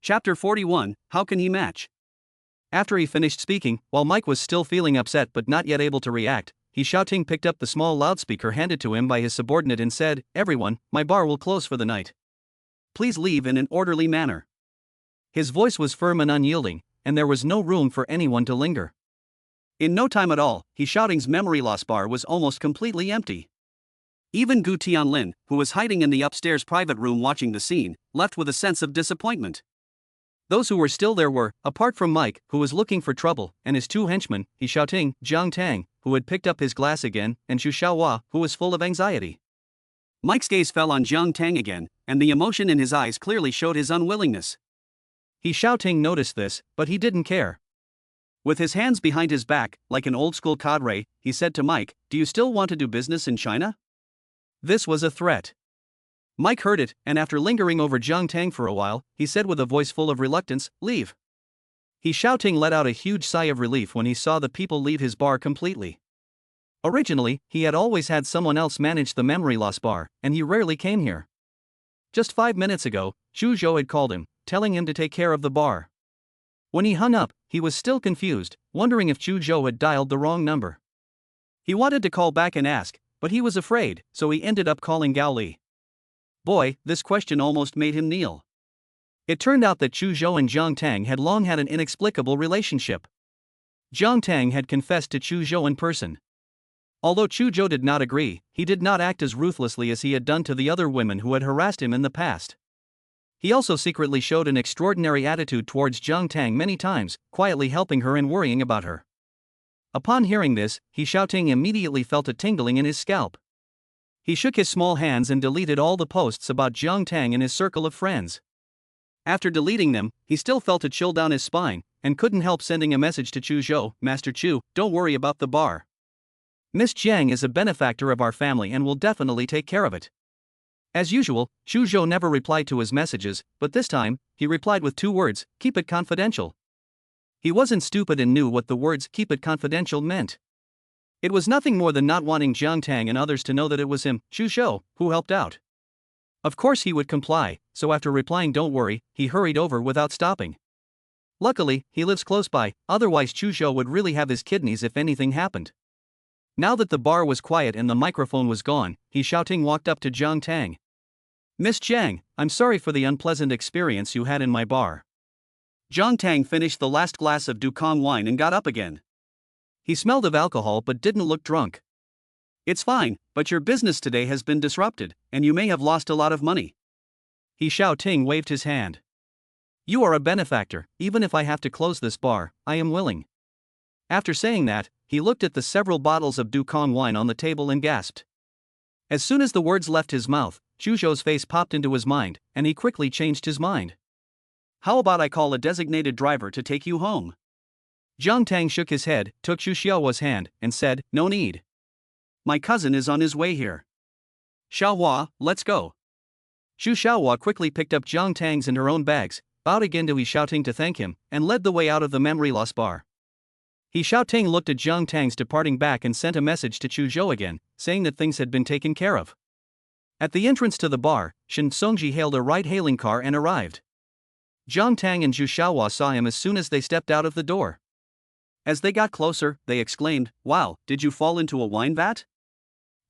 Chapter 41, How Can He Match? After he finished speaking, while Mike was still feeling upset but not yet able to react, Xiao Ting picked up the small loudspeaker handed to him by his subordinate and said, "Everyone, my bar will close for the night. Please leave in an orderly manner." His voice was firm and unyielding, and there was no room for anyone to linger. In no time at all, Xiao Ting's memory loss bar was almost completely empty. Even Gu Tianlin, who was hiding in the upstairs private room watching the scene, left with a sense of disappointment. Those who were still there were, apart from Mike, who was looking for trouble, and his two henchmen, Xiao Ting, Jiang Tang, who had picked up his glass again, and Chu Zhou, who was full of anxiety. Mike's gaze fell on Jiang Tang again, and the emotion in his eyes clearly showed his unwillingness. Xiao Ting noticed this, but he didn't care. With his hands behind his back, like an old-school cadre, he said to Mike, "Do you still want to do business in China?" This was a threat. Mike heard it, and after lingering over Jiang Tang for a while, he said with a voice full of reluctance, "Leave." Xiao Ting let out a huge sigh of relief when he saw the people leave his bar completely. Originally, he had always had someone else manage the memory loss bar, and he rarely came here. Just 5 minutes ago, Chu Zhou had called him, telling him to take care of the bar. When he hung up, he was still confused, wondering if Chu Zhou had dialed the wrong number. He wanted to call back and ask, but he was afraid, so he ended up calling Gao Li. Boy, this question almost made him kneel. It turned out that Chu Zhou and Jiang Tang had long had an inexplicable relationship. Jiang Tang had confessed to Chu Zhou in person. Although Chu Zhou did not agree, he did not act as ruthlessly as he had done to the other women who had harassed him in the past. He also secretly showed an extraordinary attitude towards Jiang Tang many times, quietly helping her and worrying about her. Upon hearing this, Xiao Ting immediately felt a tingling in his scalp. He shook his small hands and deleted all the posts about Jiang Tang in his circle of friends. After deleting them, he still felt a chill down his spine, and couldn't help sending a message to Chu Zhou, "Master Chu, don't worry about the bar. Miss Jiang is a benefactor of our family and will definitely take care of it." As usual, Chu Zhou never replied to his messages, but this time, he replied with 2 words, "Keep it confidential." He wasn't stupid and knew what the words "keep it confidential" meant. It was nothing more than not wanting Jiang Tang and others to know that it was him, Chu Zhou, who helped out. Of course he would comply, so after replying "don't worry," he hurried over without stopping. Luckily, he lives close by, otherwise Chu Zhou would really have his kidneys if anything happened. Now that the bar was quiet and the microphone was gone, Xiao Ting walked up to Jiang Tang. "Miss Jiang, I'm sorry for the unpleasant experience you had in my bar." Jiang Tang finished the last glass of Dukong wine and got up again. He smelled of alcohol but didn't look drunk. "It's fine, but your business today has been disrupted, and you may have lost a lot of money." Xiao Ting waved his hand. "You are a benefactor, even if I have to close this bar, I am willing." After saying that, he looked at the several bottles of Dukong wine on the table and gasped. As soon as the words left his mouth, Chu Zhou's face popped into his mind, and he quickly changed his mind. "How about I call a designated driver to take you home?" Jiang Tang shook his head, took Chu Xiaohua's hand, and said, "No need. My cousin is on his way here. Xiaohua, let's go." Chu Xiaohua quickly picked up Jiang Tang's and her own bags, bowed again to Xiao Ting to thank him, and led the way out of the memory loss bar. Xiao Ting looked at Jiang Tang's departing back and sent a message to Chu Zhou again, saying that things had been taken care of. At the entrance to the bar, Shen Songji hailed a ride-hailing car and arrived. Jiang Tang and Chu Xiaohua saw him as soon as they stepped out of the door. As they got closer, they exclaimed, "Wow, did you fall into a wine vat?"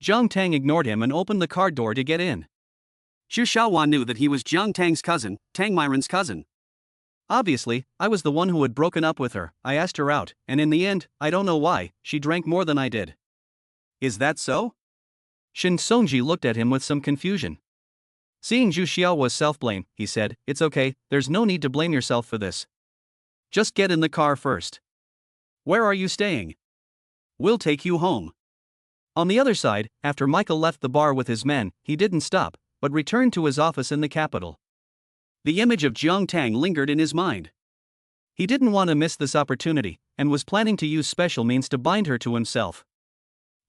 Jiang Tang ignored him and opened the car door to get in. Chu Xiaohua knew that he was Jiang Tang's cousin, Tang Myron's cousin. "Obviously, I was the one who had broken up with her. I asked her out, and in the end, I don't know why, she drank more than I did." "Is that so?" Shen Songji looked at him with some confusion. Seeing Zhu Xiaohua's self-blame, he said, "It's okay, there's no need to blame yourself for this. Just get in the car first. Where are you staying? We'll take you home." On the other side, after Michael left the bar with his men, he didn't stop, but returned to his office in the capital. The image of Jiang Tang lingered in his mind. He didn't want to miss this opportunity, and was planning to use special means to bind her to himself.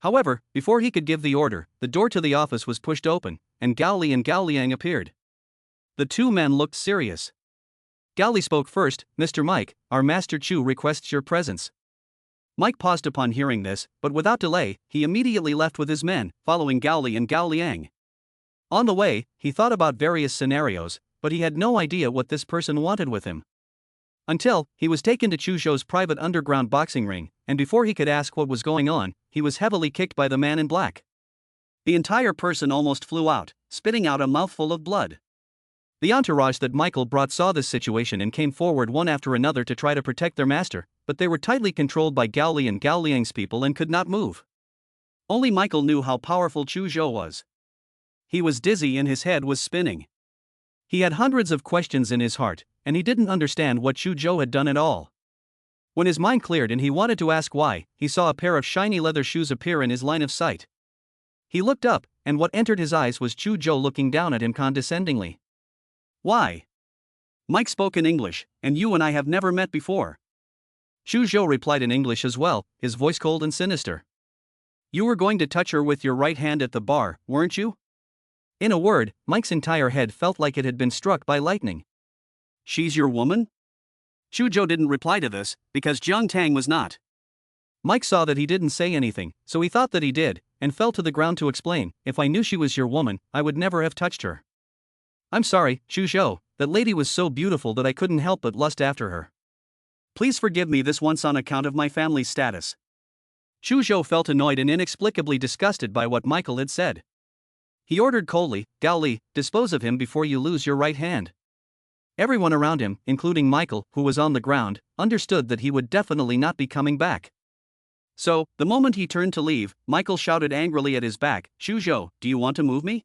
However, before he could give the order, the door to the office was pushed open, and Gao Li and Gao Liang appeared. The 2 men looked serious. Gao Li spoke first, "Mr. Mike, our Master Chu requests your presence." Mike paused upon hearing this, but without delay, he immediately left with his men, following Gao Li and Gao Liang. On the way, he thought about various scenarios, but he had no idea what this person wanted with him. Until, he was taken to Chu Zhou's private underground boxing ring, and before he could ask what was going on, he was heavily kicked by the man in black. The entire person almost flew out, spitting out a mouthful of blood. The entourage that Michael brought saw this situation and came forward one after another to try to protect their master, but they were tightly controlled by Gao Li and Gao Liang's people and could not move. Only Michael knew how powerful Chu Zhou was. He was dizzy and his head was spinning. He had hundreds of questions in his heart, and he didn't understand what Chu Zhou had done at all. When his mind cleared and he wanted to ask why, he saw a pair of shiny leather shoes appear in his line of sight. He looked up, and what entered his eyes was Chu Zhou looking down at him condescendingly. "Why?" Mike spoke in English, "and you and I have never met before." Chu Zhou replied in English as well, his voice cold and sinister. "You were going to touch her with your right hand at the bar, weren't you?" In a word, Mike's entire head felt like it had been struck by lightning. "She's your woman?" Chu Zhou didn't reply to this, because Jiang Tang was not. Mike saw that he didn't say anything, so he thought that he did, and fell to the ground to explain, "If I knew she was your woman, I would never have touched her. I'm sorry, Chu Zhou, that lady was so beautiful that I couldn't help but lust after her. Please forgive me this once on account of my family's status." Chu Zhou felt annoyed and inexplicably disgusted by what Michael had said. He ordered coldly, "Gao Li, dispose of him before you lose your right hand." Everyone around him, including Michael, who was on the ground, understood that he would definitely not be coming back. So, the moment he turned to leave, Michael shouted angrily at his back, "Chu Zhou, do you want to move me?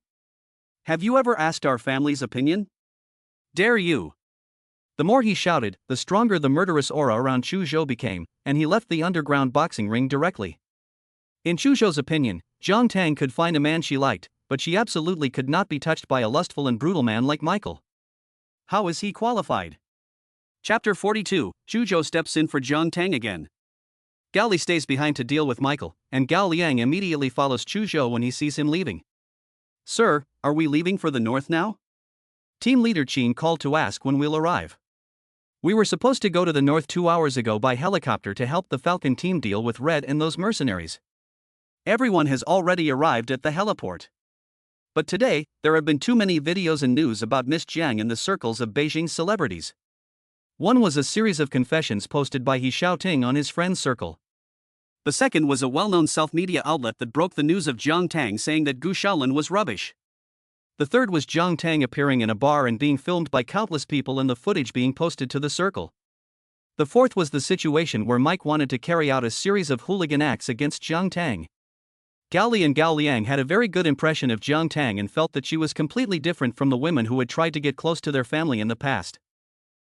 Have you ever asked our family's opinion? Dare you?" The more he shouted, the stronger the murderous aura around Chu Zhou became, and he left the underground boxing ring directly. In Chu Zhou's opinion, Jiang Tang could find a man she liked, but she absolutely could not be touched by a lustful and brutal man like Michael. How is he qualified? Chapter 42, Chu Zhou steps in for Jiang Tang again. Gao Li stays behind to deal with Michael, and Gao Liang immediately follows Chu Zhou when he sees him leaving. "Sir, are we leaving for the north now?" Team leader Qin called to ask when we'll arrive. "We were supposed to go to the north 2 hours ago by helicopter to help the Falcon team deal with Red and those mercenaries. Everyone has already arrived at the heliport. But today, there have been too many videos and news about Miss Jiang in the circles of Beijing's celebrities. One was a series of confessions posted by He Xiaoting on his friend's circle. The second was a well-known self-media outlet that broke the news of Jiang Tang saying that Gu Shaolin was rubbish. The third was Jiang Tang appearing in a bar and being filmed by countless people and the footage being posted to the circle. The fourth was the situation where Mike wanted to carry out a series of hooligan acts against Jiang Tang. Gao Li and Gao Liang had a very good impression of Jiang Tang and felt that she was completely different from the women who had tried to get close to their family in the past.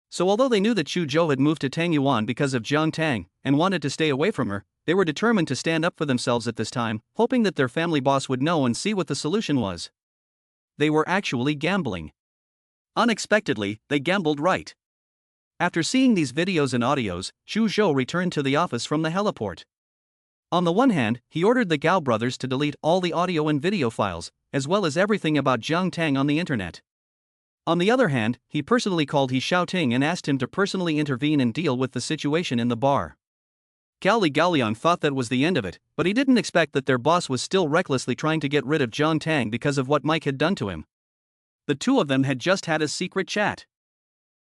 So although they knew that Chu Zhou had moved to Tangyuan because of Jiang Tang, and wanted to stay away from her, they were determined to stand up for themselves at this time, hoping that their family boss would know and see what the solution was. They were actually gambling. Unexpectedly, they gambled right. After seeing these videos and audios, Chu Zhou returned to the office from the heliport. On the one hand, he ordered the Gao brothers to delete all the audio and video files, as well as everything about Jiang Tang on the internet. On the other hand, he personally called He Xiaoting and asked him to personally intervene and deal with the situation in the bar. Gao Liang thought that was the end of it, but he didn't expect that their boss was still recklessly trying to get rid of Jiang Tang because of what Mike had done to him. The two of them had just had a secret chat.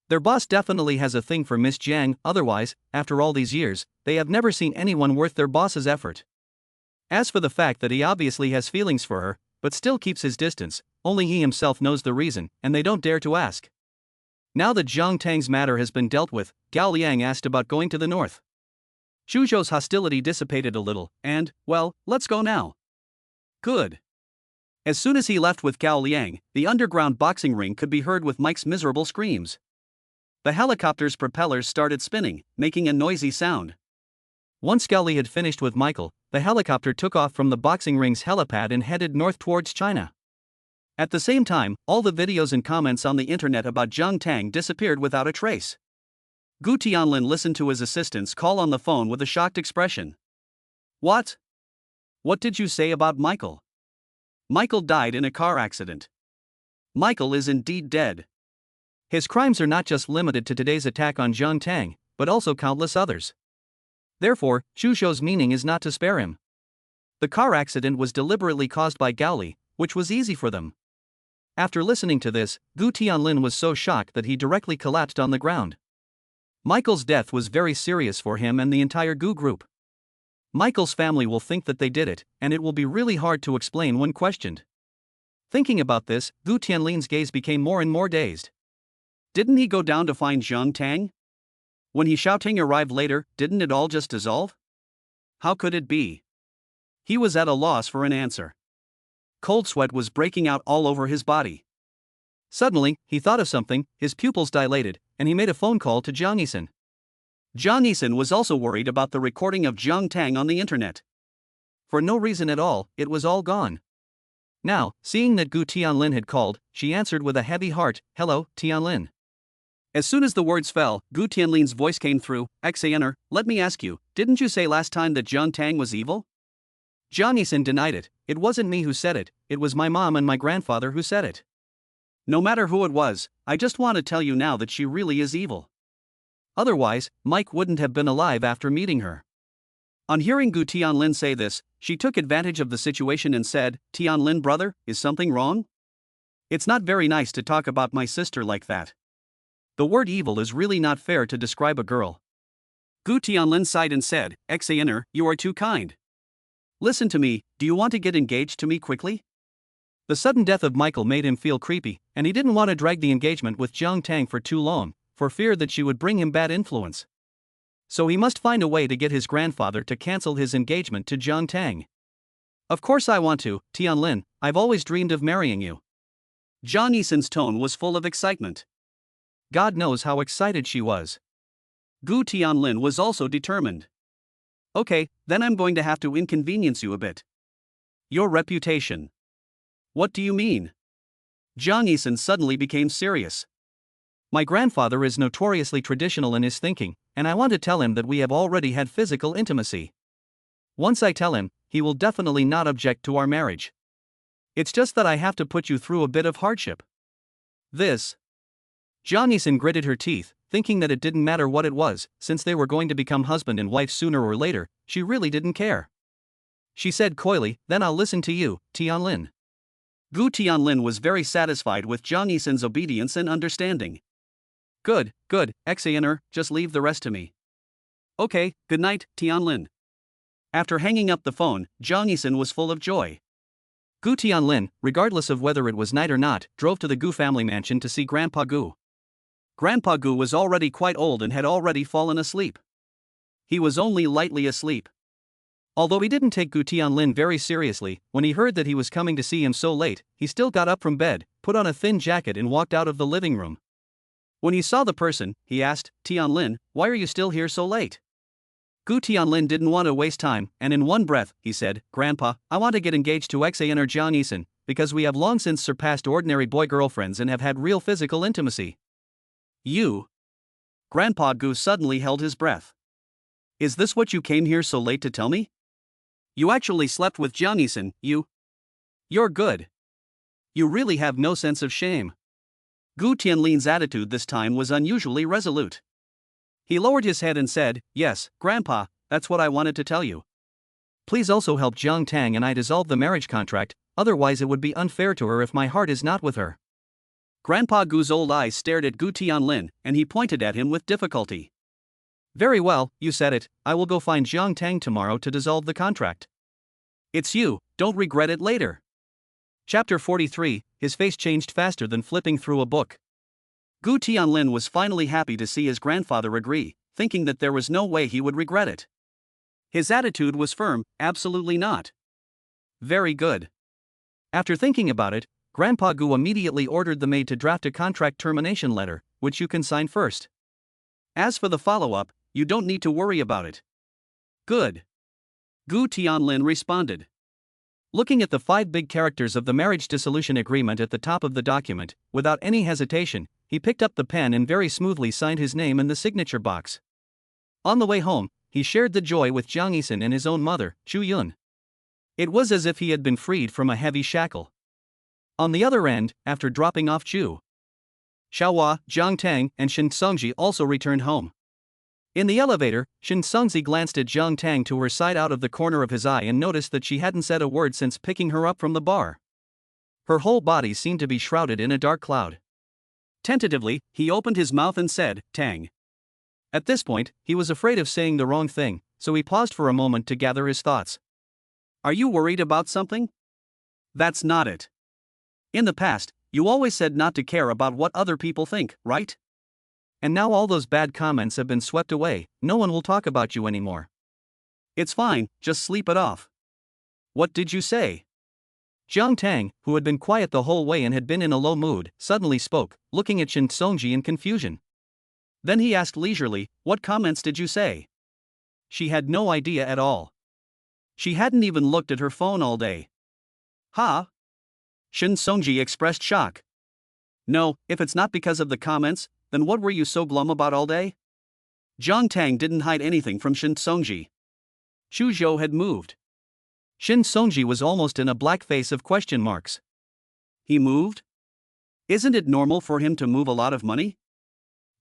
Their boss definitely has a thing for Miss Jiang, otherwise, after all these years, they have never seen anyone worth their boss's effort. As for the fact that he obviously has feelings for her, but still keeps his distance, only he himself knows the reason, and they don't dare to ask. Now that Jiang Tang's matter has been dealt with, Gao Liang asked about going to the north. Chu Zhou's hostility dissipated a little, and, well, let's go now. Good. As soon as he left with Gao Liang, the underground boxing ring could be heard with Mike's miserable screams. The helicopter's propellers started spinning, making a noisy sound. Once Gao Li had finished with Michael, the helicopter took off from the boxing ring's helipad and headed north towards China. At the same time, all the videos and comments on the internet about Jiang Tang disappeared without a trace. Gu Tianlin listened to his assistant's call on the phone with a shocked expression. "What? What did you say about Michael?" "Michael died in a car accident." "Michael is indeed dead. His crimes are not just limited to today's attack on Jiang Tang, but also countless others. Therefore, Chu Zhou's meaning is not to spare him. The car accident was deliberately caused by Gao Li, which was easy for them. After listening to this, Gu Tianlin was so shocked that he directly collapsed on the ground. Michael's death was very serious for him and the entire Gu group. Michael's family will think that they did it, and it will be really hard to explain when questioned. Thinking about this, Gu Tianlin's gaze became more and more dazed. Didn't he go down to find Jiang Tang? When he Xiaoting arrived later, didn't it all just dissolve? How could it be? He was at a loss for an answer. Cold sweat was breaking out all over his body. Suddenly, he thought of something, his pupils dilated, and he made a phone call to Jiang Yixin. Jiang Yi'an was also worried about the recording of Jiang Tang on the internet. For no reason at all, it was all gone. Now, seeing that Gu Tianlin had called, she answered with a heavy heart, "Hello, Tianlin." As soon as the words fell, Gu Tianlin's voice came through, "Exuded, let me ask you, didn't you say last time that Jiang Tang was evil?" Jiang Yi'an denied it. "It wasn't me who said it, it was my mom and my grandfather who said it. No matter who it was, I just want to tell you now that she really is evil. Otherwise, Mike wouldn't have been alive after meeting her." On hearing Gu Tianlin say this, she took advantage of the situation and said, "Tianlin brother, is something wrong? It's not very nice to talk about my sister like that. The word evil is really not fair to describe a girl." Gu Tianlin sighed and said, "Exuded, you are too kind. Listen to me, do you want to get engaged to me quickly?" The sudden death of Michael made him feel creepy, and he didn't want to drag the engagement with Jiang Tang for too long, for fear that she would bring him bad influence. So he must find a way to get his grandfather to cancel his engagement to Jiang Tang. "Of course I want to, Tianlin, I've always dreamed of marrying you." Jiang Yixin's tone was full of excitement. God knows how excited she was. Gu Tianlin was also determined. "Okay, then I'm going to have to inconvenience you a bit." "Your reputation." "What do you mean?" Jiang Yixin suddenly became serious. "My grandfather is notoriously traditional in his thinking, and I want to tell him that we have already had physical intimacy. Once I tell him, he will definitely not object to our marriage. It's just that I have to put you through a bit of hardship." This. Jiang Yixin gritted her teeth, thinking that it didn't matter what it was, since they were going to become husband and wife sooner or later, she really didn't care. She said coyly, "Then I'll listen to you, Tianlin." Gu Tianlin was very satisfied with Jiang Yixin's obedience and understanding. Good, Exuded, just leave the rest to me." "Okay, good night, Tianlin." After hanging up the phone, Jiang Yixin was full of joy. Gu Tianlin, regardless of whether it was night or not, drove to the Gu family mansion to see Grandpa Gu. Grandpa Gu was already quite old and had already fallen asleep. He was only lightly asleep. Although he didn't take Gu Tianlin very seriously, when he heard that he was coming to see him so late, he still got up from bed, put on a thin jacket and walked out of the living room. When he saw the person, he asked, "Tianlin, why are you still here so late?" Gu Tianlin didn't want to waste time, and in one breath, he said, "Grandpa, I want to get engaged to Exuded Jiang Yixin, because we have long since surpassed ordinary boy-girlfriends and have had real physical intimacy." "You?" Grandpa Gu suddenly held his breath. "Is this what you came here so late to tell me? You actually slept with Jiang Yixin, you? You're good. You really have no sense of shame." Gu Tianlin's attitude this time was unusually resolute. He lowered his head and said, "Yes, Grandpa, that's what I wanted to tell you. Please also help Jiang Tang and I dissolve the marriage contract, otherwise it would be unfair to her if my heart is not with her." Grandpa Gu's old eyes stared at Gu Tianlin, and he pointed at him with difficulty. "Very well, you said it, I will go find Jiang Tang tomorrow to dissolve the contract. It's you, don't regret it later." Chapter 43, his face changed faster than flipping through a book. Gu Tianlin was finally happy to see his grandfather agree, thinking that there was no way he would regret it. His attitude was firm, "Absolutely not." "Very good." After thinking about it, Grandpa Gu immediately ordered the maid to draft a contract termination letter, which you can sign first. As for the follow-up, you don't need to worry about it. "Good." Gu Tianlin responded. Looking at the 5 big characters of the marriage dissolution agreement at the top of the document, without any hesitation, he picked up the pen and very smoothly signed his name in the signature box. On the way home, he shared the joy with Jiang Yixin and his own mother, Chu Yun. It was as if he had been freed from a heavy shackle. On the other end, after dropping off Chu Xiaohua, Jiang Tang, and Shen Songji also returned home. In the elevator, Shen Songzi glanced at Jiang Tang to her side out of the corner of his eye and noticed that she hadn't said a word since picking her up from the bar. Her whole body seemed to be shrouded in a dark cloud. Tentatively, he opened his mouth and said, "Tang." At this point, he was afraid of saying the wrong thing, so he paused for a moment to gather his thoughts. "Are you worried about something?" "That's not it. In the past, you always said not to care about what other people think, right? And now all those bad comments have been swept away, no one will talk about you anymore. It's fine, just sleep it off." "What did you say?" Jiang Tang, who had been quiet the whole way and had been in a low mood, suddenly spoke, looking at Shen Songji in confusion. Then he asked leisurely, "What comments did you say?" She had no idea at all. She hadn't even looked at her phone all day. "Huh?" Shen Songji expressed shock. "No, if it's not because of the comments, then what were you so glum about all day?" Jiang Tang didn't hide anything from Shen Songji. Chu Zhou had moved. Shen Songji was almost in a black face of question marks. He moved? Isn't it normal for him to move a lot of money?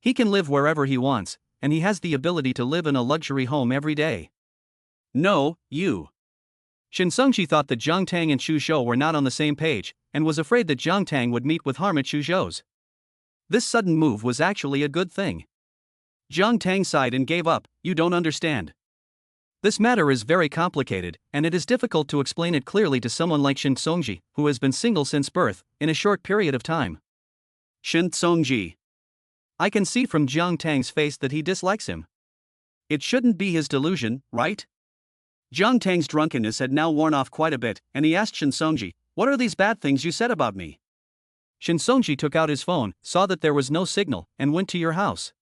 He can live wherever he wants, and he has the ability to live in a luxury home every day. No, you. Shen Songji thought that Jiang Tang and Chu Zhou were not on the same page, and was afraid that Jiang Tang would meet with harm at Chu Zhou's. This sudden move was actually a good thing. Jiang Tang sighed and gave up. "You don't understand. This matter is very complicated, and it is difficult to explain it clearly to someone like Shen Songji, who has been single since birth, in a short period of time." Shen Songji. I can see from Jiang Tang's face that he dislikes him. It shouldn't be his delusion, right? Jiang Tang's drunkenness had now worn off quite a bit, and he asked Shen Songji, "What are these bad things you said about me?" Shen Songji took out his phone, saw that there was no signal, and went to your house.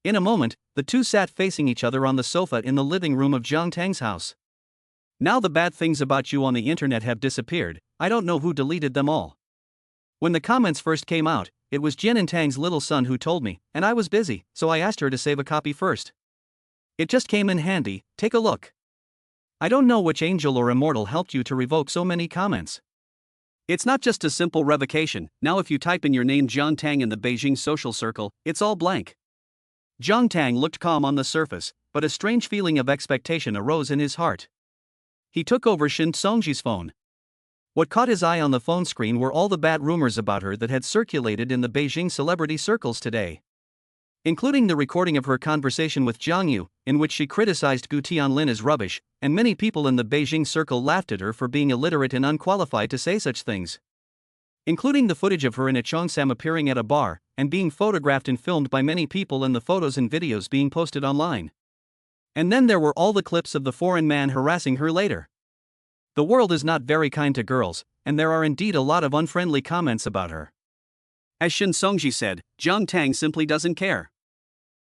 In a moment, the two sat facing each other on the sofa in the living room of Jiang Tang's house. "Now the bad things about you on the internet have disappeared. I don't know who deleted them all. When the comments first came out, it was Jian Tang's little son who told me, and I was busy, so I asked her to save a copy first. It just came in handy. Take a look. I don't know which angel or immortal helped you to revoke so many comments. It's not just a simple revocation. Now if you type in your name Jiang Tang in the Beijing social circle, it's all blank." Jiang Tang looked calm on the surface, but a strange feeling of expectation arose in his heart. He took over Shen Songji's phone. What caught his eye on the phone screen were all the bad rumors about her that had circulated in the Beijing celebrity circles today, including the recording of her conversation with Jiang Yu, in which she criticized Gu Tianlin as rubbish, and many people in the Beijing circle laughed at her for being illiterate and unqualified to say such things, including the footage of her in a cheongsam appearing at a bar, and being photographed and filmed by many people and the photos and videos being posted online. And then there were all the clips of the foreign man harassing her later. The world is not very kind to girls, and there are indeed a lot of unfriendly comments about her. As Shen Songji said, Jiang Tang simply doesn't care.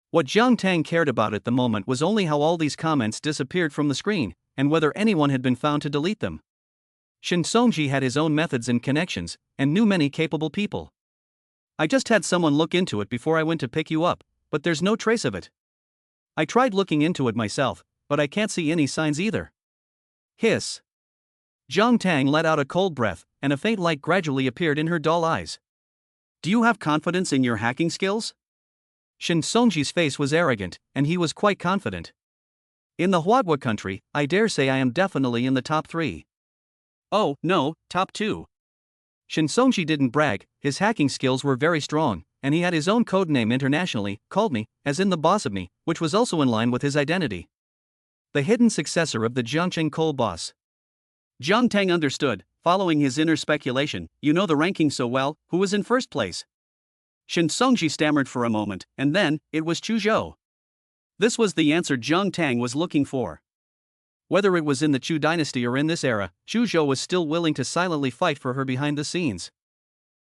What Jiang Tang cared about at the moment was only how all these comments disappeared from the screen, and whether anyone had been found to delete them. Shen Songji had his own methods and connections, and knew many capable people. "I just had someone look into it before I went to pick you up, but there's no trace of it. I tried looking into it myself, but I can't see any signs either." Hiss. Jiang Tang let out a cold breath, and a faint light gradually appeared in her dull eyes. "Do you have confidence in your hacking skills?" Shen Songji's face was arrogant, and he was quite confident. "In the Huadhua country, I dare say I am definitely in the top 3. "Oh, no, top 2. Shen Songji didn't brag. His hacking skills were very strong, and he had his own code name internationally, called Me, as in the boss of me, which was also in line with his identity. The hidden successor of the Jiangcheng coal boss. Jiang Tang understood, following his inner speculation. "You know the ranking so well, who was in first place?" Shen Songji stammered for a moment, and then, "It was Chu Zhou." This was the answer Jiang Tang was looking for. Whether it was in the Chu Dynasty or in this era, Chu Zhou was still willing to silently fight for her behind the scenes.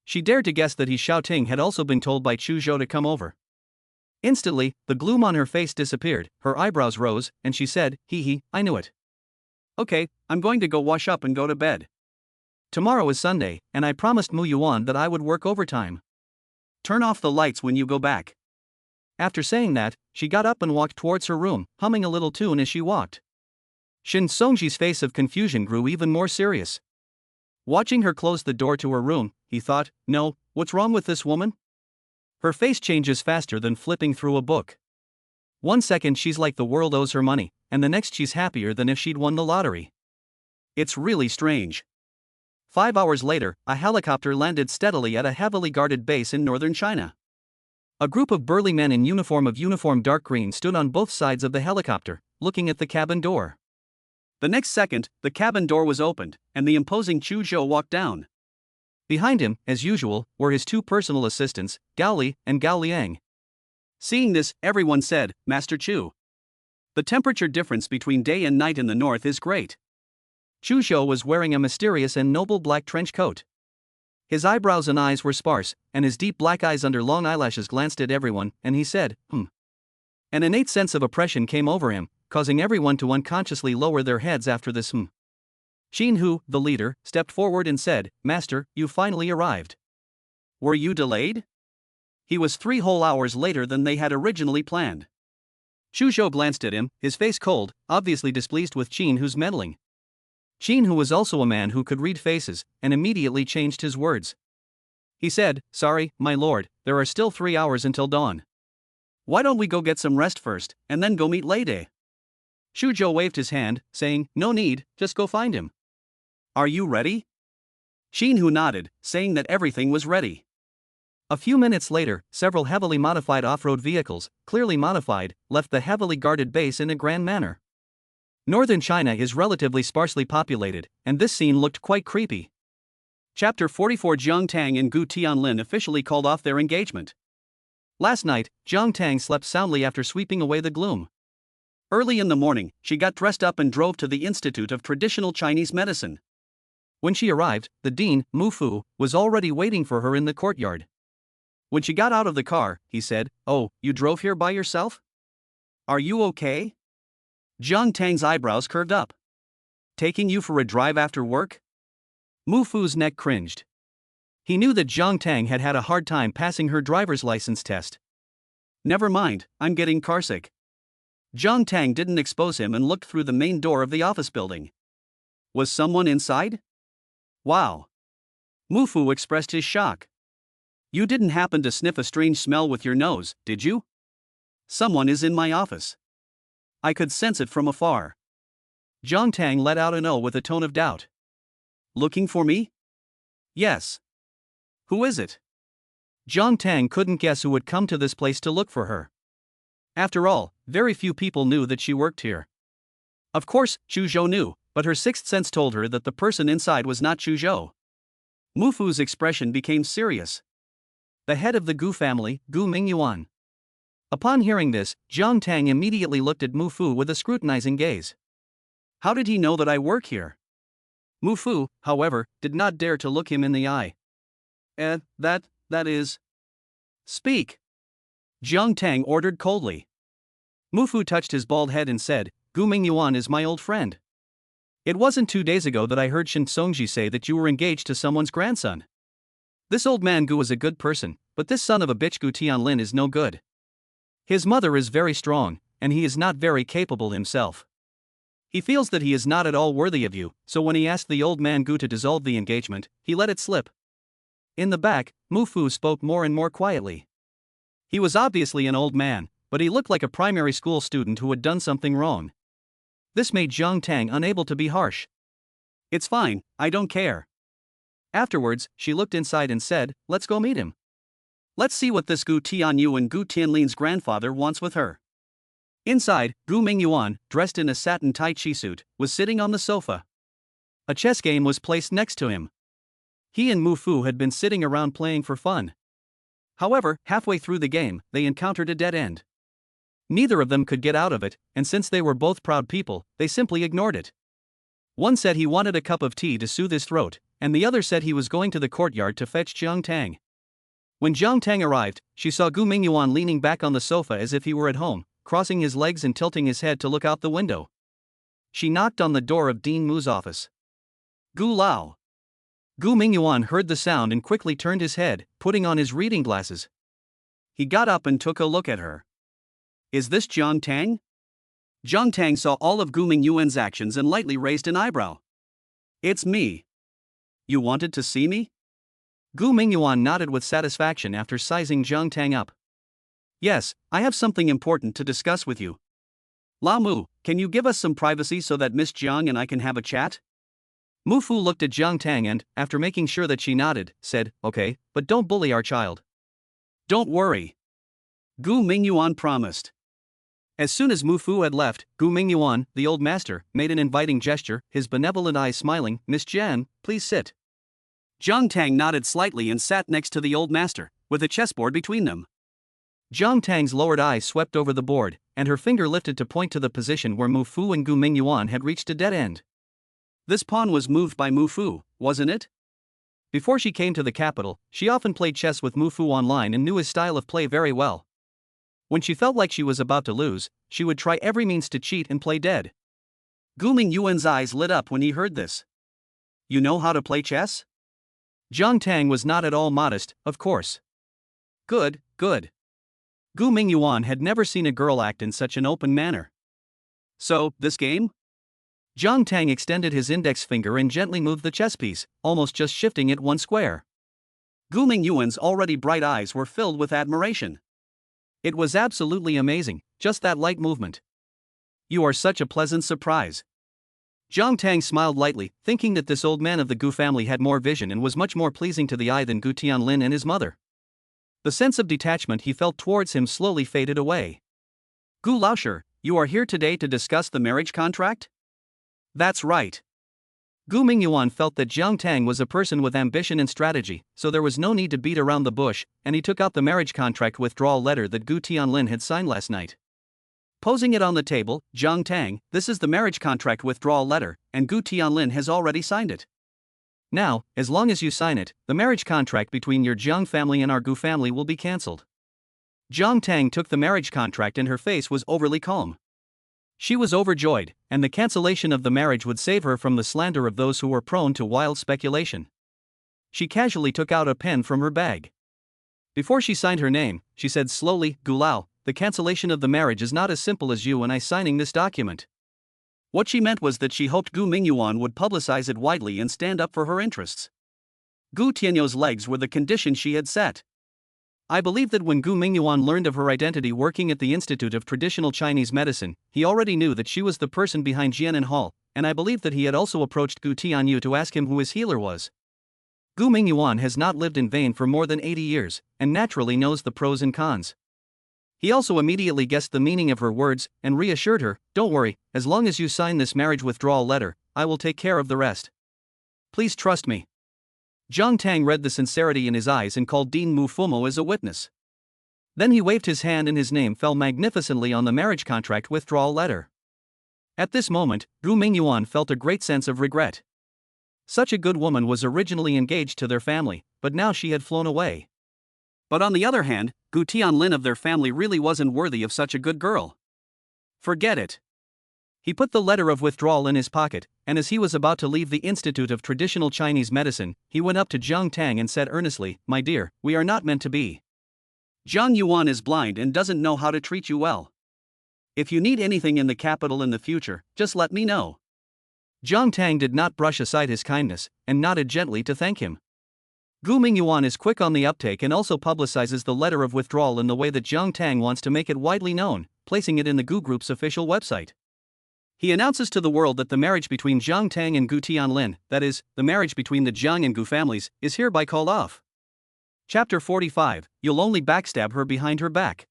She dared to guess that he Xiaoting had also been told by Chu Zhou to come over. Instantly, the gloom on her face disappeared, her eyebrows rose, and she said, "Hee, I knew it. Okay, I'm going to go wash up and go to bed. Tomorrow is Sunday, and I promised Mu Yuan that I would work overtime. Turn off the lights when you go back." After saying that, she got up and walked towards her room, humming a little tune as she walked. Shen Songji's face of confusion grew even more serious. Watching her close the door to her room, he thought, "No, what's wrong with this woman? Her face changes faster than flipping through a book. One second she's like the world owes her money, and the next she's happier than if she'd won the lottery. It's really strange." 5 hours later, a helicopter landed steadily at a heavily guarded base in northern China. A group of burly men in uniform dark green stood on both sides of the helicopter, looking at the cabin door. The next second, the cabin door was opened, and the imposing Chu Zhou walked down. Behind him, as usual, were his two personal assistants, Gao Li and Gao Liang. Seeing this, everyone said, "Master Chu. The temperature difference between day and night in the north is great." Chu Zhou was wearing a mysterious and noble black trench coat. His eyebrows and eyes were sparse, and his deep black eyes under long eyelashes glanced at everyone, and he said, An innate sense of oppression came over him, causing everyone to unconsciously lower their heads after this Xin Hu, the leader, stepped forward and said, "Master, you finally arrived. Were you delayed?" He was 3 whole hours later than they had originally planned. Chu Zhou glanced at him, his face cold, obviously displeased with Xin Hu's meddling. Xin Hu was also a man who could read faces, and immediately changed his words. He said, "Sorry, my lord, there are still 3 hours until dawn. Why don't we go get some rest first, and then go meet Lady?" Chu Zhou waved his hand, saying, "No need, just go find him." "Are you ready?" Xin Hu nodded, saying that everything was ready. A few minutes later, several heavily modified off-road vehicles, clearly modified, left the heavily guarded base in a grand manner. Northern China is relatively sparsely populated, and this scene looked quite creepy. Chapter 44. Jiang Tang and Gu Tianlin officially called off their engagement. Last night, Jiang Tang slept soundly after sweeping away the gloom. Early in the morning, she got dressed up and drove to the Institute of Traditional Chinese Medicine. When she arrived, the dean, Mu Fu, was already waiting for her in the courtyard. When she got out of the car, he said, "Oh, you drove here by yourself? Are you okay?" Jiang Tang's eyebrows curved up. "Taking you for a drive after work?" Mu Fu's neck cringed. He knew that Jiang Tang had had a hard time passing her driver's license test. "Never mind, I'm getting carsick." Jiang Tang didn't expose him and looked through the main door of the office building. Was someone inside? Wow. Mu Fu expressed his shock. "You didn't happen to sniff a strange smell with your nose, did you?" "Someone is in my office. I could sense it from afar." Jiang Tang let out an "oh" with a tone of doubt. "Looking for me?" "Yes." "Who is it?" Jiang Tang couldn't guess who would come to this place to look for her. After all, very few people knew that she worked here. Of course, Chu Zhou knew, but her sixth sense told her that the person inside was not Chu Zhou. Mu Fu's expression became serious. The head of the Gu family, Gu Mingyuan. Upon hearing this, Jiang Tang immediately looked at Mu Fu with a scrutinizing gaze. How did he know that I work here? Mu Fu, however, did not dare to look him in the eye. That is... Speak! Jiang Tang ordered coldly. Mu Fu touched his bald head and said, "Gu Mingyuan is my old friend. It wasn't 2 days ago that I heard Shen Songji say that you were engaged to someone's grandson. This old man Gu is a good person, but this son of a bitch Gu Tianlin is no good. His mother is very strong, and he is not very capable himself. He feels that he is not at all worthy of you, so when he asked the old man Gu to dissolve the engagement, he let it slip." In the back, Mu Fu spoke more and more quietly. He was obviously an old man, but he looked like a primary school student who had done something wrong. This made Jiang Tang unable to be harsh. "It's fine, I don't care." Afterwards, she looked inside and said, "Let's go meet him. Let's see what this Gu Tianyu and Gu Tianlin's grandfather wants with her." Inside, Gu Mingyuan, dressed in a satin tai chi suit, was sitting on the sofa. A chess game was placed next to him. He and Mu Fu had been sitting around playing for fun. However, halfway through the game, they encountered a dead end. Neither of them could get out of it, and since they were both proud people, they simply ignored it. One said he wanted a cup of tea to soothe his throat, and the other said he was going to the courtyard to fetch Jiang Tang. When Jiang Tang arrived, she saw Gu Mingyuan leaning back on the sofa as if he were at home, crossing his legs and tilting his head to look out the window. She knocked on the door of Dean Mu's office. "Gu Lao." Gu Mingyuan heard the sound and quickly turned his head, putting on his reading glasses. He got up and took a look at her. "Is this Jiang Tang?" Jiang Tang saw all of Gu Mingyuan's actions and lightly raised an eyebrow. "It's me. You wanted to see me?" Gu Mingyuan nodded with satisfaction after sizing Jiang Tang up. "Yes, I have something important to discuss with you. La Mu, can you give us some privacy so that Miss Jiang and I can have a chat?" Mu Fu looked at Jiang Tang and, after making sure that she nodded, said, "Okay, but don't bully our child." "Don't worry," Gu Mingyuan promised. As soon as Mu Fu had left, Gu Mingyuan, the old master, made an inviting gesture, his benevolent eyes smiling. "Miss Jian, please sit." Jiang Tang nodded slightly and sat next to the old master, with a chessboard between them. Jiang Tang's lowered eyes swept over the board, and her finger lifted to point to the position where Mu Fu and Gu Mingyuan had reached a dead end. This pawn was moved by Mu Fu, wasn't it? Before she came to the capital, she often played chess with Mu Fu online and knew his style of play very well. When she felt like she was about to lose, she would try every means to cheat and play dead. Gu Mingyuan's eyes lit up when he heard this. "You know how to play chess?" Jiang Tang was not at all modest, of course. "Good, good." Gu Mingyuan had never seen a girl act in such an open manner. "So, this game?" Jiang Tang extended his index finger and gently moved the chess piece, almost just shifting it one square. Gu Mingyuan's already bright eyes were filled with admiration. It was absolutely amazing, just that light movement. "You are such a pleasant surprise." Jiang Tang smiled lightly, thinking that this old man of the Gu family had more vision and was much more pleasing to the eye than Gu Tianlin and his mother. The sense of detachment he felt towards him slowly faded away. "Gu Laosher, you are here today to discuss the marriage contract?" "That's right." Gu Mingyuan felt that Jiang Tang was a person with ambition and strategy, so there was no need to beat around the bush, and he took out the marriage contract withdrawal letter that Gu Tianlin had signed last night. Posing it on the table, "Jiang Tang, this is the marriage contract withdrawal letter, and Gu Tianlin has already signed it. Now, as long as you sign it, the marriage contract between your Jiang family and our Gu family will be cancelled." Jiang Tang took the marriage contract and her face was overly calm. She was overjoyed, and the cancellation of the marriage would save her from the slander of those who were prone to wild speculation. She casually took out a pen from her bag. Before she signed her name, she said slowly, "Gu Lao, the cancellation of the marriage is not as simple as you and I signing this document." What she meant was that she hoped Gu Mingyuan would publicize it widely and stand up for her interests. Gu Tianyou's legs were the condition she had set. I believe that when Gu Mingyuan learned of her identity working at the Institute of Traditional Chinese Medicine, he already knew that she was the person behind Jianan Hall, and I believe that he had also approached Gu Tianyu to ask him who his healer was. Gu Mingyuan has not lived in vain for more than 80 years, and naturally knows the pros and cons. He also immediately guessed the meaning of her words, and reassured her, "Don't worry, as long as you sign this marriage withdrawal letter, I will take care of the rest. Please trust me." Jiang Tang read the sincerity in his eyes and called Dean Mu Fumo as a witness. Then he waved his hand and his name fell magnificently on the marriage contract withdrawal letter. At this moment, Gu Mingyuan felt a great sense of regret. Such a good woman was originally engaged to their family, but now she had flown away. But on the other hand, Gu Tianlin of their family really wasn't worthy of such a good girl. Forget it. He put the letter of withdrawal in his pocket, and as he was about to leave the Institute of Traditional Chinese Medicine, he went up to Jiang Tang and said earnestly, "My dear, we are not meant to be. Jiang Yuan is blind and doesn't know how to treat you well. If you need anything in the capital in the future, just let me know." Jiang Tang did not brush aside his kindness, and nodded gently to thank him. Gu Mingyuan is quick on the uptake and also publicizes the letter of withdrawal in the way that Jiang Tang wants to make it widely known, placing it in the Gu Group's official website. He announces to the world that the marriage between Jiang Tang and Gu Tianlin, that is, the marriage between the Jiang and Gu families, is hereby called off. Chapter 45, You'll only backstab her behind her back.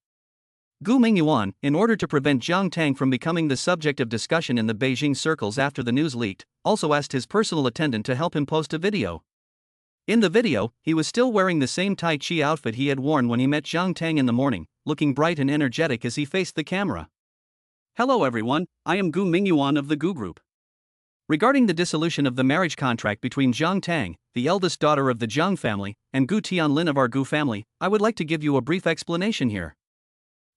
Gu Mingyuan, in order to prevent Jiang Tang from becoming the subject of discussion in the Beijing circles after the news leaked, also asked his personal attendant to help him post a video. In the video, he was still wearing the same Tai Chi outfit he had worn when he met Jiang Tang in the morning, looking bright and energetic as he faced the camera. "Hello everyone, I am Gu Mingyuan of the Gu Group. Regarding the dissolution of the marriage contract between Jiang Tang, the eldest daughter of the Jiang family, and Gu Tianlin of our Gu family, I would like to give you a brief explanation here.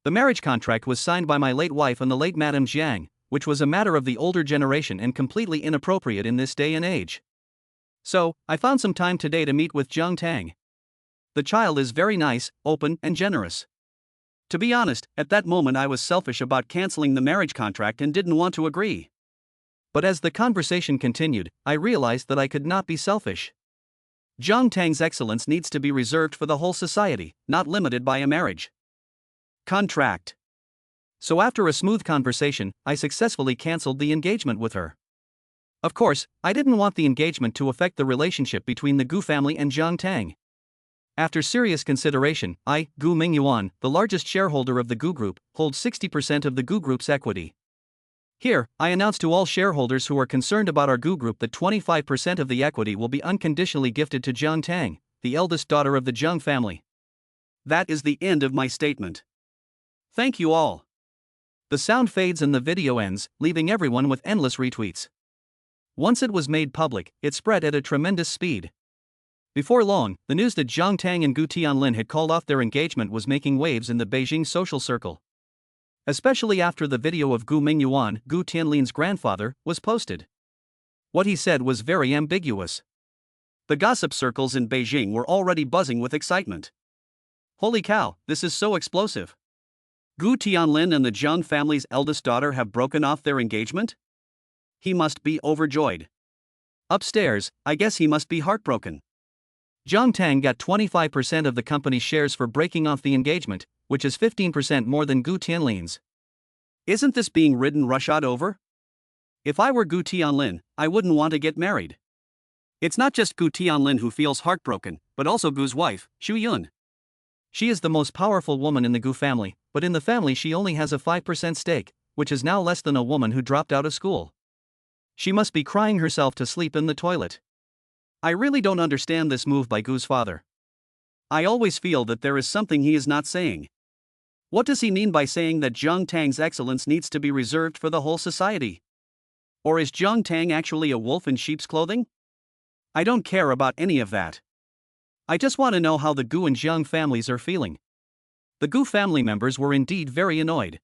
The marriage contract was signed by my late wife and the late Madame Jiang, which was a matter of the older generation and completely inappropriate in this day and age. So, I found some time today to meet with Jiang Tang. The child is very nice, open, and generous. To be honest, at that moment I was selfish about canceling the marriage contract and didn't want to agree. But as the conversation continued, I realized that I could not be selfish. Jiang Tang's excellence needs to be reserved for the whole society, not limited by a marriage contract. So after a smooth conversation, I successfully cancelled the engagement with her. Of course, I didn't want the engagement to affect the relationship between the Gu family and Jiang Tang. After serious consideration, I, Gu Mingyuan, the largest shareholder of the Gu Group, hold 60% of the Gu Group's equity. Here, I announce to all shareholders who are concerned about our Gu Group that 25% of the equity will be unconditionally gifted to Jiang Tang, the eldest daughter of the Jiang family. That is the end of my statement. Thank you all. The sound fades and the video ends, leaving everyone with endless retweets. Once it was made public, it spread at a tremendous speed. Before long, the news that Jiang Tang and Gu Tianlin had called off their engagement was making waves in the Beijing social circle. Especially after the video of Gu Mingyuan, Gu Tianlin's grandfather, was posted. What he said was very ambiguous. The gossip circles in Beijing were already buzzing with excitement. Holy cow, this is so explosive. Gu Tianlin and the Jiang family's eldest daughter have broken off their engagement? He must be overjoyed. Upstairs, I guess he must be heartbroken. Jiang Tang got 25% of the company's shares for breaking off the engagement, which is 15% more than Gu Tianlin's. Isn't this being ridden roughshod over? If I were Gu Tianlin, I wouldn't want to get married. It's not just Gu Tianlin who feels heartbroken, but also Gu's wife, Xu Yun. She is the most powerful woman in the Gu family, but in the family she only has a 5% stake, which is now less than a woman who dropped out of school. She must be crying herself to sleep in the toilet. I really don't understand this move by Gu's father. I always feel that there is something he is not saying. What does he mean by saying that Jiang Tang's excellence needs to be reserved for the whole society? Or is Jiang Tang actually a wolf in sheep's clothing? I don't care about any of that. I just want to know how the Gu and Jiang families are feeling. The Gu family members were indeed very annoyed.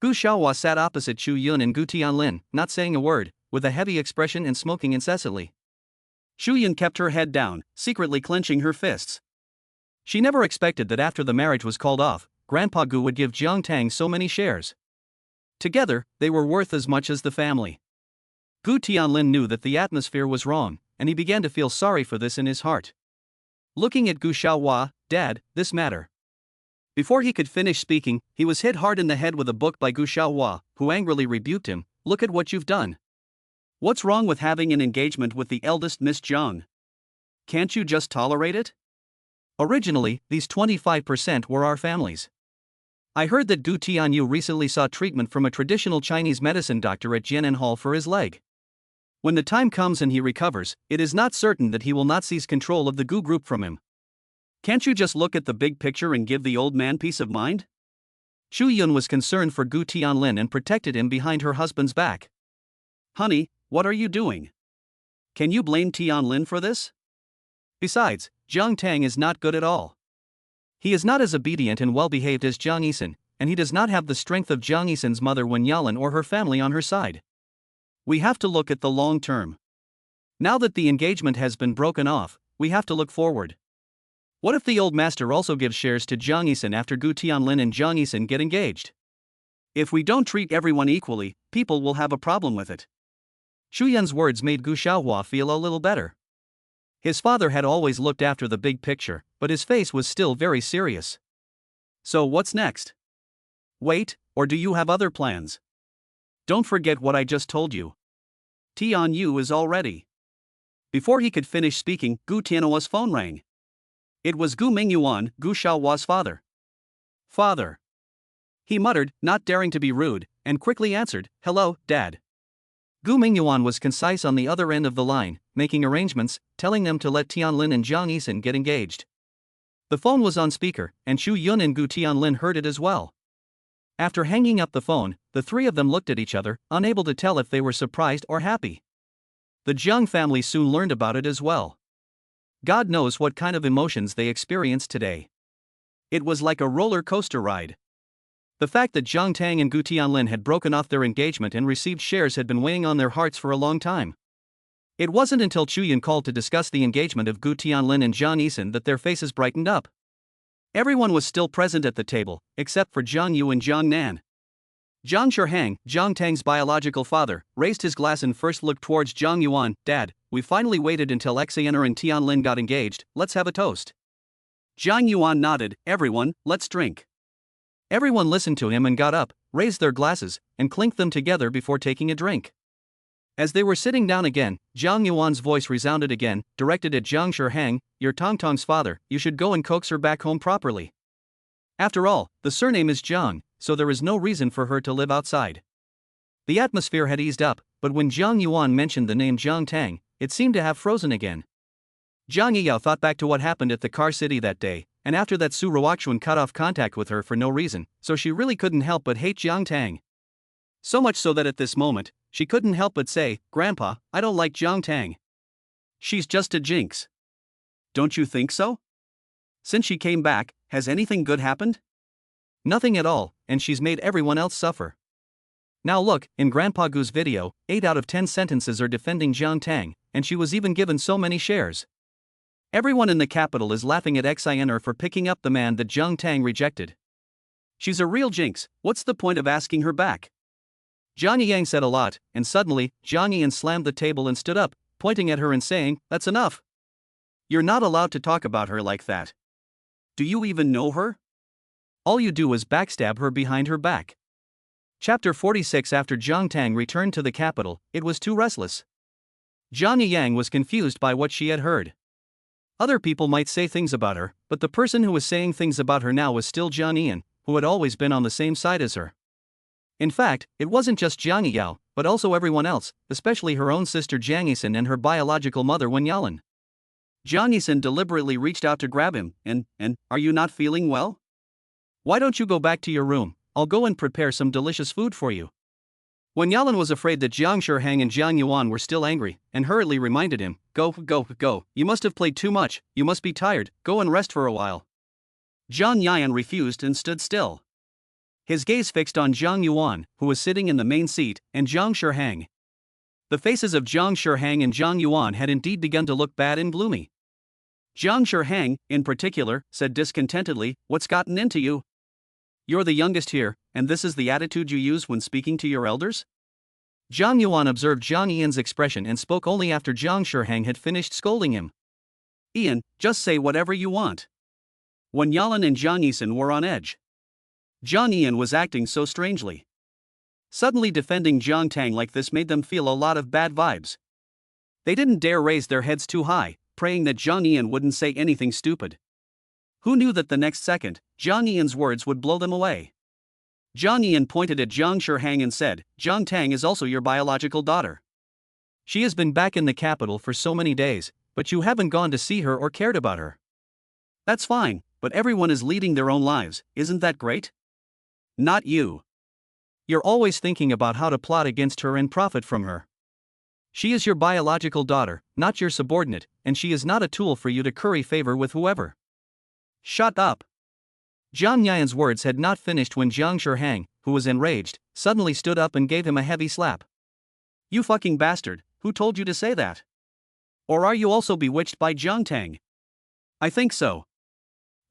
Gu Xiaohua sat opposite Chu Yun and Gu Tianlin, not saying a word, with a heavy expression and smoking incessantly. Xu Yun kept her head down, secretly clenching her fists. She never expected that after the marriage was called off, Grandpa Gu would give Jiang Tang so many shares. Together, they were worth as much as the family. Gu Tianlin knew that the atmosphere was wrong, and he began to feel sorry for this in his heart. Looking at Gu Xiaohua, Dad, this matter. Before he could finish speaking, he was hit hard in the head with a book by Gu Xiaohua, who angrily rebuked him. Look at what you've done. What's wrong with having an engagement with the eldest Miss Jiang? Can't you just tolerate it? Originally, these 25% were our family's. I heard that Gu Tianyu recently sought treatment from a traditional Chinese medicine doctor at Jianan Hall for his leg. When the time comes and he recovers, it is not certain that he will not seize control of the Gu group from him. Can't you just look at the big picture and give the old man peace of mind? Xu Yun was concerned for Gu Tianlin and protected him behind her husband's back. Honey, what are you doing? Can you blame Tianlin for this? Besides, Jiang Tang is not good at all. He is not as obedient and well-behaved as Jiang Yixin, and he does not have the strength of Jiang Yixin's mother Wen Yalan or her family on her side. We have to look at the long term. Now that the engagement has been broken off, we have to look forward. What if the old master also gives shares to Jiang Yixin after Gu Tianlin and Jiang Yixin get engaged? If we don't treat everyone equally, people will have a problem with it. Xu Yun's words made Gu Xiaohua feel a little better. His father had always looked after the big picture, but his face was still very serious. So what's next? Wait, or do you have other plans? Don't forget what I just told you. Tianyu is all ready. Before he could finish speaking, Gu Tianhua's phone rang. It was Gu Mingyuan, Gu Xiaohua's father. Father. He muttered, not daring to be rude, and quickly answered, Hello, Dad. Gu Mingyuan was concise on the other end of the line, making arrangements, telling them to let Tianlin and Jiang Yixin get engaged. The phone was on speaker, and Xu Yun and Gu Tianlin heard it as well. After hanging up the phone, the three of them looked at each other, unable to tell if they were surprised or happy. The Jiang family soon learned about it as well. God knows what kind of emotions they experienced today. It was like a roller coaster ride. The fact that Jiang Tang and Gu Tianlin had broken off their engagement and received shares had been weighing on their hearts for a long time. It wasn't until Chu Yun called to discuss the engagement of Gu Tianlin and Jiang Yixin that their faces brightened up. Everyone was still present at the table, except for Jiang Yu and Jang Nan. Jiang Shihang, Jiang Tang's biological father, raised his glass and first looked towards Jiang Yuan. Dad, we finally waited until Xian'er and Tianlin got engaged, let's have a toast. Jiang Yuan nodded, everyone, let's drink. Everyone listened to him and got up, raised their glasses, and clinked them together before taking a drink. As they were sitting down again, Jiang Yuan's voice resounded again, directed at Jiang Shihang, "You're Tongtong's father, you should go and coax her back home properly. After all, the surname is Jiang, so there is no reason for her to live outside." The atmosphere had eased up, but when Jiang Yuan mentioned the name Jiang Tang, it seemed to have frozen again. Jiang Yi'an thought back to what happened at the car city that day, and after that Su Ruoxuan cut off contact with her for no reason, so she really couldn't help but hate Jiang Tang. So much so that at this moment, she couldn't help but say, "Grandpa, I don't like Jiang Tang. She's just a jinx." "Don't you think so? Since she came back, has anything good happened?" "Nothing at all, and she's made everyone else suffer. Now look, in Grandpa Gu's video, 8 out of 10 sentences are defending Jiang Tang, and she was even given so many shares. Everyone in the capital is laughing at Xin for picking up the man that Jiang Tang rejected. She's a real jinx, what's the point of asking her back?" Jiang Yi'an said a lot, and suddenly, Jiang Yi'an slammed the table and stood up, pointing at her and saying, "That's enough. You're not allowed to talk about her like that. Do you even know her? All you do is backstab her behind her back." Chapter 46. After Jiang Tang returned to the capital, it was too restless. Jiang Yi'an was confused by what she had heard. Other people might say things about her, but the person who was saying things about her now was still Jiang Yi'an, who had always been on the same side as her. In fact, it wasn't just Jiang Yi'an, but also everyone else, especially her own sister Jiang Yixin and her biological mother Wen Yalan. Jiang Yixin deliberately reached out to grab him, and, "Are you not feeling well? Why don't you go back to your room? I'll go and prepare some delicious food for you." Wen Yalan was afraid that Jiang Shihang and Jiang Yuan were still angry, and hurriedly reminded him, Go, you must have played too much, you must be tired, go and rest for a while." Jiang Yi'an refused and stood still. His gaze fixed on Jiang Yuan, who was sitting in the main seat, and Jiang Shihang. The faces of Jiang Shihang and Jiang Yuan had indeed begun to look bad and gloomy. Jiang Shihang, in particular, said discontentedly, "What's gotten into you? You're the youngest here, and this is the attitude you use when speaking to your elders?" Jiang Yuan observed Jiang Yi'an's expression and spoke only after Jiang Shihang had finished scolding him. "Yi'an, just say whatever you want." Wen Yalan and Jiang Yixin were on edge. Jiang Yi'an was acting so strangely. Suddenly defending Jiang Tang like this made them feel a lot of bad vibes. They didn't dare raise their heads too high, praying that Jiang Yi'an wouldn't say anything stupid. Who knew that the next second, Jiang Yi'an's words would blow them away? Jiang Yi'an pointed at Jiang Shihang and said, "Jiang Tang is also your biological daughter. She has been back in the capital for so many days, but you haven't gone to see her or cared about her. That's fine, but everyone is leading their own lives, isn't that great? Not you. You're always thinking about how to plot against her and profit from her. She is your biological daughter, not your subordinate, and she is not a tool for you to curry favor with whoever." "Shut up." Jiang Yi'an's words had not finished when Jiang Shihang, who was enraged, suddenly stood up and gave him a heavy slap. "You fucking bastard, who told you to say that? Or are you also bewitched by Jiang Tang?" "I think so."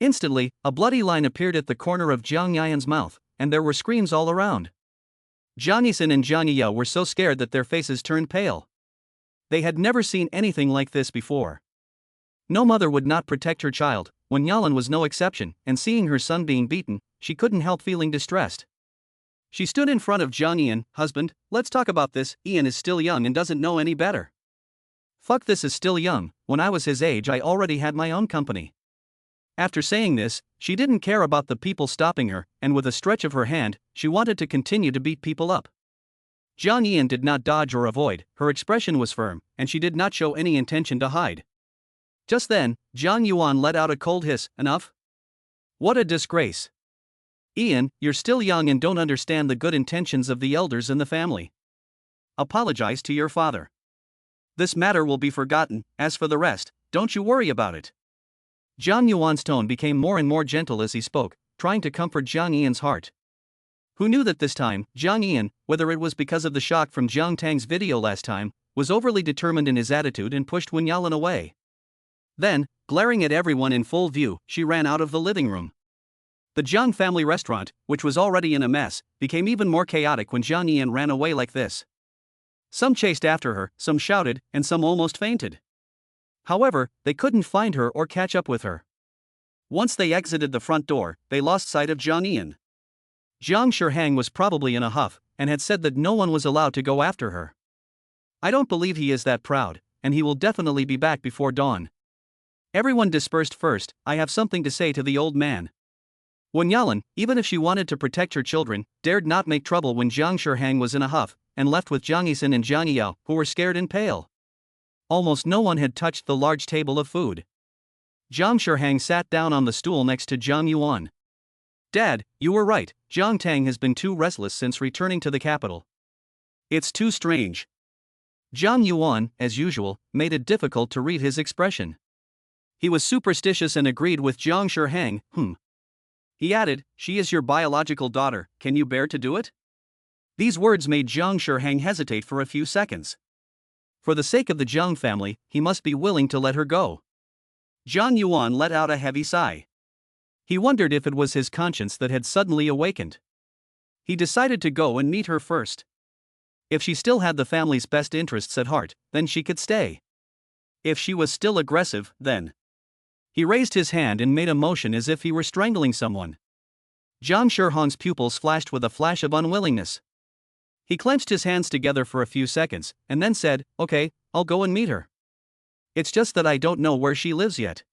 Instantly, a bloody line appeared at the corner of Jiang Yi'an's mouth, and there were screams all around. Jiang Yixin and Jiang Yi'an were so scared that their faces turned pale. They had never seen anything like this before. No mother would not protect her child, Wen Yalan was no exception, and seeing her son being beaten, she couldn't help feeling distressed. She stood in front of Jiang Yi'an. "Husband, let's talk about this. Yi'an is still young and doesn't know any better." "Fuck, this is still young. When I was his age I already had my own company." After saying this, she didn't care about the people stopping her, and with a stretch of her hand, she wanted to continue to beat people up. Jiang Yi'an did not dodge or avoid, her expression was firm, and she did not show any intention to hide. Just then, Jiang Yuan let out a cold hiss, "Enough? What a disgrace. Yi'an, you're still young and don't understand the good intentions of the elders in the family. Apologize to your father. This matter will be forgotten, as for the rest, don't you worry about it." Jiang Yuan's tone became more and more gentle as he spoke, trying to comfort Jiang Yi'an's heart. Who knew that this time, Jiang Yi'an, whether it was because of the shock from Jiang Tang's video last time, was overly determined in his attitude and pushed Wen Yalan away. Then, glaring at everyone in full view, she ran out of the living room. The Jiang family restaurant, which was already in a mess, became even more chaotic when Jiang Yi'an ran away like this. Some chased after her, some shouted, and some almost fainted. However, they couldn't find her or catch up with her. Once they exited the front door, they lost sight of Jiang Yi'an. Jiang Shihang was probably in a huff, and had said that no one was allowed to go after her. I don't believe he is that proud, and he will definitely be back before dawn. Everyone dispersed first. I have something to say to the old man. Wen Yalan, even if she wanted to protect her children, dared not make trouble when Jiang Shihang was in a huff, and left with Jiang Yixin and Jiang E, who were scared and pale. Almost no one had touched the large table of food. Jiang Shihang sat down on the stool next to Jiang Yuan. Dad, you were right, Jiang Tang has been too restless since returning to the capital. It's too strange. Jiang Yuan, as usual, made it difficult to read his expression. He was superstitious and agreed with Jiang Shihang. He added, she is your biological daughter, can you bear to do it? These words made Jiang Shihang hesitate for a few seconds. For the sake of the Jiang family, he must be willing to let her go. Jiang Yuan let out a heavy sigh. He wondered if it was his conscience that had suddenly awakened. He decided to go and meet her first. If she still had the family's best interests at heart, then she could stay. If she was still aggressive, then. He raised his hand and made a motion as if he were strangling someone. Jiang Shihang's pupils flashed with a flash of unwillingness. He clenched his hands together for a few seconds, and then said, okay, I'll go and meet her. It's just that I don't know where she lives yet.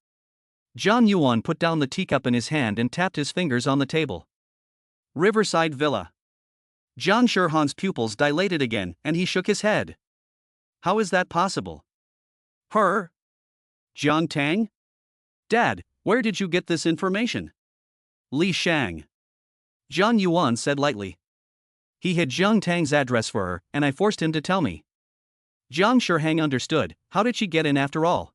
Jiang Yuan put down the teacup in his hand and tapped his fingers on the table. Riverside Villa. Jiang Shihang's pupils dilated again, and he shook his head. How is that possible? Her? Jiang Tang? Dad, where did you get this information? Li Sheng. Jiang Yuan said lightly. He had Jiang Tang's address for her, and I forced him to tell me. Jiang Shihang understood. How did she get in after all?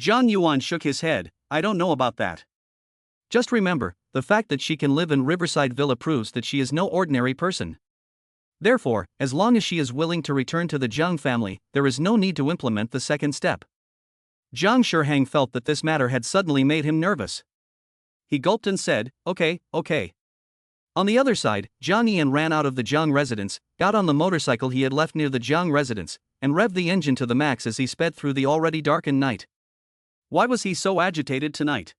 Jiang Yuan shook his head. I don't know about that. Just remember, the fact that she can live in Riverside Villa proves that she is no ordinary person. Therefore, as long as she is willing to return to the Jiang family, there is no need to implement the second step. Jiang Shihang felt that this matter had suddenly made him nervous. He gulped and said, okay. On the other side, Jiang Yi'an ran out of the Jiang residence, got on the motorcycle he had left near the Jiang residence, and revved the engine to the max as he sped through the already darkened night. Why was he so agitated tonight?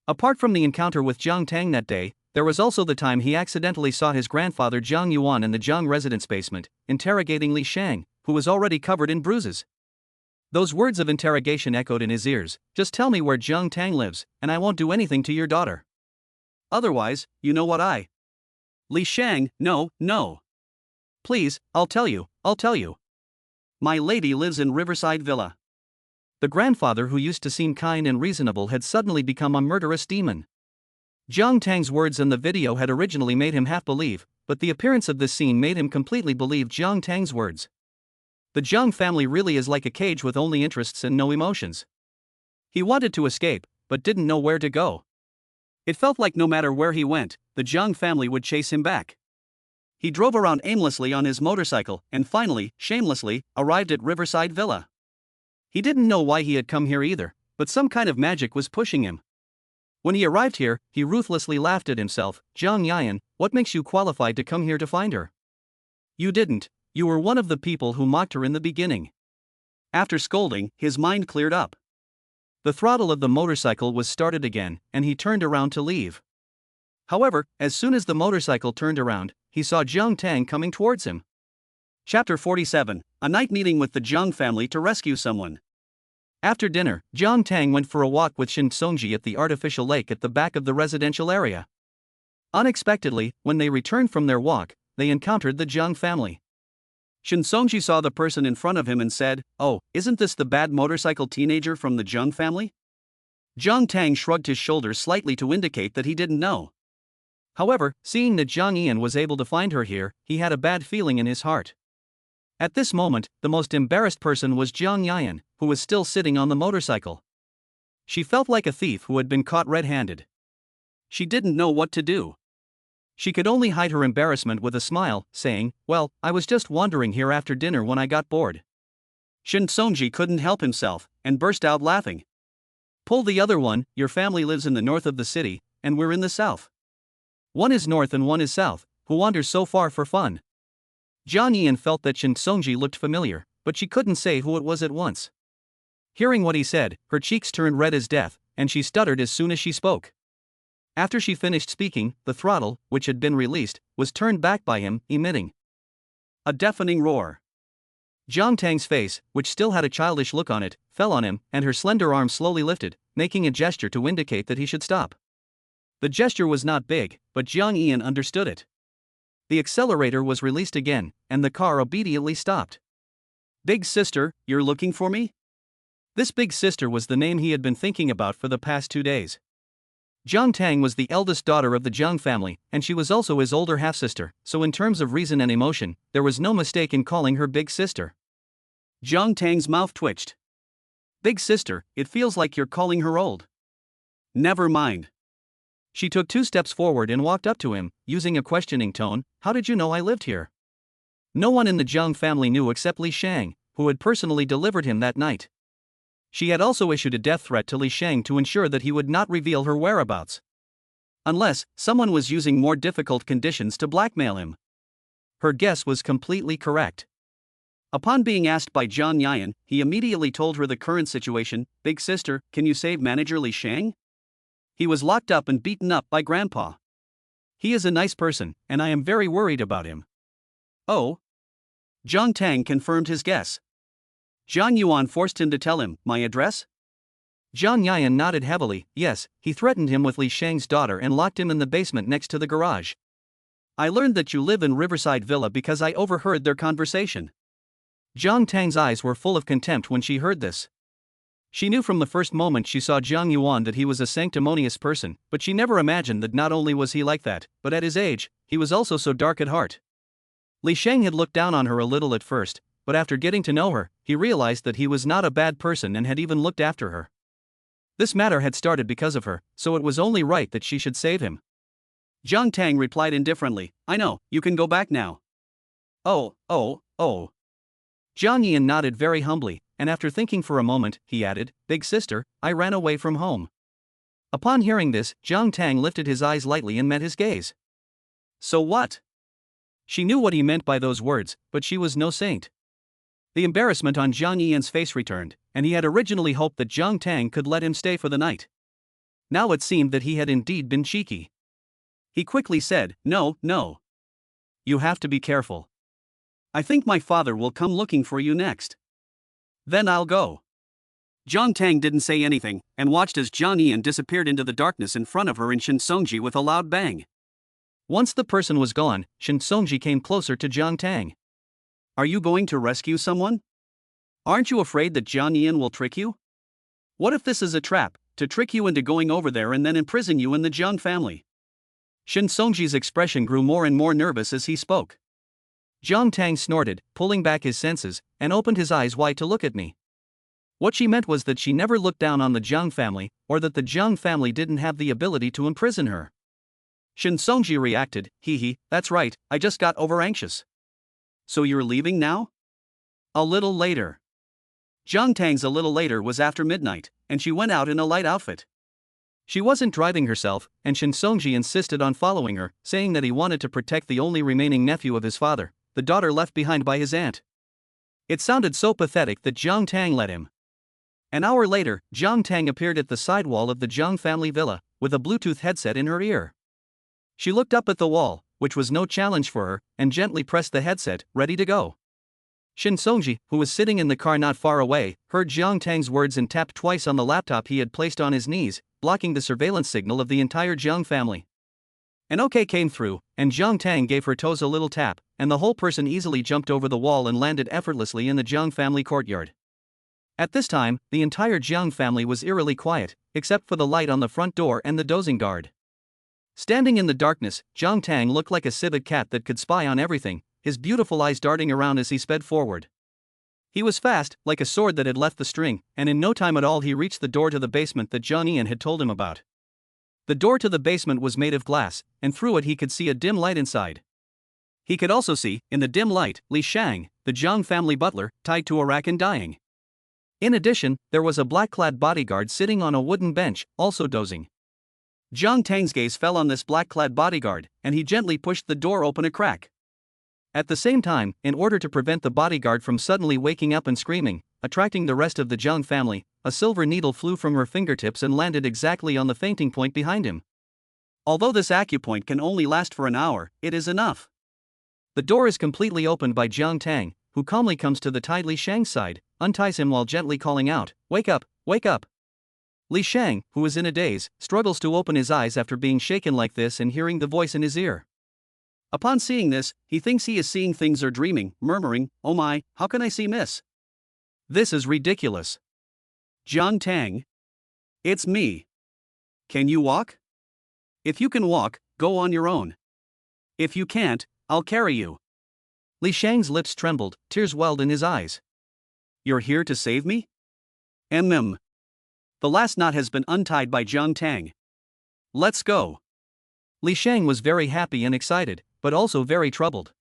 Apart from the encounter with Jiang Tang that day, there was also the time he accidentally saw his grandfather Jiang Yuan in the Jiang residence basement, interrogating Li Sheng, who was already covered in bruises. Those words of interrogation echoed in his ears. Just tell me where Jiang Tang lives, and I won't do anything to your daughter. Otherwise, you know what I. Li Sheng, no. Please, I'll tell you. My lady lives in Riverside Villa. The grandfather who used to seem kind and reasonable had suddenly become a murderous demon. Jiang Tang's words in the video had originally made him half believe, but the appearance of this scene made him completely believe Jiang Tang's words. The Jiang family really is like a cage with only interests and no emotions. He wanted to escape, but didn't know where to go. It felt like no matter where he went, the Jiang family would chase him back. He drove around aimlessly on his motorcycle and finally, shamelessly, arrived at Riverside Villa. He didn't know why he had come here either, but some kind of magic was pushing him. When he arrived here, he ruthlessly laughed at himself. Jiang Yi'an, what makes you qualified to come here to find her? You didn't. You were one of the people who mocked her in the beginning. After scolding, his mind cleared up. The throttle of the motorcycle was started again, and he turned around to leave. However, as soon as the motorcycle turned around, he saw Jiang Tang coming towards him. Chapter 47, a night meeting with the Jiang family to rescue someone. After dinner, Jiang Tang went for a walk with Shen Songji at the artificial lake at the back of the residential area. Unexpectedly, when they returned from their walk, they encountered the Jiang family. Shen Songji saw the person in front of him and said, "Oh, isn't this the bad motorcycle teenager from the Jiang family?" Jiang Tang shrugged his shoulders slightly to indicate that he didn't know. However, seeing that Jiang Yi'an was able to find her here, he had a bad feeling in his heart. At this moment, the most embarrassed person was Jiang Yi'an, who was still sitting on the motorcycle. She felt like a thief who had been caught red-handed. She didn't know what to do. She could only hide her embarrassment with a smile, saying, "Well, I was just wandering here after dinner when I got bored." Shen Songji couldn't help himself, and burst out laughing. "Pull the other one, your family lives in the north of the city, and we're in the south. One is north and one is south, who wanders so far for fun?" Jiang Yi'an felt that Shen Songji looked familiar, but she couldn't say who it was at once. Hearing what he said, her cheeks turned red as death, and she stuttered as soon as she spoke. After she finished speaking, the throttle, which had been released, was turned back by him, emitting a deafening roar. Jiang Tang's face, which still had a childish look on it, fell on him, and her slender arm slowly lifted, making a gesture to indicate that he should stop. The gesture was not big, but Jiang Yi'an understood it. The accelerator was released again, and the car obediently stopped. Big sister, you're looking for me? This big sister was the name he had been thinking about for the past 2 days. Jiang Tang was the eldest daughter of the Jiang family, and she was also his older half-sister, so in terms of reason and emotion, there was no mistake in calling her big sister. Jiang Tang's mouth twitched. Big sister, it feels like you're calling her old. Never mind. She took 2 steps forward and walked up to him, using a questioning tone. How did you know I lived here? No one in the Jiang family knew except Li Sheng, who had personally delivered him that night. She had also issued a death threat to Li Sheng to ensure that he would not reveal her whereabouts. Unless someone was using more difficult conditions to blackmail him. Her guess was completely correct. Upon being asked by Jiang Yi'an, he immediately told her the current situation. Big sister, can you save manager Li Sheng? He was locked up and beaten up by Grandpa. He is a nice person, and I am very worried about him. Oh? Jiang Tang confirmed his guess. Jiang Yuan forced him to tell him, my address? Jiang Yi'an nodded heavily. Yes, he threatened him with Li Sheng's daughter and locked him in the basement next to the garage. I learned that you live in Riverside Villa because I overheard their conversation. Jiang Tang's eyes were full of contempt when she heard this. She knew from the first moment she saw Jiang Yuan that he was a sanctimonious person, but she never imagined that not only was he like that, but at his age, he was also so dark at heart. Li Sheng had looked down on her a little at first, but after getting to know her, he realized that he was not a bad person and had even looked after her. This matter had started because of her, so it was only right that she should save him. Jiang Tang replied indifferently, I know, you can go back now. Oh. Jiang Yi'an nodded very humbly, and after thinking for a moment, he added, Big sister, I ran away from home. Upon hearing this, Jiang Tang lifted his eyes lightly and met his gaze. So what? She knew what he meant by those words, but she was no saint. The embarrassment on Jiang Yi'an's face returned, and he had originally hoped that Jiang Tang could let him stay for the night. Now it seemed that he had indeed been cheeky. He quickly said, No. You have to be careful. I think my father will come looking for you next. Then I'll go. Jiang Tang didn't say anything, and watched as Jiang Yi'an disappeared into the darkness in front of her and Shen Songji with a loud bang. Once the person was gone, Shen Songji came closer to Jiang Tang. Are you going to rescue someone? Aren't you afraid that Jiang Yi'an will trick you? What if this is a trap, to trick you into going over there and then imprison you in the Jiang family? Shen Songji's expression grew more and more nervous as he spoke. Jiang Tang snorted, pulling back his senses, and opened his eyes wide to look at me. What she meant was that she never looked down on the Jiang family, or that the Jiang family didn't have the ability to imprison her. Shen Songji reacted, that's right, I just got over-anxious. So you're leaving now? A little later. Jiang Tang's a little later was after midnight, and she went out in a light outfit. She wasn't driving herself, and Shen Songji insisted on following her, saying that he wanted to protect the only remaining nephew of his father, the daughter left behind by his aunt. It sounded so pathetic that Jiang Tang let him. An hour later, Jiang Tang appeared at the side wall of the Jiang family villa, with a Bluetooth headset in her ear. She looked up at the wall, which was no challenge for her, and gently pressed the headset, ready to go. Shen Songji, who was sitting in the car not far away, heard Jiang Tang's words and tapped twice on the laptop he had placed on his knees, blocking the surveillance signal of the entire Jiang family. An OK came through, and Jiang Tang gave her toes a little tap, and the whole person easily jumped over the wall and landed effortlessly in the Jiang family courtyard. At this time, the entire Jiang family was eerily quiet, except for the light on the front door and the dozing guard. Standing in the darkness, Jiang Tang looked like a civet cat that could spy on everything, his beautiful eyes darting around as he sped forward. He was fast, like a sword that had left the string, and in no time at all he reached the door to the basement that Jiang Yi'an had told him about. The door to the basement was made of glass, and through it he could see a dim light inside. He could also see, in the dim light, Li Sheng, the Jiang family butler, tied to a rack and dying. In addition, there was a black-clad bodyguard sitting on a wooden bench, also dozing. Jiang Tang's gaze fell on this black-clad bodyguard, and he gently pushed the door open a crack. At the same time, in order to prevent the bodyguard from suddenly waking up and screaming, attracting the rest of the Jiang family, a silver needle flew from her fingertips and landed exactly on the fainting point behind him. Although this acupoint can only last for an hour, it is enough. The door is completely opened by Jiang Tang, who calmly comes to the tied Li Sheng's side, unties him while gently calling out, "Wake up, wake up!" Li Sheng, who is in a daze, struggles to open his eyes after being shaken like this and hearing the voice in his ear. Upon seeing this, he thinks he is seeing things or dreaming, murmuring, "Oh my, how can I see miss? This is ridiculous. Jiang Tang? It's me. Can you walk? If you can walk, go on your own. If you can't, I'll carry you." Li Sheng's lips trembled, tears welled in his eyes. "You're here to save me?" The last knot has been untied by Jiang Tang. Let's go." Li Sheng was very happy and excited, but also very troubled.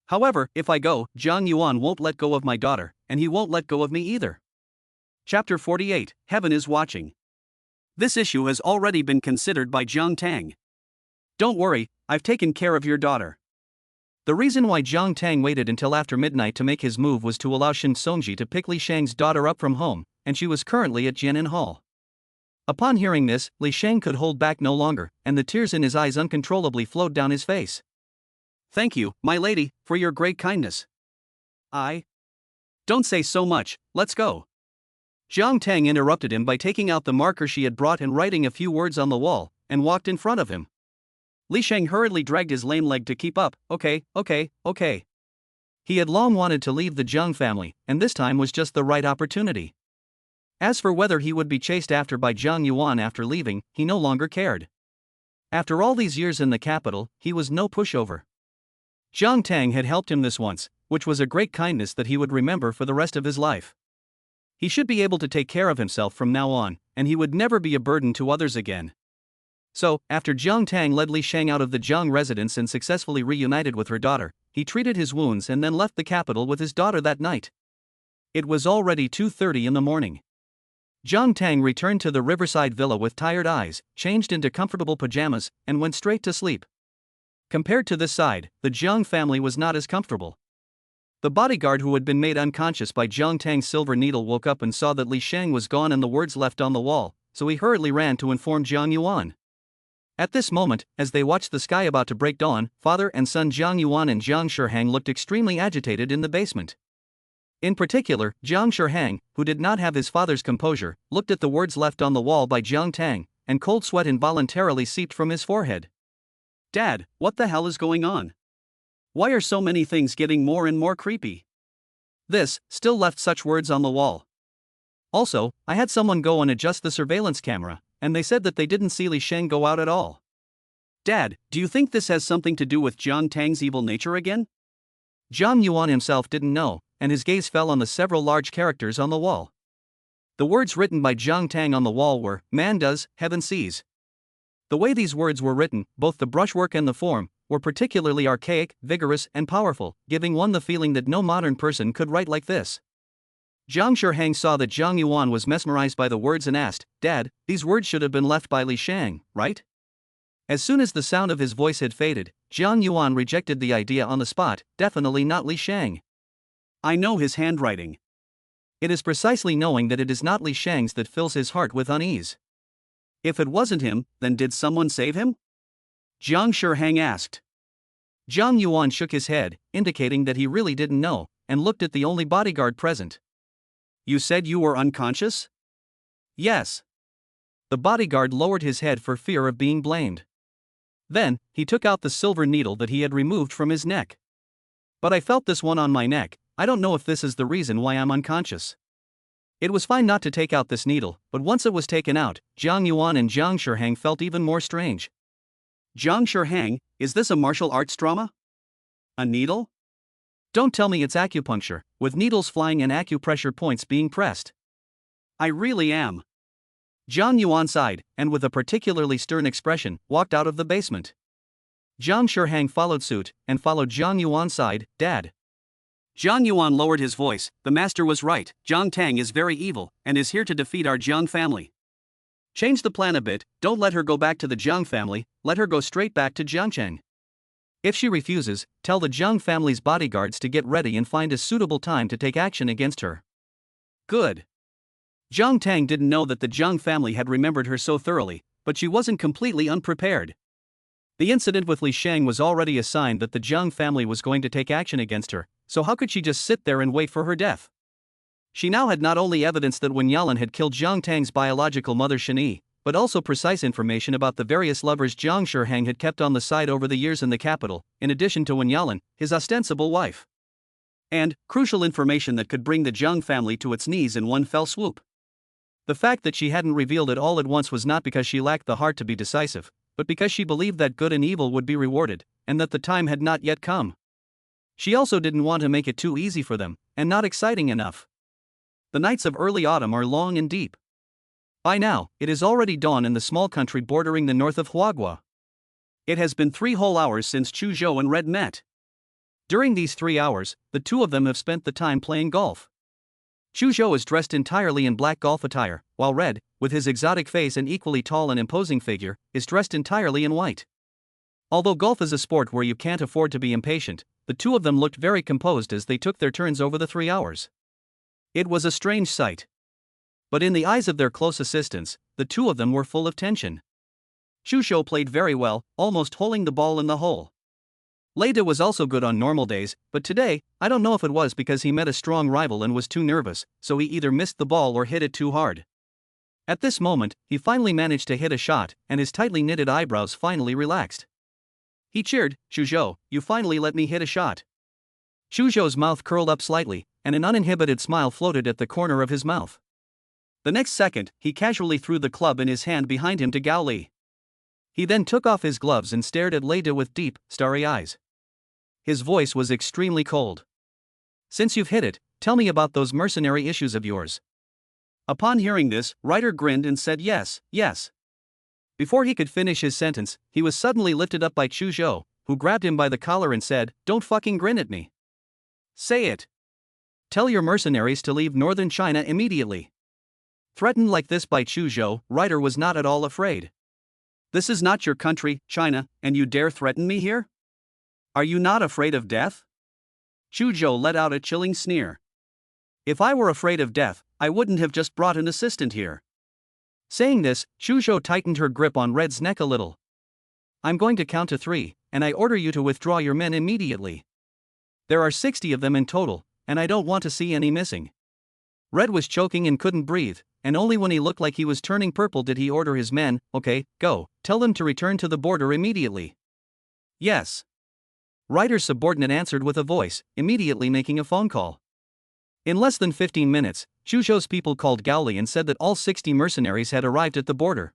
"However, if I go, Jiang Yuan won't let go of my daughter, and he won't let go of me either." Chapter 48, Heaven is Watching. This issue has already been considered by Jiang Tang. "Don't worry, I've taken care of your daughter." The reason why Jiang Tang waited until after midnight to make his move was to allow Shin Songji to pick Li Sheng's daughter up from home, and she was currently at Jianan Hall. Upon hearing this, Li Sheng could hold back no longer, and the tears in his eyes uncontrollably flowed down his face. "Thank you, my lady, for your great kindness." Don't say so much, let's go." Jiang Tang interrupted him by taking out the marker she had brought and writing a few words on the wall, and walked in front of him. Li Sheng hurriedly dragged his lame leg to keep up. Okay. He had long wanted to leave the Jiang family, and this time was just the right opportunity. As for whether he would be chased after by Jiang Yuan after leaving, he no longer cared. After all these years in the capital, he was no pushover. Jiang Tang had helped him this once, which was a great kindness that he would remember for the rest of his life. He should be able to take care of himself from now on, and he would never be a burden to others again. So, after Jiang Tang led Li Sheng out of the Jiang residence and successfully reunited with her daughter, he treated his wounds and then left the capital with his daughter that night. It was already 2:30 in the morning. Jiang Tang returned to the riverside villa with tired eyes, changed into comfortable pajamas, and went straight to sleep. Compared to this side, the Jiang family was not as comfortable. The bodyguard who had been made unconscious by Jiang Tang's silver needle woke up and saw that Li Sheng was gone and the words left on the wall, so he hurriedly ran to inform Jiang Yuan. At this moment, as they watched the sky about to break dawn, father and son Jiang Yuan and Jiang Shihang looked extremely agitated in the basement. In particular, Jiang Shihang, who did not have his father's composure, looked at the words left on the wall by Jiang Tang, and cold sweat involuntarily seeped from his forehead. "Dad, what the hell is going on? Why are so many things getting more and more creepy?" This still left such words on the wall. "Also, I had someone go and adjust the surveillance camera, and they said that they didn't see Li Sheng go out at all." "Dad, do you think this has something to do with Jiang Tang's evil nature again?" Jiang Yuan himself didn't know, and his gaze fell on the several large characters on the wall. The words written by Jiang Tang on the wall were, "Man does, heaven sees." The way these words were written, both the brushwork and the form, were particularly archaic, vigorous, and powerful, giving one the feeling that no modern person could write like this. Jiang Shihang saw that Jiang Yuan was mesmerized by the words and asked, "Dad, these words should have been left by Li Sheng, right?" As soon as the sound of his voice had faded, Jiang Yuan rejected the idea on the spot, "Definitely not Li Sheng. I know his handwriting. It is precisely knowing that it is not Li Sheng's that fills his heart with unease." "If it wasn't him, then did someone save him?" Jiang Shihang asked. Jiang Yuan shook his head, indicating that he really didn't know, and looked at the only bodyguard present. "You said you were unconscious?" "Yes." The bodyguard lowered his head for fear of being blamed. Then, he took out the silver needle that he had removed from his neck. "But I felt this one on my neck. I don't know if this is the reason why I'm unconscious." It was fine not to take out this needle, but once it was taken out, Jiang Yuan and Jiang Shihang felt even more strange. "Jiang Shihang, is this a martial arts drama? A needle? Don't tell me it's acupuncture, with needles flying and acupressure points being pressed." "I really am." Jiang Yuan sighed, and with a particularly stern expression, walked out of the basement. Jiang Shihang followed suit, and followed Jiang Yuan's side. "Dad." Jiang Yuan lowered his voice. "The master was right, Jiang Tang is very evil, and is here to defeat our Jiang family. Change the plan a bit, don't let her go back to the Jiang family, let her go straight back to Jiangcheng. If she refuses, tell the Jiang family's bodyguards to get ready and find a suitable time to take action against her." "Good." Jiang Tang didn't know that the Jiang family had remembered her so thoroughly, but she wasn't completely unprepared. The incident with Li Sheng was already a sign that the Jiang family was going to take action against her, so how could she just sit there and wait for her death? She now had not only evidence that Wen Yalan had killed Jiang Tang's biological mother Shen E, but also precise information about the various lovers Jiang Shihang had kept on the side over the years in the capital, in addition to Wen Yalan, his ostensible wife. And crucial information that could bring the Jiang family to its knees in one fell swoop. The fact that she hadn't revealed it all at once was not because she lacked the heart to be decisive, but because she believed that good and evil would be rewarded, and that the time had not yet come. She also didn't want to make it too easy for them, and not exciting enough. The nights of early autumn are long and deep. By now, it is already dawn in the small country bordering the north of Huagua. It has been 3 whole hours since Chu Zhou and Red met. During these 3 hours, the two of them have spent the time playing golf. Chu Zhou is dressed entirely in black golf attire, while Red, with his exotic face and equally tall and imposing figure, is dressed entirely in white. Although golf is a sport where you can't afford to be impatient, the two of them looked very composed as they took their turns over the 3 hours. It was a strange sight. But in the eyes of their close assistants, the two of them were full of tension. Chu Zhou played very well, almost holing the ball in the hole. Leda was also good on normal days, but today, I don't know if it was because he met a strong rival and was too nervous, so he either missed the ball or hit it too hard. At this moment, he finally managed to hit a shot, and his tightly knitted eyebrows finally relaxed. He cheered, "Chu Zhou, you finally let me hit a shot." Chu Zhou's mouth curled up slightly, and an uninhibited smile floated at the corner of his mouth. The next second, he casually threw the club in his hand behind him to Gao Li. He then took off his gloves and stared at Leda with deep, starry eyes. His voice was extremely cold. "Since you've hit it, tell me about those mercenary issues of yours." Upon hearing this, Ryder grinned and said yes, yes. Before he could finish his sentence, he was suddenly lifted up by Chu Zhou, who grabbed him by the collar and said, "Don't fucking grin at me. Say it. Tell your mercenaries to leave northern China immediately." Threatened like this by Chu Zhou, Ryder was not at all afraid. "This is not your country, China, and you dare threaten me here? Are you not afraid of death?" Chu Zhou let out a chilling sneer. "If I were afraid of death, I wouldn't have just brought an assistant here." Saying this, Chu Zhou tightened her grip on Red's neck a little. "I'm going to count to 3, and I order you to withdraw your men immediately. There are 60 of them in total, and I don't want to see any missing." Red was choking and couldn't breathe, and only when he looked like he was turning purple did he order his men, "Okay, go, tell them to return to the border immediately." "Yes." Ryder's subordinate answered with a voice, immediately making a phone call. In less than 15 minutes, Chu Zhou's people called Gao Li and said that all 60 mercenaries had arrived at the border.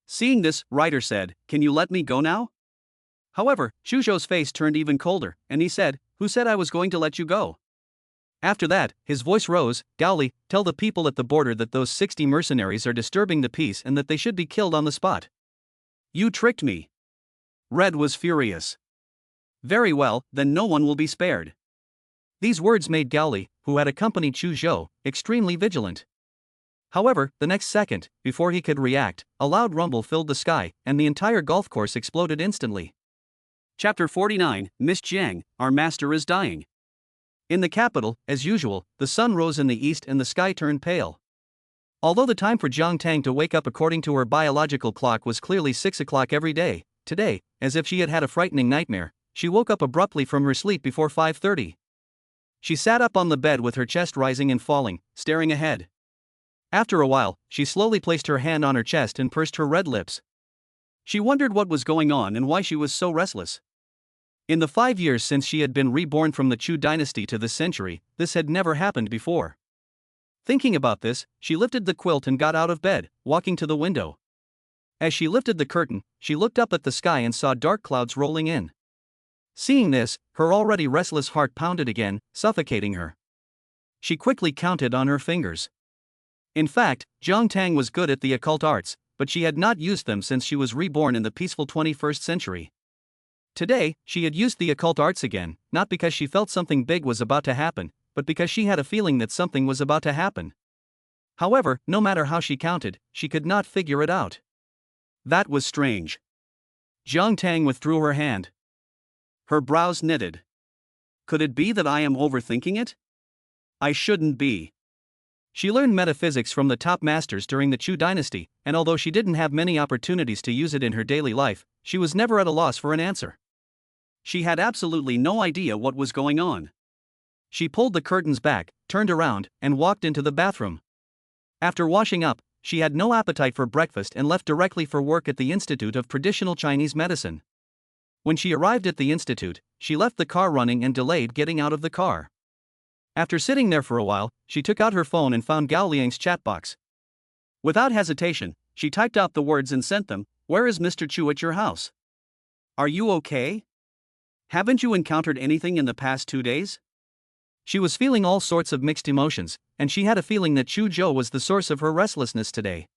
Seeing this, Ryder said, "Can you let me go now?" However, Chu Zhou's face turned even colder, and he said, "Who said I was going to let you go?" After that, his voice rose, "Gao Li, tell the people at the border that those 60 mercenaries are disturbing the peace and that they should be killed on the spot." "You tricked me." Red was furious. "Very well, then no one will be spared." These words made Gao Li, who had accompanied Chu Zhou, extremely vigilant. However, the next second, before he could react, a loud rumble filled the sky, and the entire golf course exploded instantly. Chapter 49, Miss Jiang, Our Master is Dying. In the capital, as usual, the sun rose in the east and the sky turned pale. Although the time for Jiang Tang to wake up according to her biological clock was clearly 6 o'clock every day, today, as if she had had a frightening nightmare, she woke up abruptly from her sleep before 5:30. She sat up on the bed with her chest rising and falling, staring ahead. After a while, she slowly placed her hand on her chest and pursed her red lips. She wondered what was going on and why she was so restless. In the 5 years since she had been reborn from the Chu Dynasty to this century, this had never happened before. Thinking about this, she lifted the quilt and got out of bed, walking to the window. As she lifted the curtain, she looked up at the sky and saw dark clouds rolling in. Seeing this, her already restless heart pounded again, suffocating her. She quickly counted on her fingers. In fact, Jiang Tang was good at the occult arts, but she had not used them since she was reborn in the peaceful 21st century. Today, she had used the occult arts again, not because she felt something big was about to happen, but because she had a feeling that something was about to happen. However, no matter how she counted, she could not figure it out. That was strange. Jiang Tang withdrew her hand. Her brows knitted. Could it be that I am overthinking it? I shouldn't be. She learned metaphysics from the top masters during the Chu Dynasty, and although she didn't have many opportunities to use it in her daily life, she was never at a loss for an answer. She had absolutely no idea what was going on. She pulled the curtains back, turned around, and walked into the bathroom. After washing up, she had no appetite for breakfast and left directly for work at the Institute of Traditional Chinese Medicine. When she arrived at the institute, she left the car running and delayed getting out of the car. After sitting there for a while, she took out her phone and found Gao Liang's chat box. Without hesitation, she typed out the words and sent them. "Where is Mr. Chu at your house? Are you okay? Haven't you encountered anything in the past 2 days?" She was feeling all sorts of mixed emotions, and she had a feeling that Chu Zhou was the source of her restlessness today.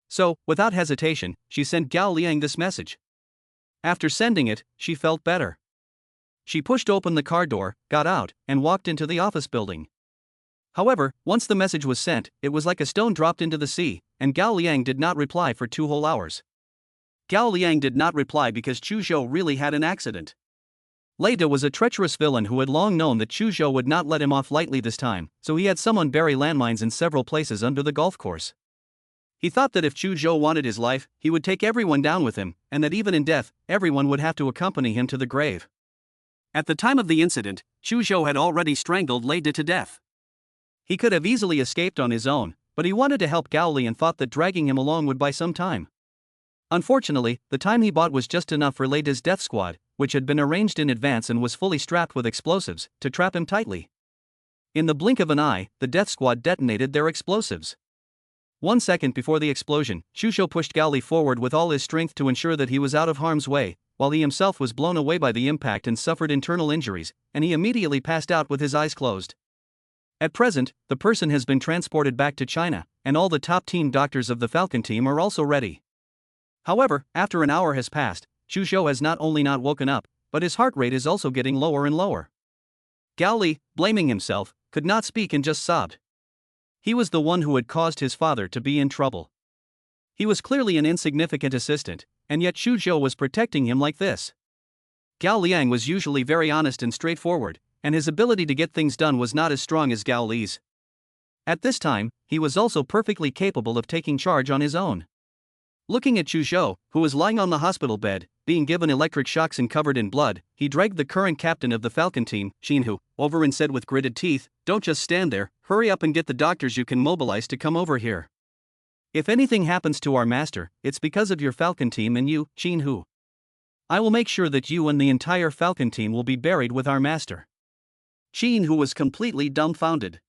So, without hesitation, she sent Gao Liang this message. After sending it, she felt better. She pushed open the car door, got out, and walked into the office building. However, once the message was sent, it was like a stone dropped into the sea, and Gao Liang did not reply for 2 whole hours. Gao Liang did not reply because Chu Zhou really had an accident. Li De was a treacherous villain who had long known that Chu Zhou would not let him off lightly this time, so he had someone bury landmines in several places under the golf course. He thought that if Chu Zhou wanted his life, he would take everyone down with him, and that even in death, everyone would have to accompany him to the grave. At the time of the incident, Chu Zhou had already strangled Li De to death. He could have easily escaped on his own, but he wanted to help Gao Li and thought that dragging him along would buy some time. Unfortunately, the time he bought was just enough for Li De's death squad, which had been arranged in advance and was fully strapped with explosives, to trap him tightly. In the blink of an eye, the death squad detonated their explosives. 1 second before the explosion, Chu Zhou pushed Gao Li forward with all his strength to ensure that he was out of harm's way, while he himself was blown away by the impact and suffered internal injuries, and he immediately passed out with his eyes closed. At present, the person has been transported back to China, and all the top team doctors of the Falcon team are also ready. However, after an hour has passed, Chu Zhou has not only not woken up, but his heart rate is also getting lower and lower. Gao Li, blaming himself, could not speak and just sobbed. He was the one who had caused his father to be in trouble. He was clearly an insignificant assistant, and yet Chu Zhou was protecting him like this. Gao Liang was usually very honest and straightforward, and his ability to get things done was not as strong as Gao Li's. At this time, he was also perfectly capable of taking charge on his own. Looking at Chu Zhou, who was lying on the hospital bed, being given electric shocks and covered in blood, he dragged the current captain of the Falcon team, Xin Hu, over and said with gritted teeth, "Don't just stand there, hurry up and get the doctors you can mobilize to come over here. If anything happens to our master, it's because of your Falcon team and you, Xin Hu. I will make sure that you and the entire Falcon team will be buried with our master." Xin Hu was completely dumbfounded.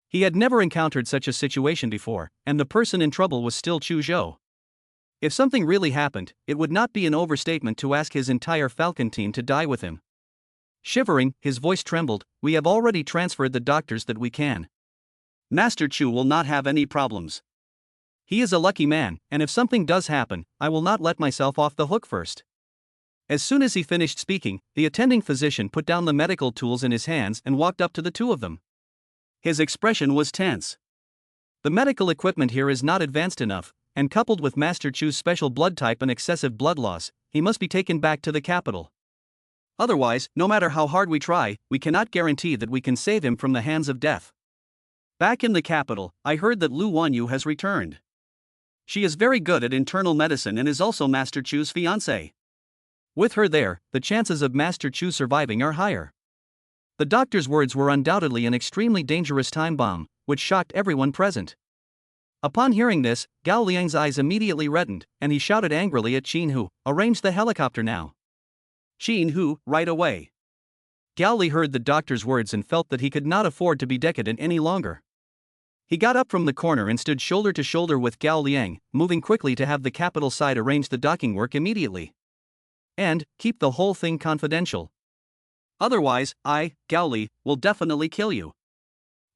He had never encountered such a situation before, and the person in trouble was still Chu Zhou. If something really happened, it would not be an overstatement to ask his entire Falcon team to die with him. Shivering, his voice trembled, "We have already transferred the doctors that we can. Master Chu will not have any problems. He is a lucky man, and if something does happen, I will not let myself off the hook first." As soon as he finished speaking, the attending physician put down the medical tools in his hands and walked up to the two of them. His expression was tense. The medical equipment here is not advanced enough, and coupled with Master Chu's special blood type and excessive blood loss, he must be taken back to the capital. Otherwise, no matter how hard we try, we cannot guarantee that we can save him from the hands of death. Back in the capital, I heard that Lu Wanyu has returned. She is very good at internal medicine and is also Master Chu's fiancée. With her there, the chances of Master Chu surviving are higher. The doctor's words were undoubtedly an extremely dangerous time bomb, which shocked everyone present. Upon hearing this, Gao Liang's eyes immediately reddened, and he shouted angrily at Xin Hu, "Arrange the helicopter now." Xin Hu, right away. Gao Li heard the doctor's words and felt that he could not afford to be decadent any longer. He got up from the corner and stood shoulder to shoulder with Gao Liang, moving quickly to have the capital side arrange the docking work immediately. And, keep the whole thing confidential. Otherwise, I, Gao Li, will definitely kill you.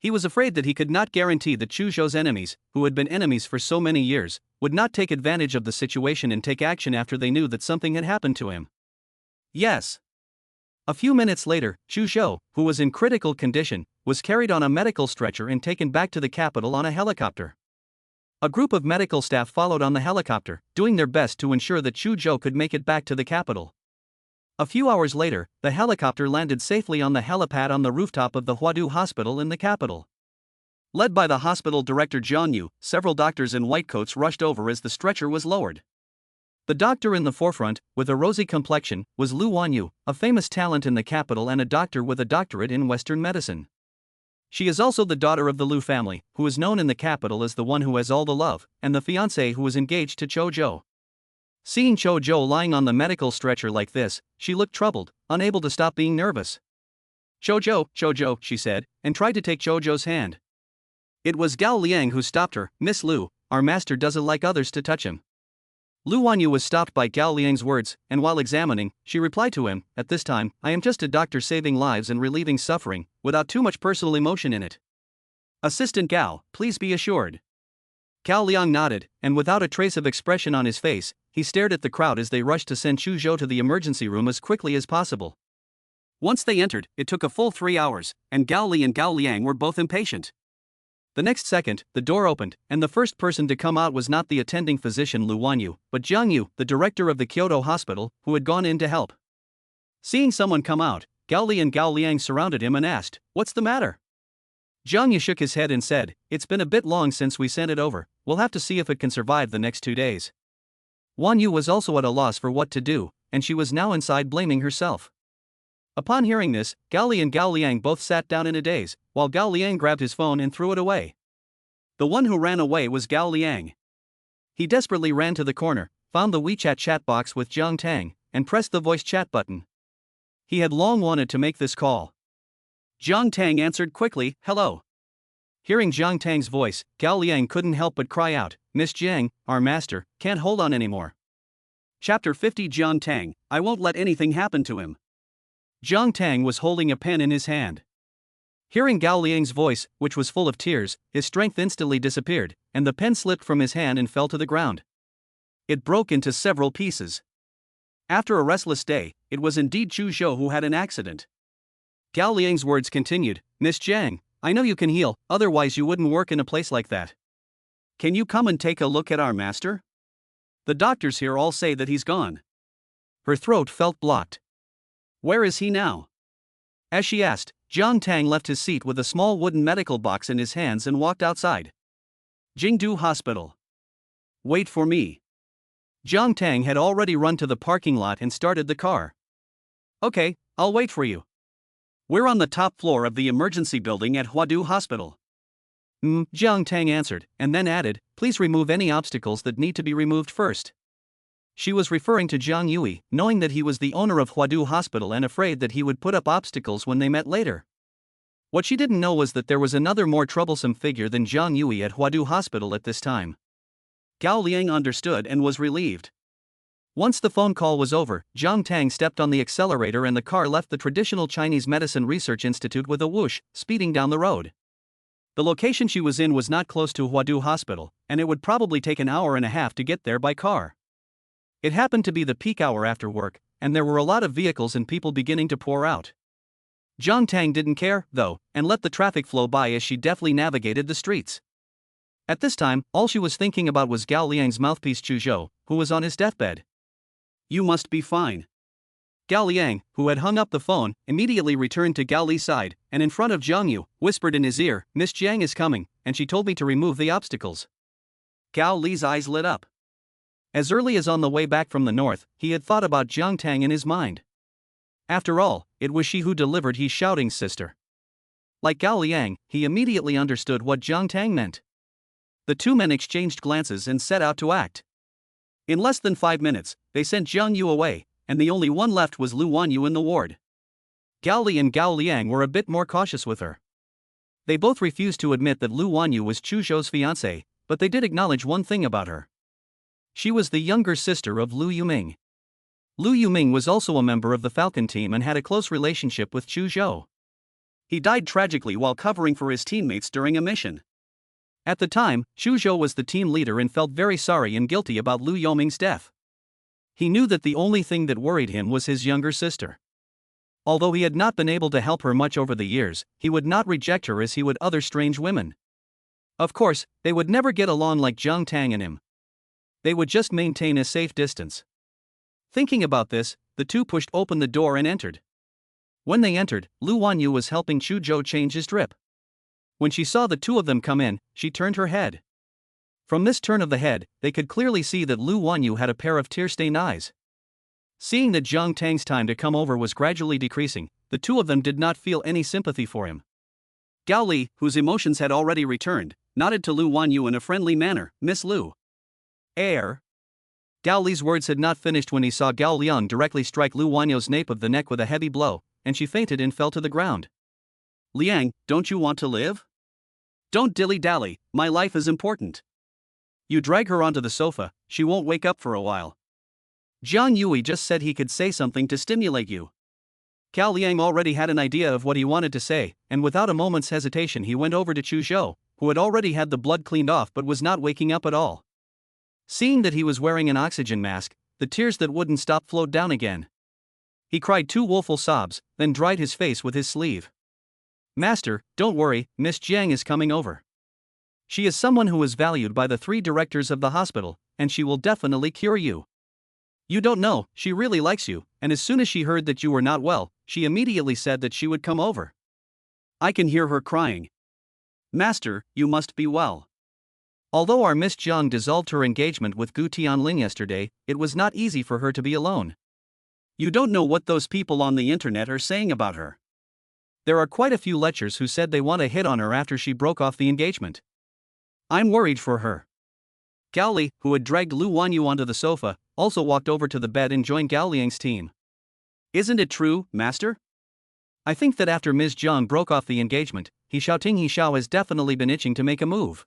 He was afraid that he could not guarantee that Chu Zhou's enemies, who had been enemies for so many years, would not take advantage of the situation and take action after they knew that something had happened to him. Yes. A few minutes later, Chu Zhou, who was in critical condition, was carried on a medical stretcher and taken back to the capital on a helicopter. A group of medical staff followed on the helicopter, doing their best to ensure that Chu Zhou could make it back to the capital. A few hours later, the helicopter landed safely on the helipad on the rooftop of the Huadu Hospital in the capital. Led by the hospital director Jiang Yu, several doctors in white coats rushed over as the stretcher was lowered. The doctor in the forefront, with a rosy complexion, was Lu Wanyu, a famous talent in the capital and a doctor with a doctorate in Western medicine. She is also the daughter of the Lu family, who is known in the capital as the one who has all the love, and the fiancé who was engaged to Chu Zhou. Seeing Chu Zhou lying on the medical stretcher like this, she looked troubled, unable to stop being nervous. Chu Zhou, she said, and tried to take Chu Zhou's hand. It was Gao Liang who stopped her. Miss Lu, our master doesn't like others to touch him. Lu Wanyu was stopped by Gao Liang's words, and while examining, she replied to him, at this time, I am just a doctor saving lives and relieving suffering, without too much personal emotion in it. Assistant Gao, please be assured. Gao Liang nodded, and without a trace of expression on his face, he stared at the crowd as they rushed to send Chu Zhou to the emergency room as quickly as possible. Once they entered, it took a full 3 hours, and Gao Li and Gao Liang were both impatient. The next second, the door opened, and the first person to come out was not the attending physician Lu Wanyu, but Jiang Yu, the director of the Kyoto hospital, who had gone in to help. Seeing someone come out, Gao Li and Gao Liang surrounded him and asked, "What's the matter?" Jiang Yu shook his head and said, "It's been a bit long since we sent it over, we'll have to see if it can survive the next 2 days." Wanyu was also at a loss for what to do, and she was now inside blaming herself. Upon hearing this, Gao Li and Gao Liang both sat down in a daze, while Gao Liang grabbed his phone and threw it away. The one who ran away was Gao Liang. He desperately ran to the corner, found the WeChat chat box with Jiang Tang, and pressed the voice chat button. He had long wanted to make this call. Jiang Tang answered quickly, "Hello." Hearing Jiang Tang's voice, Gao Liang couldn't help but cry out, "Miss Jiang, our master, can't hold on anymore." Chapter 50 Jiang Tang, I won't let anything happen to him. Jiang Tang was holding a pen in his hand. Hearing Gao Liang's voice, which was full of tears, his strength instantly disappeared, and the pen slipped from his hand and fell to the ground. It broke into several pieces. After a restless day, it was indeed Chu Zhou who had an accident. Gao Liang's words continued, "Miss Jiang, I know you can heal, otherwise you wouldn't work in a place like that. Can you come and take a look at our master? The doctors here all say that he's gone." Her throat felt blocked. "Where is he now?" As she asked, Jiang Tang left his seat with a small wooden medical box in his hands and walked outside. Jingdu Hospital. Wait for me. Jiang Tang had already run to the parking lot and started the car. Okay, I'll wait for you. We're on the top floor of the emergency building at Huadu Hospital. Jiang Tang answered, and then added, please remove any obstacles that need to be removed first. She was referring to Jiang Yui, knowing that he was the owner of Huadu Hospital and afraid that he would put up obstacles when they met later. What she didn't know was that there was another more troublesome figure than Jiang Yui at Huadu Hospital at this time. Gao Liang understood and was relieved. Once the phone call was over, Jiang Tang stepped on the accelerator and the car left the traditional Chinese Medicine Research Institute with a whoosh, speeding down the road. The location she was in was not close to Huadu Hospital, and it would probably take an hour and a half to get there by car. It happened to be the peak hour after work, and there were a lot of vehicles and people beginning to pour out. Jiang Tang didn't care, though, and let the traffic flow by as she deftly navigated the streets. At this time, all she was thinking about was Gao Liang's mouthpiece Chu Zhou, who was on his deathbed. You must be fine. Gao Liang, who had hung up the phone, immediately returned to Gao Li's side, and in front of Jiang Yu, whispered in his ear, Miss Jiang is coming, and she told me to remove the obstacles. Gao Li's eyes lit up. As early as on the way back from the north, he had thought about Jiang Tang in his mind. After all, it was she who delivered his shouting sister. Like Gao Liang, he immediately understood what Jiang Tang meant. The two men exchanged glances and set out to act. In less than 5 minutes, they sent Jiang Yu away, and the only one left was Lu Wanyu in the ward. Gao Li and Gao Liang were a bit more cautious with her. They both refused to admit that Lu Wanyu was Chu Zhou's fiancée, but they did acknowledge one thing about her. She was the younger sister of Lu Yuming. Lu Yuming was also a member of the Falcon team and had a close relationship with Chu Zhou. He died tragically while covering for his teammates during a mission. At the time, Chu Zhou was the team leader and felt very sorry and guilty about Lu Yuming's death. He knew that the only thing that worried him was his younger sister. Although he had not been able to help her much over the years, he would not reject her as he would other strange women. Of course, they would never get along like Jiang Tang and him. They would just maintain a safe distance. Thinking about this, the two pushed open the door and entered. When they entered, Lu Wanyu was helping Chu Zhou change his drip. When she saw the two of them come in, she turned her head. From this turn of the head, they could clearly see that Lu Wanyu had a pair of tear-stained eyes. Seeing that Jiang Tang's time to come over was gradually decreasing, the two of them did not feel any sympathy for him. Gao Li, whose emotions had already returned, nodded to Lu Wanyu in a friendly manner. "Miss Lu." "Heir." Gao Li's words had not finished when he saw Gao Liang directly strike Lu Wanyu's nape of the neck with a heavy blow, and she fainted and fell to the ground. "Liang, don't you want to live? Don't dilly-dally, my life is important. You drag her onto the sofa, she won't wake up for a while. Jiang Yui just said he could say something to stimulate you." Cao Liang already had an idea of what he wanted to say, and without a moment's hesitation he went over to Chu Zhou, who had already had the blood cleaned off but was not waking up at all. Seeing that he was wearing an oxygen mask, the tears that wouldn't stop flowed down again. He cried two woeful sobs, then dried his face with his sleeve. "Master, don't worry, Miss Jiang is coming over. She is someone who is valued by the 3 directors of the hospital, and she will definitely cure you. You don't know, she really likes you, and as soon as she heard that you were not well, she immediately said that she would come over. I can hear her crying. Master, you must be well." Although our Miss Jiang dissolved her engagement with Gu Tianlin yesterday, it was not easy for her to be alone. You don't know what those people on the internet are saying about her. There are quite a few lechers who said they want to hit on her after she broke off the engagement. I'm worried for her. Gao Li, who had dragged Lu Wanyu onto the sofa, also walked over to the bed and joined Gao Liang's team. "Isn't it true, master? I think that after Ms. Jiang broke off the engagement, He Xiao has definitely been itching to make a move.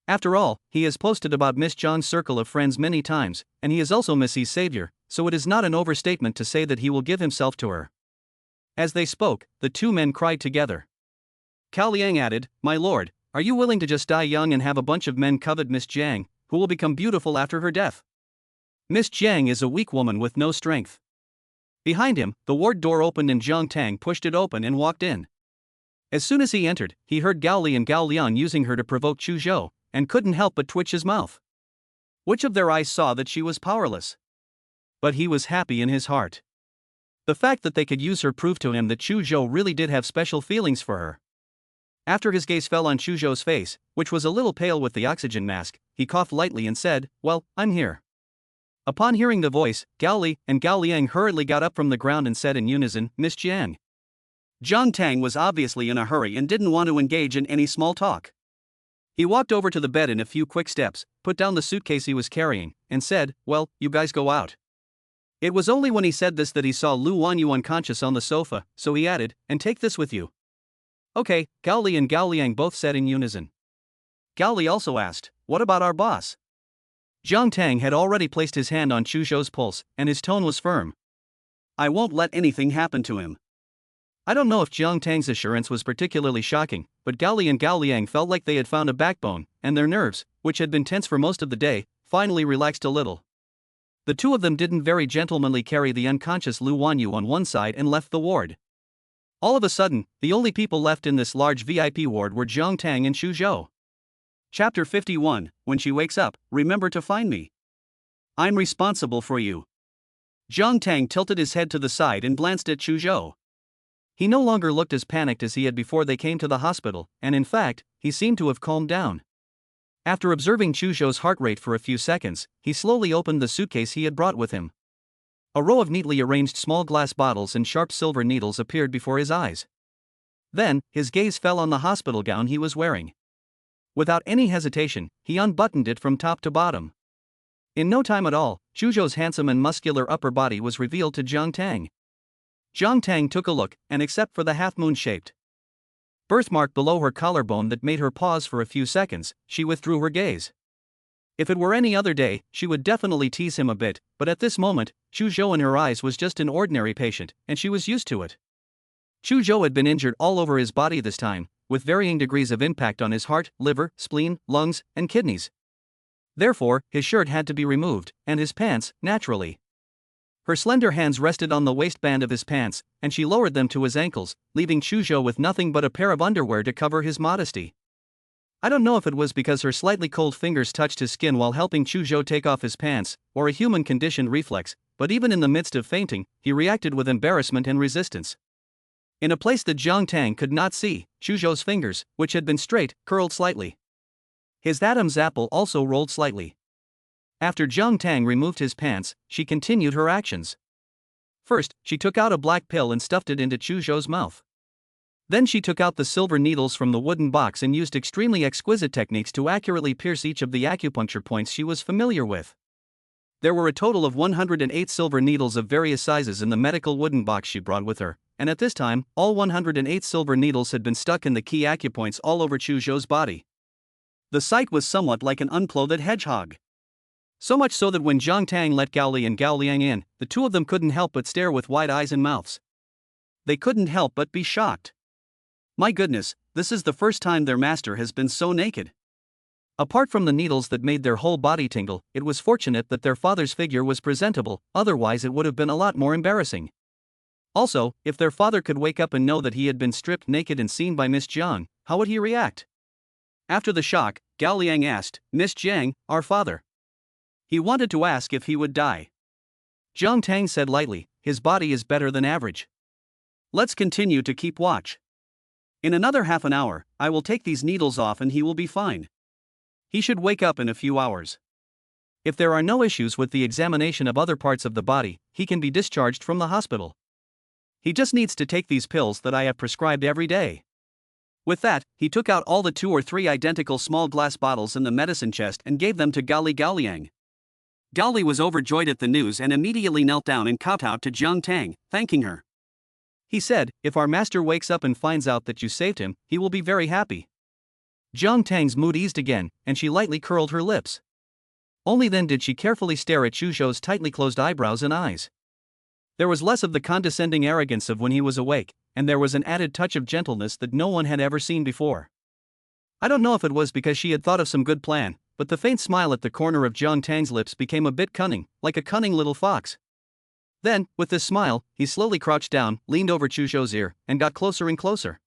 After all, he has posted about Miss Jiang's circle of friends many times, and he is also Missy's savior, so it is not an overstatement to say that he will give himself to her." As they spoke, the two men cried together. Cao Liang added, "My lord, are you willing to just die young and have a bunch of men covet Miss Jiang, who will become beautiful after her death? Miss Jiang is a weak woman with no strength." Behind him, the ward door opened and Jiang Tang pushed it open and walked in. As soon as he entered, he heard Gao Li and Gao Liang using her to provoke Chu Zhou, and couldn't help but twitch his mouth. Which of their eyes saw that she was powerless? But he was happy in his heart. The fact that they could use her proved to him that Chu Zhou really did have special feelings for her. After his gaze fell on Chu Zhou's face, which was a little pale with the oxygen mask, he coughed lightly and said, "Well, I'm here." Upon hearing the voice, Gao Li and Gao Liang hurriedly got up from the ground and said in unison, "Miss Jiang." Jiang Tang was obviously in a hurry and didn't want to engage in any small talk. He walked over to the bed in a few quick steps, put down the suitcase he was carrying, and said, "Well, you guys go out." It was only when he said this that he saw Lu Wanyu unconscious on the sofa, so he added, "And take this with you." "Okay," Gao Li and Gao Liang both said in unison. Gao Li also asked, "What about our boss?" Jiang Tang had already placed his hand on Chu Zhou's pulse, and his tone was firm. "I won't let anything happen to him." I don't know if Jiang Tang's assurance was particularly shocking, but Gao Li and Gao Liang felt like they had found a backbone, and their nerves, which had been tense for most of the day, finally relaxed a little. The two of them didn't very gentlemanly carry the unconscious Lu Wanyu on one side and left the ward. All of a sudden, the only people left in this large VIP ward were Jiang Tang and Chu Zhou. Chapter 51, When she wakes up, remember to find me. I'm responsible for you. Jiang Tang tilted his head to the side and glanced at Chu Zhou. He no longer looked as panicked as he had before they came to the hospital, and in fact, he seemed to have calmed down. After observing Chu Zhou's heart rate for a few seconds, he slowly opened the suitcase he had brought with him. A row of neatly arranged small glass bottles and sharp silver needles appeared before his eyes. Then, his gaze fell on the hospital gown he was wearing. Without any hesitation, he unbuttoned it from top to bottom. In no time at all, Chu Zhou's handsome and muscular upper body was revealed to Jiang Tang. Jiang Tang took a look, and except for the half-moon-shaped birthmark below her collarbone that made her pause for a few seconds, she withdrew her gaze. If it were any other day, she would definitely tease him a bit, but at this moment, Chu Zhou in her eyes was just an ordinary patient, and she was used to it. Chu Zhou had been injured all over his body this time, with varying degrees of impact on his heart, liver, spleen, lungs, and kidneys. Therefore, his shirt had to be removed, and his pants, naturally. Her slender hands rested on the waistband of his pants, and she lowered them to his ankles, leaving Chu Zhou with nothing but a pair of underwear to cover his modesty. I don't know if it was because her slightly cold fingers touched his skin while helping Chu Zhou take off his pants, or a human-conditioned reflex, but even in the midst of fainting, he reacted with embarrassment and resistance. In a place that Jiang Tang could not see, Chu Zhou's fingers, which had been straight, curled slightly. His Adam's apple also rolled slightly. After Jiang Tang removed his pants, she continued her actions. First, she took out a black pill and stuffed it into Chu Zhou's mouth. Then she took out the silver needles from the wooden box and used extremely exquisite techniques to accurately pierce each of the acupuncture points she was familiar with. There were a total of 108 silver needles of various sizes in the medical wooden box she brought with her, and at this time, all 108 silver needles had been stuck in the key acupoints all over Chu Zhou's body. The sight was somewhat like an unclothed hedgehog. So much so that when Jiang Tang let Gao Li and Gao Liang in, the two of them couldn't help but stare with wide eyes and mouths. They couldn't help but be shocked. My goodness, this is the first time their master has been so naked. Apart from the needles that made their whole body tingle, it was fortunate that their father's figure was presentable, otherwise it would have been a lot more embarrassing. Also, if their father could wake up and know that he had been stripped naked and seen by Miss Jiang, how would he react? After the shock, Gao Liang asked, "Miss Jiang, our father." He wanted to ask if he would die. Jiang Tang said lightly, "His body is better than average. Let's continue to keep watch. In another half an hour, I will take these needles off and he will be fine. He should wake up in a few hours. If there are no issues with the examination of other parts of the body, he can be discharged from the hospital. He just needs to take these pills that I have prescribed every day." With that, he took out all the 2 or 3 identical small glass bottles in the medicine chest and gave them to Gao Liang. Gao Li was overjoyed at the news and immediately knelt down and kowtowed to Jiang Tang, thanking her. He said, "If our master wakes up and finds out that you saved him, he will be very happy." Jiang Tang's mood eased again, and she lightly curled her lips. Only then did she carefully stare at Chu Zhou's tightly closed eyebrows and eyes. There was less of the condescending arrogance of when he was awake, and there was an added touch of gentleness that no one had ever seen before. I don't know if it was because she had thought of some good plan, but the faint smile at the corner of Jiang Tang's lips became a bit cunning, like a cunning little fox. Then, with this smile, he slowly crouched down, leaned over Chu Zhou's ear, and got closer and closer.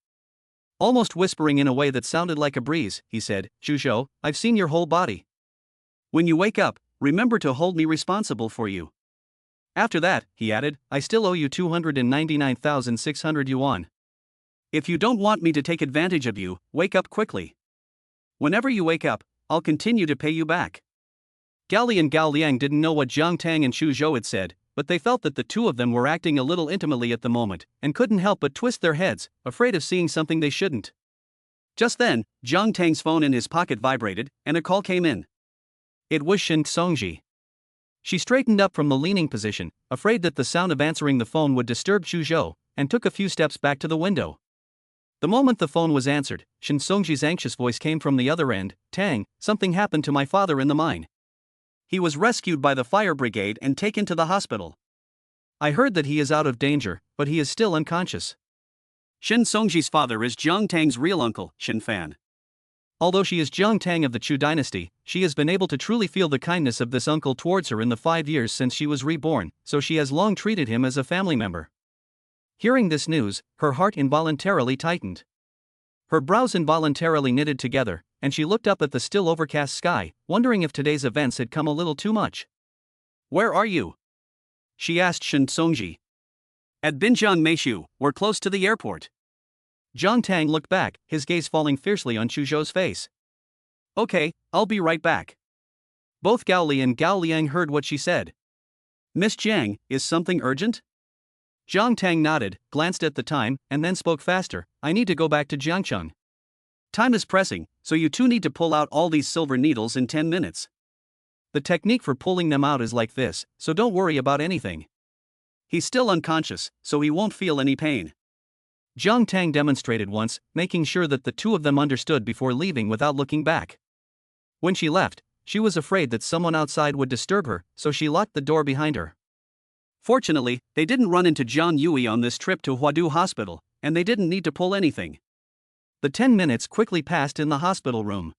Almost whispering in a way that sounded like a breeze, he said, "Chu Zhou, I've seen your whole body. When you wake up, remember to hold me responsible for you. After that," he added, "I still owe you 299,600 yuan. If you don't want me to take advantage of you, wake up quickly. Whenever you wake up, I'll continue to pay you back." Gao Li and Gao Liang didn't know what Jiang Tang and Chu Zhou had said, but they felt that the two of them were acting a little intimately at the moment, and couldn't help but twist their heads, afraid of seeing something they shouldn't. Just then, Jiang Tang's phone in his pocket vibrated, and a call came in. It was Shen Songji. She straightened up from the leaning position, afraid that the sound of answering the phone would disturb Chu Zhou, and took a few steps back to the window. The moment the phone was answered, Shen Songji's anxious voice came from the other end. "Tang, something happened to my father in the mine. He was rescued by the fire brigade and taken to the hospital. I heard that he is out of danger, but he is still unconscious." Shen Songji's father is Jiang Tang's real uncle, Shen Fan. Although she is Jiang Tang of the Chu Dynasty, she has been able to truly feel the kindness of this uncle towards her in the 5 years since she was reborn, so she has long treated him as a family member. Hearing this news, her heart involuntarily tightened. Her brows involuntarily knitted together, and she looked up at the still overcast sky, wondering if today's events had come a little too much. "Where are you?" she asked Shen Songji. "At Binjiang Meishu, we're close to the airport." Jiang Tang looked back, his gaze falling fiercely on Chu Zhou's face. "Okay, I'll be right back." Both Gao Li and Gao Liang heard what she said. "Miss Jiang, is something urgent?" Jiang Tang nodded, glanced at the time, and then spoke faster. "I need to go back to Jiangcheng. Time is pressing, so you two need to pull out all these silver needles in 10 minutes. The technique for pulling them out is like this, so don't worry about anything. He's still unconscious, so he won't feel any pain." Jiang Tang demonstrated once, making sure that the two of them understood before leaving without looking back. When she left, she was afraid that someone outside would disturb her, so she locked the door behind her. Fortunately, they didn't run into Jiang Yue on this trip to Huadu Hospital, and they didn't need to pull anything. The 10 minutes quickly passed in the hospital room.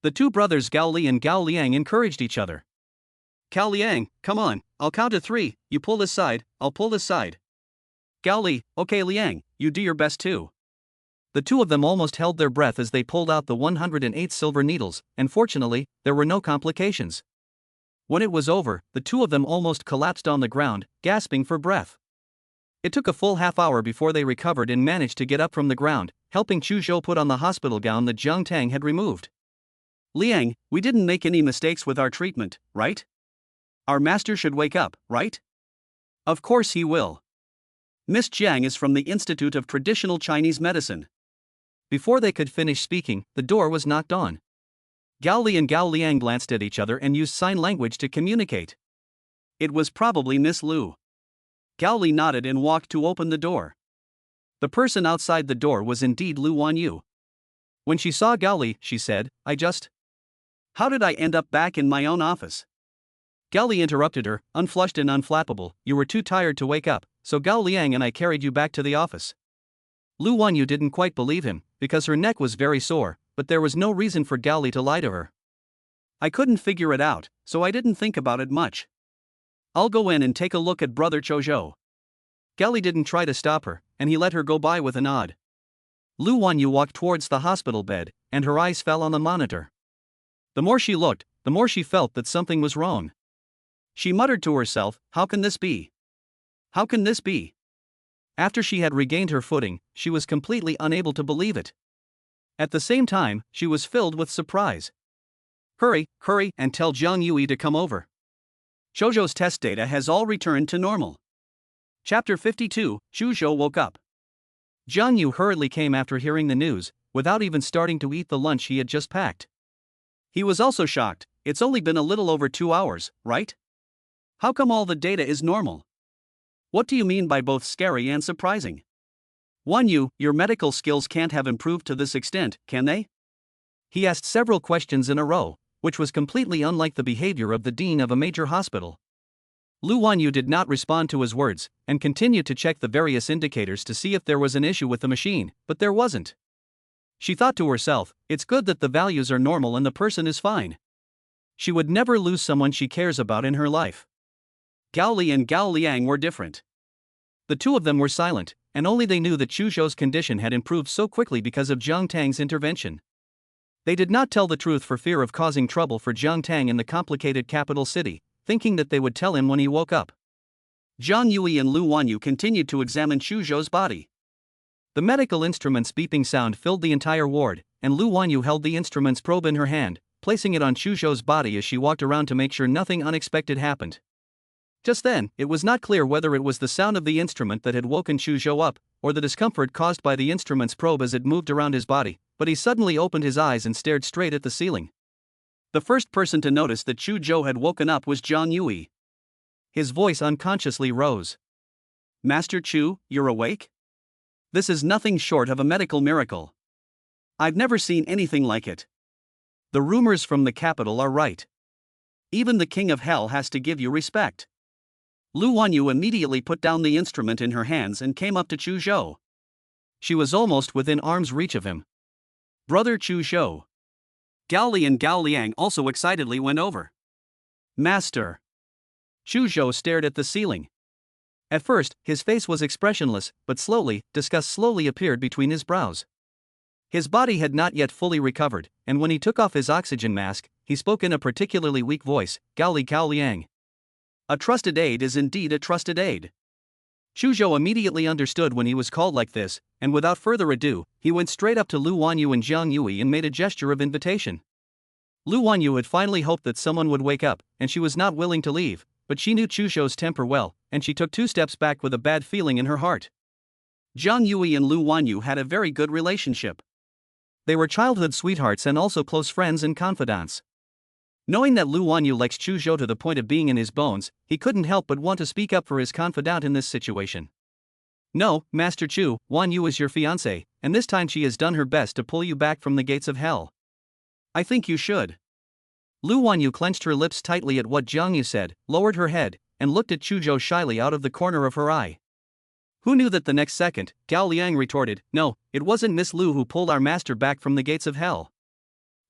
The two brothers Gao Li and Gao Liang encouraged each other. "Gao Liang, come on, I'll count to 3, you pull this side, I'll pull this side." Gao Li, "Okay Liang, you do your best too." The two of them almost held their breath as they pulled out the 108 silver needles, and fortunately, there were no complications. When it was over, the two of them almost collapsed on the ground, gasping for breath. It took a full half hour before they recovered and managed to get up from the ground, helping Chu Zhou put on the hospital gown that Jiang Tang had removed. Liang, we didn't make any mistakes with our treatment, right? Our master should wake up, right? Of course he will. Miss Jiang is from the Institute of Traditional Chinese Medicine. Before they could finish speaking, the door was knocked on. Gao Li and Gao Liang glanced at each other and used sign language to communicate. It was probably Miss Lu. Gao Li nodded and walked to open the door. The person outside the door was indeed Lu Wanyu. When she saw Gao Li, she said, How did I end up back in my own office? Gao Li interrupted her, unflushed and unflappable, you were too tired to wake up, so Gao Liang and I carried you back to the office. Lu Wanyu didn't quite believe him, because her neck was very sore, but there was no reason for Gao Li to lie to her. I couldn't figure it out, so I didn't think about it much. I'll go in and take a look at brother Chu Zhou. Gao Li didn't try to stop her, and he let her go by with a nod. Lu Wanyu walked towards the hospital bed, and her eyes fell on the monitor. The more she looked, the more she felt that something was wrong. She muttered to herself, how can this be? How can this be? After she had regained her footing, she was completely unable to believe it. At the same time, she was filled with surprise. Hurry, and tell Jiang Yue to come over. Chu Zhou's test data has all returned to normal. Chapter 52, Chu Zhou woke up. Jiang Yue hurriedly came after hearing the news, without even starting to eat the lunch he had just packed. He was also shocked, it's only been a little over 2 hours, right? How come all the data is normal? What do you mean by both scary and surprising? Wanyu, your medical skills can't have improved to this extent, can they? He asked several questions in a row, which was completely unlike the behavior of the dean of a major hospital. Lu Wanyu did not respond to his words, and continued to check the various indicators to see if there was an issue with the machine, but there wasn't. She thought to herself, it's good that the values are normal and the person is fine. She would never lose someone she cares about in her life. Gao Li and Gao Liang were different. The two of them were silent, and only they knew that Chu Zhou's condition had improved so quickly because of Jiang Tang's intervention. They did not tell the truth for fear of causing trouble for Jiang Tang in the complicated capital city, thinking that they would tell him when he woke up. Jiang Yue and Lu Wanyu continued to examine Chu Zhou's body. The medical instrument's beeping sound filled the entire ward, and Lu Wanyu held the instrument's probe in her hand, placing it on Chu Zhou's body as she walked around to make sure nothing unexpected happened. Just then, it was not clear whether it was the sound of the instrument that had woken Chu Zhou up, or the discomfort caused by the instrument's probe as it moved around his body, but he suddenly opened his eyes and stared straight at the ceiling. The first person to notice that Chu Zhou had woken up was Jiang Yue. His voice unconsciously rose. Master Chu, you're awake? This is nothing short of a medical miracle. I've never seen anything like it. The rumors from the capital are right. Even the king of hell has to give you respect. Lu Wanyu immediately put down the instrument in her hands and came up to Chu Zhou. She was almost within arm's reach of him. Brother Chu Zhou. Gao Li and Gao Liang also excitedly went over. Master. Chu Zhou stared at the ceiling. At first, his face was expressionless, but slowly, disgust slowly appeared between his brows. His body had not yet fully recovered, and when he took off his oxygen mask, he spoke in a particularly weak voice, Gao Li Gao Liang. A trusted aide is indeed a trusted aide. Chu Zhou immediately understood when he was called like this, and without further ado, he went straight up to Lu Wanyu and Jiang Yue and made a gesture of invitation. Lu Wanyu had finally hoped that someone would wake up, and she was not willing to leave, but she knew Chu Zhou's temper well, and she took 2 steps back with a bad feeling in her heart. Jiang Yue and Lu Wanyu had a very good relationship. They were childhood sweethearts and also close friends and confidants. Knowing that Lu Wanyu likes Chu Zhou to the point of being in his bones, he couldn't help but want to speak up for his confidant in this situation. No, Master Chu, Wanyu is your fiancée, and this time she has done her best to pull you back from the gates of hell. I think you should. Lu Wanyu clenched her lips tightly at what Jiang Yu said, lowered her head, and looked at Chu Zhou shyly out of the corner of her eye. Who knew that the next second, Gao Liang retorted, no, it wasn't Miss Lu who pulled our master back from the gates of hell.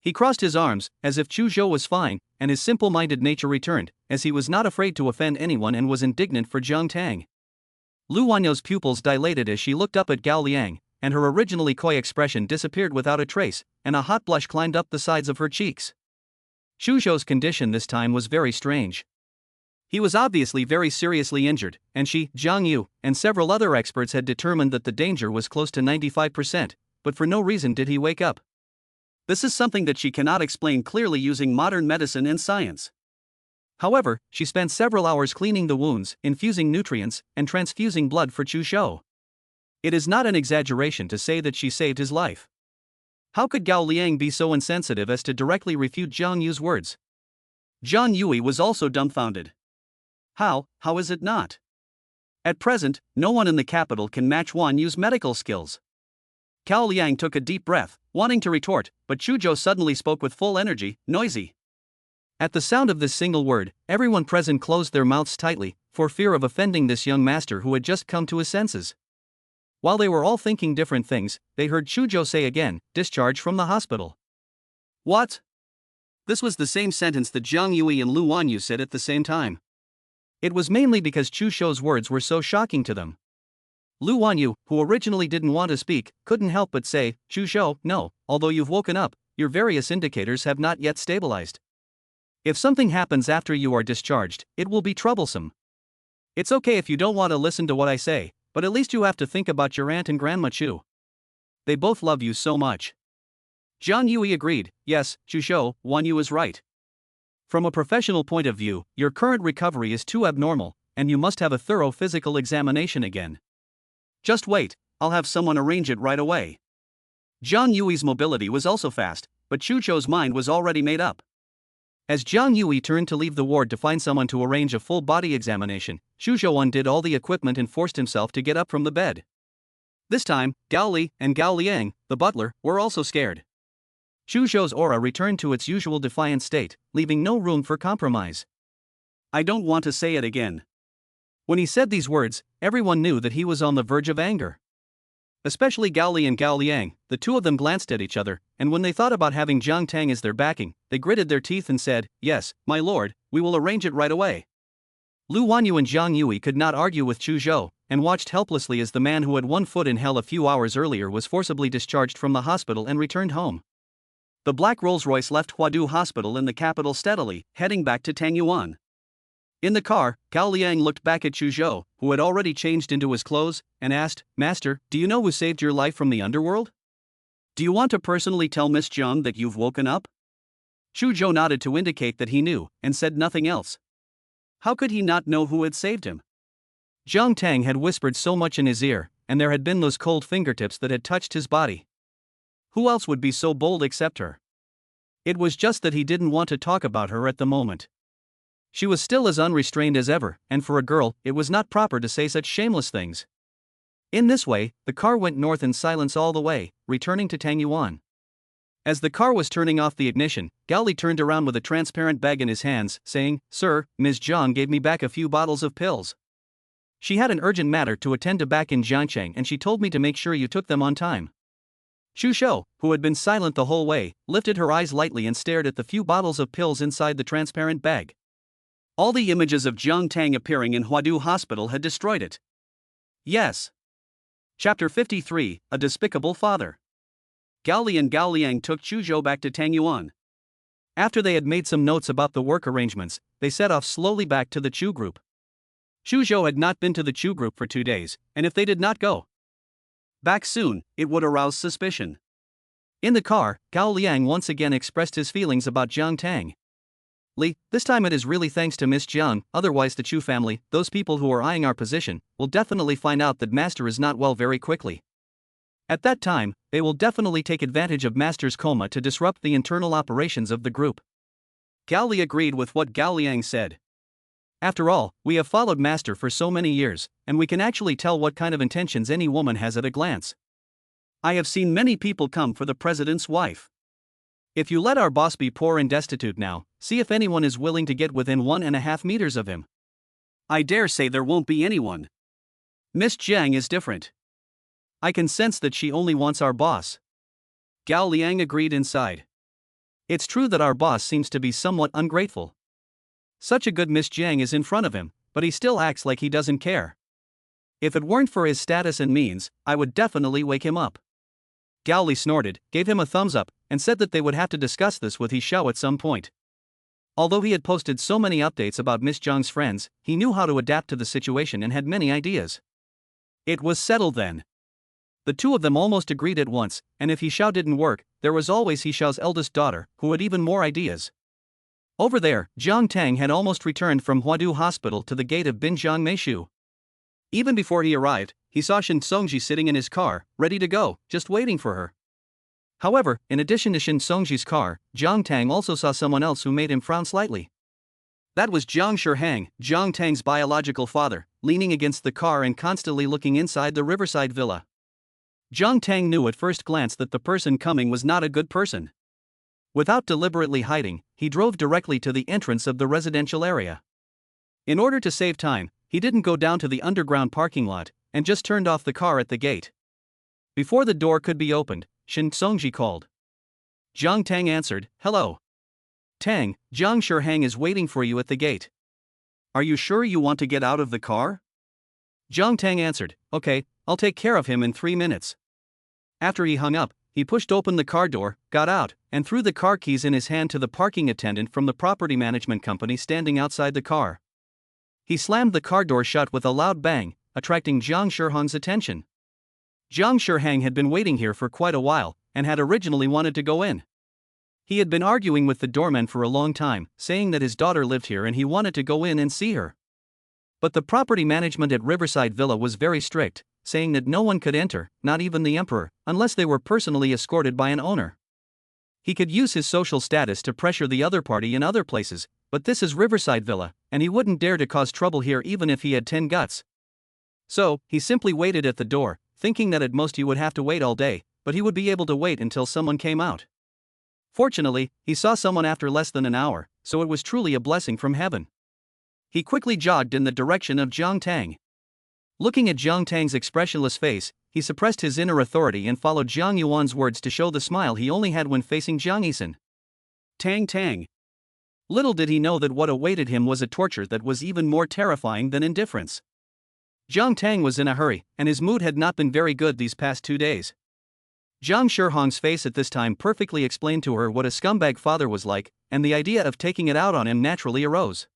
He crossed his arms, as if Chu Zhou was fine, and his simple-minded nature returned, as he was not afraid to offend anyone and was indignant for Jiang Tang. Lu Wanyu's pupils dilated as she looked up at Gao Liang, and her originally coy expression disappeared without a trace, and a hot blush climbed up the sides of her cheeks. Chu Zhou's condition this time was very strange. He was obviously very seriously injured, and she, Jiang Yu, and several other experts had determined that the danger was close to 95%, but for no reason did he wake up. This is something that she cannot explain clearly using modern medicine and science. However, she spent several hours cleaning the wounds, infusing nutrients, and transfusing blood for Chu Zhou. It is not an exaggeration to say that she saved his life. How could Gao Liang be so insensitive as to directly refute Jiang Yu's words? Jiang Yue was also dumbfounded. How is it not? At present, no one in the capital can match Wan Yu's medical skills. Gao Liang took a deep breath, wanting to retort, but Chu Zhou suddenly spoke with full energy, noisy. At the sound of this single word, everyone present closed their mouths tightly, for fear of offending this young master who had just come to his senses. While they were all thinking different things, they heard Chu Zhou say again, discharged from the hospital. What? This was the same sentence that Jiang Yue and Lu Wanyu said at the same time. It was mainly because Chu Zhou's words were so shocking to them. Lu Wanyu, who originally didn't want to speak, couldn't help but say, Chu Zhou, no, although you've woken up, your various indicators have not yet stabilized. If something happens after you are discharged, it will be troublesome. It's okay if you don't want to listen to what I say, but at least you have to think about your aunt and grandma Chu. They both love you so much. Jiang Yue agreed, yes, Chu Zhou, Wanyu is right. From a professional point of view, your current recovery is too abnormal, and you must have a thorough physical examination again. Just wait, I'll have someone arrange it right away. Jiang Yue's mobility was also fast, but Chu Zhou's mind was already made up. As Jiang Yue turned to leave the ward to find someone to arrange a full body examination, Chu Zhou undid all the equipment and forced himself to get up from the bed. This time, Gao Li and Gao Liang, the butler, were also scared. Chu Zhou's aura returned to its usual defiant state, leaving no room for compromise. I don't want to say it again. When he said these words, everyone knew that he was on the verge of anger. Especially Gao Li and Gao Liang, the two of them glanced at each other, and when they thought about having Jiang Tang as their backing, they gritted their teeth and said, yes, my lord, we will arrange it right away. Lu Wanyu and Jiang Yue could not argue with Chu Zhou, and watched helplessly as the man who had one foot in hell a few hours earlier was forcibly discharged from the hospital and returned home. The black Rolls-Royce left Huadu Hospital in the capital steadily, heading back to Tangyuan. In the car, Gao Liang looked back at Chu Zhou, who had already changed into his clothes, and asked, Master, do you know who saved your life from the underworld? Do you want to personally tell Miss Jiang that you've woken up? Chu Zhou nodded to indicate that he knew, and said nothing else. How could he not know who had saved him? Jang Tang had whispered so much in his ear, and there had been those cold fingertips that had touched his body. Who else would be so bold except her? It was just that he didn't want to talk about her at the moment. She was still as unrestrained as ever, and for a girl, it was not proper to say such shameless things. In this way, the car went north in silence all the way, returning to Tangyuan. As the car was turning off the ignition, Gao Li turned around with a transparent bag in his hands, saying, Sir, Ms. Jiang gave me back a few bottles of pills. She had an urgent matter to attend to back in Jiangcheng and she told me to make sure you took them on time. Chu Zhou, who had been silent the whole way, lifted her eyes lightly and stared at the few bottles of pills inside the transparent bag. All the images of Jiang Tang appearing in Huadu Hospital had destroyed it. Yes. Chapter 53, A Despicable Father. Gao Li and Gao Liang took Chu Zhou back to Tangyuan. After they had made some notes about the work arrangements, they set off slowly back to the Chu group. Chu Zhou had not been to the Chu group for 2 days, and if they did not go back soon, it would arouse suspicion. In the car, Gao Liang once again expressed his feelings about Jiang Tang. Li, this time it is really thanks to Miss Jiang, otherwise the Chu family, those people who are eyeing our position, will definitely find out that Master is not well very quickly. At that time, they will definitely take advantage of Master's coma to disrupt the internal operations of the group. Gao Li agreed with what Gao Liang said. After all, we have followed Master for so many years, and we can actually tell what kind of intentions any woman has at a glance. I have seen many people come for the president's wife. If you let our boss be poor and destitute now, see if anyone is willing to get within 1.5 meters of him. I dare say there won't be anyone. Miss Jiang is different. I can sense that she only wants our boss. Gao Liang agreed inside. It's true that our boss seems to be somewhat ungrateful. Such a good Miss Jiang is in front of him, but he still acts like he doesn't care. If it weren't for his status and means, I would definitely wake him up. Gao Li snorted, gave him a thumbs up, and said that they would have to discuss this with He Shao at some point. Although he had posted so many updates about Miss Jiang's friends, he knew how to adapt to the situation and had many ideas. It was settled then. The two of them almost agreed at once, and if He Xiao didn't work, there was always He Xiao's eldest daughter, who had even more ideas. Over there, Jiang Tang had almost returned from Huadu Hospital to the gate of Binjiang Meishu. Even before he arrived, he saw Shen Songji sitting in his car, ready to go, just waiting for her. However, in addition to Shen Songji's car, Jiang Tang also saw someone else who made him frown slightly. That was Jiang Shihang, Jiang Tang's biological father, leaning against the car and constantly looking inside the riverside villa. Jiang Tang knew at first glance that the person coming was not a good person. Without deliberately hiding, he drove directly to the entrance of the residential area. In order to save time, he didn't go down to the underground parking lot, and just turned off the car at the gate. Before the door could be opened, Shen Songji called. Jiang Tang answered, "Hello. Tang, Jiang Shihang is waiting for you at the gate. Are you sure you want to get out of the car?" Jiang Tang answered, "Okay, I'll take care of him in 3 minutes." After he hung up, he pushed open the car door, got out, and threw the car keys in his hand to the parking attendant from the property management company standing outside the car. He slammed the car door shut with a loud bang, attracting Jiang Shihang's attention. Jiang Shihang had been waiting here for quite a while, and had originally wanted to go in. He had been arguing with the doorman for a long time, saying that his daughter lived here and he wanted to go in and see her. But the property management at Riverside Villa was very strict, saying that no one could enter, not even the emperor, unless they were personally escorted by an owner. He could use his social status to pressure the other party in other places, but this is Riverside Villa, and he wouldn't dare to cause trouble here even if he had 10 guts. So, he simply waited at the door, thinking that at most he would have to wait all day, but he would be able to wait until someone came out. Fortunately, he saw someone after less than an hour, so it was truly a blessing from heaven. He quickly jogged in the direction of Jiang Tang. Looking at Jiang Tang's expressionless face, he suppressed his inner authority and followed Jiang Yuan's words to show the smile he only had when facing Jiang Yixin. Tang Tang. Little did he know that what awaited him was a torture that was even more terrifying than indifference. Jiang Tang was in a hurry, and his mood had not been very good these past 2 days. Jiang Shihang's face at this time perfectly explained to her what a scumbag father was like, and the idea of taking it out on him naturally arose.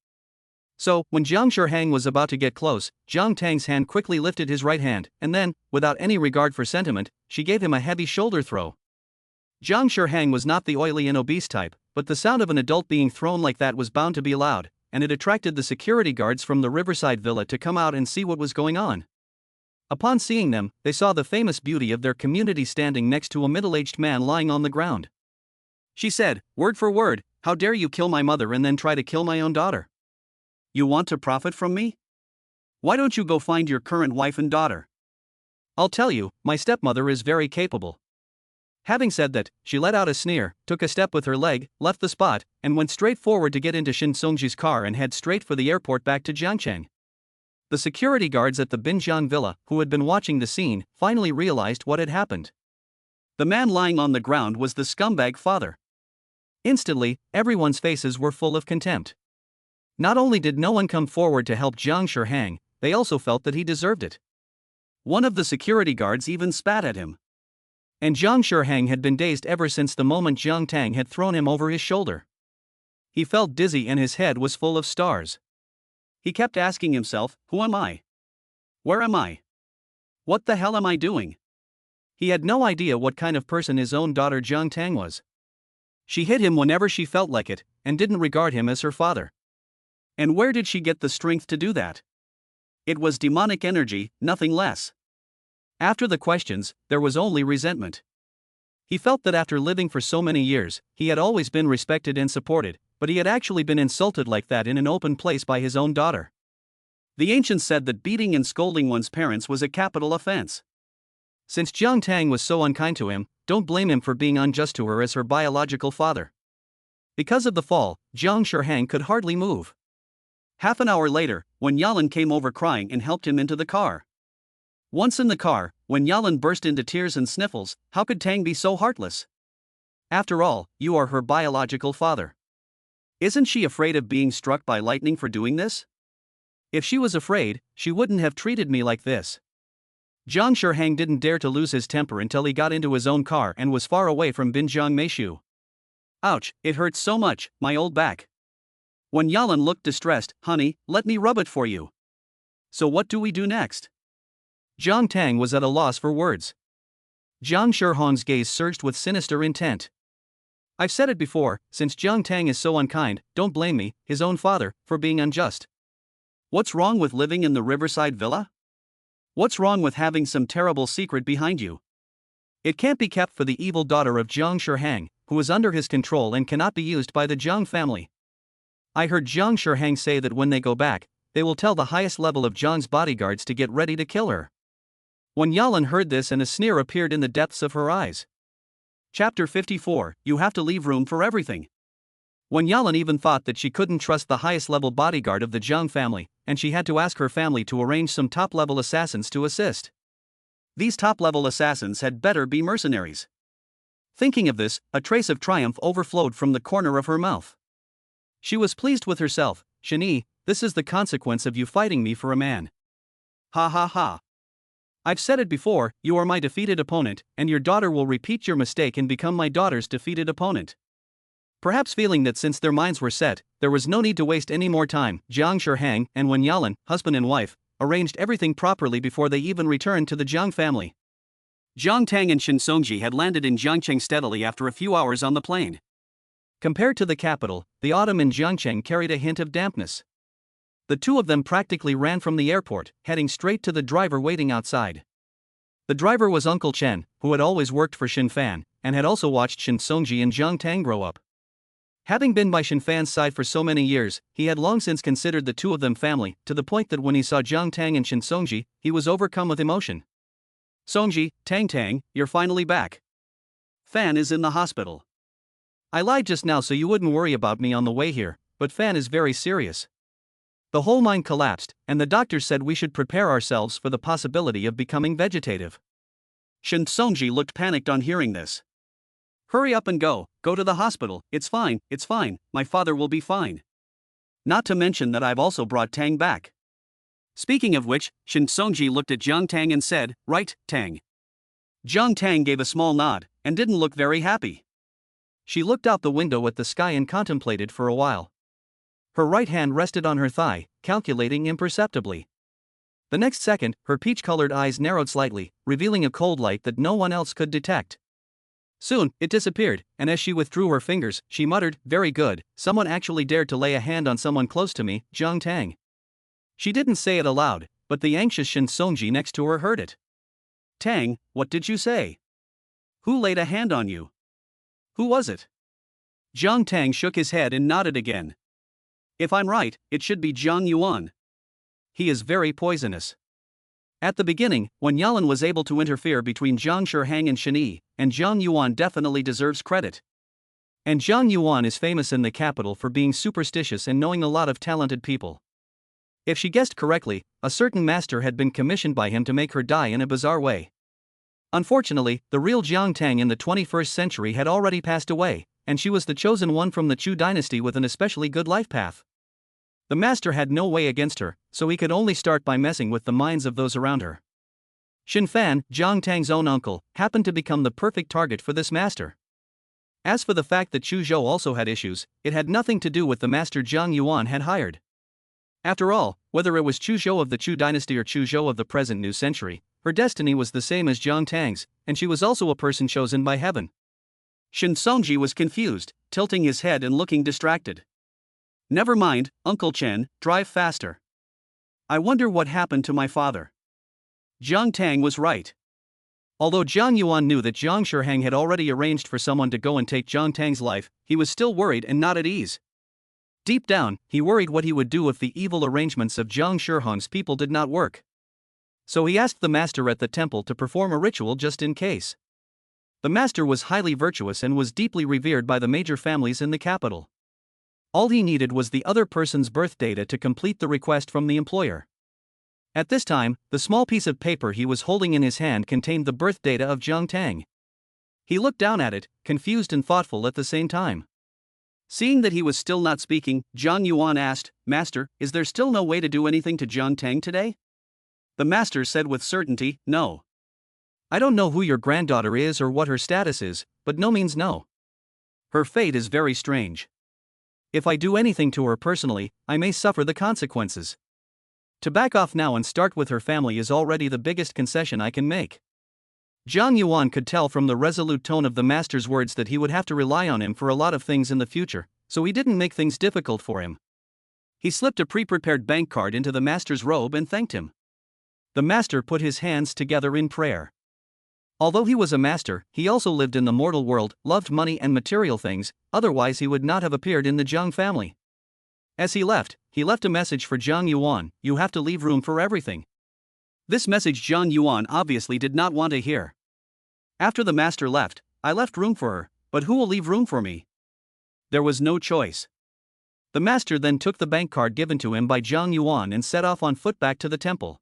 So, when Jiang Shihang was about to get close, Jiang Tang's hand quickly lifted his right hand, and then, without any regard for sentiment, she gave him a heavy shoulder throw. Jiang Shihang was not the oily and obese type, but the sound of an adult being thrown like that was bound to be loud, and it attracted the security guards from the Riverside Villa to come out and see what was going on. Upon seeing them, they saw the famous beauty of their community standing next to a middle-aged man lying on the ground. She said, word for word, "How dare you kill my mother and then try to kill my own daughter? You want to profit from me? Why don't you go find your current wife and daughter? I'll tell you, my stepmother is very capable." Having said that, she let out a sneer, took a step with her leg, left the spot, and went straight forward to get into Shen Songji's car and head straight for the airport back to Jiangcheng. The security guards at the Binjiang Villa, who had been watching the scene, finally realized what had happened. The man lying on the ground was the scumbag father. Instantly, everyone's faces were full of contempt. Not only did no one come forward to help Jiang Shihang, they also felt that he deserved it. One of the security guards even spat at him. And Jiang Shihang had been dazed ever since the moment Jiang Tang had thrown him over his shoulder. He felt dizzy and his head was full of stars. He kept asking himself, who am I? Where am I? What the hell am I doing? He had no idea what kind of person his own daughter Jiang Tang was. She hit him whenever she felt like it, and didn't regard him as her father. And where did she get the strength to do that? It was demonic energy, nothing less. After the questions, there was only resentment. He felt that after living for so many years, he had always been respected and supported, but he had actually been insulted like that in an open place by his own daughter. The ancients said that beating and scolding one's parents was a capital offense. Since Jiang Tang was so unkind to him, don't blame him for being unjust to her as her biological father. Because of the fall, Jiang Shihang could hardly move. Half an hour later, Wen Yalan came over crying and helped him into the car. Once in the car, Wen Yalan burst into tears and sniffles. How could Tang be so heartless? After all, you are her biological father. Isn't she afraid of being struck by lightning for doing this? If she was afraid, she wouldn't have treated me like this. Jiang Shihang didn't dare to lose his temper until he got into his own car and was far away from Binjiang Meishu. Ouch, it hurts so much, my old back. Wen Yalan looked distressed. Honey, let me rub it for you. So what do we do next? Jiang Tang was at a loss for words. Jiang Shihong's gaze surged with sinister intent. I've said it before, since Jiang Tang is so unkind, don't blame me, his own father, for being unjust. What's wrong with living in the riverside villa? What's wrong with having some terrible secret behind you? It can't be kept for the evil daughter of Jiang Shihong, who is under his control and cannot be used by the Jiang family. I heard Jiang Shihong say that when they go back, they will tell the highest level of Jiang's bodyguards to get ready to kill her. Wen Yalan heard this and a sneer appeared in the depths of her eyes. Chapter 54, You have to leave room for everything. Wen Yalan even thought that she couldn't trust the highest level bodyguard of the Jiang family, and she had to ask her family to arrange some top-level assassins to assist. These top-level assassins had better be mercenaries. Thinking of this, a trace of triumph overflowed from the corner of her mouth. She was pleased with herself. Shani, this is the consequence of you fighting me for a man. Ha ha ha. I've said it before, you are my defeated opponent, and your daughter will repeat your mistake and become my daughter's defeated opponent. Perhaps feeling that since their minds were set, there was no need to waste any more time, Jiang Shihong and Wen Yalan, husband and wife, arranged everything properly before they even returned to the Jiang family. Jiang Tang and Shen Songji had landed in Jiangcheng steadily after a few hours on the plane. Compared to the capital, the autumn in Jiangcheng carried a hint of dampness. The two of them practically ran from the airport, heading straight to the driver waiting outside. The driver was Uncle Chen, who had always worked for Shen Fan, and had also watched Shen Songji and Jiang Tang grow up. Having been by Shen Fan's side for so many years, he had long since considered the two of them family, to the point that when he saw Jiang Tang and Shen Songji, he was overcome with emotion. Songji, Tang, you're finally back. Fan is in the hospital. I lied just now so you wouldn't worry about me on the way here, but Fan is very serious. The whole mine collapsed, and the doctors said we should prepare ourselves for the possibility of becoming vegetative. Shen Songji looked panicked on hearing this. Hurry up and go to the hospital, it's fine, my father will be fine. Not to mention that I've also brought Tang back. Speaking of which, Shen Songji looked at Jiang Tang and said, right, Tang. Jiang Tang gave a small nod, and didn't look very happy. She looked out the window at the sky and contemplated for a while. Her right hand rested on her thigh, calculating imperceptibly. The next second, her peach-colored eyes narrowed slightly, revealing a cold light that no one else could detect. Soon, it disappeared, and as she withdrew her fingers, she muttered, very good, someone actually dared to lay a hand on someone close to me, Jiang Tang. She didn't say it aloud, but the anxious Shen Songji next to her heard it. Tang, what did you say? Who laid a hand on you? Who was it? Jiang Tang shook his head and nodded again. If I'm right, it should be Jiang Yi'an. He is very poisonous. At the beginning, Wen Yalan was able to interfere between Jiang Shihong and Shen E, and Jiang Yi'an definitely deserves credit. And Jiang Yi'an is famous in the capital for being superstitious and knowing a lot of talented people. If she guessed correctly, a certain master had been commissioned by him to make her die in a bizarre way. Unfortunately, the real Jiang Tang in the 21st century had already passed away, and she was the chosen one from the Chu Dynasty with an especially good life path. The master had no way against her, so he could only start by messing with the minds of those around her. Shen Fan, Jiang Tang's own uncle, happened to become the perfect target for this master. As for the fact that Chu Zhou also had issues, it had nothing to do with the master Jiang Yi'an had hired. After all, whether it was Chu Zhou of the Chu Dynasty or Chu Zhou of the present new century, her destiny was the same as Jiang Tang's, and she was also a person chosen by heaven. Shen Songji was confused, tilting his head and looking distracted. Never mind, Uncle Chen, drive faster. I wonder what happened to my father. Jiang Tang was right. Although Jiang Yi'an knew that Jiang Shihong had already arranged for someone to go and take Jiang Tang's life, he was still worried and not at ease. Deep down, he worried what he would do if the evil arrangements of Jiang Shihong's people did not work. So he asked the master at the temple to perform a ritual just in case. The master was highly virtuous and was deeply revered by the major families in the capital. All he needed was the other person's birth data to complete the request from the employer. At this time, the small piece of paper he was holding in his hand contained the birth data of Jiang Tang. He looked down at it, confused and thoughtful at the same time. Seeing that he was still not speaking, Jiang Yi'an asked, Master, is there still no way to do anything to Jiang Tang today? The master said with certainty, no. I don't know who your granddaughter is or what her status is, but no means no. Her fate is very strange. If I do anything to her personally, I may suffer the consequences. To back off now and start with her family is already the biggest concession I can make. Jiang Yuan could tell from the resolute tone of the master's words that he would have to rely on him for a lot of things in the future, so he didn't make things difficult for him. He slipped a pre-prepared bank card into the master's robe and thanked him. The master put his hands together in prayer. Although he was a master, he also lived in the mortal world, loved money and material things, otherwise he would not have appeared in the Jiang family. As he left a message for Jiang Yuan: "You have to leave room for everything." This message Jiang Yuan obviously did not want to hear. After the master left, "I left room for her, but who will leave room for me?" There was no choice. The master then took the bank card given to him by Jiang Yuan and set off on foot back to the temple.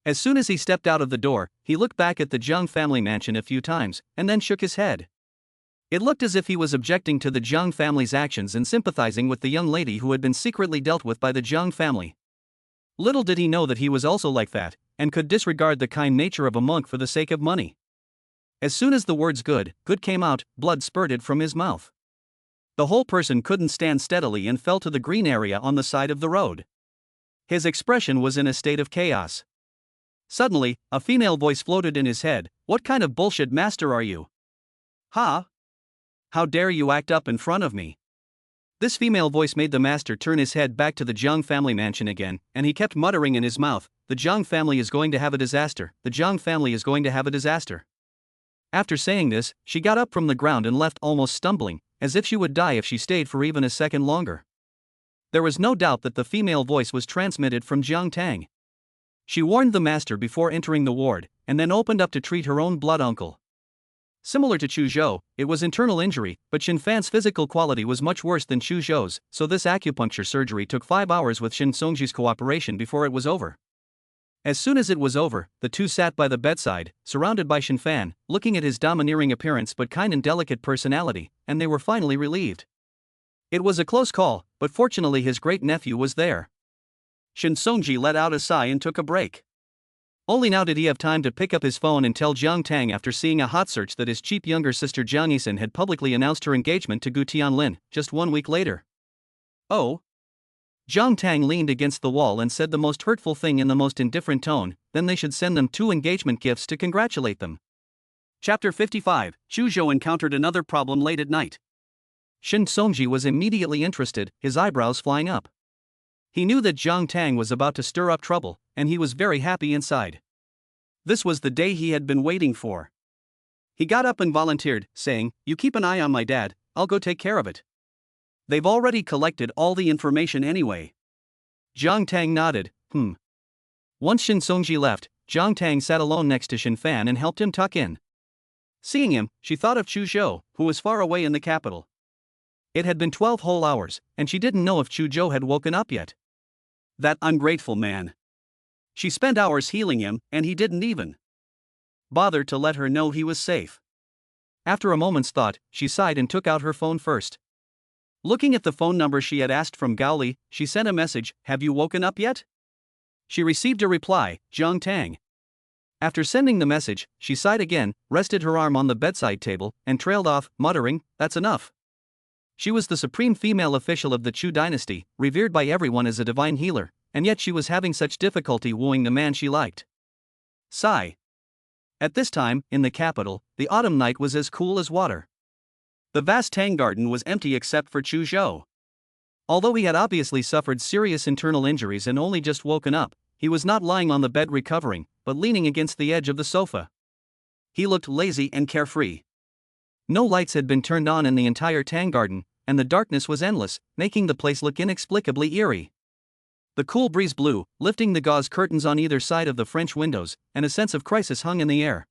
As soon as he stepped out of the door, he looked back at the Jiang family mansion a few times, and then shook his head. It looked as if he was objecting to the Jiang family's actions and sympathizing with the young lady who had been secretly dealt with by the Jiang family. Little did he know that he was also like that, and could disregard the kind nature of a monk for the sake of money. As soon as the words good came out, blood spurted from his mouth. The whole person couldn't stand steadily and fell to the green area on the side of the road. His expression was in a state of chaos. Suddenly, a female voice floated in his head: "What kind of bullshit master are you? Ha? How dare you act up in front of me?" This female voice made the master turn his head back to the Jiang family mansion again, and he kept muttering in his mouth, "The Jiang family is going to have a disaster, the Jiang family is going to have a disaster." After saying this, she got up from the ground and left almost stumbling, as if she would die if she stayed for even a second longer. There was no doubt that the female voice was transmitted from Jiang Tang. She warned the master before entering the ward, and then opened up to treat her own blood uncle. Similar to Chu Zhou, it was internal injury, but Xin Fan's physical quality was much worse than Chu Zhou's, so this acupuncture surgery took 5 hours with Xin Songji's cooperation before it was over. As soon as it was over, the two sat by the bedside, surrounded by Xin Fan, looking at his domineering appearance but kind and delicate personality, and they were finally relieved. It was a close call, but fortunately his great-nephew was there. Xin Songji let out a sigh and took a break. Only now did he have time to pick up his phone and tell Jiang Tang after seeing a hot search that his cheap younger sister Jiang Yixin had publicly announced her engagement to Gu Tianlin, just 1 week later. "Oh?" Jiang Tang leaned against the wall and said the most hurtful thing in the most indifferent tone: "Then they should send them 2 engagement gifts to congratulate them." Chapter 55. Chu Zhou encountered another problem late at night. Xin Songji was immediately interested, his eyebrows flying up. He knew that Jiang Tang was about to stir up trouble, and he was very happy inside. This was the day he had been waiting for. He got up and volunteered, saying, "You keep an eye on my dad, I'll go take care of it. They've already collected all the information anyway." Jiang Tang nodded. Once Xin Songji left, Jiang Tang sat alone next to Xin Fan and helped him tuck in. Seeing him, she thought of Chu Zhou, who was far away in the capital. It had been 12 whole hours, and she didn't know if Chu Zhou had woken up yet. That ungrateful man. She spent hours healing him, and he didn't even bother to let her know he was safe. After a moment's thought, she sighed and took out her phone first. Looking at the phone number she had asked from Gaoli, she sent a message: "Have you woken up yet?" She received a reply: "Jiang Tang." After sending the message, she sighed again, rested her arm on the bedside table, and trailed off, muttering, "That's enough." She was the supreme female official of the Chu Dynasty, revered by everyone as a divine healer, and yet she was having such difficulty wooing the man she liked. Sigh. At this time, in the capital, the autumn night was as cool as water. The vast Tang garden was empty except for Chu Zhou. Although he had obviously suffered serious internal injuries and only just woken up, he was not lying on the bed recovering, but leaning against the edge of the sofa. He looked lazy and carefree. No lights had been turned on in the entire Tang garden, and the darkness was endless, making the place look inexplicably eerie. The cool breeze blew, lifting the gauze curtains on either side of the French windows, and a sense of crisis hung in the air.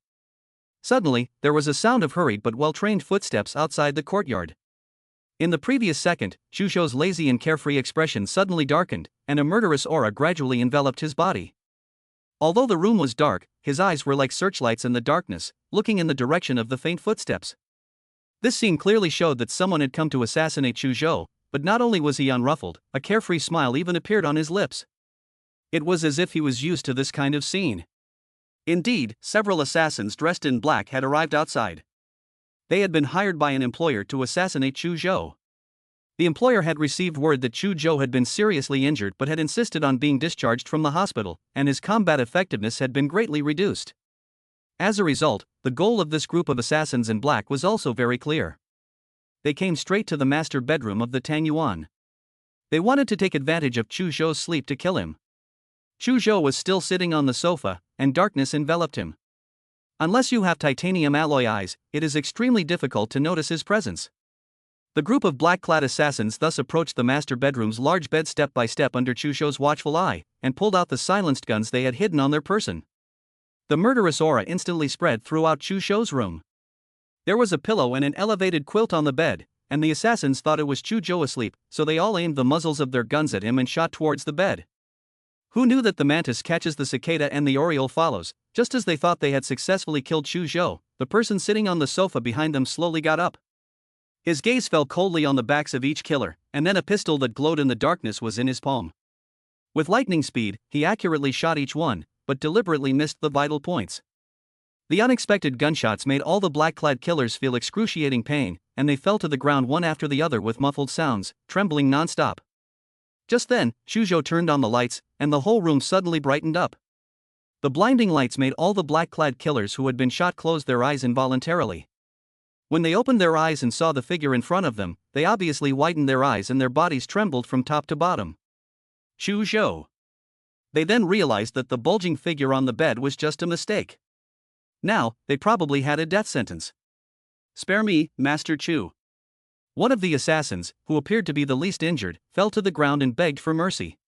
Suddenly, there was a sound of hurried but well-trained footsteps outside the courtyard. In the previous second, Chu Zhou's lazy and carefree expression suddenly darkened, and a murderous aura gradually enveloped his body. Although the room was dark, his eyes were like searchlights in the darkness, looking in the direction of the faint footsteps. This scene clearly showed that someone had come to assassinate Chu Zhou, but not only was he unruffled, a carefree smile even appeared on his lips. It was as if he was used to this kind of scene. Indeed, several assassins dressed in black had arrived outside. They had been hired by an employer to assassinate Chu Zhou. The employer had received word that Chu Zhou had been seriously injured but had insisted on being discharged from the hospital, and his combat effectiveness had been greatly reduced. As a result, the goal of this group of assassins in black was also very clear. They came straight to the master bedroom of the Tang Yuan. They wanted to take advantage of Chu Zhou's sleep to kill him. Chu Zhou was still sitting on the sofa, and darkness enveloped him. Unless you have titanium alloy eyes, it is extremely difficult to notice his presence. The group of black-clad assassins thus approached the master bedroom's large bed step by step under Chu Zhou's watchful eye, and pulled out the silenced guns they had hidden on their person. The murderous aura instantly spread throughout Chu Zhou's room. There was a pillow and an elevated quilt on the bed, and the assassins thought it was Chu Zhou asleep, so they all aimed the muzzles of their guns at him and shot towards the bed. Who knew that the mantis catches the cicada and the oriole follows? Just as they thought they had successfully killed Chu Zhou, the person sitting on the sofa behind them slowly got up. His gaze fell coldly on the backs of each killer, and then a pistol that glowed in the darkness was in his palm. With lightning speed, he accurately shot each one, but deliberately missed the vital points. The unexpected gunshots made all the black-clad killers feel excruciating pain, and they fell to the ground one after the other with muffled sounds, trembling non-stop. Just then, Chu Zhou turned on the lights, and the whole room suddenly brightened up. The blinding lights made all the black-clad killers who had been shot close their eyes involuntarily. When they opened their eyes and saw the figure in front of them, they obviously widened their eyes and their bodies trembled from top to bottom. Chu Zhou. They then realized that the bulging figure on the bed was just a mistake. Now, they probably had a death sentence. "Spare me, Master Chu." One of the assassins, who appeared to be the least injured, fell to the ground and begged for mercy.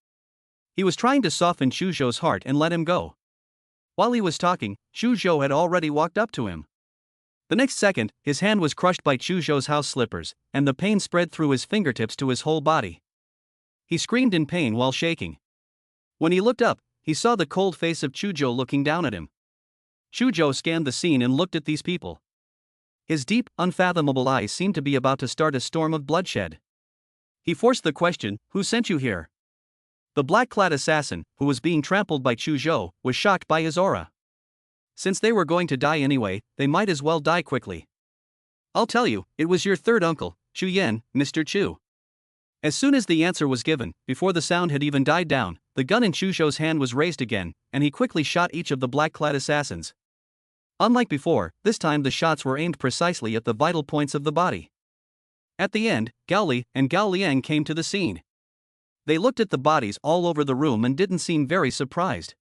He was trying to soften Chu Zhou's heart and let him go. While he was talking, Chu Zhou had already walked up to him. The next second, his hand was crushed by Chu Zhou's house slippers, and the pain spread through his fingertips to his whole body. He screamed in pain while shaking. When he looked up, he saw the cold face of Chu Zhou looking down at him. Chu Zhou scanned the scene and looked at these people. His deep, unfathomable eyes seemed to be about to start a storm of bloodshed. He forced the question, "Who sent you here?" The black-clad assassin, who was being trampled by Chu Zhou, was shocked by his aura. Since they were going to die anyway, they might as well die quickly. "I'll tell you, it was your third uncle, Chu Yi'an, Mr. Chu." As soon as the answer was given, before the sound had even died down, the gun in Chu Zhou's hand was raised again, and he quickly shot each of the black-clad assassins. Unlike before, this time the shots were aimed precisely at the vital points of the body. At the end, Gao Li and Gao Liang came to the scene. They looked at the bodies all over the room and didn't seem very surprised.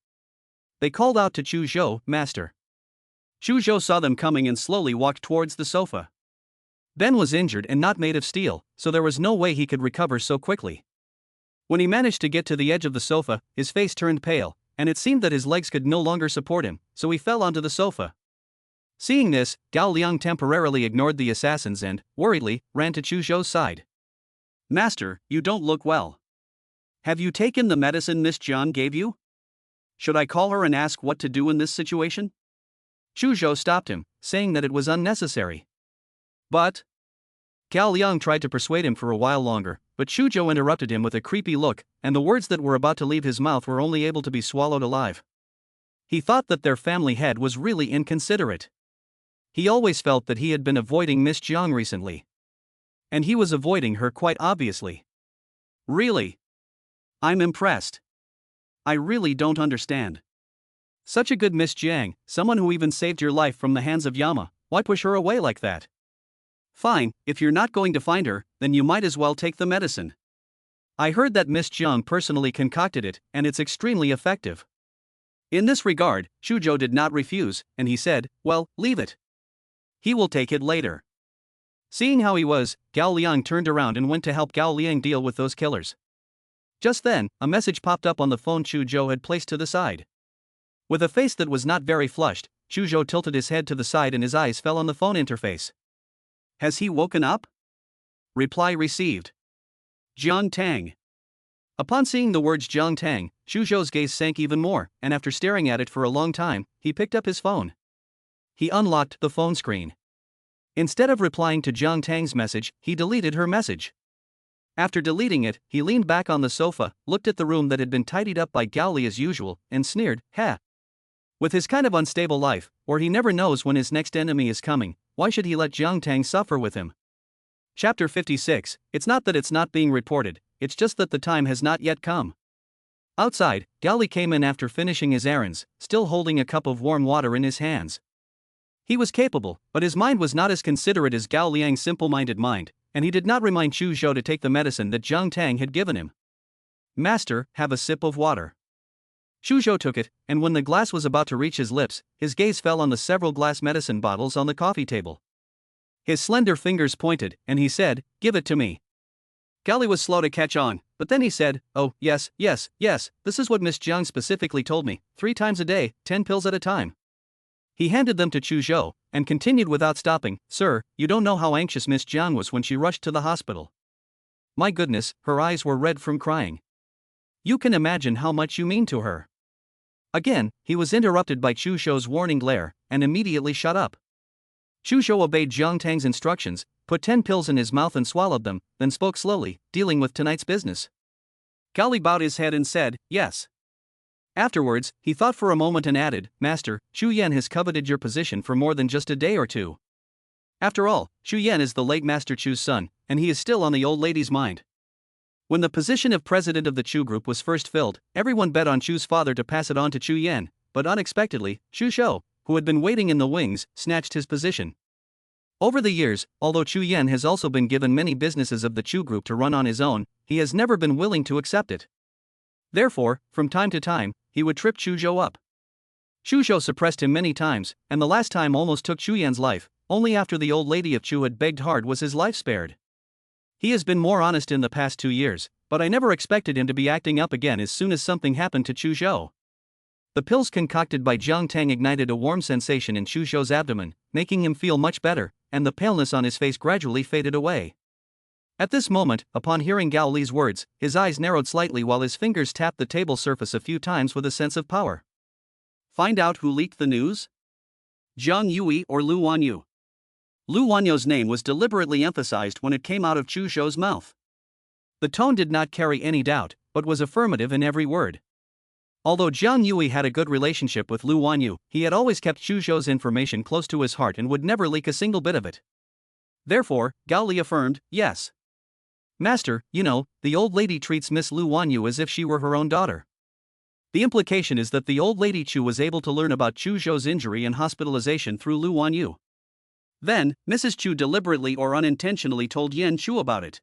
They called out to Chu Zhou, "Master." Chu Zhou saw them coming and slowly walked towards the sofa. Ben was injured and not made of steel, so there was no way he could recover so quickly. When he managed to get to the edge of the sofa, his face turned pale, and it seemed that his legs could no longer support him, so he fell onto the sofa. Seeing this, Gao Liang temporarily ignored the assassins and, worriedly, ran to Chu Zhou's side. "Master, you don't look well. Have you taken the medicine Miss Jiang gave you? Should I call her and ask what to do in this situation?" Chu Zhou stopped him, saying that it was unnecessary. "But..." Gao Liang tried to persuade him for a while longer, but Chu Zhou interrupted him with a creepy look, and the words that were about to leave his mouth were only able to be swallowed alive. He thought that their family head was really inconsiderate. He always felt that he had been avoiding Miss Jiang recently. And he was avoiding her quite obviously. "Really? I'm impressed. I really don't understand. Such a good Miss Jiang, someone who even saved your life from the hands of Yama, why push her away like that? Fine, if you're not going to find her, then you might as well take the medicine. I heard that Miss Jiang personally concocted it, and it's extremely effective." In this regard, Chu Zhou did not refuse, and he said, "Well, leave it. He will take it later." Seeing how he was, Gao Liang turned around and went to help Gao Liang deal with those killers. Just then, a message popped up on the phone Chu Zhou had placed to the side. With a face that was not very flushed, Chu Zhou tilted his head to the side and his eyes fell on the phone interface. "Has he woken up?" Reply received. Jiang Tang. Upon seeing the words Jiang Tang, Chu Zhou's gaze sank even more, and after staring at it for a long time, he picked up his phone. He unlocked the phone screen. Instead of replying to Jiang Tang's message, he deleted her message. After deleting it, he leaned back on the sofa, looked at the room that had been tidied up by Gao Li as usual, and sneered, "Ha! With his kind of unstable life, or he never knows when his next enemy is coming, why should he let Jiang Tang suffer with him?" Chapter 56, It's not that it's not being reported, it's just that the time has not yet come. Outside, Gao Li came in after finishing his errands, still holding a cup of warm water in his hands. He was capable, but his mind was not as considerate as Gao Liang's simple-minded mind, and he did not remind Chu Zhou to take the medicine that Jiang Tang had given him. "Master, have a sip of water." Chu Zhou took it, and when the glass was about to reach his lips, his gaze fell on the several glass medicine bottles on the coffee table. His slender fingers pointed, and he said, "Give it to me." Gao Li was slow to catch on, but then he said, "Oh, yes, this is what Miss Jiang specifically told me, 3 times a day, 10 pills at a time." He handed them to Chu Zhou, and continued without stopping, "Sir, you don't know how anxious Miss Jiang was when she rushed to the hospital. My goodness, her eyes were red from crying. You can imagine how much you mean to her." Again, he was interrupted by Chu Zhou's warning glare, and immediately shut up. Chu Zhou obeyed Jiang Tang's instructions, put 10 pills in his mouth and swallowed them, then spoke slowly, dealing with tonight's business. Gao Li bowed his head and said, "Yes." Afterwards, he thought for a moment and added, "Master, Chu Yan has coveted your position for more than just a day or two. After all, Chu Yan is the late Master Chu's son, and he is still on the old lady's mind." When the position of president of the Chu group was first filled, everyone bet on Chu's father to pass it on to Chu Yan, but unexpectedly, Chu Zhou, who had been waiting in the wings, snatched his position. Over the years, although Chu Yan has also been given many businesses of the Chu group to run on his own, he has never been willing to accept it. Therefore, from time to time, he would trip Chu Zhou up. Chu Zhou suppressed him many times, and the last time almost took Chu Yan's life. Only after the old lady of Chu had begged hard was his life spared. He has been more honest in the past 2 years, but I never expected him to be acting up again as soon as something happened to Chu Zhou. The pills concocted by Jiang Tang ignited a warm sensation in Chu Zhou's abdomen, making him feel much better, and the paleness on his face gradually faded away. At this moment, upon hearing Gao Li's words, his eyes narrowed slightly while his fingers tapped the table surface a few times with a sense of power. Find out who leaked the news? Jiang Yue or Lu Wanyu? Lu Wanyu's name was deliberately emphasized when it came out of Chu Zhou's mouth. The tone did not carry any doubt, but was affirmative in every word. Although Jiang Yue had a good relationship with Lu Wanyu, he had always kept Chu Zhou's information close to his heart and would never leak a single bit of it. Therefore, Gao Li affirmed, "Yes. Master, you know, the old lady treats Miss Lu Wanyu as if she were her own daughter." The implication is that the old lady Chu was able to learn about Chu Zhou's injury and hospitalization through Lu Wanyu. Then, Mrs. Chu deliberately or unintentionally told Yan Chu about it.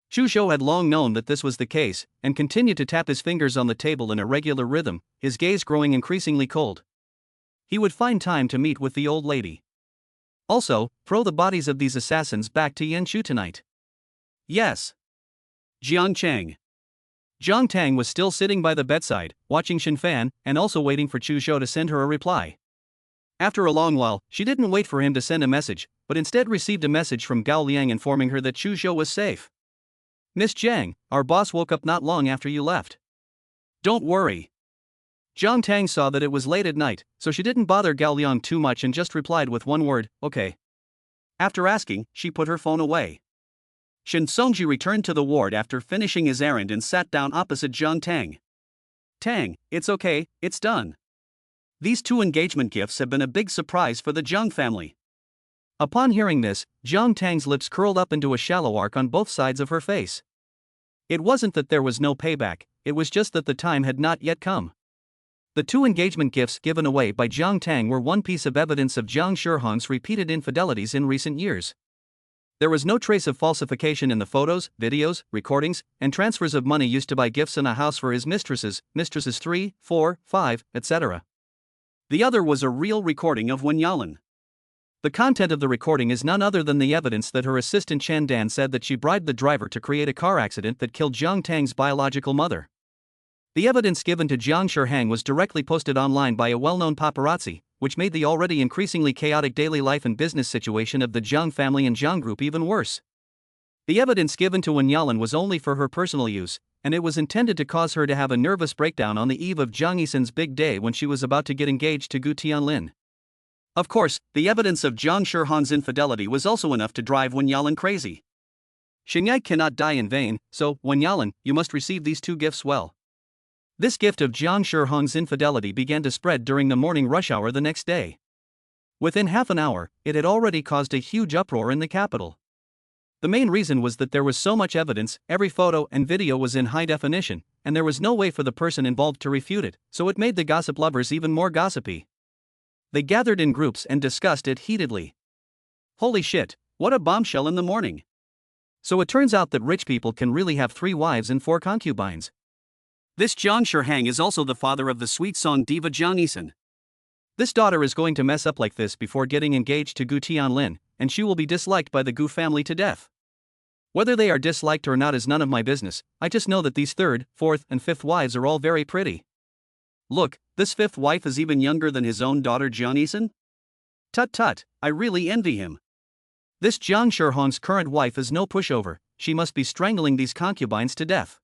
Chu Zhou had long known that this was the case, and continued to tap his fingers on the table in a regular rhythm, his gaze growing increasingly cold. He would find time to meet with the old lady. Also, throw the bodies of these assassins back to Yan Chu tonight. Yes. Jiang Cheng. Jiang Tang was still sitting by the bedside, watching Shen Fan, and also waiting for Chu Zhou to send her a reply. After a long while, she didn't wait for him to send a message, but instead received a message from Gao Liang informing her that Chu Zhou was safe. "Miss Jiang, our boss woke up not long after you left. Don't worry." Jiang Tang saw that it was late at night, so she didn't bother Gao Liang too much and just replied with one word, "Okay." After asking, she put her phone away. Shen Songji returned to the ward after finishing his errand and sat down opposite Jiang Tang. "Tang, it's okay, it's done. These 2 engagement gifts have been a big surprise for the Jiang family." Upon hearing this, Jiang Tang's lips curled up into a shallow arc on both sides of her face. It wasn't that there was no payback, it was just that the time had not yet come. The 2 engagement gifts given away by Jiang Tang were one piece of evidence of Jiang Shihong's repeated infidelities in recent years. There was no trace of falsification in the photos, videos, recordings, and transfers of money used to buy gifts and a house for his mistresses 3, 4, 5, etc. The other was a real recording of Wen Yalan. The content of the recording is none other than the evidence that her assistant Chan Dan said that she bribed the driver to create a car accident that killed Jiang Tang's biological mother. The evidence given to Jiang Shihong was directly posted online by a well-known paparazzi, which made the already increasingly chaotic daily life and business situation of the Jiang family and Jiang group even worse. The evidence given to Wen Yalan was only for her personal use, and it was intended to cause her to have a nervous breakdown on the eve of Jiang Yixin's big day when she was about to get engaged to Gu Tianlin. Of course, the evidence of Jiang Shihong's infidelity was also enough to drive Wen Yalan crazy. Xingyai cannot die in vain, so, Wen Yalan, you must receive these 2 gifts well. This gift of Jiang Shihong's infidelity began to spread during the morning rush hour the next day. Within half an hour, it had already caused a huge uproar in the capital. The main reason was that there was so much evidence, every photo and video was in high definition, and there was no way for the person involved to refute it, so it made the gossip lovers even more gossipy. They gathered in groups and discussed it heatedly. Holy shit, what a bombshell in the morning. So it turns out that rich people can really have 3 wives and 4 concubines. This Jiang Shihang is also the father of the sweet song diva Jiang Yixin. This daughter is going to mess up like this before getting engaged to Gu Tianlin, and she will be disliked by the Gu family to death. Whether they are disliked or not is none of my business, I just know that these 3rd, 4th, and 5th wives are all very pretty. Look, this 5th wife is even younger than his own daughter Jiang Yi'an. Tut tut, I really envy him. This Jiang Shihang's current wife is no pushover, she must be strangling these concubines to death.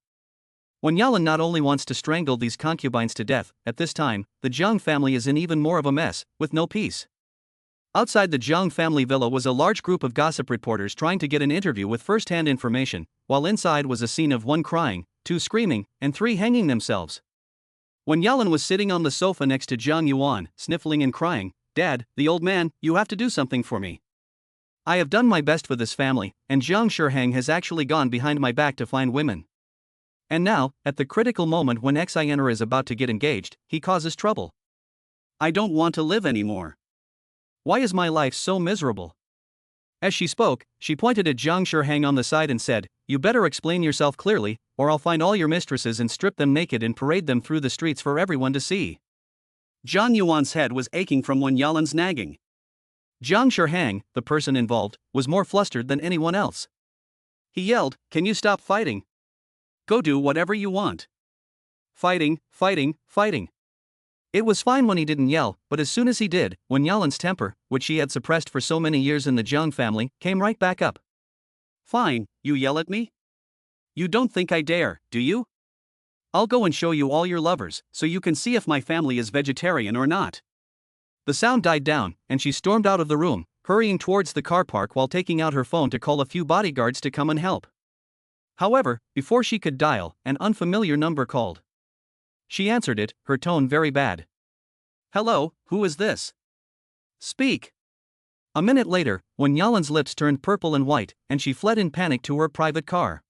Wen Yalan not only wants to strangle these concubines to death, at this time, the Jiang family is in even more of a mess, with no peace. Outside the Jiang family villa was a large group of gossip reporters trying to get an interview with first-hand information, while inside was a scene of 1 crying, 2 screaming, and 3 hanging themselves. Wen Yalan was sitting on the sofa next to Jiang Yuan, sniffling and crying, "Dad, the old man, you have to do something for me. I have done my best for this family, and Jiang Shihang has actually gone behind my back to find women. And now, at the critical moment when Xian'er is about to get engaged, he causes trouble. I don't want to live anymore. Why is my life so miserable?" As she spoke, she pointed at Jiang Shihang on the side and said, "You better explain yourself clearly, or I'll find all your mistresses and strip them naked and parade them through the streets for everyone to see." Jiang Yuan's head was aching from Wen Yalan's nagging. Jiang Shihang, the person involved, was more flustered than anyone else. He yelled, "Can you stop fighting? Go do whatever you want. Fighting, fighting, fighting." It was fine when he didn't yell, but as soon as he did, Wen Yalan's temper, which he had suppressed for so many years in the Jiang family, came right back up. "Fine, you yell at me? You don't think I dare, do you? I'll go and show you all your lovers, so you can see if my family is vegetarian or not." The sound died down, and she stormed out of the room, hurrying towards the car park while taking out her phone to call a few bodyguards to come and help. However, before she could dial, an unfamiliar number called. She answered it, her tone very bad. "Hello, who is this? Speak." A minute later, Wen Yalan's lips turned purple and white, and she fled in panic to her private car.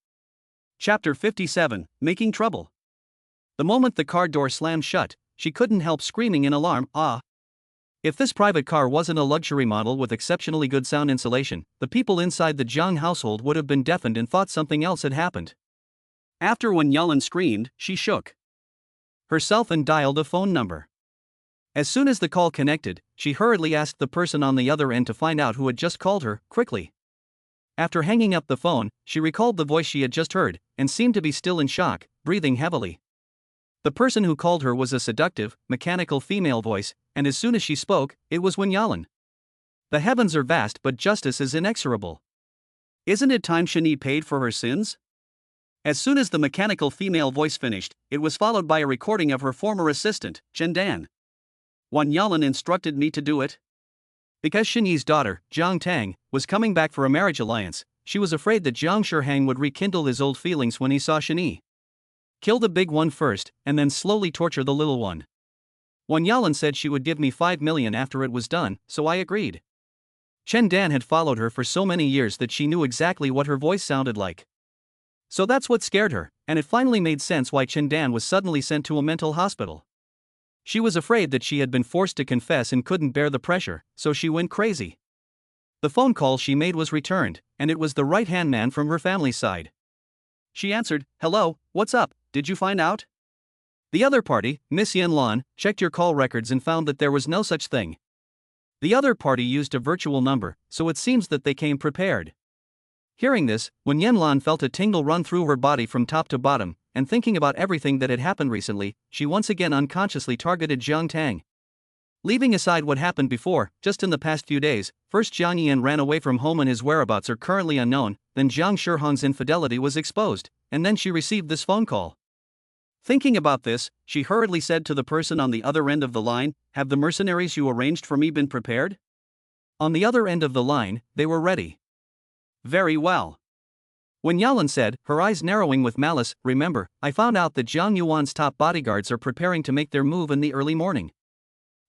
Chapter 57, Making Trouble. The moment the car door slammed shut, she couldn't help screaming in alarm, "Ah!" If this private car wasn't a luxury model with exceptionally good sound insulation, the people inside the Jiang household would have been deafened and thought something else had happened. After Wen Yalan screamed, she shook herself and dialed a phone number. As soon as the call connected, she hurriedly asked the person on the other end to find out who had just called her, quickly. After hanging up the phone, she recalled the voice she had just heard, and seemed to be still in shock, breathing heavily. The person who called her was a seductive, mechanical female voice, and as soon as she spoke, it was Wen Yalan. The heavens are vast but justice is inexorable. Isn't it time Shen Yi paid for her sins? As soon as the mechanical female voice finished, it was followed by a recording of her former assistant, Chen Dan. Wen Yalan instructed me to do it. Because Shen Yi's daughter, Jiang Tang, was coming back for a marriage alliance, she was afraid that Jiang Shihang would rekindle his old feelings when he saw Shen Yi. Kill the big one first, and then slowly torture the little one. Wen Yalan said she would give me 5 million after it was done, so I agreed. Chen Dan had followed her for so many years that she knew exactly what her voice sounded like. So that's what scared her, and it finally made sense why Chen Dan was suddenly sent to a mental hospital. She was afraid that she had been forced to confess and couldn't bear the pressure, so she went crazy. The phone call she made was returned, and it was the right-hand man from her family's side. She answered, "Hello, what's up, did you find out?" The other party, Miss Yanlan, checked your call records and found that there was no such thing. The other party used a virtual number, so it seems that they came prepared. Hearing this, Wen Yanlan felt a tingle run through her body from top to bottom, and thinking about everything that had happened recently, she once again unconsciously targeted Jiang Tang. Leaving aside what happened before, just in the past few days, first Jiang Yi'an ran away from home and his whereabouts are currently unknown, then Jiang Shihang's infidelity was exposed, and then she received this phone call. Thinking about this, she hurriedly said to the person on the other end of the line, "Have the mercenaries you arranged for me been prepared?" On the other end of the line, they were ready. "Very well." Wen Yalan said, her eyes narrowing with malice, "Remember, I found out that Jiang Yuan's top bodyguards are preparing to make their move in the early morning.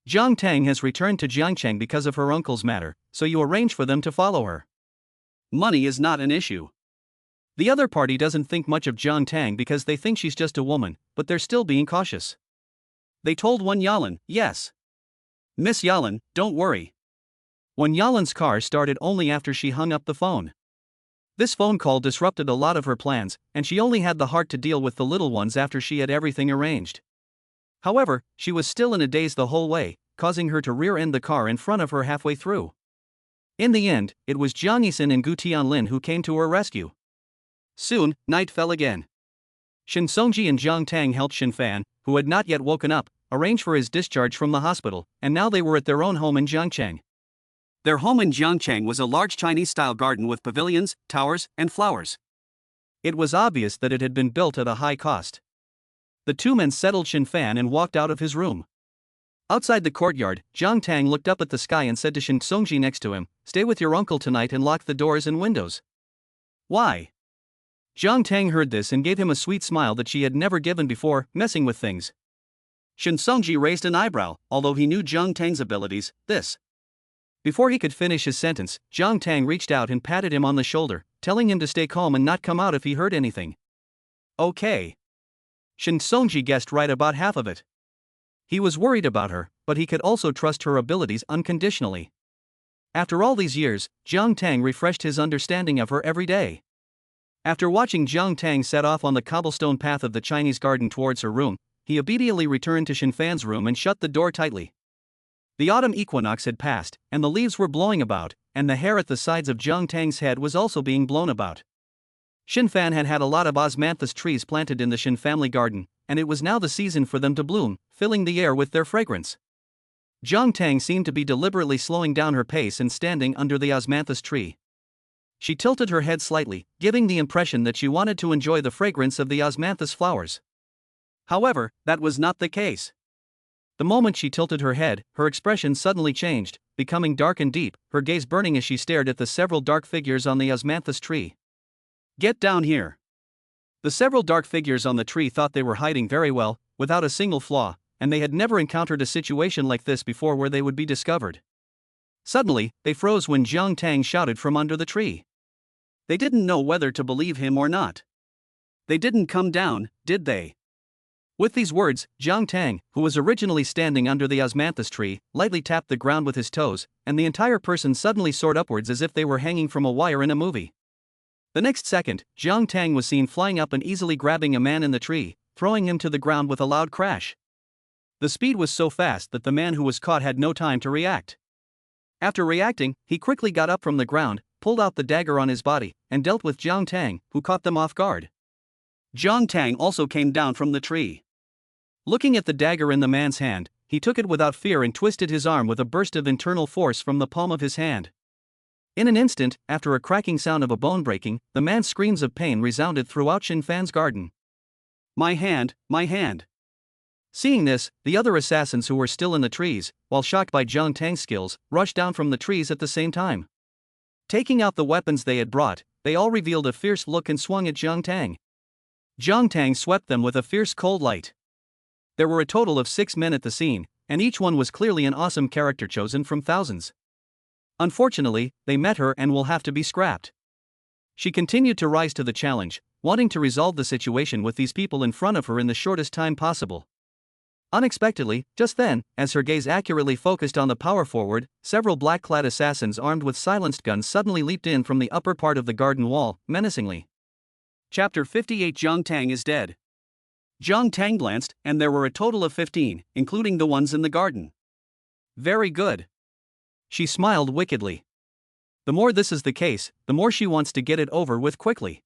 Jiang Tang has returned to Jiangcheng because of her uncle's matter, so you arrange for them to follow her. Money is not an issue. The other party doesn't think much of Jiang Tang because they think she's just a woman, but they're still being cautious. They told Wen Yalan, yes. Miss Yalan, don't worry. Wen Yalan's car started only after she hung up the phone. This phone call disrupted a lot of her plans, and she only had the heart to deal with the little ones after she had everything arranged. However, she was still in a daze the whole way, causing her to rear-end the car in front of her halfway through. In the end, it was Jiang Yi'an and Gu Tianlin who came to her rescue. Soon, night fell again. Shen Songji and Jiang Tang helped Shen Fan, who had not yet woken up, arrange for his discharge from the hospital, and now they were at their own home in Jiangchang. Their home in Jiangchang was a large Chinese-style garden with pavilions, towers, and flowers. It was obvious that it had been built at a high cost. The two men settled Shen Fan and walked out of his room. Outside the courtyard, Jiang Tang looked up at the sky and said to Shen Songji next to him, "Stay with your uncle tonight and lock the doors and windows." "Why?" Jiang Tang heard this and gave him a sweet smile that she had never given before, messing with things. Shen Songji raised an eyebrow, although he knew Jiang Tang's abilities. Before he could finish his sentence, Jiang Tang reached out and patted him on the shoulder, telling him to stay calm and not come out if he heard anything. Okay. Shen Songji guessed right about half of it. He was worried about her, but he could also trust her abilities unconditionally. After all these years, Jiang Tang refreshed his understanding of her every day. After watching Jiang Tang set off on the cobblestone path of the Chinese garden towards her room, he obediently returned to Shen Fan's room and shut the door tightly. The autumn equinox had passed, and the leaves were blowing about, and the hair at the sides of Jiang Tang's head was also being blown about. Shen Fan had had a lot of osmanthus trees planted in the Shen family garden, and it was now the season for them to bloom, filling the air with their fragrance. Jiang Tang seemed to be deliberately slowing down her pace and standing under the osmanthus tree. She tilted her head slightly, giving the impression that she wanted to enjoy the fragrance of the osmanthus flowers. However, that was not the case. The moment she tilted her head, her expression suddenly changed, becoming dark and deep, her gaze burning as she stared at the several dark figures on the osmanthus tree. "Get down here." The several dark figures on the tree thought they were hiding very well, without a single flaw, and they had never encountered a situation like this before where they would be discovered. Suddenly, they froze when Jiang Tang shouted from under the tree. They didn't know whether to believe him or not. "They didn't come down, did they?" With these words, Jiang Tang, who was originally standing under the osmanthus tree, lightly tapped the ground with his toes, and the entire person suddenly soared upwards as if they were hanging from a wire in a movie. The next second, Jiang Tang was seen flying up and easily grabbing a man in the tree, throwing him to the ground with a loud crash. The speed was so fast that the man who was caught had no time to react. After reacting, he quickly got up from the ground, pulled out the dagger on his body, and dealt with Jiang Tang, who caught them off guard. Jiang Tang also came down from the tree. Looking at the dagger in the man's hand, he took it without fear and twisted his arm with a burst of internal force from the palm of his hand. In an instant, after a cracking sound of a bone breaking, the man's screams of pain resounded throughout Shen Fan's garden. "My hand, my hand." Seeing this, the other assassins who were still in the trees, while shocked by Jiang Tang's skills, rushed down from the trees at the same time. Taking out the weapons they had brought, they all revealed a fierce look and swung at Jiang Tang. Jiang Tang swept them with a fierce cold light. There were a total of 6 men at the scene, and each one was clearly an awesome character chosen from thousands. Unfortunately, they met her and will have to be scrapped. She continued to rise to the challenge, wanting to resolve the situation with these people in front of her in the shortest time possible. Unexpectedly, just then, as her gaze accurately focused on the power forward, several black-clad assassins armed with silenced guns suddenly leaped in from the upper part of the garden wall, menacingly. Chapter 58 Jiang Tang is dead. Jiang Tang glanced, and there were a total of 15, including the ones in the garden. Very good. She smiled wickedly. The more this is the case, the more she wants to get it over with quickly.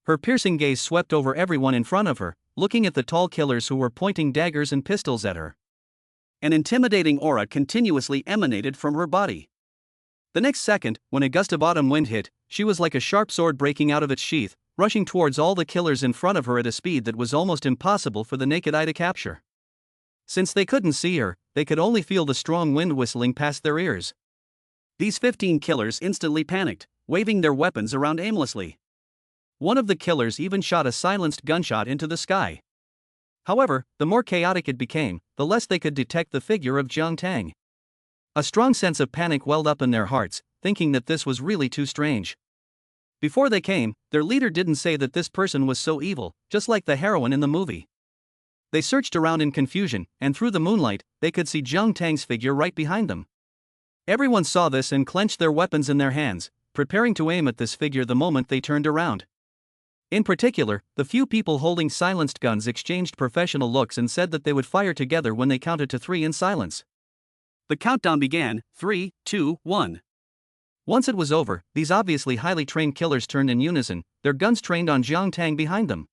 Her piercing gaze swept over everyone in front of her, looking at the tall killers who were pointing daggers and pistols at her. An intimidating aura continuously emanated from her body. The next second, when a gust of autumn wind hit, she was like a sharp sword breaking out of its sheath, rushing towards all the killers in front of her at a speed that was almost impossible for the naked eye to capture. Since they couldn't see her, they could only feel the strong wind whistling past their ears. These 15 killers instantly panicked, waving their weapons around aimlessly. One of the killers even shot a silenced gunshot into the sky. However, the more chaotic it became, the less they could detect the figure of Jiang Tang. A strong sense of panic welled up in their hearts, thinking that this was really too strange. Before they came, their leader didn't say that this person was so evil, just like the heroine in the movie. They searched around in confusion, and through the moonlight, they could see Jiang Tang's figure right behind them. Everyone saw this and clenched their weapons in their hands, preparing to aim at this figure the moment they turned around. In particular, the few people holding silenced guns exchanged professional looks and said that they would fire together when they counted to 3 in silence. The countdown began, 3, 2, 1. Once it was over, these obviously highly trained killers turned in unison, their guns trained on Jiang Tang behind them.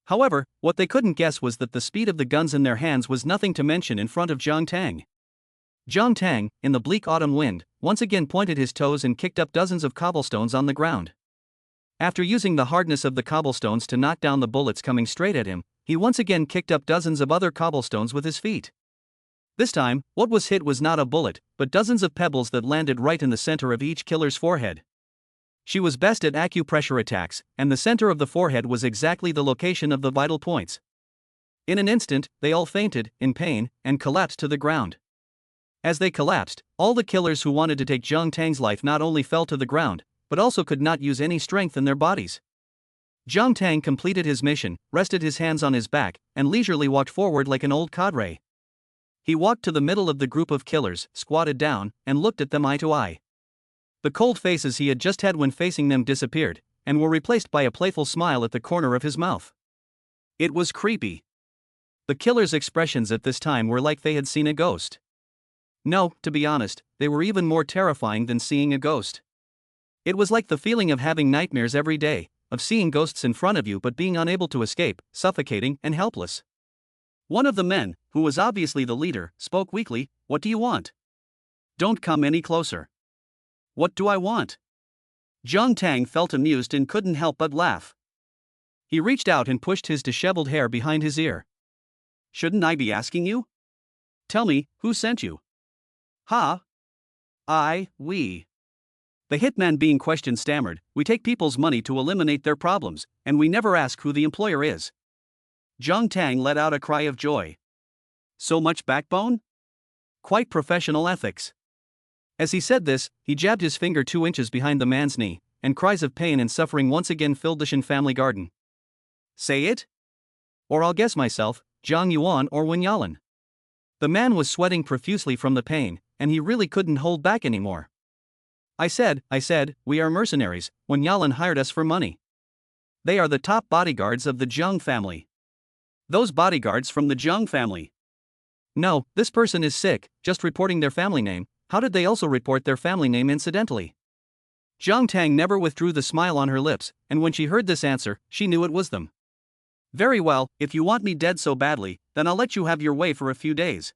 However, what they couldn't guess was that the speed of the guns in their hands was nothing to mention in front of Jiang Tang. Jiang Tang, in the bleak autumn wind, once again pointed his toes and kicked up dozens of cobblestones on the ground. After using the hardness of the cobblestones to knock down the bullets coming straight at him, he once again kicked up dozens of other cobblestones with his feet. This time, what was hit was not a bullet, but dozens of pebbles that landed right in the center of each killer's forehead. She was best at acupressure attacks, and the center of the forehead was exactly the location of the vital points. In an instant, they all fainted, in pain, and collapsed to the ground. As they collapsed, all the killers who wanted to take Jiang Tang's life not only fell to the ground, but also could not use any strength in their bodies. Jiang Tang completed his mission, rested his hands on his back, and leisurely walked forward like an old cadre. He walked to the middle of the group of killers, squatted down, and looked at them eye to eye. The cold faces he had just had when facing them disappeared, and were replaced by a playful smile at the corner of his mouth. It was creepy. The killers' expressions at this time were like they had seen a ghost. No, to be honest, they were even more terrifying than seeing a ghost. It was like the feeling of having nightmares every day, of seeing ghosts in front of you but being unable to escape, suffocating and helpless. One of the men, who was obviously the leader, spoke weakly, "What do you want?" "Don't come any closer." "What do I want?" Jiang Tang felt amused and couldn't help but laugh. He reached out and pushed his disheveled hair behind his ear. "Shouldn't I be asking you? Tell me, who sent you?" "Ha? We." The hitman being questioned stammered, "We take people's money to eliminate their problems, and we never ask who the employer is." Jiang Tang let out a cry of joy. So much backbone? Quite professional ethics. As he said this, he jabbed his finger 2 inches behind the man's knee, and cries of pain and suffering once again filled the Shen family garden. "Say it? Or I'll guess myself, Jiang Yi'an or Wen Yalan." The man was sweating profusely from the pain, and he really couldn't hold back anymore. I said, we are mercenaries. Wen Yalan hired us for money. They are the top bodyguards of the Jiang family." "Those bodyguards from the Jiang family?" "No, this person is sick, just reporting their family name." "How did they also report their family name incidentally?" Jiang Tang never withdrew the smile on her lips, and when she heard this answer, she knew it was them. "Very well, if you want me dead so badly, then I'll let you have your way for a few days."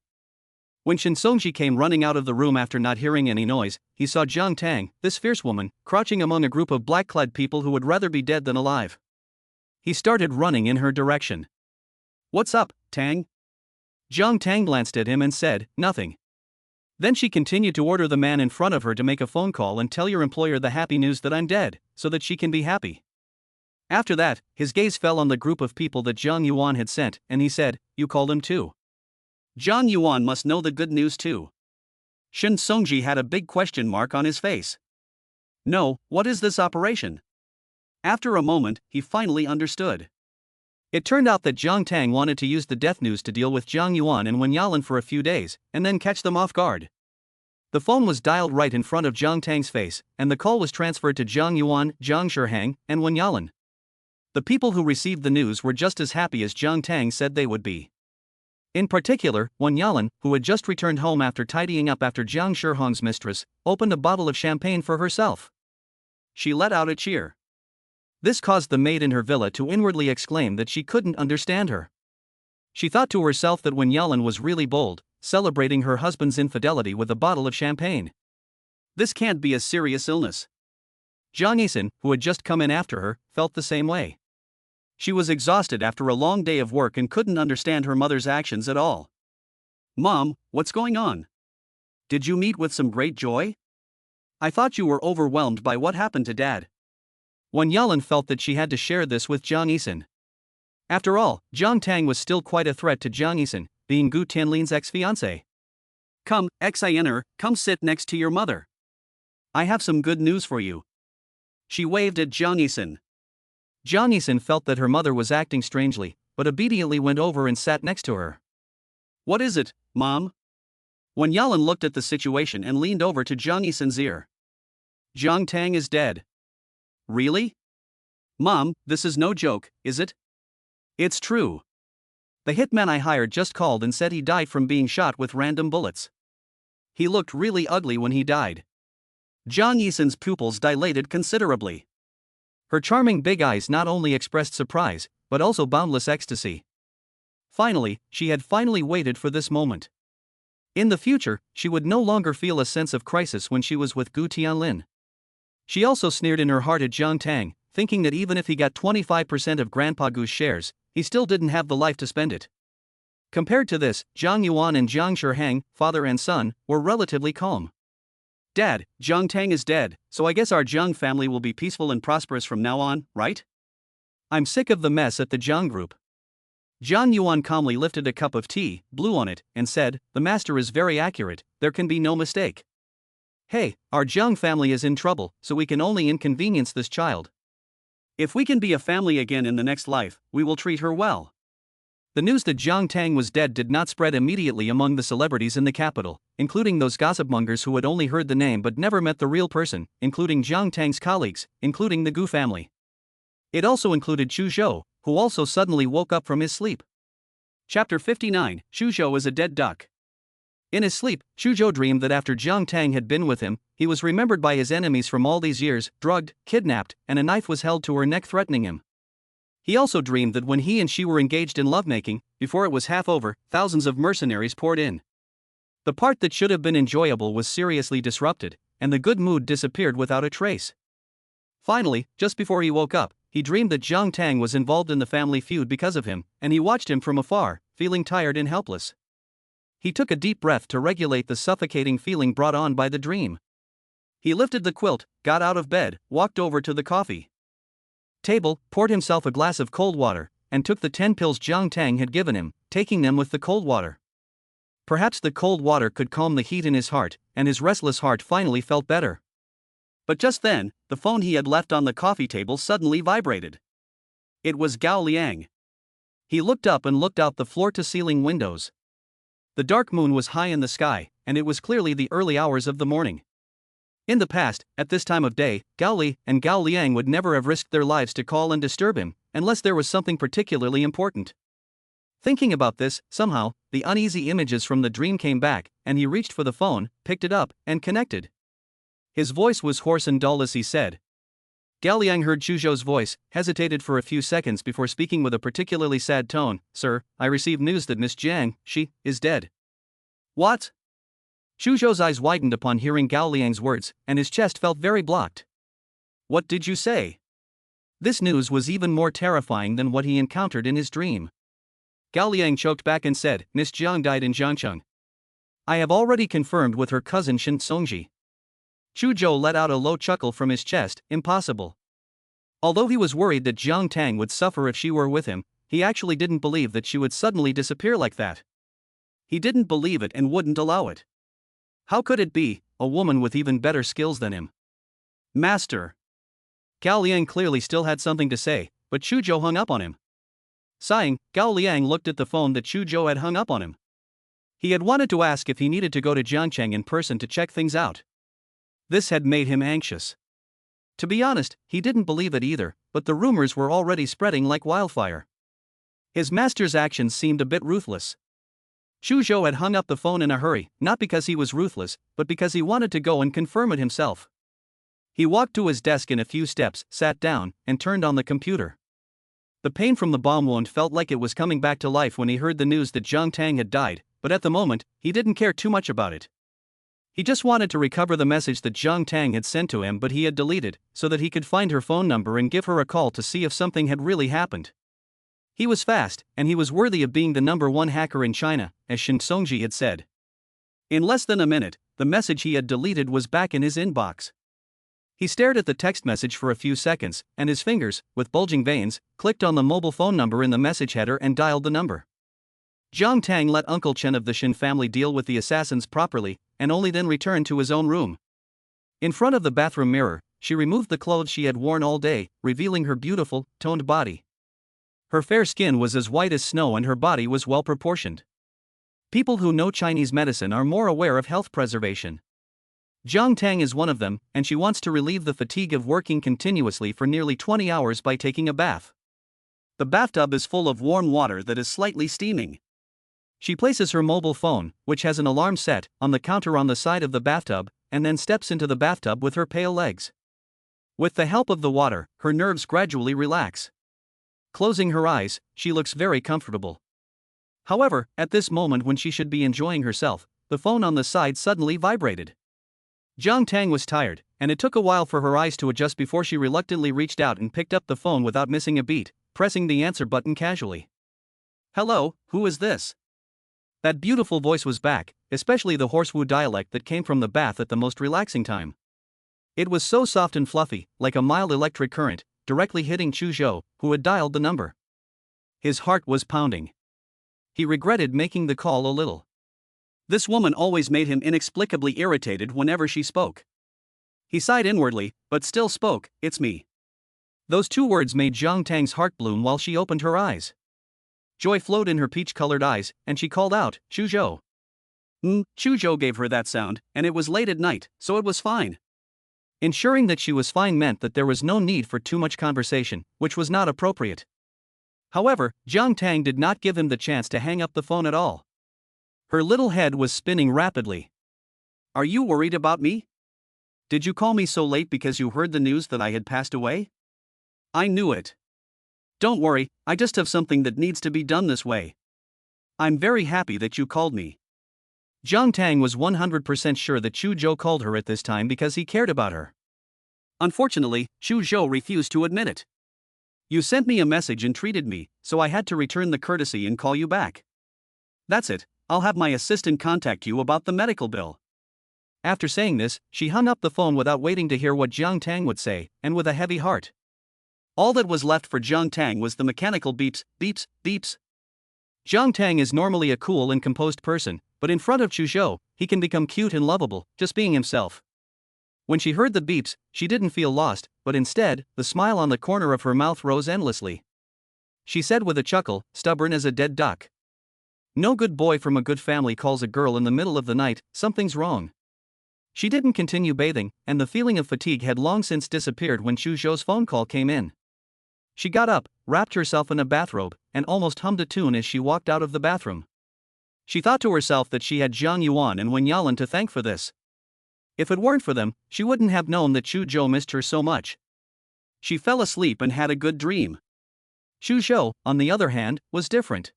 When Shen Songji came running out of the room after not hearing any noise, he saw Jiang Tang, this fierce woman, crouching among a group of black-clad people who would rather be dead than alive. He started running in her direction. "What's up, Tang?" Jiang Tang glanced at him and said, "Nothing." Then she continued to order the man in front of her to make a phone call and tell your employer the happy news that I'm dead, so that she can be happy. After that, his gaze fell on the group of people that Jiang Yuan had sent, and he said, "You called him too?" Jiang Yuan must know the good news too. Shen Songji had a big question mark on his face. "No, what is this operation?" After a moment, he finally understood. It turned out that Jiang Tang wanted to use the death news to deal with Jiang Yuan and Wen Yalan for a few days, and then catch them off guard. The phone was dialed right in front of Jiang Tang's face, and the call was transferred to Jiang Yuan, Jiang Shihang, and Wen Yalan. The people who received the news were just as happy as Jiang Tang said they would be. In particular, Wen Yalan, who had just returned home after tidying up after Jiang Shihang's mistress, opened a bottle of champagne for herself. She let out a cheer. This caused the maid in her villa to inwardly exclaim that she couldn't understand her. She thought to herself that Wen Yalan was really bold, celebrating her husband's infidelity with a bottle of champagne. This can't be a serious illness. Jang Yixin, who had just come in after her, felt the same way. She was exhausted after a long day of work and couldn't understand her mother's actions at all. "Mom, what's going on? Did you meet with some great joy? I thought you were overwhelmed by what happened to Dad." Wen Yalan felt that she had to share this with Jiang Yixin. After all, Jiang Tang was still quite a threat to Jiang Yixin, being Gu Tianlin's ex-fiancé. "Come, Xiner, come sit next to your mother. I have some good news for you." She waved at Jiang Yixin. Jiang Yixin felt that her mother was acting strangely, but obediently went over and sat next to her. "What is it, Mom?" Wen Yalan looked at the situation and leaned over to Jiang Yixin's ear. "Jiang Tang is dead." "Really? Mom, this is no joke, is it?" "It's true. The hitman I hired just called and said he died from being shot with random bullets. He looked really ugly when he died." Jiang Yixin's pupils dilated considerably. Her charming big eyes not only expressed surprise, but also boundless ecstasy. Finally, she had finally waited for this moment. In the future, she would no longer feel a sense of crisis when she was with Gu Tianlin. She also sneered in her heart at Jiang Tang, thinking that even if he got 25% of Grandpa Gu's shares, he still didn't have the life to spend it. Compared to this, Jiang Yuan and Jiang Shiheng, father and son, were relatively calm. "Dad, Jiang Tang is dead, so I guess our Jiang family will be peaceful and prosperous from now on, right? I'm sick of the mess at the Jiang group." Jiang Yuan calmly lifted a cup of tea, blew on it, and said, "The master is very accurate, there can be no mistake. Hey, our Jiang family is in trouble, so we can only inconvenience this child. If we can be a family again in the next life, we will treat her well." The news that Jiang Tang was dead did not spread immediately among the celebrities in the capital, including those gossipmongers who had only heard the name but never met the real person, including Jiang Tang's colleagues, including the Gu family. It also included Chu Zhou, who also suddenly woke up from his sleep. Chapter 59, Chu Zhou is a dead duck. In his sleep, Chu Zhou dreamed that after Jiang Tang had been with him, he was remembered by his enemies from all these years, drugged, kidnapped, and a knife was held to her neck threatening him. He also dreamed that when he and she were engaged in lovemaking, before it was half over, thousands of mercenaries poured in. The part that should have been enjoyable was seriously disrupted, and the good mood disappeared without a trace. Finally, just before he woke up, he dreamed that Jiang Tang was involved in the family feud because of him, and he watched him from afar, feeling tired and helpless. He took a deep breath to regulate the suffocating feeling brought on by the dream. He lifted the quilt, got out of bed, walked over to the coffee table, poured himself a glass of cold water, and took the 10 pills Jiang Tang had given him, taking them with the cold water. Perhaps the cold water could calm the heat in his heart, and his restless heart finally felt better. But just then, the phone he had left on the coffee table suddenly vibrated. It was Gao Liang. He looked up and looked out the floor-to-ceiling windows. The dark moon was high in the sky, and it was clearly the early hours of the morning. In the past, at this time of day, Gao Li and Gao Liang would never have risked their lives to call and disturb him, unless there was something particularly important. Thinking about this, somehow, the uneasy images from the dream came back, and he reached for the phone, picked it up, and connected. His voice was hoarse and dull as he said. Gao Liang heard Chu Zhou's voice, hesitated for a few seconds before speaking with a particularly sad tone. "Sir, I received news that Miss Jiang, she, is dead." "What?" Chu Zhou's eyes widened upon hearing Gao Liang's words, and his chest felt very blocked. "What did you say?" This news was even more terrifying than what he encountered in his dream. Gao Liang choked back and said, "Miss Jiang died in Jiangcheng. I have already confirmed with her cousin Shen Songji." Chu Zhou let out a low chuckle from his chest. Impossible. Although he was worried that Jiang Tang would suffer if she were with him, he actually didn't believe that she would suddenly disappear like that. He didn't believe it and wouldn't allow it. How could it be, a woman with even better skills than him? "Master." Gao Liang clearly still had something to say, but Chu Zhou hung up on him. Sighing, Gao Liang looked at the phone that Chu Zhou had hung up on him. He had wanted to ask if he needed to go to Jiangcheng in person to check things out. This had made him anxious. To be honest, he didn't believe it either, but the rumors were already spreading like wildfire. His master's actions seemed a bit ruthless. Chu Zhou had hung up the phone in a hurry, not because he was ruthless, but because he wanted to go and confirm it himself. He walked to his desk in a few steps, sat down, and turned on the computer. The pain from the bomb wound felt like it was coming back to life when he heard the news that Jiang Tang had died, but at the moment, he didn't care too much about it. He just wanted to recover the message that Jiang Tang had sent to him but he had deleted, so that he could find her phone number and give her a call to see if something had really happened. He was fast, and he was worthy of being the #1 hacker in China, as Shen Songji had said. In less than a minute, the message he had deleted was back in his inbox. He stared at the text message for a few seconds, and his fingers, with bulging veins, clicked on the mobile phone number in the message header and dialed the number. Jiang Tang let Uncle Chen of the Shen family deal with the assassins properly, and only then returned to his own room. In front of the bathroom mirror, she removed the clothes she had worn all day, revealing her beautiful, toned body. Her fair skin was as white as snow and her body was well proportioned. People who know Chinese medicine are more aware of health preservation. Jiang Tang is one of them, and she wants to relieve the fatigue of working continuously for nearly 20 hours by taking a bath. The bathtub is full of warm water that is slightly steaming. She places her mobile phone, which has an alarm set, on the counter on the side of the bathtub, and then steps into the bathtub with her pale legs. With the help of the water, her nerves gradually relax. Closing her eyes, she looks very comfortable. However, at this moment when she should be enjoying herself, the phone on the side suddenly vibrated. Jiang Tang was tired, and it took a while for her eyes to adjust before she reluctantly reached out and picked up the phone without missing a beat, pressing the answer button casually. "Hello, who is this?" That beautiful voice was back, especially the Horsewu dialect that came from the bath at the most relaxing time. It was so soft and fluffy, like a mild electric current, directly hitting Chu Zhou, who had dialed the number. His heart was pounding. He regretted making the call a little. This woman always made him inexplicably irritated whenever she spoke. He sighed inwardly, but still spoke, "It's me." Those two words made Jiang Tang's heart bloom while she opened her eyes. Joy flowed in her peach-colored eyes, and she called out, "Chu Zhou." Chu Zhou gave her that sound, and it was late at night, so it was fine. Ensuring that she was fine meant that there was no need for too much conversation, which was not appropriate. However, Jiang Tang did not give him the chance to hang up the phone at all. Her little head was spinning rapidly. "Are you worried about me? Did you call me so late because you heard the news that I had passed away? I knew it. Don't worry, I just have something that needs to be done this way. I'm very happy that you called me." Jiang Tang was 100% sure that Chu Zhou called her at this time because he cared about her. Unfortunately, Chu Zhou refused to admit it. "You sent me a message and treated me, so I had to return the courtesy and call you back. That's it, I'll have my assistant contact you about the medical bill." After saying this, she hung up the phone without waiting to hear what Jiang Tang would say, and with a heavy heart. All that was left for Jiang Tang was the mechanical beeps, beeps, beeps. Jiang Tang is normally a cool and composed person, but in front of Chu Zhou, he can become cute and lovable, just being himself. When she heard the beeps, she didn't feel lost, but instead, the smile on the corner of her mouth rose endlessly. She said with a chuckle, "Stubborn as a dead duck. No good boy from a good family calls a girl in the middle of the night, something's wrong." She didn't continue bathing, and the feeling of fatigue had long since disappeared when Chu Zhou's phone call came in. She got up, wrapped herself in a bathrobe, and almost hummed a tune as she walked out of the bathroom. She thought to herself that she had Jiang Yi'an and Wen Yalan to thank for this. If it weren't for them, she wouldn't have known that Chu Zhou missed her so much. She fell asleep and had a good dream. Chu Zhou, on the other hand, was different.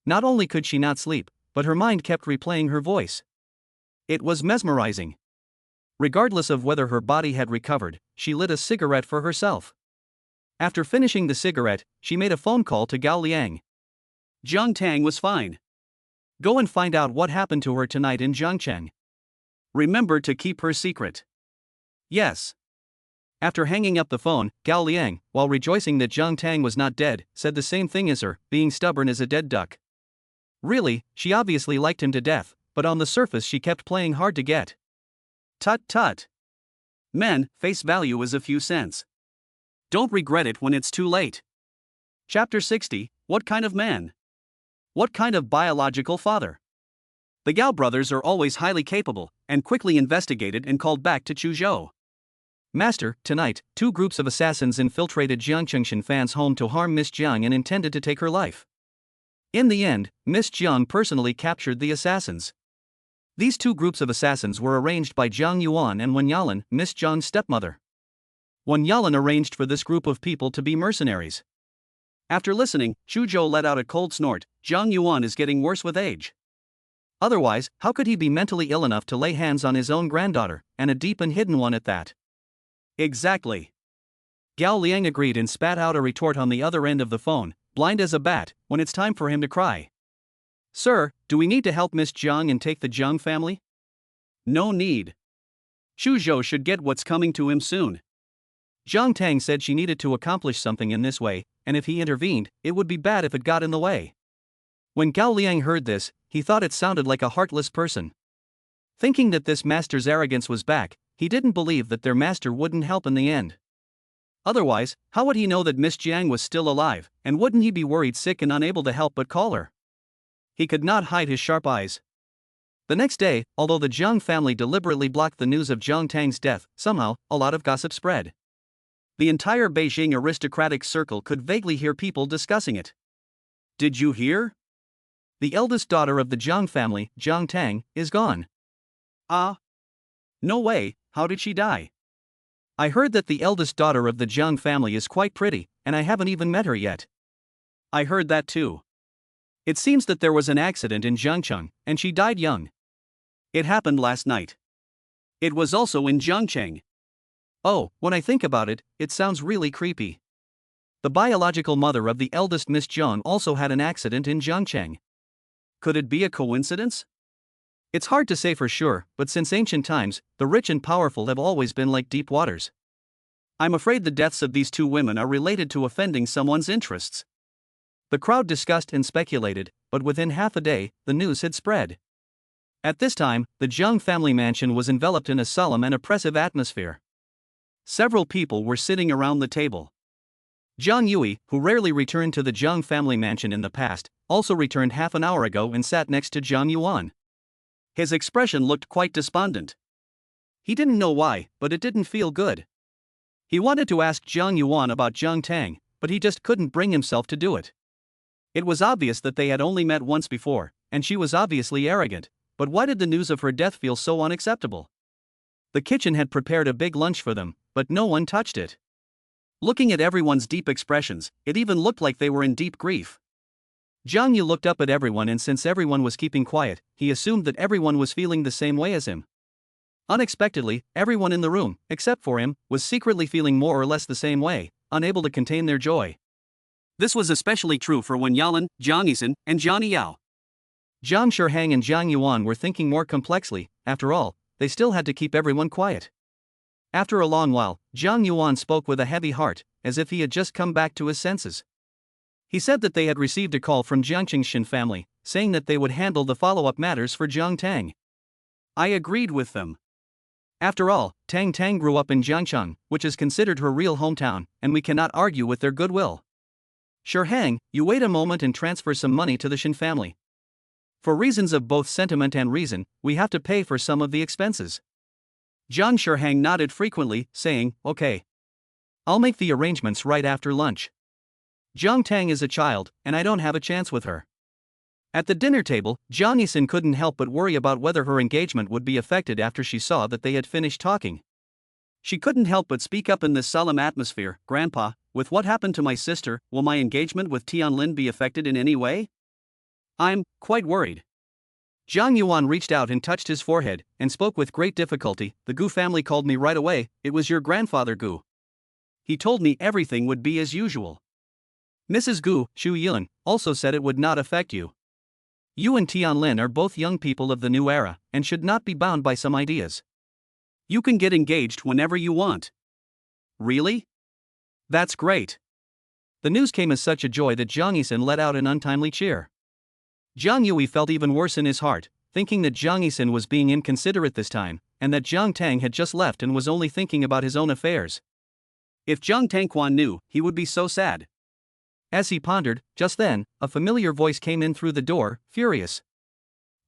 Not only could she not sleep, but her mind kept replaying her voice. It was mesmerizing. Regardless of whether her body had recovered, she lit a cigarette for herself. After finishing the cigarette, she made a phone call to Gao Liang. Jiang Tang was fine. Go and find out what happened to her tonight in Jiangcheng. Remember to keep her secret. Yes. After hanging up the phone, Gao Liang, while rejoicing that Jiang Tang was not dead, said the same thing as her, being stubborn as a dead duck. Really, she obviously liked him to death, but on the surface she kept playing hard to get. Tut tut. Men, face value is a few cents. Don't regret it when it's too late. Chapter 60, What kind of man? What kind of biological father? The Gao brothers are always highly capable, and quickly investigated and called back to Chu Zhou. "Master, tonight, 2 groups of assassins infiltrated Jiangchengshan Fan's home to harm Miss Jiang and intended to take her life. In the end, Miss Jiang personally captured the assassins. These 2 groups of assassins were arranged by Jiang Yi'an and Wen Yalan, Miss Jiang's stepmother. Wen Yalan arranged for this group of people to be mercenaries." After listening, Chu Zhou let out a cold snort. Jiang Yuan is getting worse with age. Otherwise, how could he be mentally ill enough to lay hands on his own granddaughter, and a deep and hidden one at that? Exactly. Gao Liang agreed and spat out a retort on the other end of the phone, blind as a bat, when it's time for him to cry. "Sir, do we need to help Miss Jiang and take the Jiang family?" "No need. Chu Zhou should get what's coming to him soon." Jiang Tang said she needed to accomplish something in this way, and if he intervened, it would be bad if it got in the way. When Gao Liang heard this, he thought it sounded like a heartless person. Thinking that this master's arrogance was back, he didn't believe that their master wouldn't help in the end. Otherwise, how would he know that Miss Jiang was still alive, and wouldn't he be worried sick and unable to help but call her? He could not hide his sharp eyes. The next day, although the Jiang family deliberately blocked the news of Jiang Tang's death, somehow, a lot of gossip spread. The entire Beijing aristocratic circle could vaguely hear people discussing it. Did you hear? The eldest daughter of the Jiang family, Jiang Tang, is gone. Ah? No way, how did she die? I heard that the eldest daughter of the Jiang family is quite pretty, and I haven't even met her yet. I heard that too. It seems that there was an accident in Jiangcheng, and she died young. It happened last night. It was also in Jiangcheng. Oh, when I think about it, it sounds really creepy. The biological mother of the eldest Miss Jiang also had an accident in Jiangcheng. Could it be a coincidence? It's hard to say for sure, but since ancient times, the rich and powerful have always been like deep waters. I'm afraid the deaths of these two women are related to offending someone's interests. The crowd discussed and speculated, but within half a day, the news had spread. At this time, the Jiang family mansion was enveloped in a solemn and oppressive atmosphere. Several people were sitting around the table. Jiang Yue, who rarely returned to the Jiang family mansion in the past, also returned half an hour ago and sat next to Jiang Yuan. His expression looked quite despondent. He didn't know why, but it didn't feel good. He wanted to ask Jiang Yuan about Jiang Tang, but he just couldn't bring himself to do it. It was obvious that they had only met once before, and she was obviously arrogant, but why did the news of her death feel so unacceptable? The kitchen had prepared a big lunch for them, but no one touched it. Looking at everyone's deep expressions, it even looked like they were in deep grief. Jiang Yu looked up at everyone, and since everyone was keeping quiet, he assumed that everyone was feeling the same way as him. Unexpectedly, everyone in the room, except for him, was secretly feeling more or less the same way, unable to contain their joy. This was especially true for Wen Yalan, Jiang Yixin, and Jiang E. Jiang Shihang and Jiang Yuan were thinking more complexly. After all, they still had to keep everyone quiet. After a long while, Jiang Yuan spoke with a heavy heart, as if he had just come back to his senses. He said that they had received a call from Jiang Yixin family, saying that they would handle the follow-up matters for Jiang Tang. I agreed with them. After all, Tang grew up in Jiangcheng, which is considered her real hometown, and we cannot argue with their goodwill. Shihang, you wait a moment and transfer some money to the Shin family. For reasons of both sentiment and reason, we have to pay for some of the expenses. Jiang Shihang nodded frequently, saying, okay. I'll make the arrangements right after lunch. Jiang Tang is a child, and I don't have a chance with her. At the dinner table, Jiang Yixin couldn't help but worry about whether her engagement would be affected after she saw that they had finished talking. She couldn't help but speak up in this solemn atmosphere. Grandpa, with what happened to my sister, will my engagement with Tianlin be affected in any way? I'm quite worried. Jiang Yuan reached out and touched his forehead, and spoke with great difficulty. The Gu family called me right away. It was your grandfather Gu. He told me everything would be as usual. Mrs. Gu, Xu Yun, also said it would not affect you. You and Tianlin are both young people of the new era, and should not be bound by some ideas. You can get engaged whenever you want. Really? That's great. The news came as such a joy that Jiang Yixin let out an untimely cheer. Jiang Yue felt even worse in his heart, thinking that Jiang Yixin was being inconsiderate this time, and that Jiang Tang had just left and was only thinking about his own affairs. If Jiang Tangquan knew, he would be so sad. As he pondered, just then, a familiar voice came in through the door, furious.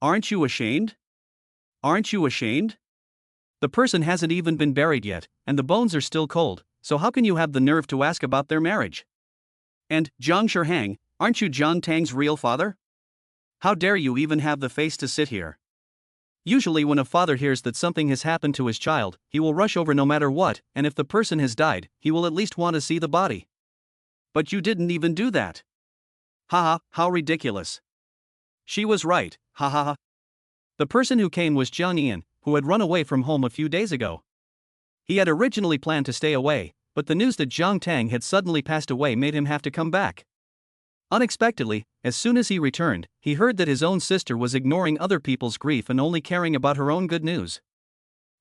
Aren't you ashamed? Aren't you ashamed? The person hasn't even been buried yet, and the bones are still cold, so how can you have the nerve to ask about their marriage? And, Jiang Shihang, aren't you Jiang Tang's real father? How dare you even have the face to sit here? Usually when a father hears that something has happened to his child, he will rush over no matter what, and if the person has died, he will at least want to see the body. But you didn't even do that. Haha, how ridiculous. She was right, ha ha ha. The person who came was Jiang Yi'an, who had run away from home a few days ago. He had originally planned to stay away, but the news that Jiang Tang had suddenly passed away made him have to come back. Unexpectedly, as soon as he returned, he heard that his own sister was ignoring other people's grief and only caring about her own good news.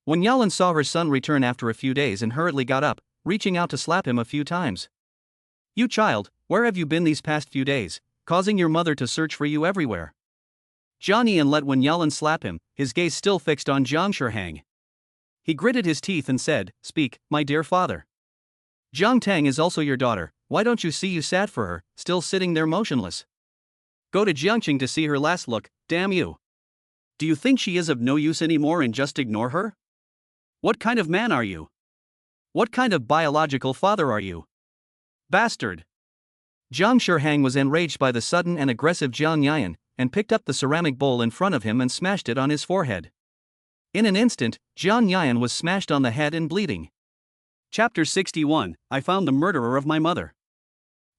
Wen Yalan saw her son return after a few days and hurriedly got up, reaching out to slap him a few times. You child, where have you been these past few days, causing your mother to search for you everywhere? Jiang Yi'an let Wen Yalan slap him, his gaze still fixed on Jiang Shihang. He gritted his teeth and said, Speak, my dear father. Jiang Tang is also your daughter, why don't you see you sat for her, still sitting there motionless? Go to Jiangqing to see her last look, damn you. Do you think she is of no use anymore and just ignore her? What kind of man are you? What kind of biological father are you? Bastard! Zhang Shihang was enraged by the sudden and aggressive Jiang Yi'an, and picked up the ceramic bowl in front of him and smashed it on his forehead. In an instant, Jiang Yi'an was smashed on the head and bleeding. Chapter 61, I found the murderer of my mother.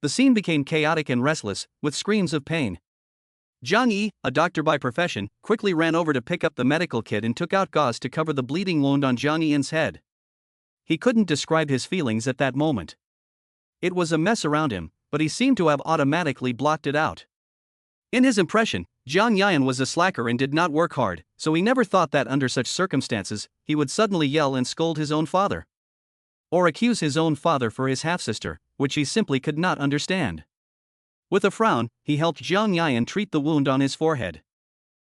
The scene became chaotic and restless, with screams of pain. Jiang E, a doctor by profession, quickly ran over to pick up the medical kit and took out gauze to cover the bleeding wound on Jiang Yi'an's head. He couldn't describe his feelings at that moment. It was a mess around him, but he seemed to have automatically blocked it out. In his impression, Jiang Yi'an was a slacker and did not work hard, so he never thought that under such circumstances, he would suddenly yell and scold his own father. Or accuse his own father for his half-sister, which he simply could not understand. With a frown, he helped Jiang Yi'an treat the wound on his forehead.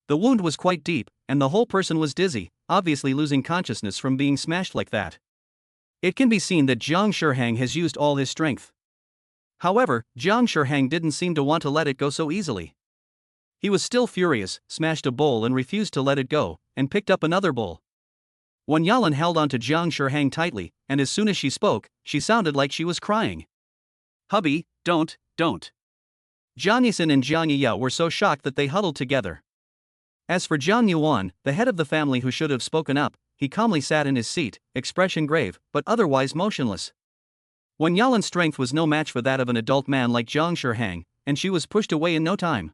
The wound was quite deep, and the whole person was dizzy, obviously losing consciousness from being smashed like that. It can be seen that Zhang Shihang has used all his strength. However, Zhang Shihang didn't seem to want to let it go so easily. He was still furious, smashed a bowl and refused to let it go, and picked up another bowl. Wen Yalan held on to Zhang Shihang tightly, and as soon as she spoke, she sounded like she was crying. Hubby, don't. Jiang Yixin and Jiang E were so shocked that they huddled together. As for Jiang Yuan, the head of the family who should have spoken up, he calmly sat in his seat, expression grave, but otherwise motionless. Wen Yalan's strength was no match for that of an adult man like Zhang Shihang, and she was pushed away in no time.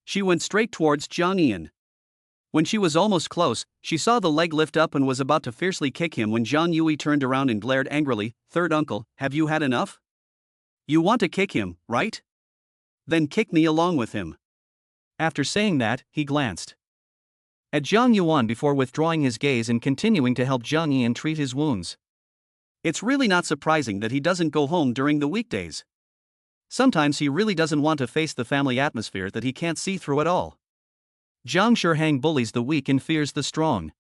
She went straight towards Jiang Yi'an. When she was almost close, she saw the leg lift up and was about to fiercely kick him when Jiang Yui turned around and glared angrily, "Third uncle, have you had enough? You want to kick him, right? Then kick me along with him." After saying that, he glanced at Jiang Yuan before withdrawing his gaze and continuing to help Jiang Yi'an treat his wounds. It's really not surprising that he doesn't go home during the weekdays. Sometimes he really doesn't want to face the family atmosphere that he can't see through at all. Zhang Shihang bullies the weak and fears the strong.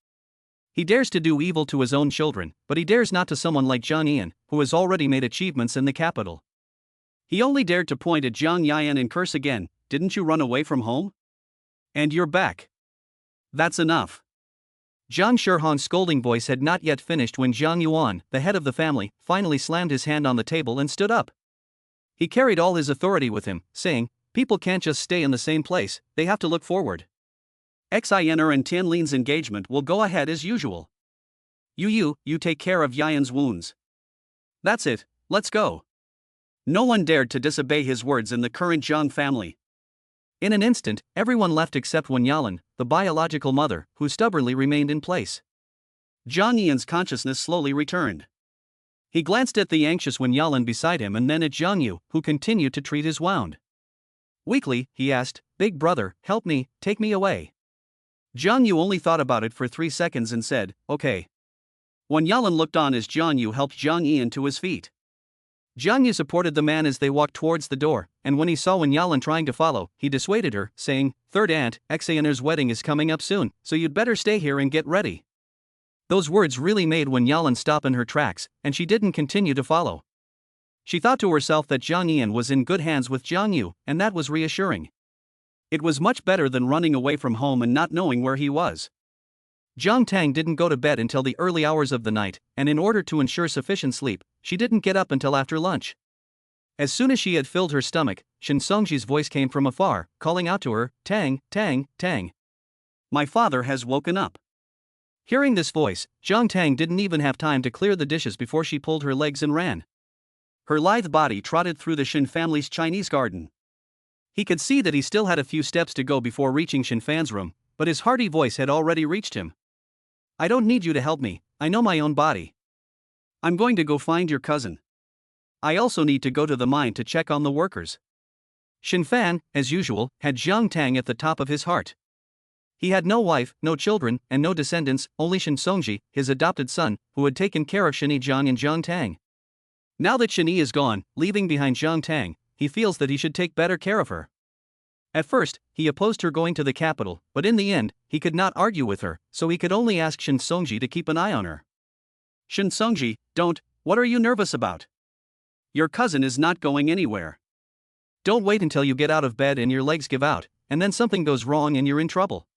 He dares to do evil to his own children, but he dares not to someone like Jiang Yi'an, who has already made achievements in the capital. He only dared to point at Jiang Yi'an and curse again, "Didn't you run away from home? And you're back. That's enough." Zhang Shihang's scolding voice had not yet finished when Jiang Yuan, the head of the family, finally slammed his hand on the table and stood up. He carried all his authority with him, saying, "People can't just stay in the same place, they have to look forward. Xiner and Tianlin's engagement will go ahead as usual. You take care of Yian's wounds. That's it, let's go." No one dared to disobey his words in the current Zhang family. In an instant, everyone left except Wen Yalan, the biological mother, who stubbornly remained in place. Jiang Yi'an's consciousness slowly returned. He glanced at the anxious Wen Yalan beside him and then at Jiang Yu, who continued to treat his wound. Weakly, he asked, "Big brother, help me, take me away." Jiang Yu only thought about it for 3 seconds and said, "Okay." Wen Yalan looked on as Jiang Yu helped Jiang Yi'an to his feet. Jiang Yu supported the man as they walked towards the door, and when he saw Wen Yalan trying to follow, he dissuaded her, saying, "Third aunt, Xiner's wedding is coming up soon, so you'd better stay here and get ready." Those words really made Wen Yalan stop in her tracks, and she didn't continue to follow. She thought to herself that Jiang Yi'an was in good hands with Jiang Yu, and that was reassuring. It was much better than running away from home and not knowing where he was. Jang Tang didn't go to bed until the early hours of the night, and in order to ensure sufficient sleep, she didn't get up until after lunch. As soon as she had filled her stomach, Shen Songji's voice came from afar, calling out to her, "Tang, Tang, Tang. My father has woken up." Hearing this voice, Jiang Tang didn't even have time to clear the dishes before she pulled her legs and ran. Her lithe body trotted through the Shen family's Chinese garden. He could see that he still had a few steps to go before reaching Shen Fan's room, but his hearty voice had already reached him. "I don't need you to help me, I know my own body. I'm going to go find your cousin. I also need to go to the mine to check on the workers." Shen Fan, as usual, had Jiang Tang at the top of his heart. He had no wife, no children, and no descendants, only Shen Songji, his adopted son, who had taken care of Sheni Jiang and Jiang Tang. Now that Sheni is gone, leaving behind Jiang Tang, he feels that he should take better care of her. At first, he opposed her going to the capital, but in the end, he could not argue with her, so he could only ask Shen Songji to keep an eye on her. "Shen Songji, what are you nervous about? Your cousin is not going anywhere. Don't wait until you get out of bed and your legs give out, and then something goes wrong and you're in trouble.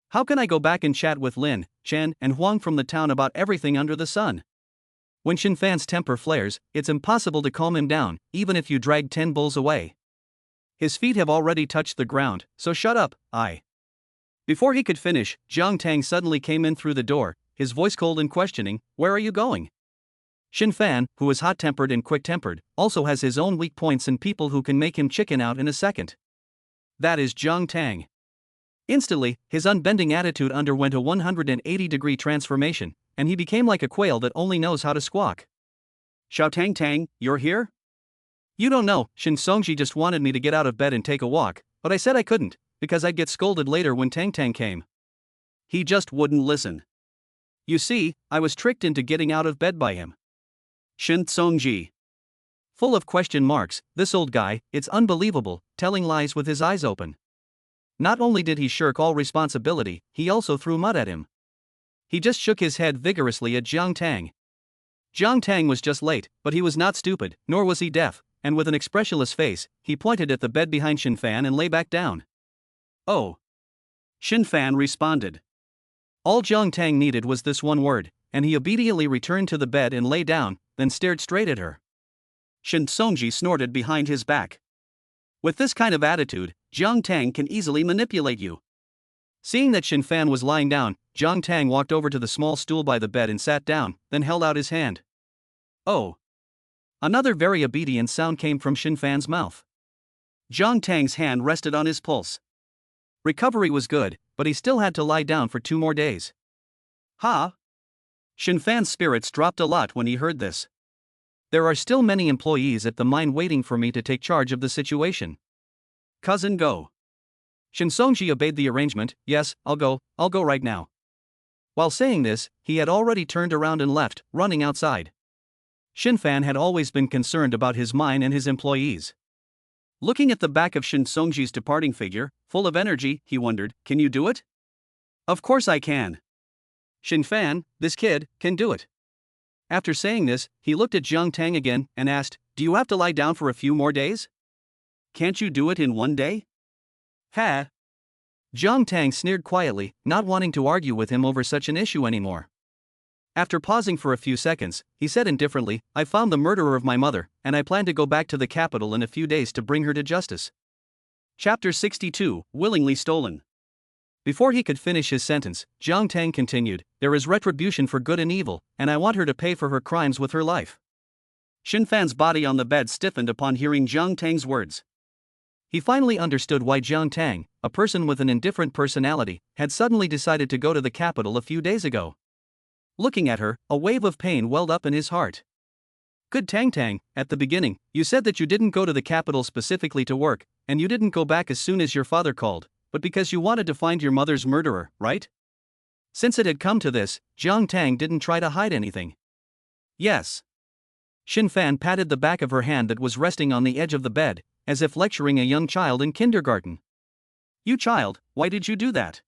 How can I go back and chat with Lin, Chen, and Huang from the town about everything under the sun? When Xin Fan's temper flares, it's impossible to calm him down, even if you drag 10 bulls away. His feet have already touched the ground, so shut up, I. Before he could finish, Jiang Tang suddenly came in through the door, his voice cold and questioning, where are you going? Xin Fan, who is hot-tempered and quick-tempered, also has his own weak points and people who can make him chicken out in a second. That is Jiang Tang. Instantly, his unbending attitude underwent a 180-degree transformation, and he became like a quail that only knows how to squawk. Xiao Tang Tang, you're here? You don't know, Shin Songji just wanted me to get out of bed and take a walk, but I said I couldn't, because I'd get scolded later when Tang Tang came. He just wouldn't listen. You see, I was tricked into getting out of bed by him. Shin Songji. Full of question marks, this old guy, it's unbelievable, telling lies with his eyes open. Not only did he shirk all responsibility, he also threw mud at him. He just shook his head vigorously at Jiang Tang. Jiang Tang was just late, but he was not stupid, nor was he deaf, and with an expressionless face, he pointed at the bed behind Xin Fan and lay back down. Oh. Xin Fan responded. All Jiang Tang needed was this one word, and he obediently returned to the bed and lay down, then stared straight at her. Shin Songji snorted behind his back. With this kind of attitude, Jiang Tang can easily manipulate you. Seeing that Xin Fan was lying down, Jiang Tang walked over to the small stool by the bed and sat down, then held out his hand. Oh. Another very obedient sound came from Xin Fan's mouth. Jiang Tang's hand rested on his pulse. Recovery was good, but he still had to lie down for 2 more days. Ha! Xin Fan's spirits dropped a lot when he heard this. There are still many employees at the mine waiting for me to take charge of the situation. Cousin, go. Shin Songji obeyed the arrangement. Yes, I'll go right now. While saying this, he had already turned around and left, running outside. Xin Fan had always been concerned about his mine and his employees. Looking at the back of Shin Songji's departing figure, full of energy, he wondered, can you do it? Of course I can. Xin Fan, this kid, can do it. After saying this, he looked at Jiang Tang again and asked, do you have to lie down for a few more days? Can't you do it in 1 day? Ha! Jiang Tang sneered quietly, not wanting to argue with him over such an issue anymore. After pausing for a few seconds, he said indifferently, I found the murderer of my mother, and I plan to go back to the capital in a few days to bring her to justice. Chapter 62, Willingly Stolen. Before he could finish his sentence, Jiang Tang continued, there is retribution for good and evil, and I want her to pay for her crimes with her life. Xin Fan's body on the bed stiffened upon hearing Jiang Tang's words. He finally understood why Jiang Tang, a person with an indifferent personality, had suddenly decided to go to the capital a few days ago. Looking at her, a wave of pain welled up in his heart. Good Tang Tang, at the beginning, you said that you didn't go to the capital specifically to work, and you didn't go back as soon as your father called, but because you wanted to find your mother's murderer, right? Since it had come to this, Jiang Tang didn't try to hide anything. Yes. Xin Fan patted the back of her hand that was resting on the edge of the bed, as if lecturing a young child in kindergarten. You child, why did you do that?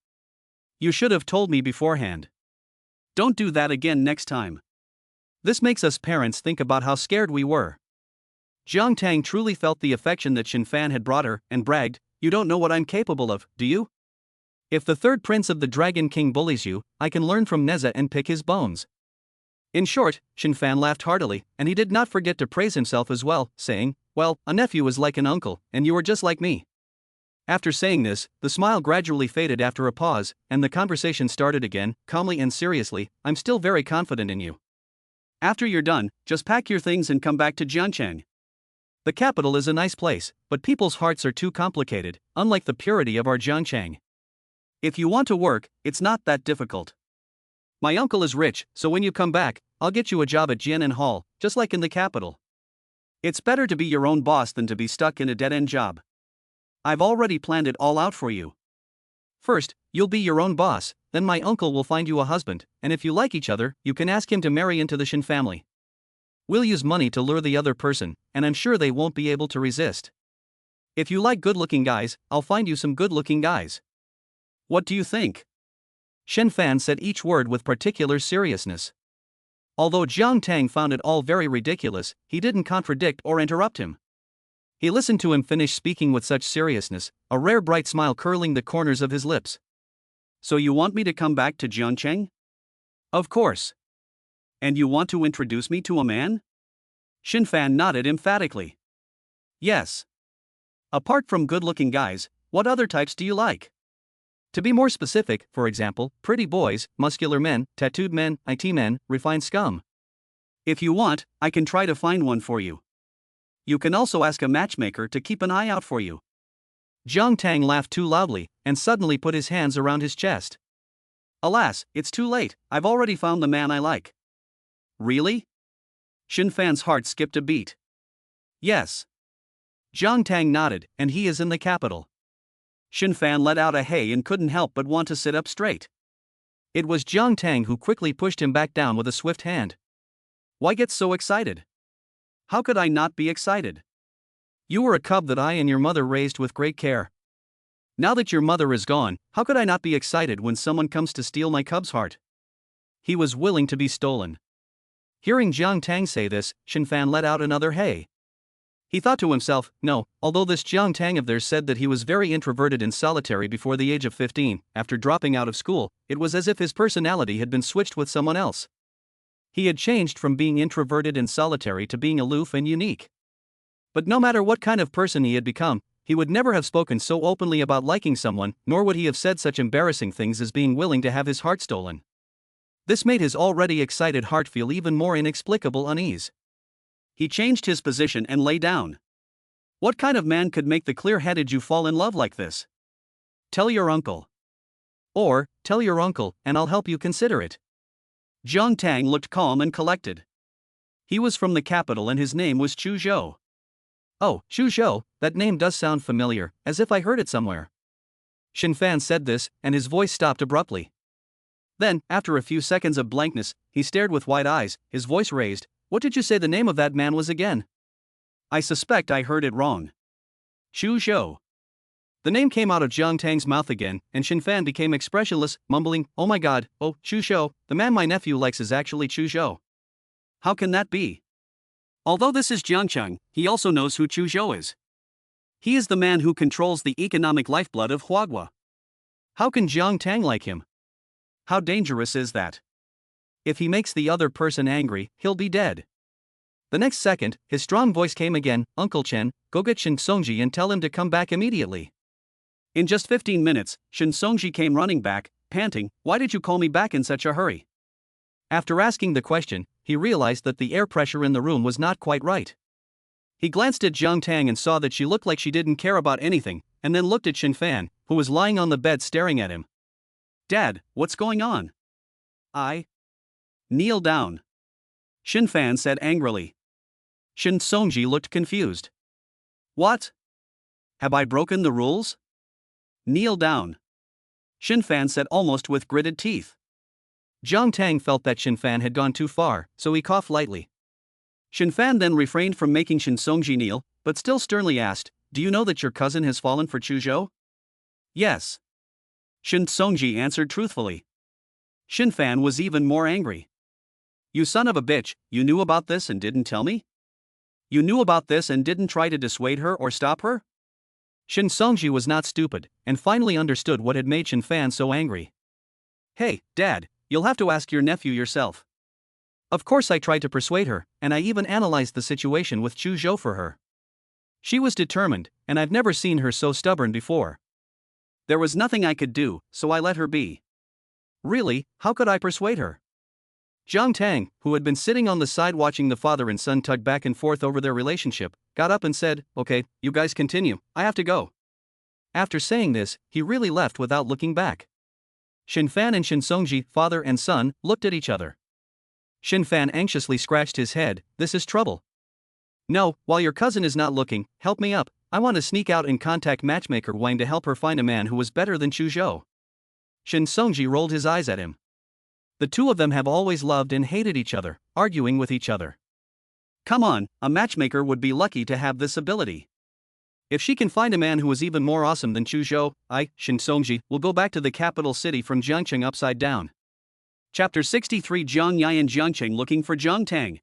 You should have told me beforehand. Don't do that again next time. This makes us parents think about how scared we were. Jiang Tang truly felt the affection that Xin Fan had brought her, and bragged, you don't know what I'm capable of, do you? If the third prince of the Dragon King bullies you, I can learn from Neza and pick his bones. In short, Xin Fan laughed heartily, and he did not forget to praise himself as well, saying, well, a nephew is like an uncle, and you are just like me. After saying this, the smile gradually faded after a pause, and the conversation started again, calmly and seriously, I'm still very confident in you. After you're done, just pack your things and come back to Jiancheng. The capital is a nice place, but people's hearts are too complicated, unlike the purity of our Jiangcheng. If you want to work, it's not that difficult. My uncle is rich, so when you come back, I'll get you a job at Jianan Hall, just like in the capital. It's better to be your own boss than to be stuck in a dead-end job. I've already planned it all out for you. First, you'll be your own boss, then my uncle will find you a husband, and if you like each other, you can ask him to marry into the Shin family. We'll use money to lure the other person, and I'm sure they won't be able to resist. If you like good-looking guys, I'll find you some good-looking guys. What do you think? Xin Fan said each word with particular seriousness. Although Jiang Tang found it all very ridiculous, he didn't contradict or interrupt him. He listened to him finish speaking with such seriousness, a rare bright smile curling the corners of his lips. So you want me to come back to Jiangcheng? Of course. And you want to introduce me to a man? Xin Fan nodded emphatically. Yes. Apart from good-looking guys, what other types do you like? To be more specific, for example, pretty boys, muscular men, tattooed men, IT men, refined scum. If you want, I can try to find one for you. You can also ask a matchmaker to keep an eye out for you. Jiang Tang laughed too loudly, and suddenly put his hands around his chest. Alas, it's too late, I've already found the man I like. Really? Xin Fan's heart skipped a beat. Yes. Jiang Tang nodded, and he is in the capital. Xin Fan let out a hey and couldn't help but want to sit up straight. It was Jiang Tang who quickly pushed him back down with a swift hand. Why get so excited? How could I not be excited? You were a cub that I and your mother raised with great care. Now that your mother is gone, how could I not be excited when someone comes to steal my cub's heart? He was willing to be stolen. Hearing Jiang Tang say this, Xin Fan let out another hey. He thought to himself, no, although this Jiang Tang of theirs said that he was very introverted and solitary before the age of 15, after dropping out of school, it was as if his personality had been switched with someone else. He had changed from being introverted and solitary to being aloof and unique. But no matter what kind of person he had become, he would never have spoken so openly about liking someone, nor would he have said such embarrassing things as being willing to have his heart stolen. This made his already excited heart feel even more inexplicable unease. He changed his position and lay down. What kind of man could make the clear-headed you fall in love like this? Tell your uncle. Or, tell your uncle, and I'll help you consider it. Jiang Tang looked calm and collected. He was from the capital and his name was Chu Zhou. Oh, Chu Zhou, that name does sound familiar, as if I heard it somewhere. Xin Fan said this, and his voice stopped abruptly. Then, after a few seconds of blankness, he stared with wide eyes, his voice raised. What did you say the name of that man was again? I suspect I heard it wrong. Chu Zhou. The name came out of Jiang Tang's mouth again, and Xin Fan became expressionless, mumbling, oh my god, oh, Chu Zhou, the man my nephew likes is actually Chu Zhou. How can that be? Although this is Jiangcheng, he also knows who Chu Zhou is. He is the man who controls the economic lifeblood of Huagua. How can Jiang Tang like him? How dangerous is that? If he makes the other person angry, he'll be dead. The next second, his strong voice came again, Uncle Chen, go get Shin Songji and tell him to come back immediately. In just 15 minutes, Shin Songji came running back, panting, why did you call me back in such a hurry? After asking the question, he realized that the air pressure in the room was not quite right. He glanced at Jiang Tang and saw that she looked like she didn't care about anything, and then looked at Xin Fan, who was lying on the bed staring at him. Dad, what's going on? Kneel down. Xin Fan said angrily. Shin Songji looked confused. What? Have I broken the rules? Kneel down. Xin Fan said almost with gritted teeth. Jiang Tang felt that Xin Fan had gone too far, so he coughed lightly. Xin Fan then refrained from making Shin Songji kneel, but still sternly asked, do you know that your cousin has fallen for Chu Zhou? Yes. Shin Songji answered truthfully. Xin Fan was even more angry. You son of a bitch, you knew about this and didn't tell me? You knew about this and didn't try to dissuade her or stop her? Shin Songji was not stupid, and finally understood what had made Xin Fan so angry. Hey, Dad, you'll have to ask your nephew yourself. Of course I tried to persuade her, and I even analyzed the situation with Chu Zhou for her. She was determined, and I've never seen her so stubborn before. There was nothing I could do, so I let her be. Really, how could I persuade her? Jiang Tang, who had been sitting on the side watching the father and son tug back and forth over their relationship, got up and said, okay, you guys continue, I have to go. After saying this, he really left without looking back. Xin Fan and Shin Songji, father and son, looked at each other. Xin Fan anxiously scratched his head, this is trouble. No, while your cousin is not looking, help me up, I want to sneak out and contact matchmaker Wang to help her find a man who was better than Chu Zhou. Shin Songji rolled his eyes at him. The two of them have always loved and hated each other, arguing with each other. Come on, a matchmaker would be lucky to have this ability. If she can find a man who is even more awesome than Chu Zhou, Shin Songji, will go back to the capital city from Jiangcheng upside down. Chapter 63 Jiang Yi'an Jiangqing looking for Jiang Tang.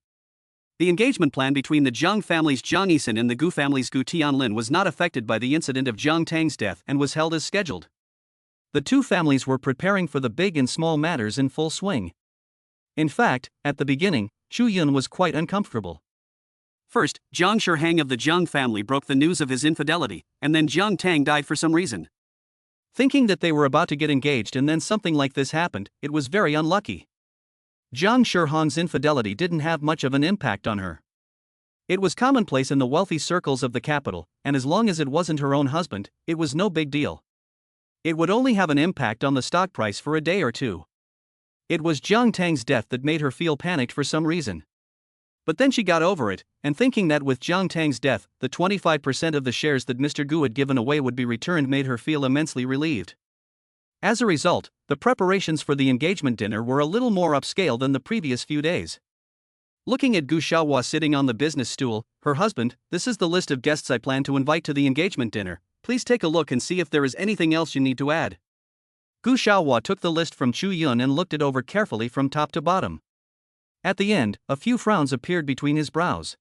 The engagement plan between the Jiang family's Jiang Yixin and the Gu family's Gu Tianlin was not affected by the incident of Jiang Tang's death and was held as scheduled. The two families were preparing for the big and small matters in full swing. In fact, at the beginning, Chu Yun was quite uncomfortable. First, Jiang Shihang of the Jiang family broke the news of his infidelity, and then Jiang Tang died for some reason. Thinking that they were about to get engaged and then something like this happened, it was very unlucky. Jiang Shihang's infidelity didn't have much of an impact on her. It was commonplace in the wealthy circles of the capital, and as long as it wasn't her own husband, it was no big deal. It would only have an impact on the stock price for a day or two. It was Jiang Tang's death that made her feel panicked for some reason. But then she got over it, and thinking that with Jiang Tang's death, the 25% of the shares that Mr. Gu had given away would be returned made her feel immensely relieved. As a result, the preparations for the engagement dinner were a little more upscale than the previous few days. Looking at Gu Xiaohua sitting on the business stool, her husband, "This is the list of guests I plan to invite to the engagement dinner. Please take a look and see if there is anything else you need to add." Gu Xiaohua took the list from Chu Yun and looked it over carefully from top to bottom. At the end, a few frowns appeared between his brows.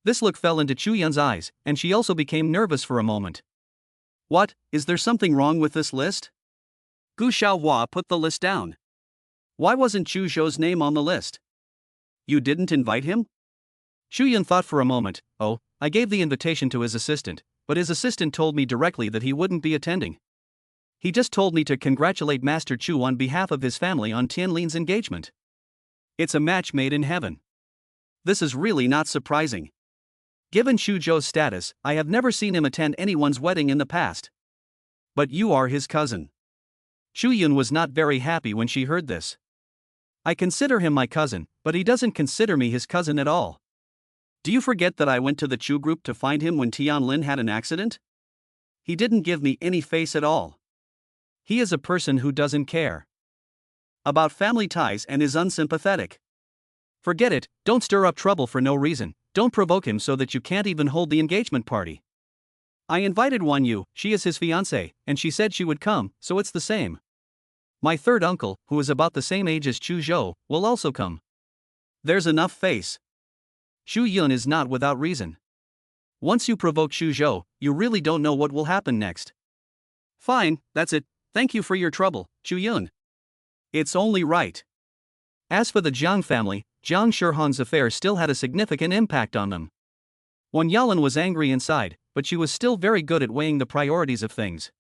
This look fell into Chu Yun's eyes, and she also became nervous for a moment. "What, is there something wrong with this list?" Gu Xiaohua put the list down. "Why wasn't Chu Zhou's name on the list? You didn't invite him?" Chu Yun thought for a moment. "Oh, I gave the invitation to his assistant, but his assistant told me directly that he wouldn't be attending. He just told me to congratulate Master Chu on behalf of his family on Tianlin's engagement. It's a match made in heaven. This is really not surprising. Given Chu Zhou's status, I have never seen him attend anyone's wedding in the past. But you are his cousin." Chu Yun was not very happy when she heard this. "I consider him my cousin, but he doesn't consider me his cousin at all. Do you forget that I went to the Chu group to find him when Tianlin had an accident? He didn't give me any face at all. He is a person who doesn't care about family ties and is unsympathetic. Forget it, don't stir up trouble for no reason, don't provoke him so that you can't even hold the engagement party. I invited Wan Yu, she is his fiancée, and she said she would come, so it's the same. My third uncle, who is about the same age as Chu Zhou, will also come. There's enough face." Chu Yun is not without reason. Once you provoke Chu Zhou, you really don't know what will happen next. "Fine, that's it, thank you for your trouble, Chu Yun. It's only right." As for the Jiang family, Jiang Shihang's affair still had a significant impact on them. Wen Yalan was angry inside, but she was still very good at weighing the priorities of things.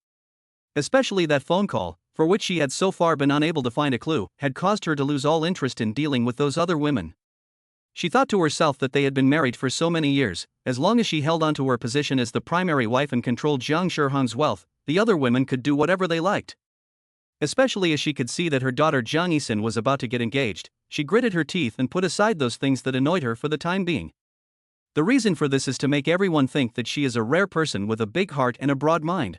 Especially that phone call, for which she had so far been unable to find a clue, had caused her to lose all interest in dealing with those other women. She thought to herself that they had been married for so many years, as long as she held on to her position as the primary wife and controlled Jiang Shihang's wealth, the other women could do whatever they liked. Especially as she could see that her daughter Jiang Yixin was about to get engaged, she gritted her teeth and put aside those things that annoyed her for the time being. The reason for this is to make everyone think that she is a rare person with a big heart and a broad mind.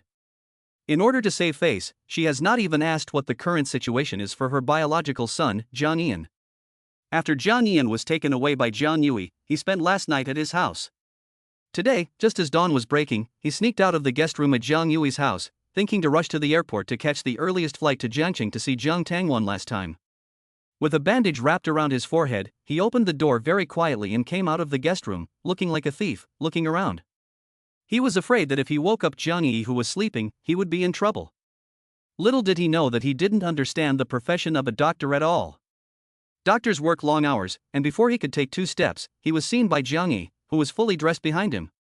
In order to save face, she has not even asked what the current situation is for her biological son, Jiang Yi'an. After Jiang Yi'an was taken away by Jiang Yue, he spent last night at his house. Today, just as dawn was breaking, he sneaked out of the guest room at Jiang Yue's house, thinking to rush to the airport to catch the earliest flight to Jiangqing to see Jiang Tang one last time. With a bandage wrapped around his forehead, he opened the door very quietly and came out of the guest room, looking like a thief, looking around. He was afraid that if he woke up Jiang E, who was sleeping, he would be in trouble. Little did he know that he didn't understand the profession of a doctor at all. Doctors work long hours, and before he could take 2 steps, he was seen by Jiang E, who was fully dressed behind him.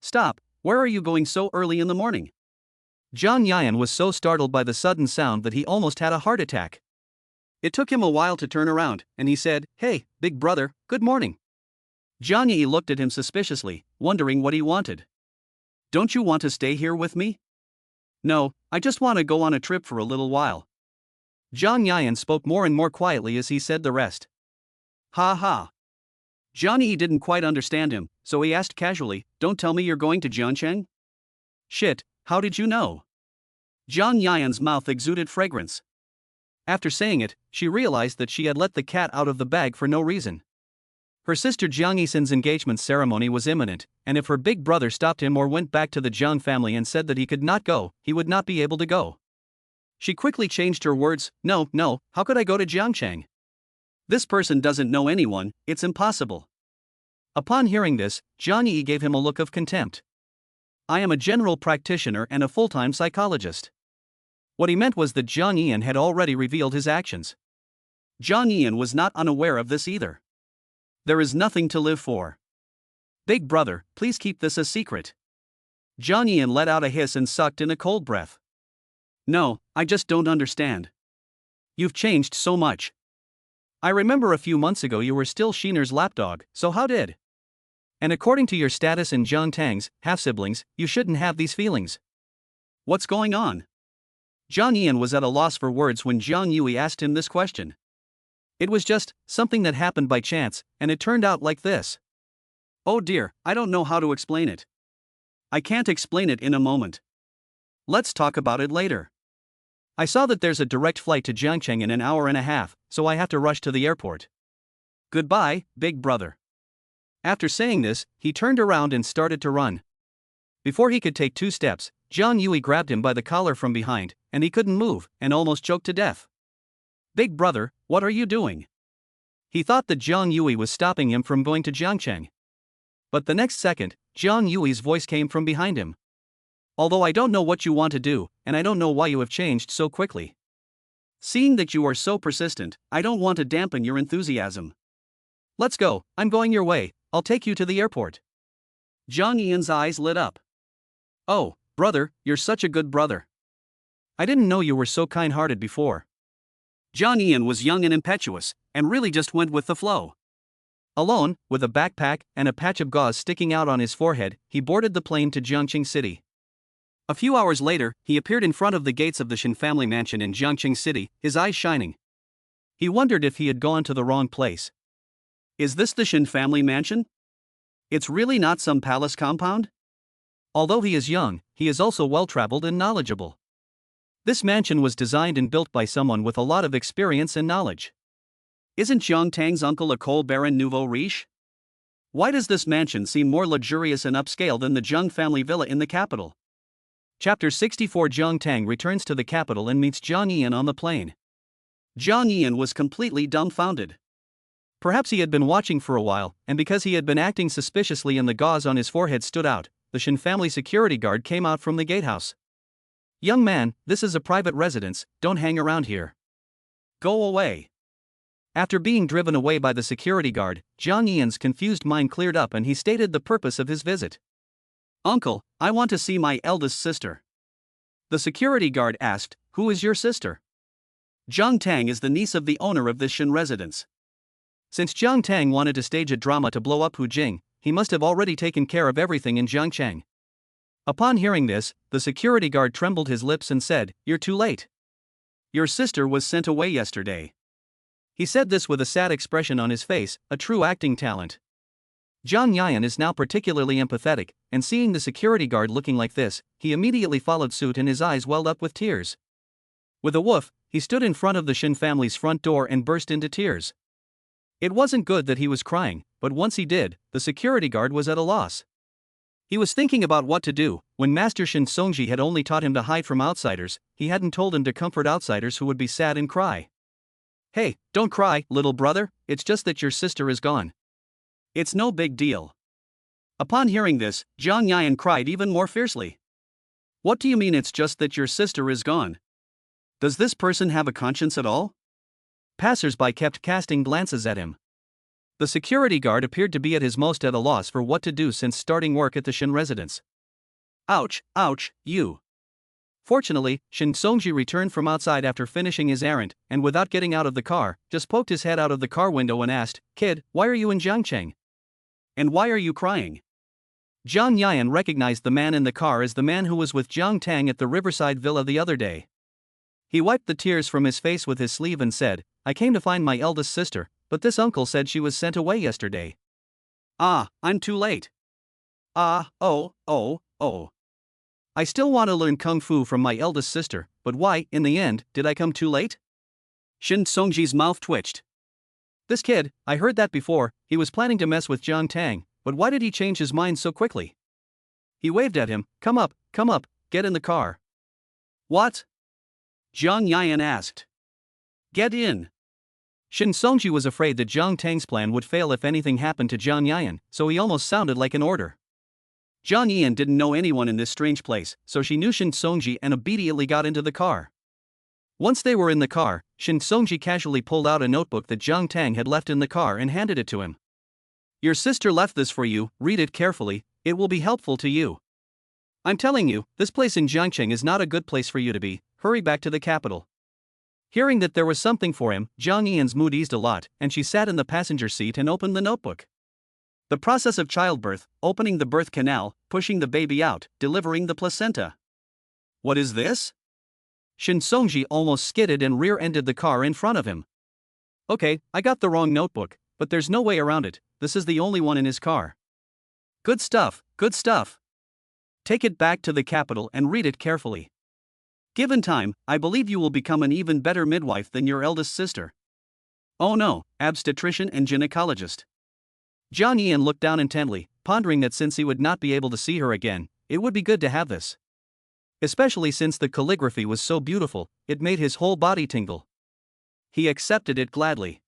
"Stop, where are you going so early in the morning?" Jiang Yi'an was so startled by the sudden sound that he almost had a heart attack. It took him a while to turn around, and he said, "Hey, big brother, good morning." Jiang Yi looked at him suspiciously, wondering what he wanted. "Don't you want to stay here with me?" "No, I just want to go on a trip for a little while." Jiang Yi'an spoke more and more quietly as he said the rest. "Ha ha." Jiang Yi didn't quite understand him, so he asked casually, "Don't tell me you're going to Jiangcheng?" "Shit, how did you know?" Jiang Yi'an's mouth exuded fragrance. After saying it, she realized that she had let the cat out of the bag for no reason. Her sister Jiang Yixin's engagement ceremony was imminent, and if her big brother stopped him or went back to the Jiang family and said that he could not go, he would not be able to go. She quickly changed her words, no, how could I go to Jiangchang? This person doesn't know anyone, it's impossible. Upon hearing this, Jiang E gave him a look of contempt. I am a general practitioner and a full-time psychologist. What he meant was that Jiang Yi'an had already revealed his actions. Jiang Yi'an was not unaware of this either. There is nothing to live for. Big brother, please keep this a secret. Jiang Yi'an let out a hiss and sucked in a cold breath. No, I just don't understand. You've changed so much. I remember a few months ago you were still Shiner's lapdog, so how did? And according to your status in Jang Tang's half-siblings, you shouldn't have these feelings. What's going on? Jiang Yi'an was at a loss for words when Jiang Yui asked him this question. It was just something that happened by chance, and it turned out like this. Oh dear, I don't know how to explain it. I can't explain it in a moment. Let's talk about it later. I saw that there's a direct flight to Jiangcheng in an hour and a half, so I have to rush to the airport. Goodbye, big brother. After saying this, he turned around and started to run. Before he could take 2 steps, Jiang Yui grabbed him by the collar from behind, and he couldn't move, and almost choked to death. Big brother, what are you doing? He thought that Jiang Yui was stopping him from going to Jiangcheng. But the next second, Jiang Yui's voice came from behind him. Although I don't know what you want to do, and I don't know why you have changed so quickly. Seeing that you are so persistent, I don't want to dampen your enthusiasm. Let's go, I'm going your way, I'll take you to the airport. Jiang Yi'an's eyes lit up. Oh, brother, you're such a good brother. I didn't know you were so kind-hearted before. Jiang Yi'an was young and impetuous, and really just went with the flow. Alone, with a backpack and a patch of gauze sticking out on his forehead, he boarded the plane to Jiangqing City. A few hours later, he appeared in front of the gates of the Shen family mansion in Jiangqing City, his eyes shining. He wondered if he had gone to the wrong place. Is this the Shen family mansion? It's really not some palace compound? Although he is young, he is also well-traveled and knowledgeable. This mansion was designed and built by someone with a lot of experience and knowledge. Isn't Jiang Tang's uncle a coal baron nouveau riche? Why does this mansion seem more luxurious and upscale than the Jiang family villa in the capital? Chapter 64. Jiang Tang returns to the capital and meets Jiang Yi'an on the plane. Jiang Yi'an was completely dumbfounded. Perhaps he had been watching for a while, and because he had been acting suspiciously and the gauze on his forehead stood out, the Shen family security guard came out from the gatehouse. Young man, this is a private residence, don't hang around here. Go away. After being driven away by the security guard, Jiang Yi'an's confused mind cleared up and he stated the purpose of his visit. Uncle, I want to see my eldest sister. The security guard asked, who is your sister? Jiang Tang is the niece of the owner of this Shen residence. Since Jiang Tang wanted to stage a drama to blow up Hu Jing, he must have already taken care of everything in Jiangcheng. Upon hearing this, the security guard trembled his lips and said, you're too late. Your sister was sent away yesterday. He said this with a sad expression on his face, a true acting talent. Jiang Yi'an is now particularly empathetic, and seeing the security guard looking like this, he immediately followed suit and his eyes welled up with tears. With a woof, he stood in front of the Shen family's front door and burst into tears. It wasn't good that he was crying, but once he did, the security guard was at a loss. He was thinking about what to do. When Master Shen Songji had only taught him to hide from outsiders, he hadn't told him to comfort outsiders who would be sad and cry. Hey, don't cry, little brother, it's just that your sister is gone. It's no big deal. Upon hearing this, Jiang Yi'an cried even more fiercely. What do you mean it's just that your sister is gone? Does this person have a conscience at all? Passers-by kept casting glances at him. The security guard appeared to be at his most at a loss for what to do since starting work at the Shen residence. Ouch, you. Fortunately, Shen Songji returned from outside after finishing his errand, and without getting out of the car, just poked his head out of the car window and asked, Kid, why are you in Jiangcheng? And why are you crying? Jiang Yi'an recognized the man in the car as the man who was with Jiang Tang at the Riverside Villa the other day. He wiped the tears from his face with his sleeve and said, I came to find my eldest sister, but this uncle said she was sent away yesterday. Ah, I'm too late. Oh. I still want to learn kung fu from my eldest sister, but why, in the end, did I come too late? Shen Songji's mouth twitched. This kid, I heard that before, he was planning to mess with Jiang Tang, but why did he change his mind so quickly? He waved at him, come up, get in the car. What? Jiang Yi'an asked. Get in. Shen Songji was afraid that Jiang Tang's plan would fail if anything happened to Jiang Yi'an, so he almost sounded like an order. Jiang Yi'an didn't know anyone in this strange place, so she knew Shen Songji and immediately got into the car. Once they were in the car, Shen Songji casually pulled out a notebook that Jiang Tang had left in the car and handed it to him. Your sister left this for you, read it carefully, it will be helpful to you. I'm telling you, this place in Jiangcheng is not a good place for you to be, hurry back to the capital. Hearing that there was something for him, Jiang Yi'an's mood eased a lot, and she sat in the passenger seat and opened the notebook. The process of childbirth, opening the birth canal, pushing the baby out, delivering the placenta. What is this? Shen Songji almost skidded and rear-ended the car in front of him. Okay, I got the wrong notebook, but there's no way around it, this is the only one in his car. Good stuff, good stuff. Take it back to the capital and read it carefully. Given time, I believe you will become an even better midwife than your eldest sister. Oh no, obstetrician and gynecologist. Jiang Yi'an looked down intently, pondering that since he would not be able to see her again, it would be good to have this. Especially since the calligraphy was so beautiful, it made his whole body tingle. He accepted it gladly.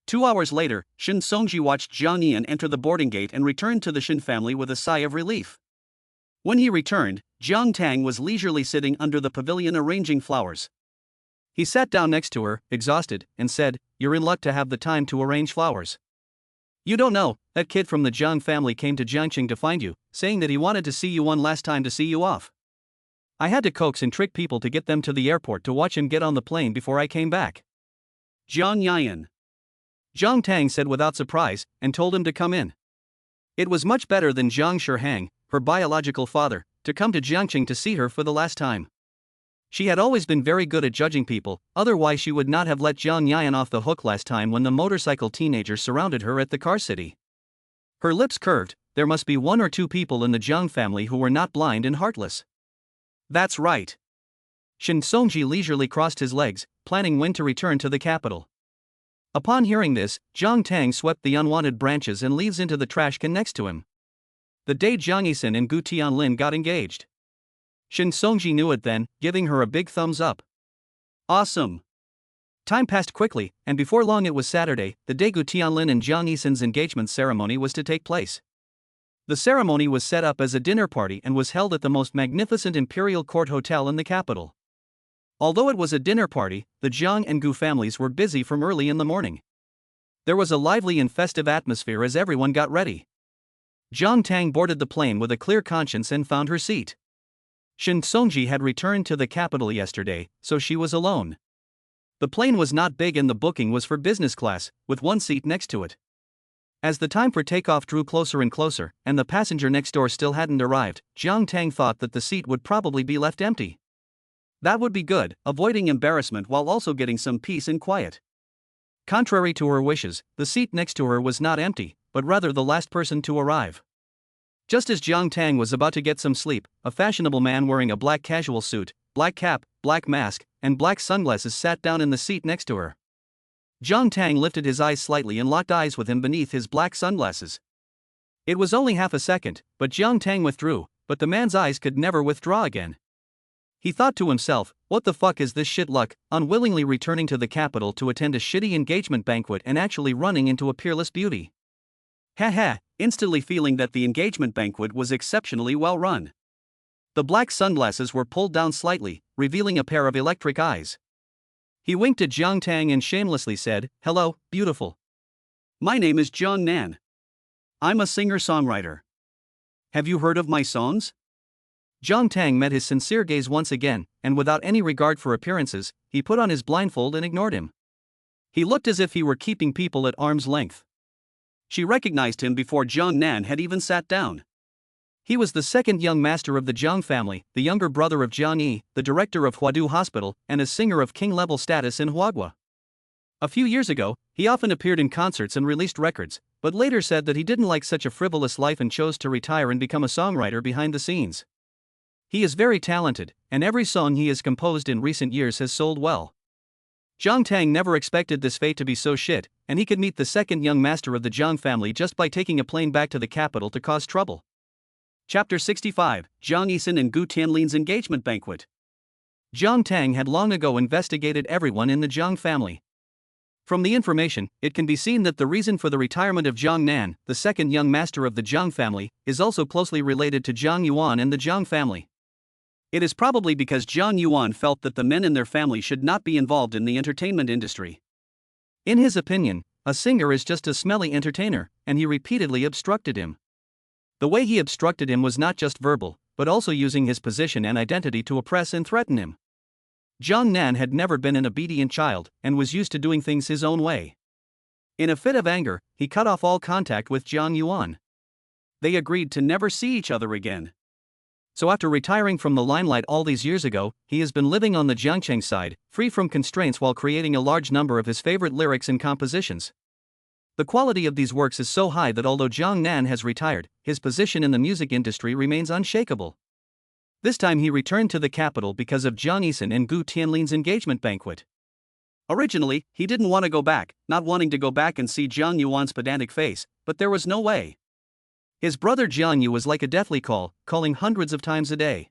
2 hours later, Shen Songji watched Jiang Yi'an enter the boarding gate and returned to the Shen family with a sigh of relief. When he returned, Jiang Tang was leisurely sitting under the pavilion arranging flowers. He sat down next to her, exhausted, and said, You're in luck to have the time to arrange flowers. You don't know, that kid from the Jiang family came to Jiangcheng to find you, saying that he wanted to see you one last time to see you off. I had to coax and trick people to get them to the airport to watch him get on the plane before I came back. Jiang Yi'an. Jiang Tang said without surprise, and told him to come in. It was much better than Jiang Shihang, her biological father, to come to Jiangcheng to see her for the last time. She had always been very good at judging people, otherwise she would not have let Jiang Yi'an off the hook last time when the motorcycle teenagers surrounded her at the car city. Her lips curved, there must be 1 or 2 people in the Jiang family who were not blind and heartless. That's right. Shen Songji leisurely crossed his legs, planning when to return to the capital. Upon hearing this, Jiang Tang swept the unwanted branches and leaves into the trash can next to him. The day Jiang Yixin and Gu Tianlin got engaged. Shen Songji knew it then, giving her a big thumbs up. Awesome. Time passed quickly, and before long it was Saturday, the day Gu Tianlin and Jiang Yixin's engagement ceremony was to take place. The ceremony was set up as a dinner party and was held at the most magnificent imperial court hotel in the capital. Although it was a dinner party, the Jiang and Gu families were busy from early in the morning. There was a lively and festive atmosphere as everyone got ready. Jiang Tang boarded the plane with a clear conscience and found her seat. Shen Songji had returned to the capital yesterday, so she was alone. The plane was not big and the booking was for business class, with 1 seat next to it. As the time for takeoff drew closer and closer, and the passenger next door still hadn't arrived, Jiang Tang thought that the seat would probably be left empty. That would be good, avoiding embarrassment while also getting some peace and quiet. Contrary to her wishes, the seat next to her was not empty, but rather the last person to arrive. Just as Jiang Tang was about to get some sleep, a fashionable man wearing a black casual suit, black cap, black mask, and black sunglasses sat down in the seat next to her. Jiang Tang lifted his eyes slightly and locked eyes with him beneath his black sunglasses. It was only half a second, but Jiang Tang withdrew, but the man's eyes could never withdraw again. He thought to himself, what the fuck is this shit luck, unwillingly returning to the capital to attend a shitty engagement banquet and actually running into a peerless beauty. Haha, instantly feeling that the engagement banquet was exceptionally well run. The black sunglasses were pulled down slightly, revealing a pair of electric eyes. He winked at Jiang Tang and shamelessly said, Hello, beautiful. My name is Jang Nan. I'm a singer-songwriter. Have you heard of my songs? Jiang Tang met his sincere gaze once again, and without any regard for appearances, he put on his blindfold and ignored him. He looked as if he were keeping people at arm's length. She recognized him before Jang Nan had even sat down. He was the second young master of the Jiang family, the younger brother of Jiang E, the director of Huadu Hospital, and a singer of king-level status in Huagua. A few years ago, he often appeared in concerts and released records, but later said that he didn't like such a frivolous life and chose to retire and become a songwriter behind the scenes. He is very talented, and every song he has composed in recent years has sold well. Jiang Tang never expected this fate to be so shit, and he could meet the second young master of the Jiang family just by taking a plane back to the capital to cause trouble. Chapter 65, Jiang Yixin and Gu Tianlin's Engagement Banquet. Jiang Tang had long ago investigated everyone in the Jiang family. From the information, it can be seen that the reason for the retirement of Jang Nan, the second young master of the Jiang family, is also closely related to Jiang Yuan and the Jiang family. It is probably because Jiang Yuan felt that the men in their family should not be involved in the entertainment industry. In his opinion, a singer is just a smelly entertainer, and he repeatedly obstructed him. The way he obstructed him was not just verbal, but also using his position and identity to oppress and threaten him. Jang Nan had never been an obedient child, and was used to doing things his own way. In a fit of anger, he cut off all contact with Jiang Yuan. They agreed to never see each other again. So after retiring from the limelight all these years ago, he has been living on the Jiangcheng side, free from constraints while creating a large number of his favorite lyrics and compositions. The quality of these works is so high that although Jang Nan has retired, his position in the music industry remains unshakable. This time he returned to the capital because of Jiang Yixin and Gu Tianlin's engagement banquet. Originally, he didn't want to go back, not wanting to go back and see Jiang Yuan's pedantic face, but there was no way. His brother Jiang Yu was like a deathly call, calling hundreds of times a day.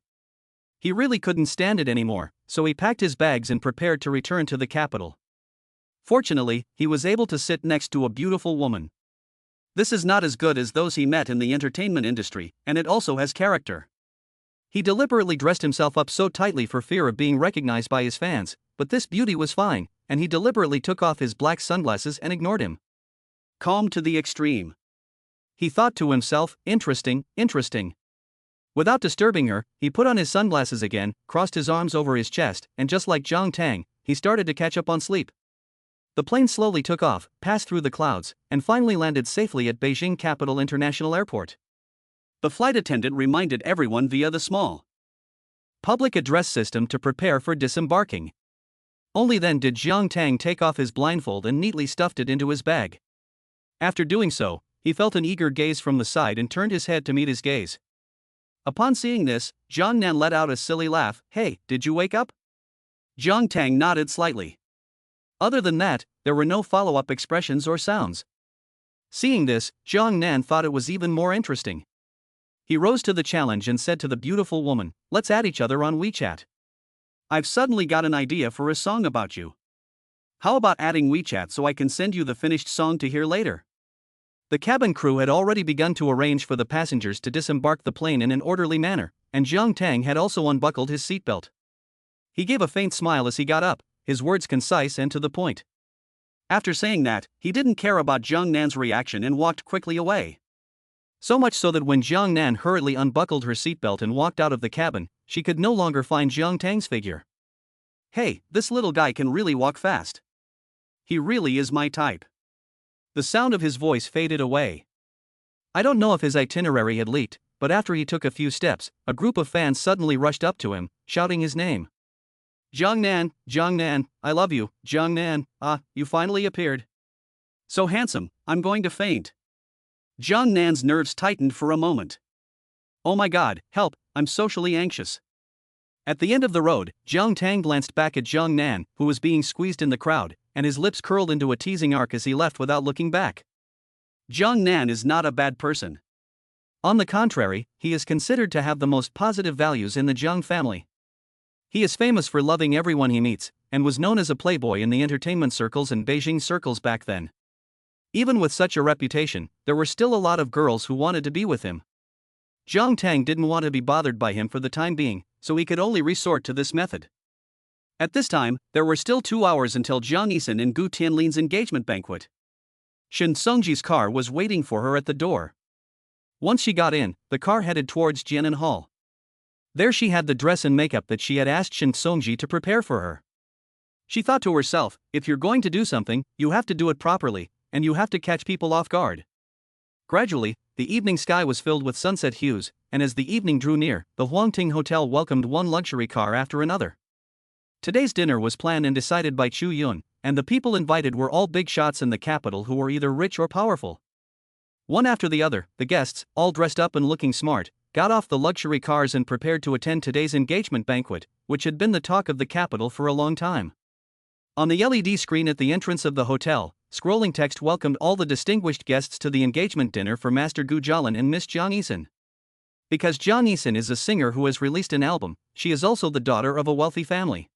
He really couldn't stand it anymore, so he packed his bags and prepared to return to the capital. Fortunately, he was able to sit next to a beautiful woman. This is not as good as those he met in the entertainment industry, and it also has character. He deliberately dressed himself up so tightly for fear of being recognized by his fans, but this beauty was fine, and he deliberately took off his black sunglasses and ignored him. Calm to the extreme. He thought to himself, interesting. Without disturbing her, he put on his sunglasses again, crossed his arms over his chest, and just like Jiang Tang, he started to catch up on sleep. The plane slowly took off, passed through the clouds, and finally landed safely at Beijing Capital International Airport. The flight attendant reminded everyone via the small public address system to prepare for disembarking. Only then did Jiang Tang take off his blindfold and neatly stuffed it into his bag. After doing so, he felt an eager gaze from the side and turned his head to meet his gaze. Upon seeing this, Jang Nan let out a silly laugh. "Hey, did you wake up?" Jiang Tang nodded slightly. Other than that, there were no follow-up expressions or sounds. Seeing this, Jang Nan thought it was even more interesting. He rose to the challenge and said to the beautiful woman, "Let's add each other on WeChat. I've suddenly got an idea for a song about you. How about adding WeChat so I can send you the finished song to hear later?" The cabin crew had already begun to arrange for the passengers to disembark the plane in an orderly manner, and Jiang Tang had also unbuckled his seatbelt. He gave a faint smile as he got up, his words concise and to the point. After saying that, he didn't care about Jiang Nan's reaction and walked quickly away. So much so that when Jiang Nan hurriedly unbuckled her seatbelt and walked out of the cabin, she could no longer find Jiang Tang's figure. "Hey, this little guy can really walk fast. He really is my type." The sound of his voice faded away. I don't know if his itinerary had leaked, but after he took a few steps, a group of fans suddenly rushed up to him, shouting his name. Jang Nan, I love you, Jang Nan, you finally appeared. So handsome, I'm going to faint." Jang Nan's nerves tightened for a moment. "Oh my god, help, I'm socially anxious." At the end of the road, Jiang Tang glanced back at Jang Nan, who was being squeezed in the crowd, and his lips curled into a teasing arc as he left without looking back. Jang Nan is not a bad person. On the contrary, he is considered to have the most positive values in the Jiang family. He is famous for loving everyone he meets, and was known as a playboy in the entertainment circles and Beijing circles back then. Even with such a reputation, there were still a lot of girls who wanted to be with him. Jiang Tang didn't want to be bothered by him for the time being, so he could only resort to this method. At this time, there were still 2 hours until Jiang Yixin and Gu Tianlin's engagement banquet. Shen Songji's car was waiting for her at the door. Once she got in, the car headed towards Jianan Hall. There she had the dress and makeup that she had asked Shen Songji to prepare for her. She thought to herself, if you're going to do something, you have to do it properly, and you have to catch people off guard. Gradually, the evening sky was filled with sunset hues, and as the evening drew near, the Huangting Hotel welcomed one luxury car after another. Today's dinner was planned and decided by Chu Yun, and the people invited were all big shots in the capital who were either rich or powerful. One after the other, the guests, all dressed up and looking smart, got off the luxury cars and prepared to attend today's engagement banquet, which had been the talk of the capital for a long time. On the LED screen at the entrance of the hotel, scrolling text welcomed all the distinguished guests to the engagement dinner for Master Gu Jialan and Miss Jiang Yixin. Because Jiang Yixin is a singer who has released an album, she is also the daughter of a wealthy family.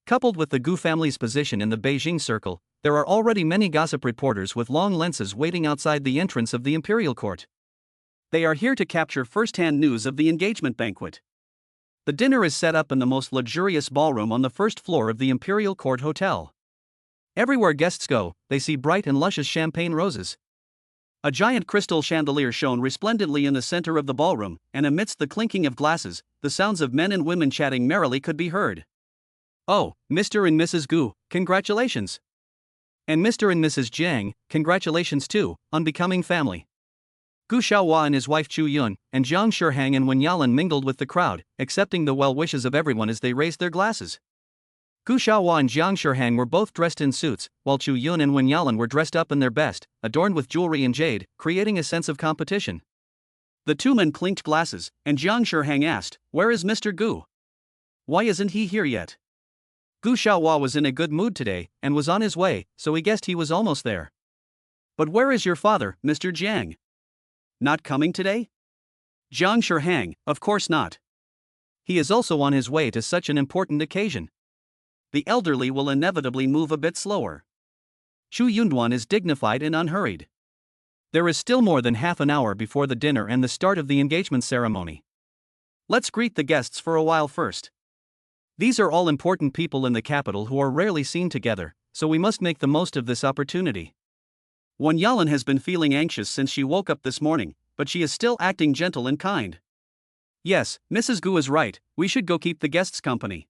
Coupled with the Gu family's position in the Beijing circle, there are already many gossip reporters with long lenses waiting outside the entrance of the imperial court. They are here to capture first-hand news of the engagement banquet. The dinner is set up in the most luxurious ballroom on the first floor of the Imperial Court Hotel. Everywhere guests go, they see bright and luscious champagne roses. A giant crystal chandelier shone resplendently in the center of the ballroom, and amidst the clinking of glasses, the sounds of men and women chatting merrily could be heard. "Oh, Mr. and Mrs. Gu, congratulations! And Mr. and Mrs. Jiang, congratulations too, on becoming family." Gu Xiaohua and his wife Chu Yun, and Jiang Shihang and Wen Yalan mingled with the crowd, accepting the well wishes of everyone as they raised their glasses. Gu Xiaohua and Jiang Shihang were both dressed in suits, while Chu Yun and Wen Yalan were dressed up in their best, adorned with jewelry and jade, creating a sense of competition. The two men clinked glasses, and Jiang Shihang asked, "Where is Mr. Gu? Why isn't he here yet?" Gu Xiaohua was in a good mood today, and was on his way, so he guessed he was almost there. "But where is your father, Mr. Jiang? Not coming today?" Jiang Shihang, "Of course not. He is also on his way to such an important occasion. The elderly will inevitably move a bit slower." Chu Yunduan is dignified and unhurried. There is still more than half an hour before the dinner and the start of the engagement ceremony. Let's greet the guests for a while first. These are all important people in the capital who are rarely seen together, so we must make the most of this opportunity. Wen Yalan has been feeling anxious since she woke up this morning, but she is still acting gentle and kind. "Yes, Mrs. Gu is right, we should go keep the guests company.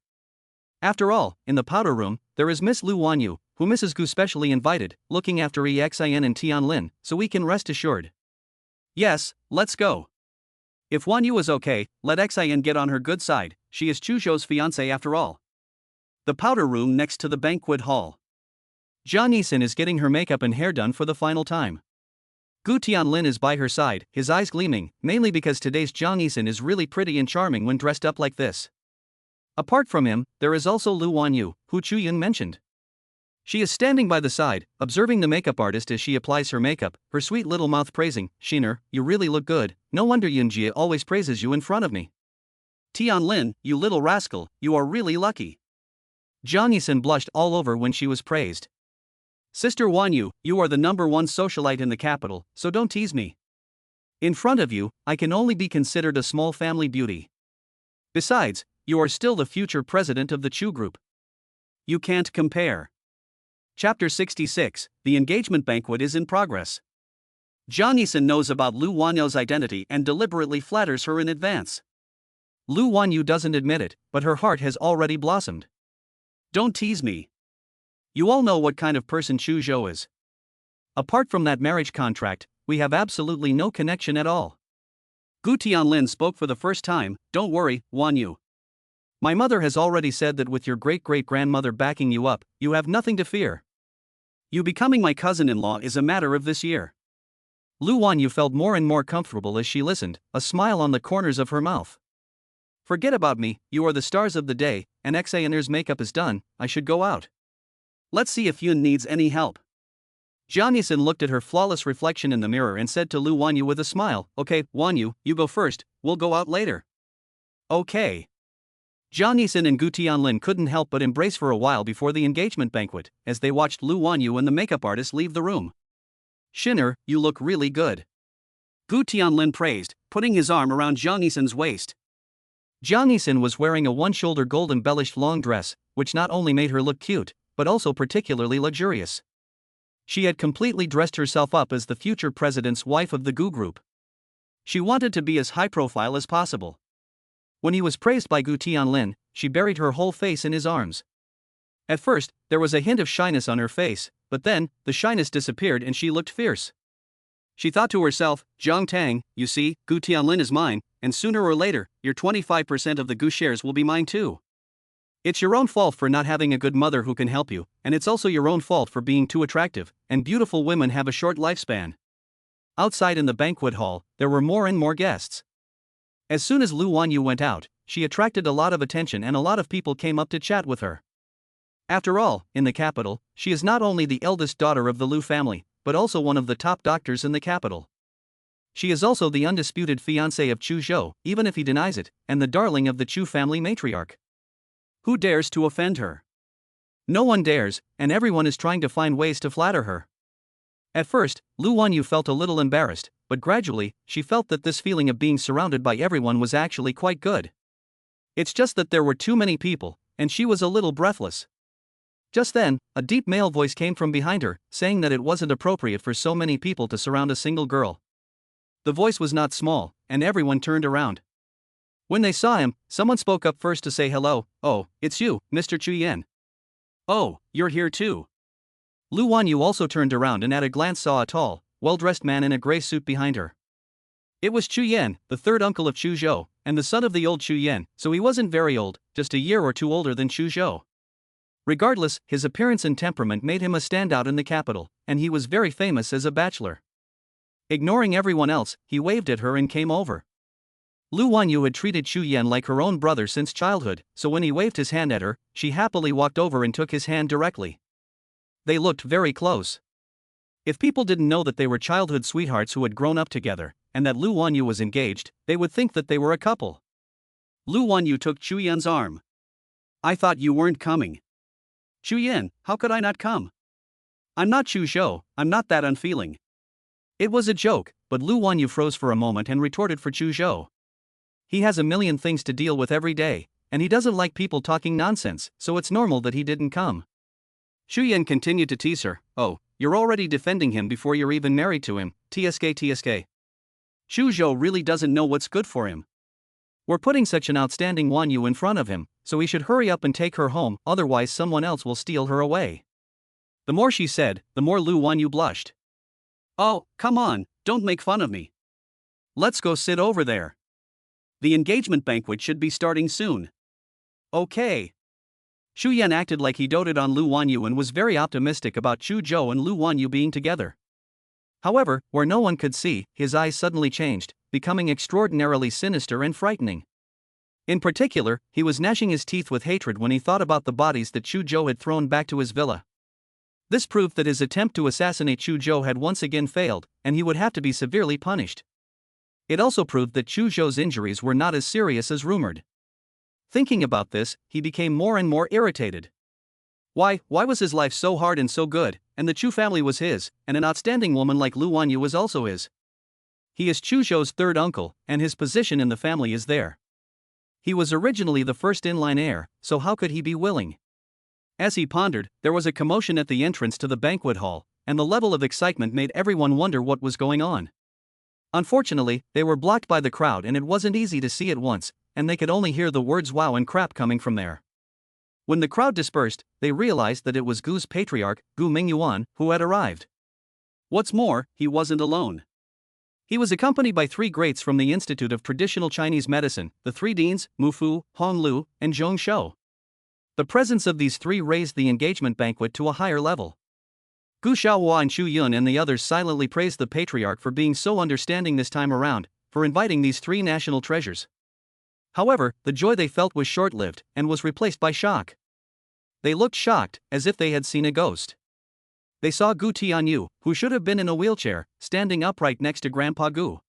After all, in the powder room, there is Miss Lu Wanyu, who Mrs. Gu specially invited, looking after Exin and Tianlin, so we can rest assured." "Yes, let's go. If Wanyu is okay, let Xin get on her good side, she is Chu Zhou's fiancé after all." The powder room next to the banquet hall. Jiang Yixin is getting her makeup and hair done for the final time. Gu Tianlin is by her side, his eyes gleaming, mainly because today's Jiang Yixin is really pretty and charming when dressed up like this. Apart from him, there is also Lu Wanyu, who Chu Yun mentioned. She is standing by the side, observing the makeup artist as she applies her makeup, her sweet little mouth praising, "Shiner, you really look good, no wonder Yunjie always praises you in front of me. Tianlin, you little rascal, you are really lucky." Jiang Yixin blushed all over when she was praised. "Sister Wanyu, you are the #1 socialite in the capital, so don't tease me. In front of you, I can only be considered a small family beauty. Besides, you are still the future president of the Chu Group. You can't compare." Chapter 66, The Engagement Banquet is in progress. Jiang Yixin knows about Lu Wanyu's identity and deliberately flatters her in advance. Lu Wanyu doesn't admit it, but her heart has already blossomed. "Don't tease me. You all know what kind of person Chu Zhou is. Apart from that marriage contract, we have absolutely no connection at all." Gu Tianlin spoke for the first time. "Don't worry, Wanyu. My mother has already said that with your great-great-grandmother backing you up, you have nothing to fear. You becoming my cousin-in-law is a matter of this year." Lu Wanyu felt more and more comfortable as she listened, a smile on the corners of her mouth. "Forget about me, you are the stars of the day, and Xaner's makeup is done, I should go out. Let's see if Yun needs any help." Jiang Yixin looked at her flawless reflection in the mirror and said to Lu Wanyu with a smile, "Okay, Wanyu, you go first, we'll go out later." "Okay." Jiang Yixin and Gu Tianlin couldn't help but embrace for a while before the engagement banquet, as they watched Lu Wanyu and the makeup artist leave the room. "Shiner, you look really good." Gu Tianlin praised, putting his arm around Jiang Yixin's waist. Jiang Yixin was wearing a one-shoulder gold-embellished long dress, which not only made her look cute, but also particularly luxurious. She had completely dressed herself up as the future president's wife of the Gu Group. She wanted to be as high-profile as possible. When he was praised by Gu Tianlin, she buried her whole face in his arms. At first, there was a hint of shyness on her face, but then, the shyness disappeared and she looked fierce. She thought to herself, "Jang Tang, you see, Gu Tianlin is mine, and sooner or later, your 25% of the Gu shares will be mine too. It's your own fault for not having a good mother who can help you, and it's also your own fault for being too attractive, and beautiful women have a short lifespan." Outside in the banquet hall, there were more and more guests. As soon as Lu Wanyu went out, she attracted a lot of attention and a lot of people came up to chat with her. After all, in the capital, she is not only the eldest daughter of the Lu family, but also one of the top doctors in the capital. She is also the undisputed fiancée of Chu Zhou, even if he denies it, and the darling of the Chu family matriarch. Who dares to offend her? No one dares, and everyone is trying to find ways to flatter her. At first, Lu Wanyu felt a little embarrassed, but gradually, she felt that this feeling of being surrounded by everyone was actually quite good. It's just that there were too many people, and she was a little breathless. Just then, a deep male voice came from behind her, saying that it wasn't appropriate for so many people to surround a single girl. The voice was not small, and everyone turned around. When they saw him, someone spoke up first to say hello. "Oh, it's you, Mr. Chu Yan. Oh, you're here too." Lu Wanyu also turned around and at a glance saw a tall, well-dressed man in a gray suit behind her. It was Chu Yan, the third uncle of Chu Zhou, and the son of the old Chu Yan, so he wasn't very old, just a year or two older than Chu Zhou. Regardless, his appearance and temperament made him a standout in the capital, and he was very famous as a bachelor. Ignoring everyone else, he waved at her and came over. Lu Wanyu had treated Chu Yan like her own brother since childhood, so when he waved his hand at her, she happily walked over and took his hand directly. They looked very close. If people didn't know that they were childhood sweethearts who had grown up together, and that Lu Wanyu was engaged, they would think that they were a couple. Lu Wanyu took Chu Yan's arm. "I thought you weren't coming." "Chu Yan, how could I not come? I'm not Chu Zhou, I'm not that unfeeling." It was a joke, but Lu Wanyu froze for a moment and retorted for Chu Zhou. He has a million things to deal with every day, and he doesn't like people talking nonsense, so it's normal that he didn't come. Chu Yan continued to tease her. "Oh, you're already defending him before you're even married to him, tsk. Chu Zhou really doesn't know what's good for him. We're putting such an outstanding Wanyu in front of him, so he should hurry up and take her home, otherwise someone else will steal her away." The more she said, the more Lu Wanyu blushed. "Oh, come on, don't make fun of me. Let's go sit over there. The engagement banquet should be starting soon." "Okay." Chu Yan acted like he doted on Lu Wanyu and was very optimistic about Chu Zhou and Lu Wanyu being together. However, where no one could see, his eyes suddenly changed, becoming extraordinarily sinister and frightening. In particular, he was gnashing his teeth with hatred when he thought about the bodies that Chu Zhou had thrown back to his villa. This proved that his attempt to assassinate Chu Zhou had once again failed, and he would have to be severely punished. It also proved that Chu Zhou's injuries were not as serious as rumored. Thinking about this, he became more and more irritated. Why was his life so hard and so good, and the Chu family was his, and an outstanding woman like Lu Wanyu was also his? He is Chu Zhou's third uncle, and his position in the family is there. He was originally the first in-line heir, so how could he be willing? As he pondered, there was a commotion at the entrance to the banquet hall, and the level of excitement made everyone wonder what was going on. Unfortunately, they were blocked by the crowd and it wasn't easy to see at once, and they could only hear the words "wow" and "crap" coming from there. When the crowd dispersed, they realized that it was Gu's patriarch, Gu Mingyuan, who had arrived. What's more, he wasn't alone. He was accompanied by three greats from the Institute of Traditional Chinese Medicine, the three deans, Mu Fu, Hong Lu, and Zhong Shou. The presence of these three raised the engagement banquet to a higher level. Gu Xiaohua and Chu Yun and the others silently praised the patriarch for being so understanding this time around, for inviting these three national treasures. However, the joy they felt was short-lived and was replaced by shock. They looked shocked, as if they had seen a ghost. They saw Gu Tianyu, who should have been in a wheelchair, standing upright next to Grandpa Gu.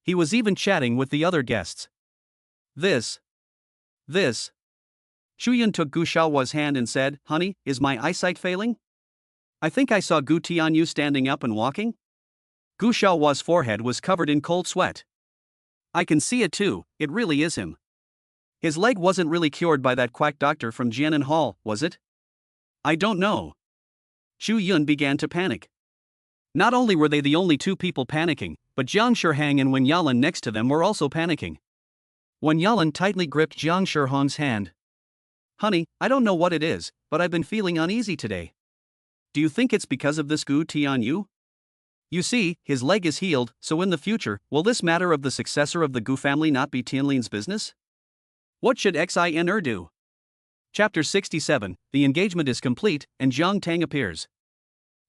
He was even chatting with the other guests. This. Chu Yun took Gu Xiaohua's hand and said, "Honey, is my eyesight failing? I think I saw Gu Tianyu standing up and walking." Gu Xiaohua's forehead was covered in cold sweat. "I can see it too, it really is him. His leg wasn't really cured by that quack doctor from Jianan Hall, was it? I don't know." Chu Yun began to panic. Not only were they the only two people panicking, but Jiang Shihang and Wen Yalan next to them were also panicking. Wen Yalan tightly gripped Jiang Shihang's hand. "Honey, I don't know what it is, but I've been feeling uneasy today. Do you think it's because of this Gu Tianyu? You see, his leg is healed, so in the future, will this matter of the successor of the Gu family not be Tianlin's business? What should Xin do?" Chapter 67, the engagement is complete, and Jiang Tang appears.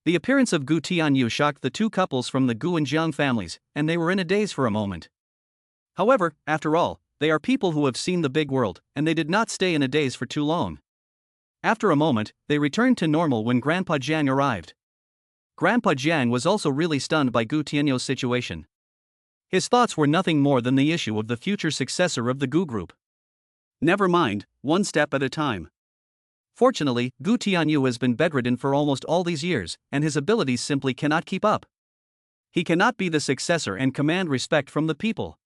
The appearance of Gu Tianyu shocked the two couples from the Gu and Jiang families, and they were in a daze for a moment. However, after all, they are people who have seen the big world, and they did not stay in a daze for too long. After a moment, they returned to normal when Grandpa Jiang arrived. Grandpa Jiang was also really stunned by Gu Tianyu's situation. His thoughts were nothing more than the issue of the future successor of the Gu group. Never mind, one step at a time. Fortunately, Gu Tianyu has been bedridden for almost all these years, and his abilities simply cannot keep up. He cannot be the successor and command respect from the people.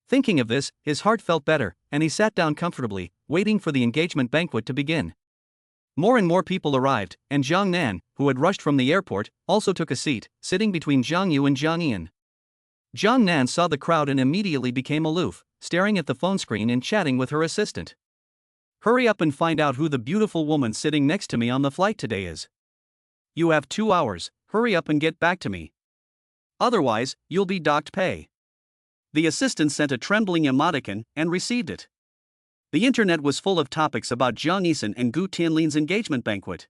Thinking of this, his heart felt better, and he sat down comfortably, waiting for the engagement banquet to begin. More and more people arrived, and Jang Nan, who had rushed from the airport, also took a seat, sitting between Jiang Yu and Jiang Yi'an. Jang Nan saw the crowd and immediately became aloof, staring at the phone screen and chatting with her assistant. Hurry up and find out who the beautiful woman sitting next to me on the flight today is. You have 2 hours, hurry up and get back to me. Otherwise, you'll be docked pay. The assistant sent a trembling emoticon and received it. The internet was full of topics about Jiang Yixin and Gu Tianlin's engagement banquet.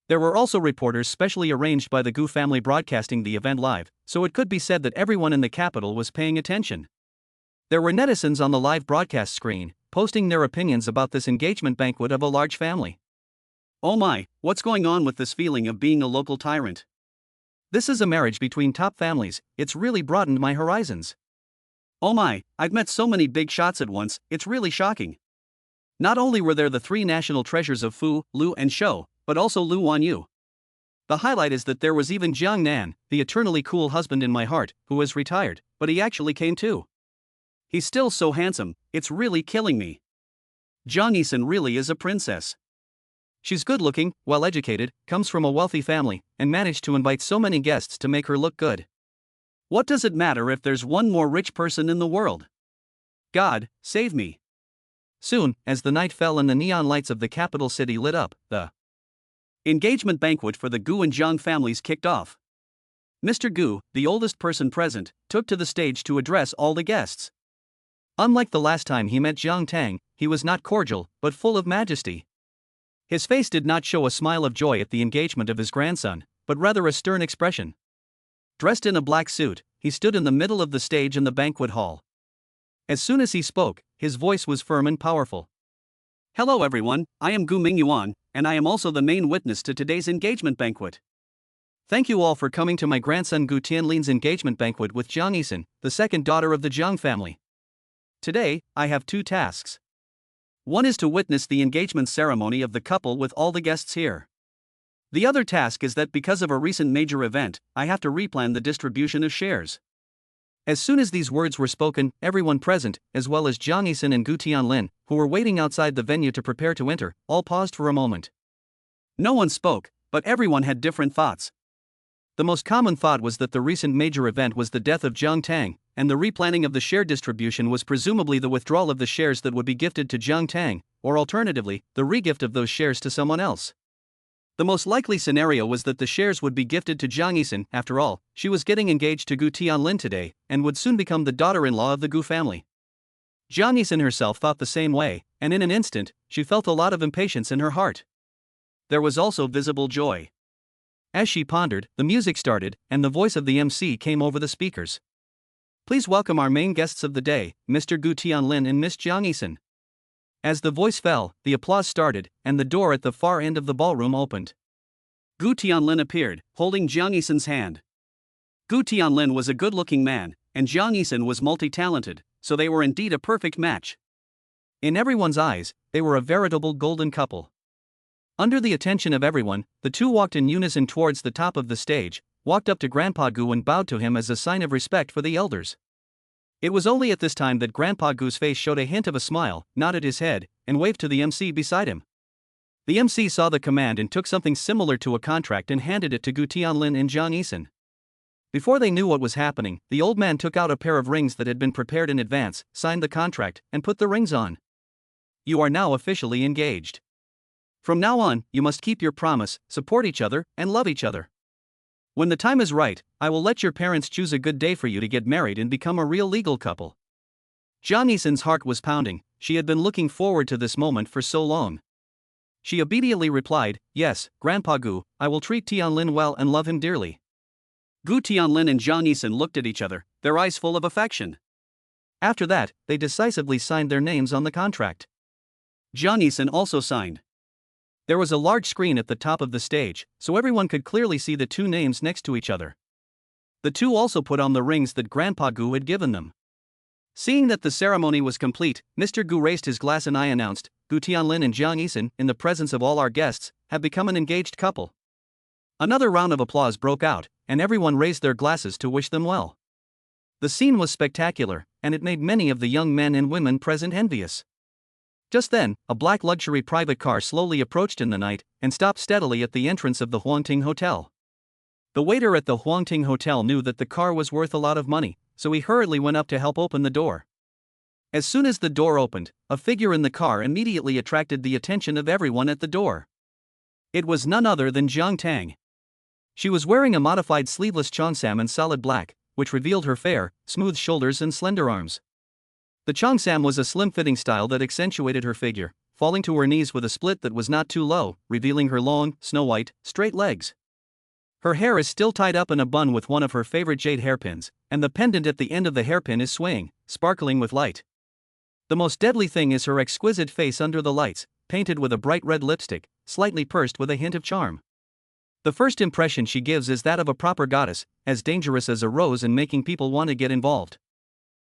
There were also reporters specially arranged by the Gu family broadcasting the event live, so it could be said that everyone in the capital was paying attention. There were netizens on the live broadcast screen, posting their opinions about this engagement banquet of a large family. Oh my, what's going on with this feeling of being a local tyrant? This is a marriage between top families, it's really broadened my horizons. Oh my, I've met so many big shots at once, it's really shocking. Not only were there the 3 national treasures of Fu, Lu and Shou, but also Lu Wanyu. The highlight is that there was even Jiang Nan, the eternally cool husband in my heart, who was retired, but he actually came too. He's still so handsome, it's really killing me. Jiang Yixin really is a princess. She's good looking, well educated, comes from a wealthy family, and managed to invite so many guests to make her look good. What does it matter if there's one more rich person in the world? God, save me. Soon, as the night fell and the neon lights of the capital city lit up, the engagement banquet for the Gu and Jiang families kicked off. Mr. Gu, the oldest person present, took to the stage to address all the guests. Unlike the last time he met Jiang Tang, he was not cordial, but full of majesty. His face did not show a smile of joy at the engagement of his grandson, but rather a stern expression. Dressed in a black suit, he stood in the middle of the stage in the banquet hall. As soon as he spoke, his voice was firm and powerful. Hello everyone, I am Gu Mingyuan, and I am also the main witness to today's engagement banquet. Thank you all for coming to my grandson Gu Tianlin's engagement banquet with Jiang Yixin, the second daughter of the Jiang family. Today, I have 2 tasks. One is to witness the engagement ceremony of the couple with all the guests here. The other task is that because of a recent major event, I have to replan the distribution of shares. As soon as these words were spoken, everyone present, as well as Jiang Yixin and Gu Tianlin, who were waiting outside the venue to prepare to enter, all paused for a moment. No one spoke, but everyone had different thoughts. The most common thought was that the recent major event was the death of Jiang Tang, and the replanning of the share distribution was presumably the withdrawal of the shares that would be gifted to Jiang Tang, or alternatively, the regift of those shares to someone else. The most likely scenario was that the shares would be gifted to Jiang Yixin. After all, she was getting engaged to Gu Tianlin today, and would soon become the daughter-in-law of the Gu family. Jiang Yixin herself thought the same way, and in an instant, she felt a lot of impatience in her heart. There was also visible joy. As she pondered, the music started, and the voice of the MC came over the speakers. Please welcome our main guests of the day, Mr. Gu Tianlin and Miss Jiang Yixin. As the voice fell, the applause started, and the door at the far end of the ballroom opened. Gu Tianlin appeared, holding Jiang Yixin's hand. Gu Tianlin was a good-looking man, and Jiang Yixin was multi-talented, so they were indeed a perfect match. In everyone's eyes, they were a veritable golden couple. Under the attention of everyone, the two walked in unison towards the top of the stage, walked up to Grandpa Gu and bowed to him as a sign of respect for the elders. It was only at this time that Grandpa Gu's face showed a hint of a smile, nodded his head, and waved to the MC beside him. The MC saw the command and took something similar to a contract and handed it to Gu Tianlin and Jiang Yixin. Before they knew what was happening, the old man took out a pair of rings that had been prepared in advance, signed the contract, and put the rings on. You are now officially engaged. From now on, you must keep your promise, support each other, and love each other. When the time is right, I will let your parents choose a good day for you to get married and become a real legal couple. Jiang Yixin's heart was pounding. She had been looking forward to this moment for so long. She obediently replied, Yes, Grandpa Gu, I will treat Tianlin well and love him dearly. Gu Tianlin and Jiang Yixin looked at each other, their eyes full of affection. After that, they decisively signed their names on the contract. Jiang Yixin also signed. There was a large screen at the top of the stage, so everyone could clearly see the two names next to each other. The two also put on the rings that Grandpa Gu had given them. Seeing that the ceremony was complete, Mr. Gu raised his glass and I announced, Gu Tianlin and Jiang Yi'an, in the presence of all our guests, have become an engaged couple. Another round of applause broke out, and everyone raised their glasses to wish them well. The scene was spectacular, and it made many of the young men and women present envious. Just then, a black luxury private car slowly approached in the night, and stopped steadily at the entrance of the Huangting Hotel. The waiter at the Huangting Hotel knew that the car was worth a lot of money, so he hurriedly went up to help open the door. As soon as the door opened, a figure in the car immediately attracted the attention of everyone at the door. It was none other than Jiang Tang. She was wearing a modified sleeveless cheongsam in solid black, which revealed her fair, smooth shoulders and slender arms. The cheongsam was a slim-fitting style that accentuated her figure, falling to her knees with a split that was not too low, revealing her long, snow-white, straight legs. Her hair is still tied up in a bun with one of her favorite jade hairpins, and the pendant at the end of the hairpin is swaying, sparkling with light. The most deadly thing is her exquisite face under the lights, painted with a bright red lipstick, slightly pursed with a hint of charm. The first impression she gives is that of a proper goddess, as dangerous as a rose and making people want to get involved.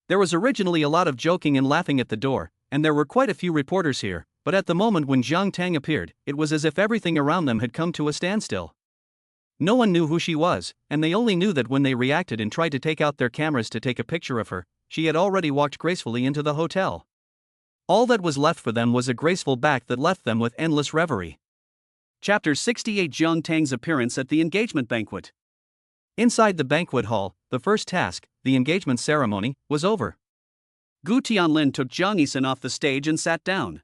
There was originally a lot of joking and laughing at the door, and there were quite a few reporters here, but at the moment when Jiang Tang appeared, it was as if everything around them had come to a standstill. No one knew who she was, and they only knew that when they reacted and tried to take out their cameras to take a picture of her, she had already walked gracefully into the hotel. All that was left for them was a graceful back that left them with endless reverie. Chapter 68: Jiang Tang's appearance at the engagement banquet. Inside the banquet hall, the first task, the engagement ceremony, was over. Gu Tianlin took Jiang Yixin off the stage and sat down.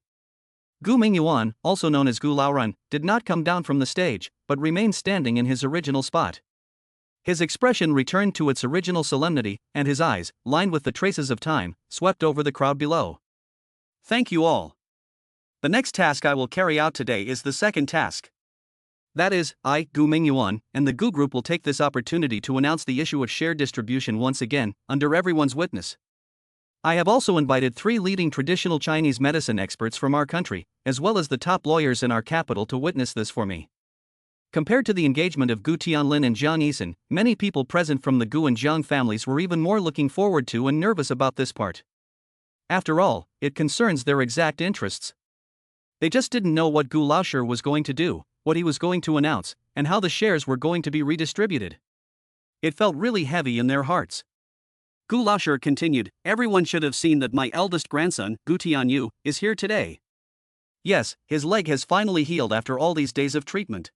Gu Mingyuan, also known as Gu Laoran, did not come down from the stage, but remained standing in his original spot. His expression returned to its original solemnity, and his eyes, lined with the traces of time, swept over the crowd below. Thank you all. The next task I will carry out today is the second task. That is, I, Gu Mingyuan, and the Gu Group will take this opportunity to announce the issue of share distribution once again, under everyone's witness. I have also invited 3 leading traditional Chinese medicine experts from our country, as well as the top lawyers in our capital to witness this for me. Compared to the engagement of Gu Tianlin and Jiang Yixin, many people present from the Gu and Jiang families were even more looking forward to and nervous about this part. After all, it concerns their exact interests. They just didn't know what Gu Laoshi was going to do, what he was going to announce, and how the shares were going to be redistributed. It felt really heavy in their hearts. Gu Laoshi continued, everyone should have seen that my eldest grandson, Gu Tianyu, is here today. Yes, his leg has finally healed after all these days of treatment.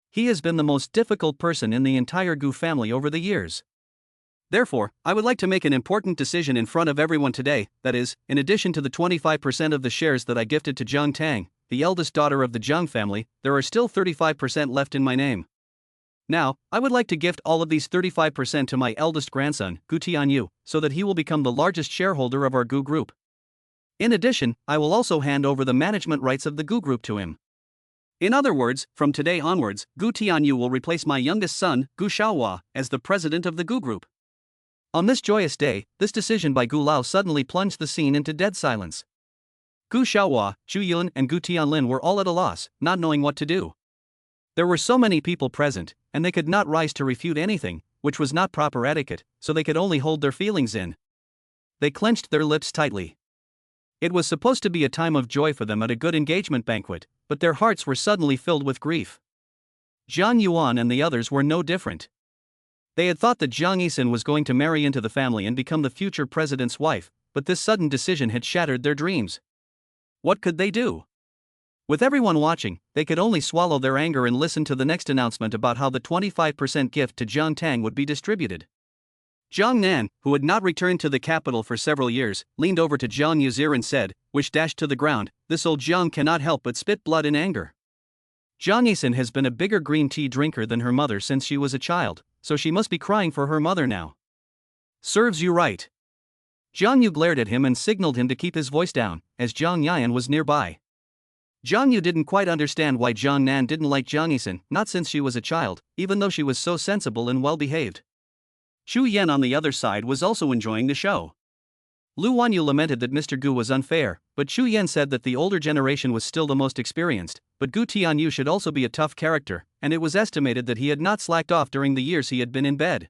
He has been the most difficult person in the entire Gu family over the years. Therefore, I would like to make an important decision in front of everyone today, that is, in addition to the 25% of the shares that I gifted to Jiang Tang, the eldest daughter of the Jiang family, there are still 35% left in my name. Now, I would like to gift all of these 35% to my eldest grandson, Gu Tianyu, so that he will become the largest shareholder of our Gu Group. In addition, I will also hand over the management rights of the Gu Group to him. In other words, from today onwards, Gu Tianyu will replace my youngest son, Gu Shaohua, as the president of the Gu Group. On this joyous day, this decision by Gu Lao suddenly plunged the scene into dead silence. Gu Shaohua, Chu Yun, and Gu Tianlin were all at a loss, not knowing what to do. There were so many people present, and they could not rise to refute anything, which was not proper etiquette, so they could only hold their feelings in. They clenched their lips tightly. It was supposed to be a time of joy for them at a good engagement banquet, but their hearts were suddenly filled with grief. Jiang Yuan and the others were no different. They had thought that Jiang Yixin was going to marry into the family and become the future president's wife, but this sudden decision had shattered their dreams. What could they do? With everyone watching, they could only swallow their anger and listen to the next announcement about how the 25% gift to Jiang Tang would be distributed. Jang Nan, who had not returned to the capital for several years, leaned over to Jiang Yixin and said, which dashed to the ground, this old Jiang cannot help but spit blood in anger. Jiang Yixin has been a bigger green tea drinker than her mother since she was a child, so she must be crying for her mother now. Serves you right. Jiang Yu glared at him and signaled him to keep his voice down, as Jiang Yi'an was nearby. Jiang Yu didn't quite understand why Jiang Nan didn't like Jiang Yixin, not since she was a child, even though she was so sensible and well-behaved. Chu Yan on the other side was also enjoying the show. Lu Wanyu lamented that Mr. Gu was unfair, but Chu Yan said that the older generation was still the most experienced, but Gu Tianyu should also be a tough character, and it was estimated that he had not slacked off during the years he had been in bed.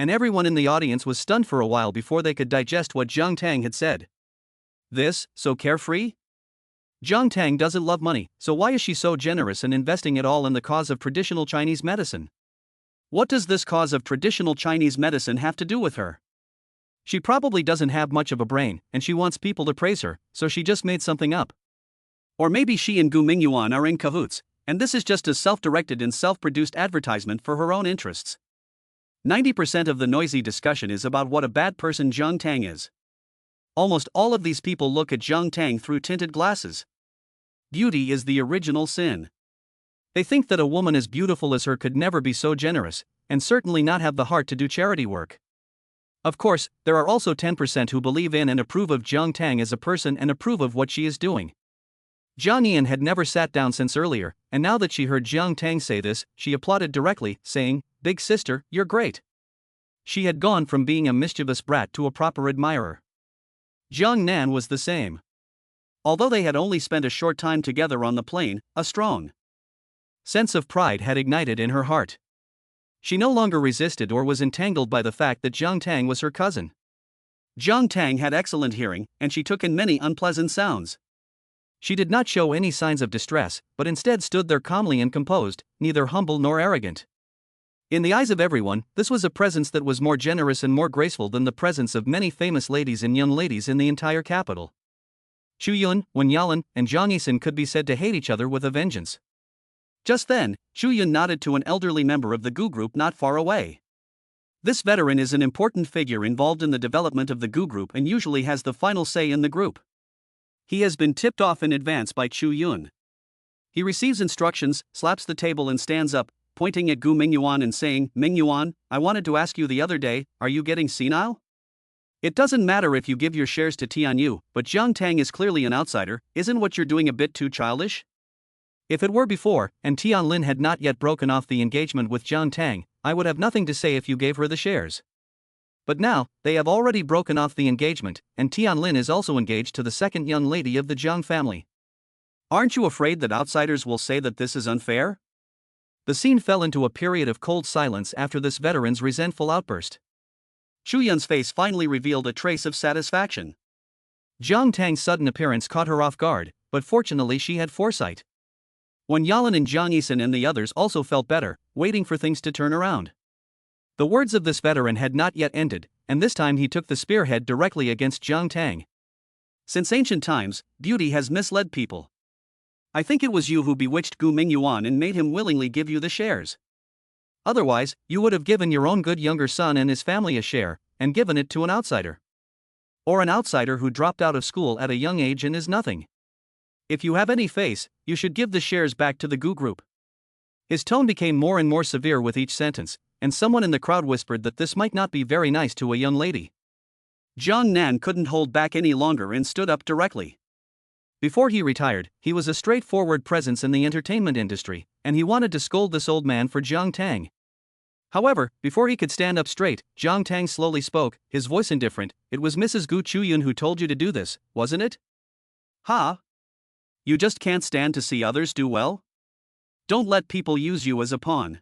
and everyone in the audience was stunned for a while before they could digest what Jiang Tang had said. This, so carefree? Jiang Tang doesn't love money, so why is she so generous and investing it all in the cause of traditional Chinese medicine? What does this cause of traditional Chinese medicine have to do with her? She probably doesn't have much of a brain, and she wants people to praise her, so she just made something up. Or maybe she and Gu Mingyuan are in cahoots, and this is just a self-directed and self-produced advertisement for her own interests. 90% of the noisy discussion is about what a bad person Jiang Tang is. Almost all of these people look at Jiang Tang through tinted glasses. Beauty is the original sin. They think that a woman as beautiful as her could never be so generous, and certainly not have the heart to do charity work. Of course, there are also 10% who believe in and approve of Jiang Tang as a person and approve of what she is doing. Jiang Yi'an had never sat down since earlier, and now that she heard Jiang Tang say this, she applauded directly, saying, "Big sister, you're great." She had gone from being a mischievous brat to a proper admirer. Jang Nan was the same. Although they had only spent a short time together on the plane, a strong sense of pride had ignited in her heart. She no longer resisted or was entangled by the fact that Jiang Tang was her cousin. Jiang Tang had excellent hearing, and she took in many unpleasant sounds. She did not show any signs of distress, but instead stood there calmly and composed, neither humble nor arrogant. In the eyes of everyone, this was a presence that was more generous and more graceful than the presence of many famous ladies and young ladies in the entire capital. Chu Yun, Wen Yalan, and Jiang Yixin could be said to hate each other with a vengeance. Just then, Chu Yun nodded to an elderly member of the Gu group not far away. This veteran is an important figure involved in the development of the Gu group and usually has the final say in the group. He has been tipped off in advance by Chu Yun. He receives instructions, slaps the table and stands up, pointing at Gu Mingyuan and saying, "Mingyuan, I wanted to ask you the other day, are you getting senile? It doesn't matter if you give your shares to Tianyu, but Jiang Tang is clearly an outsider, isn't what you're doing a bit too childish? If it were before, and Tianlin had not yet broken off the engagement with Jiang Tang, I would have nothing to say if you gave her the shares. But now, they have already broken off the engagement, and Tianlin is also engaged to the second young lady of the Jiang family. Aren't you afraid that outsiders will say that this is unfair?" The scene fell into a period of cold silence after this veteran's resentful outburst. Chu Yun's face finally revealed a trace of satisfaction. Jiang Tang's sudden appearance caught her off guard, but fortunately she had foresight. Wen Yalan and Jiang Yi'an and the others also felt better, waiting for things to turn around. The words of this veteran had not yet ended, and this time he took the spearhead directly against Jiang Tang. "Since ancient times, beauty has misled people. I think it was you who bewitched Gu Mingyuan and made him willingly give you the shares. Otherwise, you would have given your own good younger son and his family a share, and given it to an outsider. Or an outsider who dropped out of school at a young age and is nothing. If you have any face, you should give the shares back to the Gu group." His tone became more and more severe with each sentence, and someone in the crowd whispered that this might not be very nice to a young lady. Jang Nan couldn't hold back any longer and stood up directly. Before he retired, he was a straightforward presence in the entertainment industry, and he wanted to scold this old man for Jiang Tang. However, before he could stand up straight, Jiang Tang slowly spoke, his voice indifferent. "It was Mrs. Gu Chuyun who told you to do this, wasn't it? Ha? You just can't stand to see others do well? Don't let people use you as a pawn."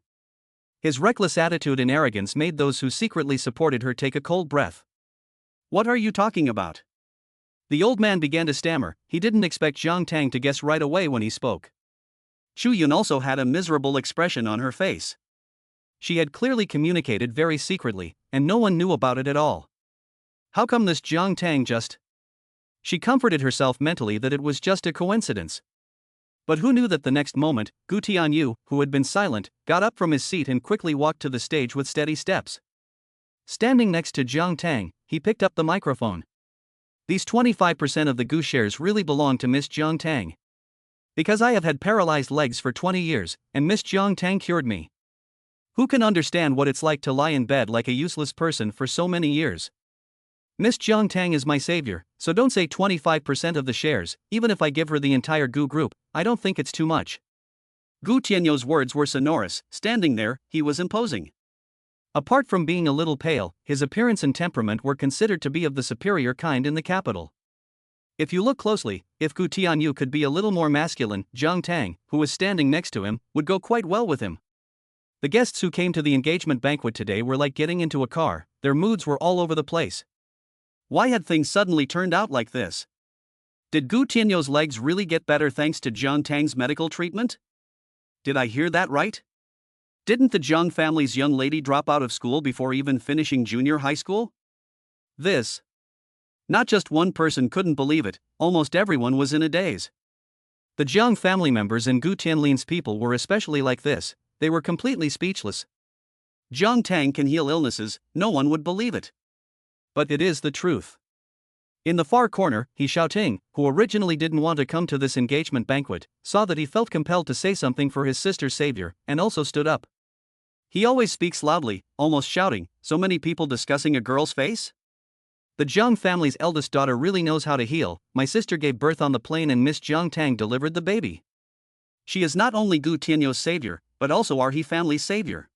His reckless attitude and arrogance made those who secretly supported her take a cold breath. "What are you talking about?" The old man began to stammer. He didn't expect Jiang Tang to guess right away when he spoke. Chu Yun also had a miserable expression on her face. She had clearly communicated very secretly, and no one knew about it at all. How come this Jiang Tang just... She comforted herself mentally that it was just a coincidence. But who knew that the next moment, Gu Tianyu, who had been silent, got up from his seat and quickly walked to the stage with steady steps. Standing next to Jiang Tang, he picked up the microphone. "These 25% of the Gu shares really belong to Miss Jiang Tang. Because I have had paralyzed legs for 20 years, and Miss Jiang Tang cured me. Who can understand what it's like to lie in bed like a useless person for so many years? Miss Jiang Tang is my savior, so don't say 25% of the shares, even if I give her the entire Gu group, I don't think it's too much." Gu Tianyu's words were sonorous. Standing there, he was imposing. Apart from being a little pale, his appearance and temperament were considered to be of the superior kind in the capital. If you look closely, if Gu Tianyu could be a little more masculine, Jiang Tang, who was standing next to him, would go quite well with him. The guests who came to the engagement banquet today were like getting into a car, their moods were all over the place. Why had things suddenly turned out like this? Did Gu Tianyou's legs really get better thanks to Jiang Tang's medical treatment? Did I hear that right? Didn't the Jiang family's young lady drop out of school before even finishing junior high school? This. Not just one person couldn't believe it, almost everyone was in a daze. The Jiang family members and Gu Tianlin's people were especially like this, they were completely speechless. Jiang Tang can heal illnesses, no one would believe it. But it is the truth. In the far corner, He Xiaoting, who originally didn't want to come to this engagement banquet, saw that he felt compelled to say something for his sister's savior, and also stood up. He always speaks loudly, almost shouting, so many people discussing a girl's face? The Jiang family's eldest daughter really knows how to heal. My sister gave birth on the plane and Miss Jiang Tang delivered the baby. She is not only Gu Tianyou's savior, but also our He family's savior.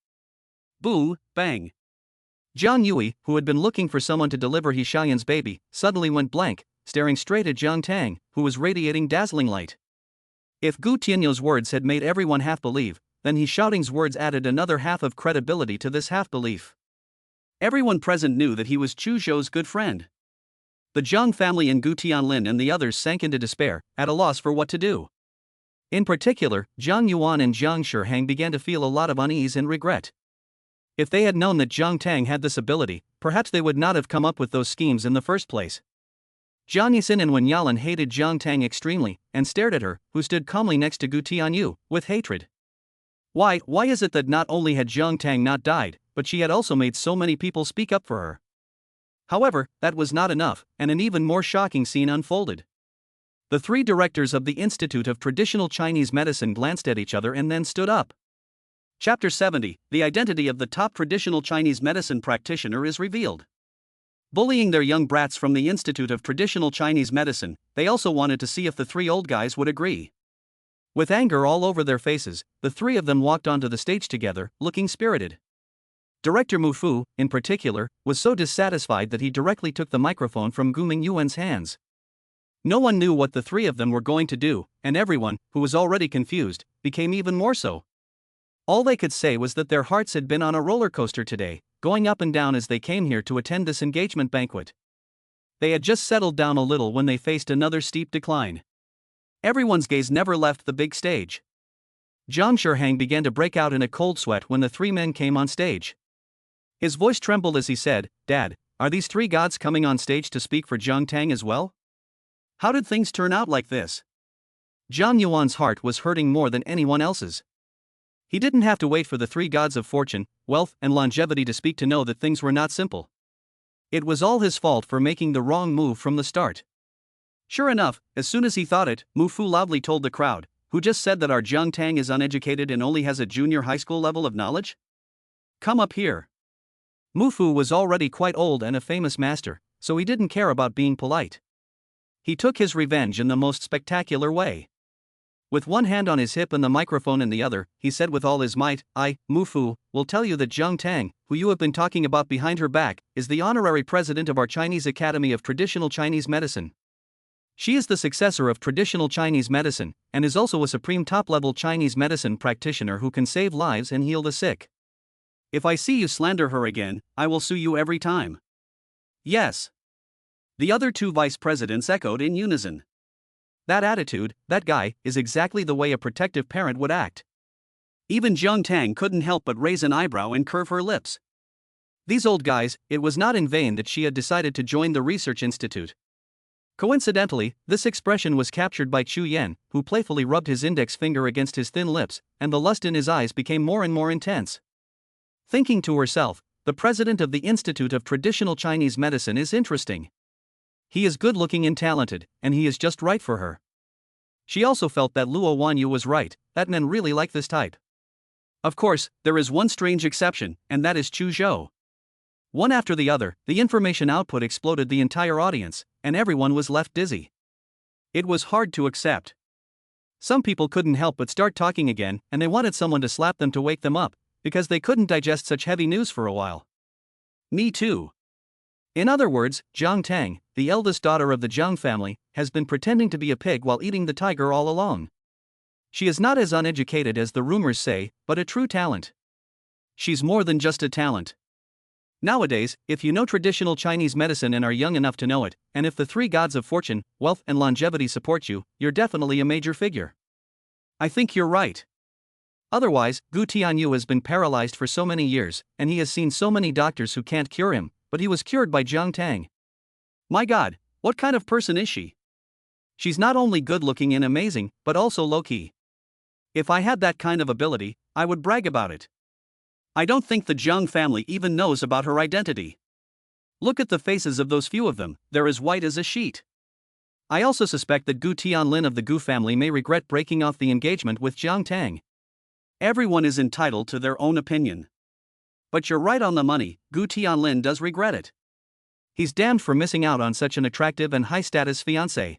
Boo, bang. Jiang Yue, who had been looking for someone to deliver He Xiaoyan's baby, suddenly went blank, staring straight at Jiang Tang, who was radiating dazzling light. If Gu Tianyou's words had made everyone half believe, then He Xiaoting's words added another half of credibility to this half belief. Everyone present knew that he was Chu Zhou's good friend. The Jiang family and Gu Tianlin and the others sank into despair, at a loss for what to do. In particular, Jiang Yuan and Jiang Shihang began to feel a lot of unease and regret. If they had known that Jiang Tang had this ability, perhaps they would not have come up with those schemes in the first place. Jiang Yixin and Wen Yalan hated Jiang Tang extremely, and stared at her, who stood calmly next to Gu Tianyu, with hatred. Why is it that not only had Jiang Tang not died, but she had also made so many people speak up for her? However, that was not enough, and an even more shocking scene unfolded. The three directors of the Institute of Traditional Chinese Medicine glanced at each other and then stood up. Chapter 70, the identity of the top traditional Chinese medicine practitioner is revealed. Bullying their young brats from the Institute of Traditional Chinese Medicine, they also wanted to see if the three old guys would agree. With anger all over their faces, the three of them walked onto the stage together, looking spirited. Director Mu Fu, in particular, was so dissatisfied that he directly took the microphone from Gu Mingyuan's hands. No one knew what the three of them were going to do, and everyone, who was already confused, became even more so. All they could say was that their hearts had been on a roller coaster today, going up and down as they came here to attend this engagement banquet. They had just settled down a little when they faced another steep decline. Everyone's gaze never left the big stage. Jiang Shihang began to break out in a cold sweat when the three men came on stage. His voice trembled as he said, "Dad, are these three gods coming on stage to speak for Jiang Tang as well? How did things turn out like this?" Jiang Yuan's heart was hurting more than anyone else's. He didn't have to wait for the three gods of fortune, wealth, and longevity to speak to know that things were not simple. It was all his fault for making the wrong move from the start. Sure enough, as soon as he thought it, Mu Fu loudly told the crowd, "Who just said that our Jiang Tang is uneducated and only has a junior high school level of knowledge? Come up here." Mu Fu was already quite old and a famous master, so he didn't care about being polite. He took his revenge in the most spectacular way. With one hand on his hip and the microphone in the other, he said with all his might, "I, Mu Fu, will tell you that Jiang Tang, who you have been talking about behind her back, is the honorary president of our Chinese Academy of Traditional Chinese Medicine. She is the successor of traditional Chinese medicine, and is also a supreme top-level Chinese medicine practitioner who can save lives and heal the sick. If I see you slander her again, I will sue you every time." Yes. The other two vice presidents echoed in unison. That attitude, that guy, is exactly the way a protective parent would act. Even Jiang Tang couldn't help but raise an eyebrow and curve her lips. These old guys, it was not in vain that she had decided to join the research institute. Coincidentally, this expression was captured by Chu Yan, who playfully rubbed his index finger against his thin lips, and the lust in his eyes became more and more intense. Thinking to herself, the president of the Institute of Traditional Chinese Medicine is interesting. He is good-looking and talented, and he is just right for her. She also felt that Luo Wanyu was right, that men really like this type. Of course, there is one strange exception, and that is Chu Zhou. One after the other, the information output exploded the entire audience, and everyone was left dizzy. It was hard to accept. Some people couldn't help but start talking again, and they wanted someone to slap them to wake them up, because they couldn't digest such heavy news for a while. Me too. In other words, Jiang Tang, the eldest daughter of the Jiang family, has been pretending to be a pig while eating the tiger all along. She is not as uneducated as the rumors say, but a true talent. She's more than just a talent. Nowadays, if you know traditional Chinese medicine and are young enough to know it, and if the three gods of fortune, wealth, and longevity support you, you're definitely a major figure. I think you're right. Otherwise, Gu Tianyu has been paralyzed for so many years, and he has seen so many doctors who can't cure him, but he was cured by Jiang Tang. My god, what kind of person is she? She's not only good-looking and amazing, but also low-key. If I had that kind of ability, I would brag about it. I don't think the Jiang family even knows about her identity. Look at the faces of those few of them, they're as white as a sheet. I also suspect that Gu Tianlin of the Gu family may regret breaking off the engagement with Jiang Tang. Everyone is entitled to their own opinion. But you're right on the money, Gu Tianlin does regret it. He's damned for missing out on such an attractive and high-status fiancée.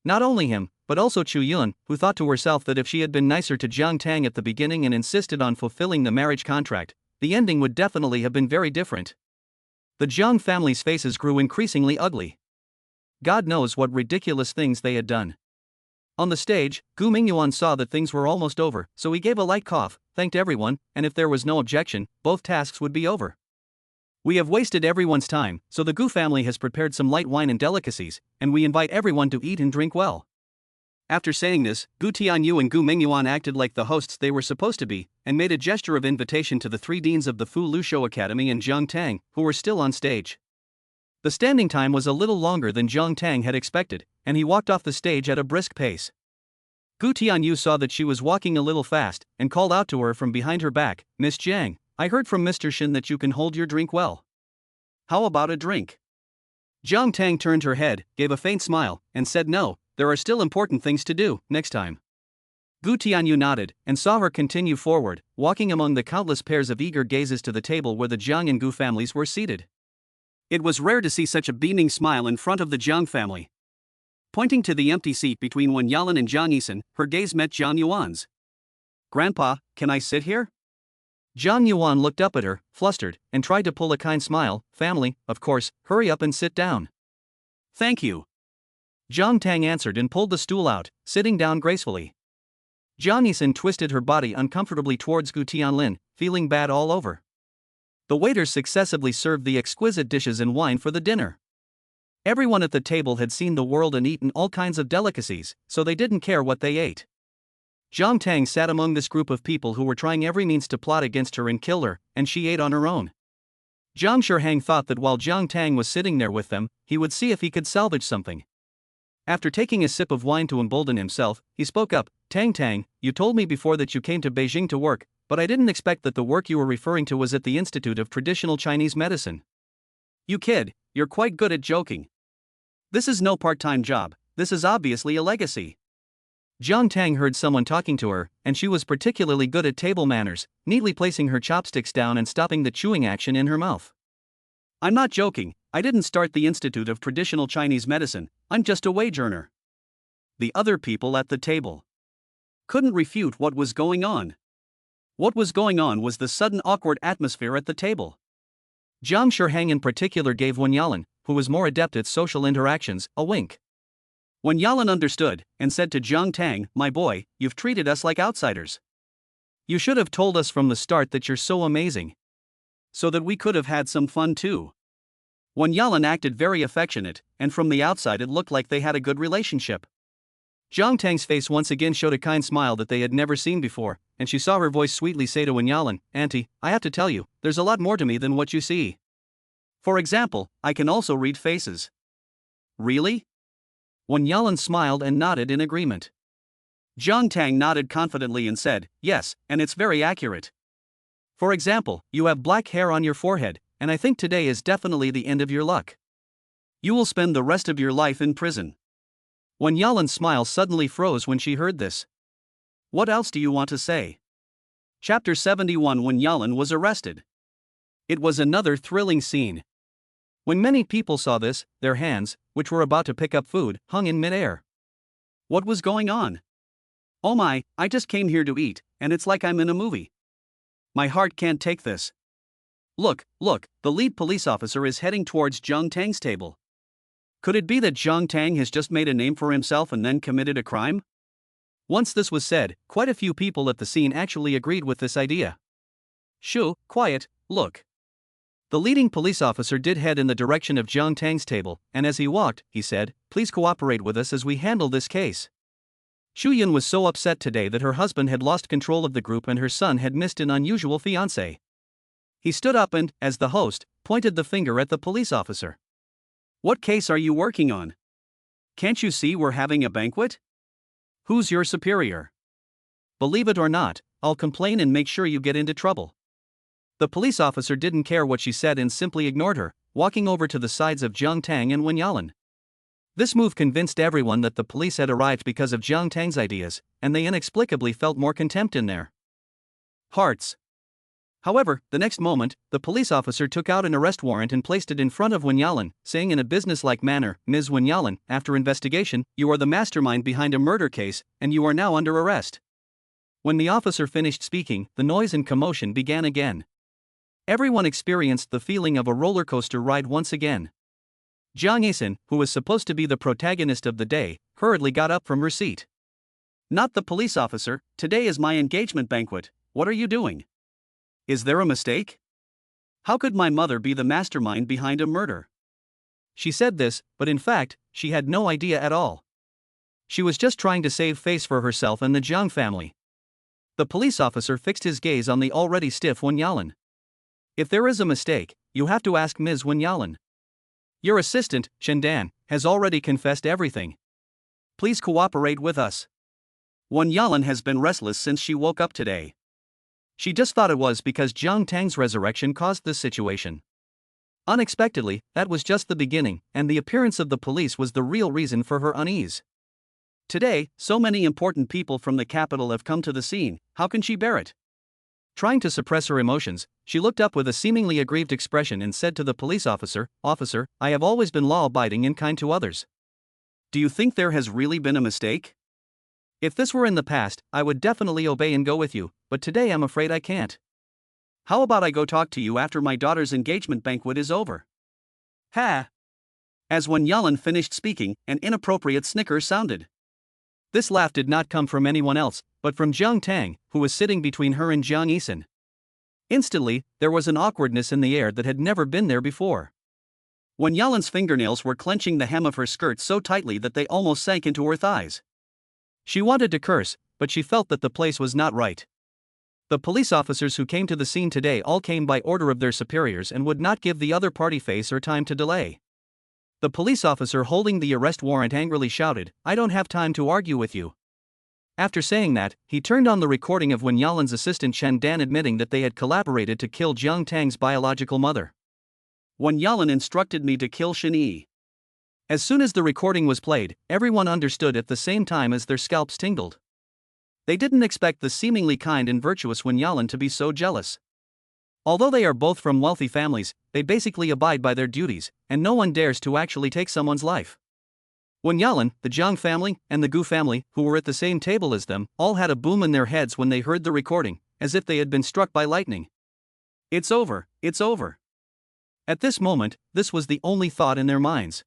Not only him, but also Chu Yun, who thought to herself that if she had been nicer to Jiang Tang at the beginning and insisted on fulfilling the marriage contract, the ending would definitely have been very different. The Jiang family's faces grew increasingly ugly. God knows what ridiculous things they had done. On the stage, Gu Mingyuan saw that things were almost over, so he gave a light cough, thanked everyone, and if there was no objection, both tasks would be over. We have wasted everyone's time, so the Gu family has prepared some light wine and delicacies, and we invite everyone to eat and drink well. After saying this, Gu Tianyu and Gu Mingyuan acted like the hosts they were supposed to be, and made a gesture of invitation to the three deans of the Fu Lushou Academy and Jiang Tang, who were still on stage. The standing time was a little longer than Jiang Tang had expected, and he walked off the stage at a brisk pace. Gu Tianyu saw that she was walking a little fast, and called out to her from behind her back, "Miss Jiang, I heard from Mr. Shin that you can hold your drink well. How about a drink?" Jiang Tang turned her head, gave a faint smile, and said no, there are still important things to do, next time. Gu Tianyu nodded, and saw her continue forward, walking among the countless pairs of eager gazes to the table where the Jiang and Gu families were seated. It was rare to see such a beaming smile in front of the Jiang family. Pointing to the empty seat between Wen Yalan and Jiang Yixin, her gaze met Jiang Yuan's. "Grandpa, can I sit here?" Jiang Yuan looked up at her, flustered, and tried to pull a kind smile. "Family, of course, hurry up and sit down." "Thank you." Jiang Tang answered and pulled the stool out, sitting down gracefully. Jiang Yixin twisted her body uncomfortably towards Gu Tianlin, feeling bad all over. The waiters successively served the exquisite dishes and wine for the dinner. Everyone at the table had seen the world and eaten all kinds of delicacies, so they didn't care what they ate. Jiang Tang sat among this group of people who were trying every means to plot against her and kill her, and she ate on her own. Jiang Shihang thought that while Jiang Tang was sitting there with them, he would see if he could salvage something. After taking a sip of wine to embolden himself, he spoke up, Tang, you told me before that you came to Beijing to work, but I didn't expect that the work you were referring to was at the Institute of Traditional Chinese Medicine. You kid, you're quite good at joking. This is no part-time job, this is obviously a legacy." Jiang Tang heard someone talking to her, and she was particularly good at table manners, neatly placing her chopsticks down and stopping the chewing action in her mouth. "I'm not joking, I didn't start the Institute of Traditional Chinese Medicine, I'm just a wage earner." The other people at the table couldn't refute what was going on. What was going on was the sudden awkward atmosphere at the table. Jiang Shihang in particular gave Wen Yalan, who was more adept at social interactions, a wink. Wen Yalan understood, and said to Jiang Tang, "My boy, you've treated us like outsiders. You should have told us from the start that you're so amazing. So that we could have had some fun too." Wen Yalan acted very affectionate, and from the outside it looked like they had a good relationship. Jiang Tang's face once again showed a kind smile that they had never seen before, and she saw her voice sweetly say to Wen Yalan, "Auntie, I have to tell you, there's a lot more to me than what you see. For example, I can also read faces." "Really?" Wen Yalan smiled and nodded in agreement. Jiang Tang nodded confidently and said, "Yes, and it's very accurate. For example, you have black hair on your forehead, and I think today is definitely the end of your luck. You will spend the rest of your life in prison." Wen Yalan's smile suddenly froze when she heard this. "What else do you want to say?" Chapter 71 Wen Yalan was arrested. It was another thrilling scene. When many people saw this, their hands, which were about to pick up food, hung in midair. What was going on? "Oh my, I just came here to eat, and it's like I'm in a movie. My heart can't take this. Look, the lead police officer is heading towards Jiang Tang's table. Could it be that Jiang Tang has just made a name for himself and then committed a crime?" Once this was said, quite a few people at the scene actually agreed with this idea. Shoo, quiet, look. The leading police officer did head in the direction of Jiang Tang's table, and as he walked, he said, please cooperate with us as we handle this case. Shu Yun was so upset today that her husband had lost control of the group and her son had missed an unusual fiancé. He stood up and, as the host, pointed the finger at the police officer. What case are you working on? Can't you see we're having a banquet? Who's your superior? Believe it or not, I'll complain and make sure you get into trouble. The police officer didn't care what she said and simply ignored her, walking over to the sides of Jiang Tang and Wen Yalan. This move convinced everyone that the police had arrived because of Jiang Tang's ideas, and they inexplicably felt more contempt in their hearts. However, the next moment, the police officer took out an arrest warrant and placed it in front of Wen Yalan, saying in a businesslike manner, Ms. Wen Yalan, after investigation, you are the mastermind behind a murder case, and you are now under arrest. When the officer finished speaking, the noise and commotion began again. Everyone experienced the feeling of a roller coaster ride once again. Jiang Yixin, who was supposed to be the protagonist of the day, hurriedly got up from her seat. Not the police officer, today is my engagement banquet, what are you doing? Is there a mistake? How could my mother be the mastermind behind a murder? She said this, but in fact, she had no idea at all. She was just trying to save face for herself and the Jiang family. The police officer fixed his gaze on the already stiff Wen Yalan. If there is a mistake, you have to ask Ms. Wen Yalan. Your assistant, Chen Dan, has already confessed everything. Please cooperate with us. Wen Yalan has been restless since she woke up today. She just thought it was because Jiang Tang's resurrection caused this situation. Unexpectedly, that was just the beginning, and the appearance of the police was the real reason for her unease. Today, so many important people from the capital have come to the scene, how can she bear it? Trying to suppress her emotions, she looked up with a seemingly aggrieved expression and said to the police officer, Officer, I have always been law-abiding and kind to others. Do you think there has really been a mistake? If this were in the past, I would definitely obey and go with you, but today I'm afraid I can't. How about I go talk to you after my daughter's engagement banquet is over? Ha! As Wen Yalan finished speaking, an inappropriate snicker sounded. This laugh did not come from anyone else, but from Jiang Tang, who was sitting between her and Jiang Yixin. Instantly, there was an awkwardness in the air that had never been there before. Wen Yalan's fingernails were clenching the hem of her skirt so tightly that they almost sank into her thighs. She wanted to curse, but she felt that the place was not right. The police officers who came to the scene today all came by order of their superiors and would not give the other party face or time to delay. The police officer holding the arrest warrant angrily shouted, I don't have time to argue with you. After saying that, he turned on the recording of Wen Yalan's assistant Chen Dan admitting that they had collaborated to kill Jiang Tang's biological mother. Wen Yalan instructed me to kill Shen Yi. As soon as the recording was played, everyone understood at the same time as their scalps tingled. They didn't expect the seemingly kind and virtuous Wen Yalan to be so jealous. Although they are both from wealthy families, they basically abide by their duties, and no one dares to actually take someone's life. Wen Yalan, the Jiang family, and the Gu family, who were at the same table as them, all had a boom in their heads when they heard the recording, as if they had been struck by lightning. It's over, it's over. At this moment, this was the only thought in their minds.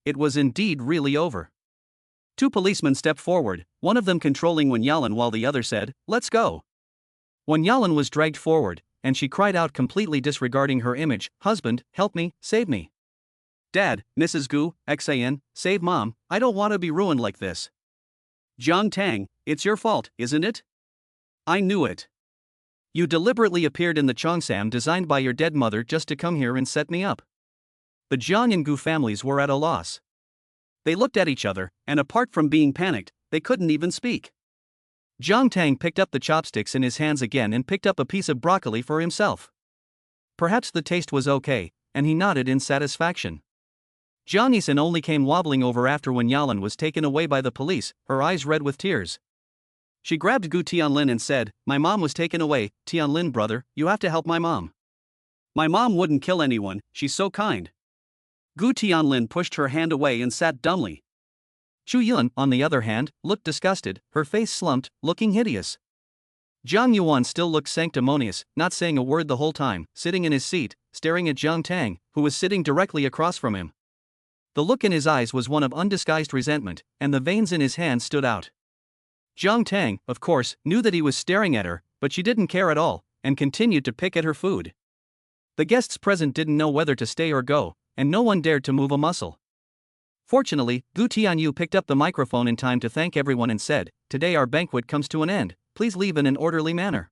It was indeed really over. Two policemen stepped forward, one of them controlling Wen Yalan while the other said, let's go. Wen Yalan was dragged forward, and she cried out completely disregarding her image, husband, help me, save me. Dad, Mrs. Gu, Xan, save mom, I don't want to be ruined like this. Jiang Tang, it's your fault, isn't it? I knew it. You deliberately appeared in the cheongsam designed by your dead mother just to come here and set me up. The Jiang and Gu families were at a loss. They looked at each other, and apart from being panicked, they couldn't even speak. Jiang Tang picked up the chopsticks in his hands again and picked up a piece of broccoli for himself. Perhaps the taste was okay, and he nodded in satisfaction. Jiang Yixin only came wobbling over after Wen Yalan was taken away by the police, her eyes red with tears. She grabbed Gu Tianlin and said, my mom was taken away, Tianlin brother, you have to help my mom. My mom wouldn't kill anyone, she's so kind. Gu Tianlin pushed her hand away and sat dumbly. Chu Yun, on the other hand, looked disgusted, her face slumped, looking hideous. Jiang Yuan still looked sanctimonious, not saying a word the whole time, sitting in his seat, staring at Jiang Tang, who was sitting directly across from him. The look in his eyes was one of undisguised resentment, and the veins in his hands stood out. Jiang Tang, of course, knew that he was staring at her, but she didn't care at all, and continued to pick at her food. The guests present didn't know whether to stay or go, and no one dared to move a muscle. Fortunately, Gu Tianyu picked up the microphone in time to thank everyone and said, "Today our banquet comes to an end, please leave in an orderly manner."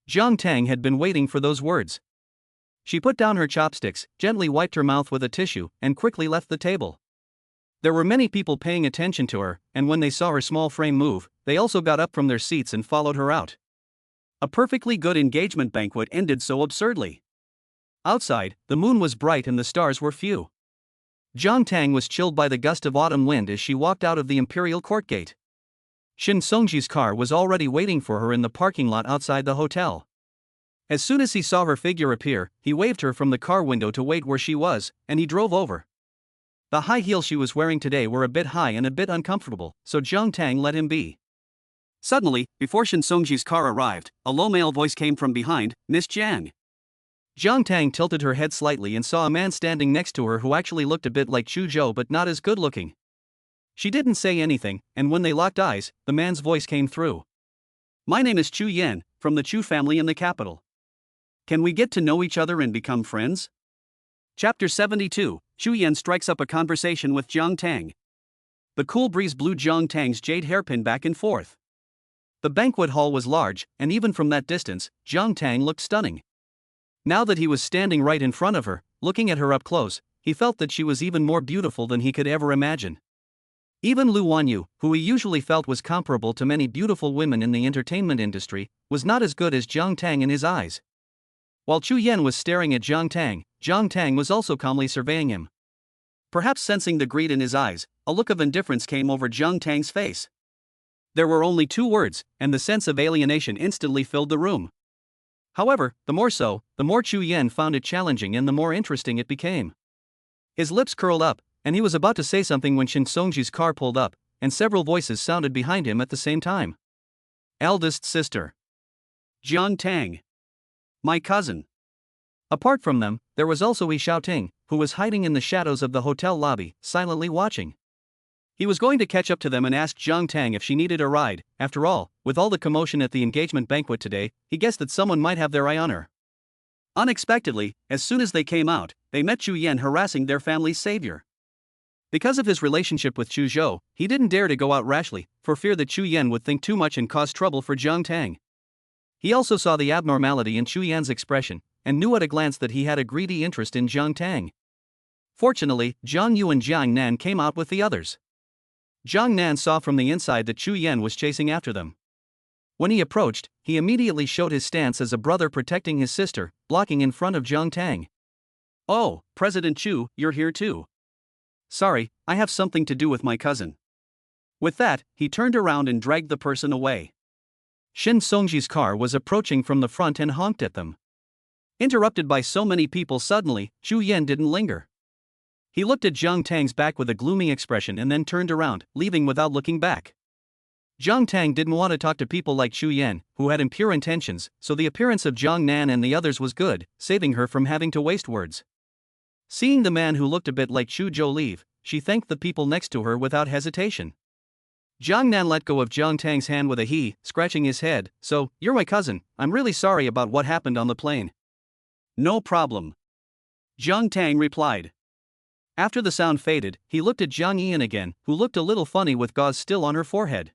Jiang Tang had been waiting for those words. She put down her chopsticks, gently wiped her mouth with a tissue, and quickly left the table. There were many people paying attention to her, and when they saw her small frame move, they also got up from their seats and followed her out. A perfectly good engagement banquet ended so absurdly. Outside, the moon was bright and the stars were few. Jiang Tang was chilled by the gust of autumn wind as she walked out of the imperial court gate. Shin Songji's car was already waiting for her in the parking lot outside the hotel. As soon as he saw her figure appear, he waved her from the car window to wait where she was, and he drove over. The high heels she was wearing today were a bit high and a bit uncomfortable, so Jiang Tang let him be. Suddenly, before Shin Songji's car arrived, a low male voice came from behind, "Miss Jiang." Jiang Tang tilted her head slightly and saw a man standing next to her who actually looked a bit like Chu Zhou but not as good looking. She didn't say anything, and when they locked eyes, the man's voice came through. "My name is Chu Yan, from the Chu family in the capital. Can we get to know each other and become friends?" Chapter 72, Chu Yan strikes up a conversation with Jiang Tang. The cool breeze blew Jiang Tang's jade hairpin back and forth. The banquet hall was large, and even from that distance, Jiang Tang looked stunning. Now that he was standing right in front of her, looking at her up close, he felt that she was even more beautiful than he could ever imagine. Even Lu Wanyu, who he usually felt was comparable to many beautiful women in the entertainment industry, was not as good as Jiang Tang in his eyes. While Chu Yan was staring at Jiang Tang was also calmly surveying him. Perhaps sensing the greed in his eyes, a look of indifference came over Jiang Tang's face. There were only 2 words, and the sense of alienation instantly filled the room. However, the more Chu Yan found it challenging and the more interesting it became. His lips curled up, and he was about to say something when Shin Songji's car pulled up, and several voices sounded behind him at the same time. "Eldest sister. Jiang Tang. My cousin." Apart from them, there was also Yi Xiaoting, who was hiding in the shadows of the hotel lobby, silently watching. He was going to catch up to them and ask Jiang Tang if she needed a ride. After all, with all the commotion at the engagement banquet today, he guessed that someone might have their eye on her. Unexpectedly, as soon as they came out, they met Chu Yan harassing their family's savior. Because of his relationship with Chu Zhou, he didn't dare to go out rashly, for fear that Chu Yan would think too much and cause trouble for Jiang Tang. He also saw the abnormality in Chu Yan's expression, and knew at a glance that he had a greedy interest in Jiang Tang. Fortunately, Jiang Yu and Jang Nan came out with the others. Jang Nan saw from the inside that Chu Yan was chasing after them. When he approached, he immediately showed his stance as a brother protecting his sister, blocking in front of Jiang Tang. "Oh, President Chu, you're here too. Sorry, I have something to do with my cousin." With that, he turned around and dragged the person away. Shin Songji's car was approaching from the front and honked at them. Interrupted by so many people suddenly, Chu Yan didn't linger. He looked at Jiang Tang's back with a gloomy expression and then turned around, leaving without looking back. Jiang Tang didn't want to talk to people like Chu Yan, who had impure intentions, so the appearance of Jang Nan and the others was good, saving her from having to waste words. Seeing the man who looked a bit like Chu Zhou leave, she thanked the people next to her without hesitation. Jang Nan let go of Jiang Tang's hand with a he, scratching his head. "So, you're my cousin. I'm really sorry about what happened on the plane." "No problem," Jiang Tang replied. After the sound faded, he looked at Jiang Yi'an again, who looked a little funny with gauze still on her forehead.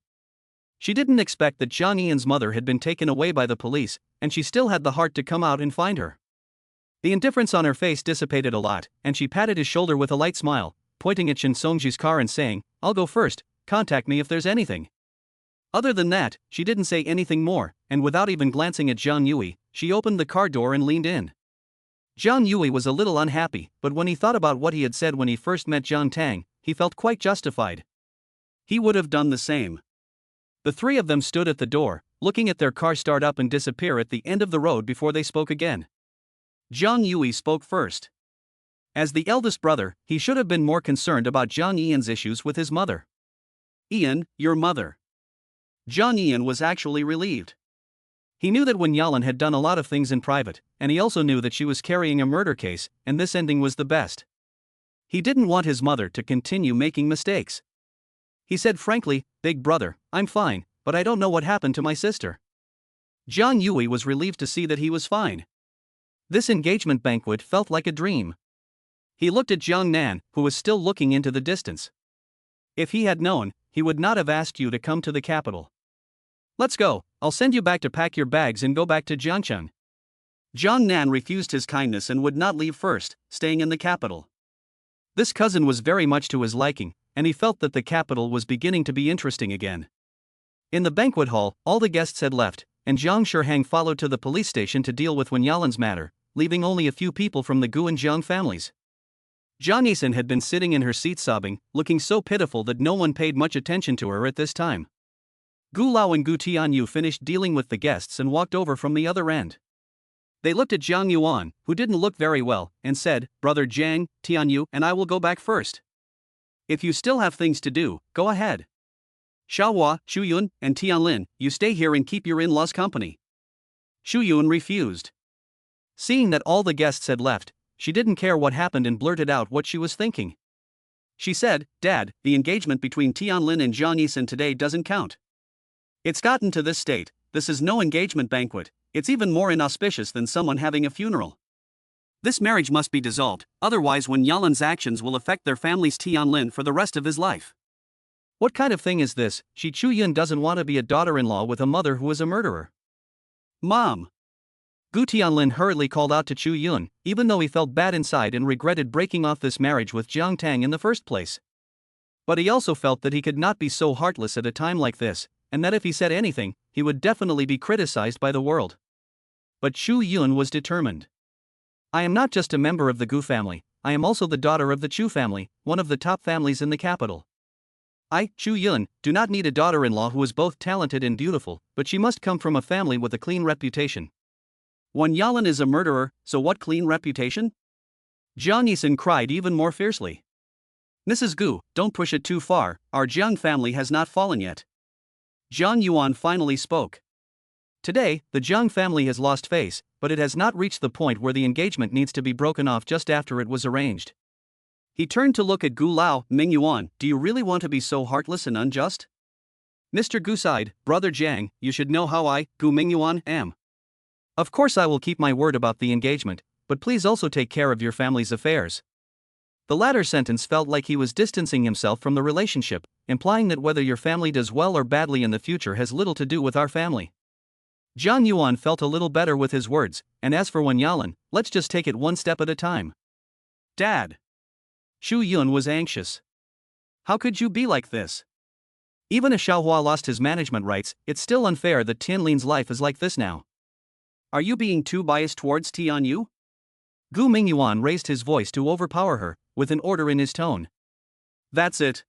She didn't expect that Jiang Yi'an's mother had been taken away by the police, and she still had the heart to come out and find her. The indifference on her face dissipated a lot, and she patted his shoulder with a light smile, pointing at Shin Songji's car and saying, "I'll go first, contact me if there's anything." Other than that, she didn't say anything more, and without even glancing at Zhang Yui, she opened the car door and leaned in. Zhang Yui was a little unhappy, but when he thought about what he had said when he first met Jiang Tang, he felt quite justified. He would have done the same. The 3 of them stood at the door, looking at their car start up and disappear at the end of the road before they spoke again. Zhang Yui spoke first. As the eldest brother, he should have been more concerned about Jiang Yi'an's issues with his mother. "Yi'an, your mother." Jiang Yi'an was actually relieved. He knew that Wen Yalan had done a lot of things in private, and he also knew that she was carrying a murder case, and this ending was the best. He didn't want his mother to continue making mistakes. He said frankly, "Big brother, I'm fine, but I don't know what happened to my sister." Jiang Yue was relieved to see that he was fine. This engagement banquet felt like a dream. He looked at Jang Nan, who was still looking into the distance. If he had known, he would not have asked you to come to the capital. Let's go, I'll send you back to pack your bags and go back to Jiangcheng. Jang Nan refused his kindness and would not leave first, staying in the capital. This cousin was very much to his liking, and he felt that the capital was beginning to be interesting again. In the banquet hall, all the guests had left, and Jiang Shihang followed to the police station to deal with Wen Yalan's matter, leaving only a few people from the Gu and Jiang families. Jiang Yixin had been sitting in her seat sobbing, looking so pitiful that no one paid much attention to her at this time. Gu Lao and Gu Tianyu finished dealing with the guests and walked over from the other end. They looked at Jiang Yuan, who didn't look very well, and said, "Brother Jiang, Tianyu and I will go back first. If you still have things to do, go ahead. Xiaohua, Xu Yun, and Tianlin, you stay here and keep your in-laws company." Xu Yun refused. Seeing that all the guests had left, she didn't care what happened and blurted out what she was thinking. She said, "Dad, the engagement between Tianlin and Jiang Yi'an today doesn't count. It's gotten to this state, this is no engagement banquet, it's even more inauspicious than someone having a funeral. This marriage must be dissolved, otherwise Wen Yalan's actions will affect their family's Tianlin for the rest of his life." What kind of thing is this? Chu Yun doesn't want to be a daughter-in-law with a mother who is a murderer. Mom! Gu Tianlin hurriedly called out to Chu Yun, even though he felt bad inside and regretted breaking off this marriage with Jiang Tang in the first place. But he also felt that he could not be so heartless at a time like this, and that if he said anything, he would definitely be criticized by the world. But Chu Yun was determined. "I am not just a member of the Gu family, I am also the daughter of the Chu family, one of the top families in the capital. I, Chu Yun, do not need a daughter-in-law who is both talented and beautiful, but she must come from a family with a clean reputation." Wen Yalan is a murderer, so what clean reputation? Jiang Yixin cried even more fiercely. "Mrs. Gu, don't push it too far, our Jiang family has not fallen yet." Jiang Yuan finally spoke. "Today, the Jiang family has lost face, but it has not reached the point where the engagement needs to be broken off just after it was arranged." He turned to look at Gu Lao, Ming Yuan, "Do you really want to be so heartless and unjust?" Mr. Gu sighed, "Brother Jiang, you should know how I, Gu Ming Yuan, am. Of course I will keep my word about the engagement, but please also take care of your family's affairs." The latter sentence felt like he was distancing himself from the relationship, implying that whether your family does well or badly in the future has little to do with our family. Jiang Yuan felt a little better with his words, and as for Wen Yalan, let's just take it one step at a time. "Dad." Xu Yun was anxious. "How could you be like this? Even if Xiaohua lost his management rights, it's still unfair that Tianlin's life is like this now. Are you being too biased towards Tianyu?" Gu Mingyuan raised his voice to overpower her, with an order in his tone. "That's it."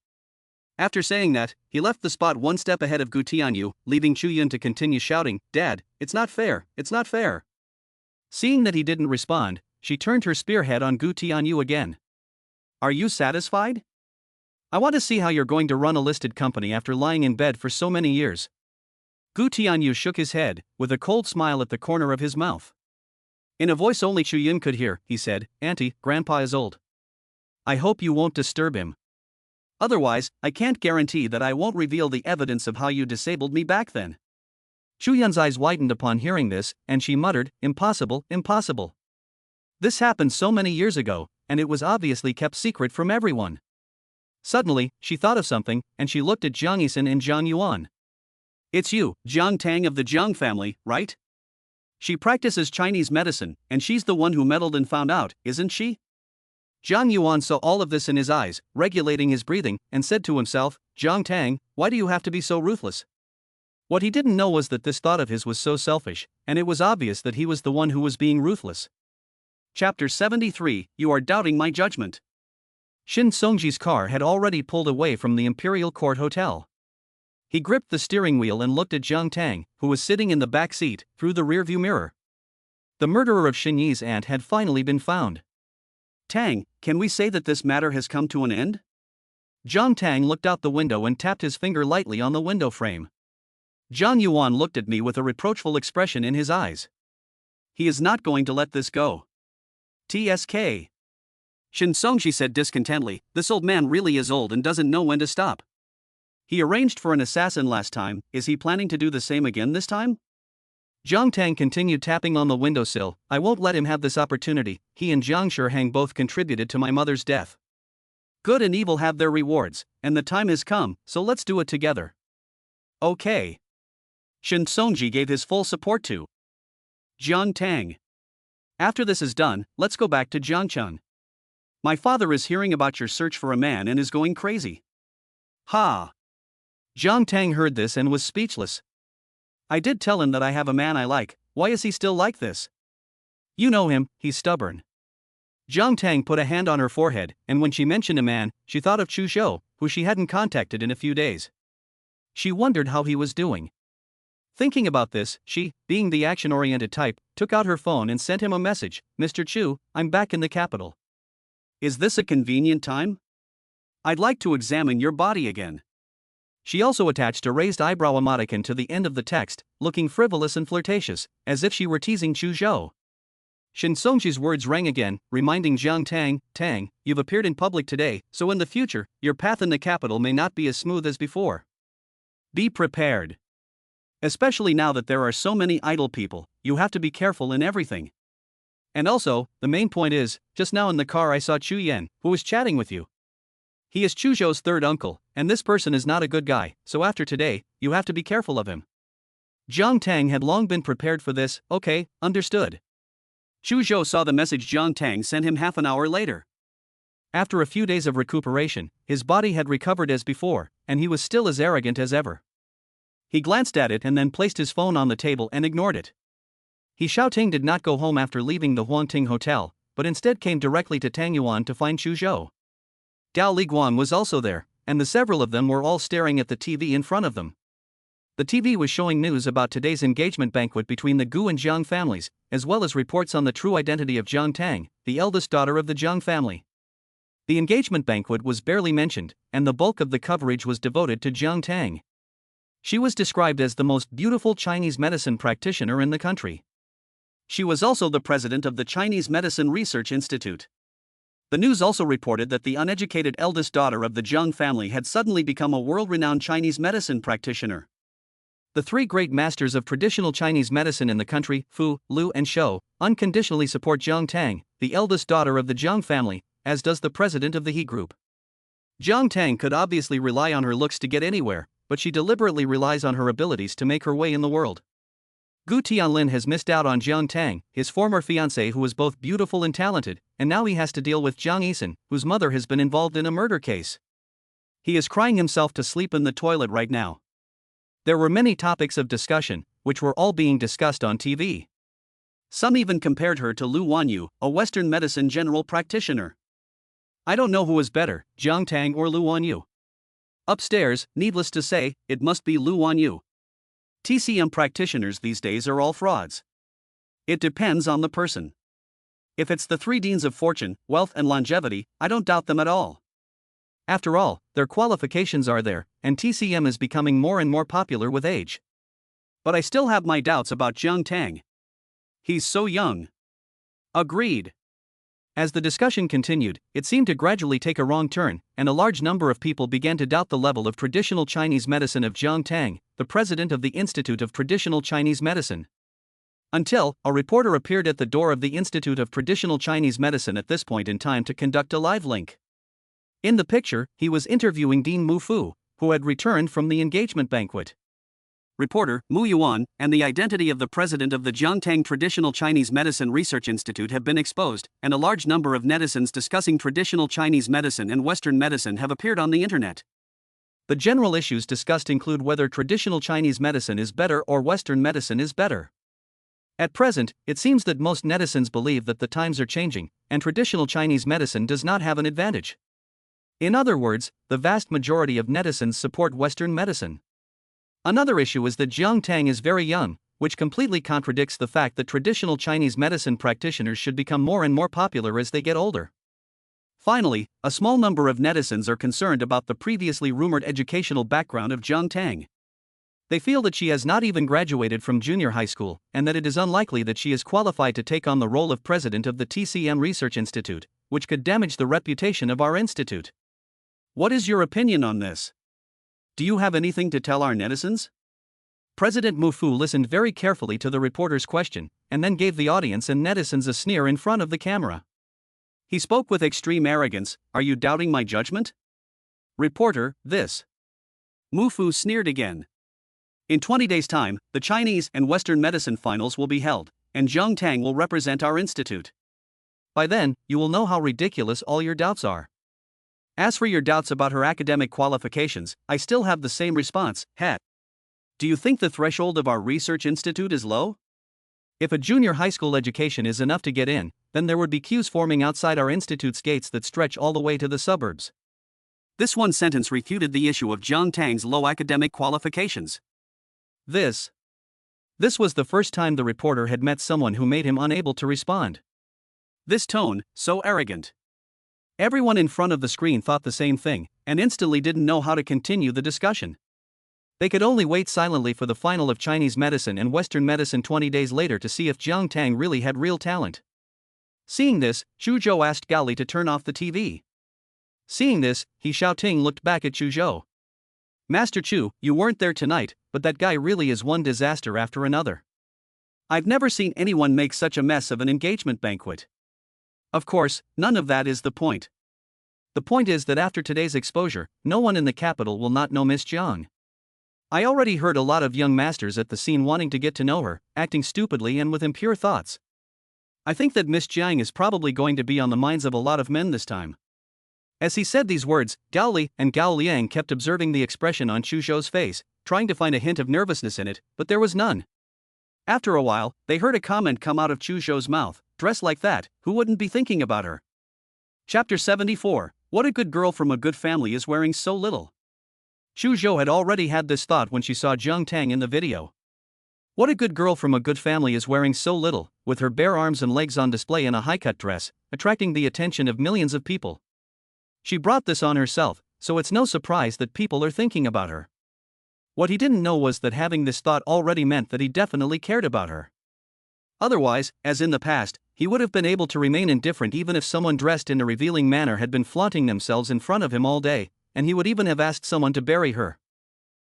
After saying that, he left the spot one step ahead of Gu Tianyu, leaving Chu Yun to continue shouting, "Dad, it's not fair, it's not fair." Seeing that he didn't respond, she turned her spearhead on Gu Tianyu again. "Are you satisfied? I want to see how you're going to run a listed company after lying in bed for so many years." Gu Tianyu shook his head, with a cold smile at the corner of his mouth. In a voice only Chu Yun could hear, he said, "Auntie, Grandpa is old. I hope you won't disturb him. Otherwise, I can't guarantee that I won't reveal the evidence of how you disabled me back then." Chu Yun's eyes widened upon hearing this, and she muttered, "Impossible, impossible. This happened so many years ago, and it was obviously kept secret from everyone." Suddenly, she thought of something, and she looked at Jiang Yixin and Jiang Yuan. "It's you, Jiang Tang of the Jiang family, right? She practices Chinese medicine, and she's the one who meddled and found out, isn't she?" Jiang Yuan saw all of this in his eyes, regulating his breathing, and said to himself, "Jiang Tang, why do you have to be so ruthless?" What he didn't know was that this thought of his was so selfish, and it was obvious that he was the one who was being ruthless. Chapter 73, You Are Doubting My Judgment. Shin Songji's car had already pulled away from the Imperial Court Hotel. He gripped the steering wheel and looked at Jiang Tang, who was sitting in the back seat, through the rearview mirror. The murderer of Shin Yi's aunt had finally been found. "Tang, can we say that this matter has come to an end?" Jiang Tang looked out the window and tapped his finger lightly on the window frame. Jiang Yuan looked at me with a reproachful expression in his eyes. "He is not going to let this go. TSK. Shin Songji said discontentedly, "This old man really is old and doesn't know when to stop. He arranged for an assassin last time, is he planning to do the same again this time?" Jiang Tang continued tapping on the windowsill. I won't let him have this opportunity. He and Jiang Shiheng both contributed to my mother's death. Good and evil have their rewards, and the time has come, so let's do it together. Okay. Shen Songji gave his full support to Jiang Tang. After this is done, let's go back to Jiangchun. My father is hearing about your search for a man and is going crazy. Ha! Jiang Tang heard this and was speechless. I did tell him that I have a man I like. Why is he still like this? You know him, he's stubborn. Jiang Tang put a hand on her forehead, and when she mentioned a man, she thought of Chu Zhou, who she hadn't contacted in a few days. She wondered how he was doing. Thinking about this, she, being the action-oriented type, took out her phone and sent him a message. Mr. Chu, I'm back in the capital. Is this a convenient time? I'd like to examine your body again. She also attached a raised eyebrow emoticon to the end of the text, looking frivolous and flirtatious, as if she were teasing Chu Zhou. Shen Songji's words rang again, reminding Jiang Tang, you've appeared in public today, so in the future, your path in the capital may not be as smooth as before. Be prepared. Especially now that there are so many idle people, you have to be careful in everything. And also, the main point is, just now in the car I saw Chu Yan, who was chatting with you. He is Chu Zhou's third uncle, and this person is not a good guy, so after today, you have to be careful of him. Jiang Tang had long been prepared for this. Okay, understood. Chu Zhou saw the message Jiang Tang sent him half an hour later. After a few days of recuperation, his body had recovered as before, and he was still as arrogant as ever. He glanced at it and then placed his phone on the table and ignored it. He Xiaoting did not go home after leaving the Huangting Hotel, but instead came directly to Tangyuan to find Chu Zhou. Dao Liguan was also there, and the several of them were all staring at the TV in front of them. The TV was showing news about today's engagement banquet between the Gu and Jiang families, as well as reports on the true identity of Jiang Tang, the eldest daughter of the Jiang family. The engagement banquet was barely mentioned, and the bulk of the coverage was devoted to Jiang Tang. She was described as the most beautiful Chinese medicine practitioner in the country. She was also the president of the Chinese Medicine Research Institute. The news also reported that the uneducated eldest daughter of the Jiang family had suddenly become a world-renowned Chinese medicine practitioner. The three great masters of traditional Chinese medicine in the country, Fu, Lu and Shou, unconditionally support Jiang Tang, the eldest daughter of the Jiang family, as does the president of the He Group. Jiang Tang could obviously rely on her looks to get anywhere, but she deliberately relies on her abilities to make her way in the world. Gu Tianlin has missed out on Jiang Tang, his former fiancée who was both beautiful and talented, and now he has to deal with Jiang Yixin, whose mother has been involved in a murder case. He is crying himself to sleep in the toilet right now. There were many topics of discussion, which were all being discussed on TV. Some even compared her to Lu Wanyu, a Western medicine general practitioner. I don't know who is better, Jiang Tang or Lu Wanyu. Upstairs, needless to say, it must be Lu Wanyu. TCM practitioners these days are all frauds. It depends on the person. If it's the three deans of fortune, wealth and longevity, I don't doubt them at all. After all, their qualifications are there, and TCM is becoming more and more popular with age. But I still have my doubts about Jiang Tang. He's so young. Agreed. As the discussion continued, it seemed to gradually take a wrong turn, and a large number of people began to doubt the level of traditional Chinese medicine of Jiang Tang, the president of the Institute of Traditional Chinese Medicine. Until, a reporter appeared at the door of the Institute of Traditional Chinese Medicine at this point in time to conduct a live link. In the picture, he was interviewing Dean Mu Fu, who had returned from the engagement banquet. Reporter, Mu Yuan, and the identity of the president of the Jiang Tang Traditional Chinese Medicine Research Institute have been exposed, and a large number of netizens discussing traditional Chinese medicine and Western medicine have appeared on the internet. The general issues discussed include whether traditional Chinese medicine is better or Western medicine is better. At present, it seems that most netizens believe that the times are changing, and traditional Chinese medicine does not have an advantage. In other words, the vast majority of netizens support Western medicine. Another issue is that Jiang Tang is very young, which completely contradicts the fact that traditional Chinese medicine practitioners should become more and more popular as they get older. Finally, a small number of netizens are concerned about the previously rumored educational background of Jiang Tang. They feel that she has not even graduated from junior high school, and that it is unlikely that she is qualified to take on the role of president of the TCM Research Institute, which could damage the reputation of our institute. What is your opinion on this? Do you have anything to tell our netizens? President Mufu listened very carefully to the reporter's question, and then gave the audience and netizens a sneer in front of the camera. He spoke with extreme arrogance, "Are you doubting my judgment?" Reporter, this. Mufu sneered again. In 20 days' time, the Chinese and Western medicine finals will be held, and Jiang Tang will represent our institute. By then, you will know how ridiculous all your doubts are. As for your doubts about her academic qualifications, I still have the same response, Do you think the threshold of our research institute is low? If a junior high school education is enough to get in, then there would be queues forming outside our institute's gates that stretch all the way to the suburbs. This one sentence refuted the issue of Jiang Tang's low academic qualifications. This was the first time the reporter had met someone who made him unable to respond. This tone, so arrogant. Everyone in front of the screen thought the same thing, and instantly didn't know how to continue the discussion. They could only wait silently for the final of Chinese medicine and Western medicine 20 days later to see if Jiang Tang really had real talent. Seeing this, Chu Zhou asked Gao Li to turn off the TV. Seeing this, He Xiaoting looked back at Chu Zhou. Master Chu, you weren't there tonight, but that guy really is one disaster after another. I've never seen anyone make such a mess of an engagement banquet. Of course, none of that is the point. The point is that after today's exposure, no one in the capital will not know Miss Jiang. I already heard a lot of young masters at the scene wanting to get to know her, acting stupidly and with impure thoughts. I think that Miss Jiang is probably going to be on the minds of a lot of men this time. As he said these words, Gao Li and Gao Liang kept observing the expression on Chu Zhou's face, trying to find a hint of nervousness in it, but there was none. After a while, they heard a comment come out of Chu Zhou's mouth, "Dressed like that, who wouldn't be thinking about her?" Chapter 74, What a good girl from a good family is wearing so little. Chu Zhou had already had this thought when she saw Jiang Tang in the video. What a good girl from a good family is wearing so little, with her bare arms and legs on display in a high-cut dress, attracting the attention of millions of people. She brought this on herself, so it's no surprise that people are thinking about her. What he didn't know was that having this thought already meant that he definitely cared about her. Otherwise, as in the past, he would have been able to remain indifferent even if someone dressed in a revealing manner had been flaunting themselves in front of him all day, and he would even have asked someone to bury her.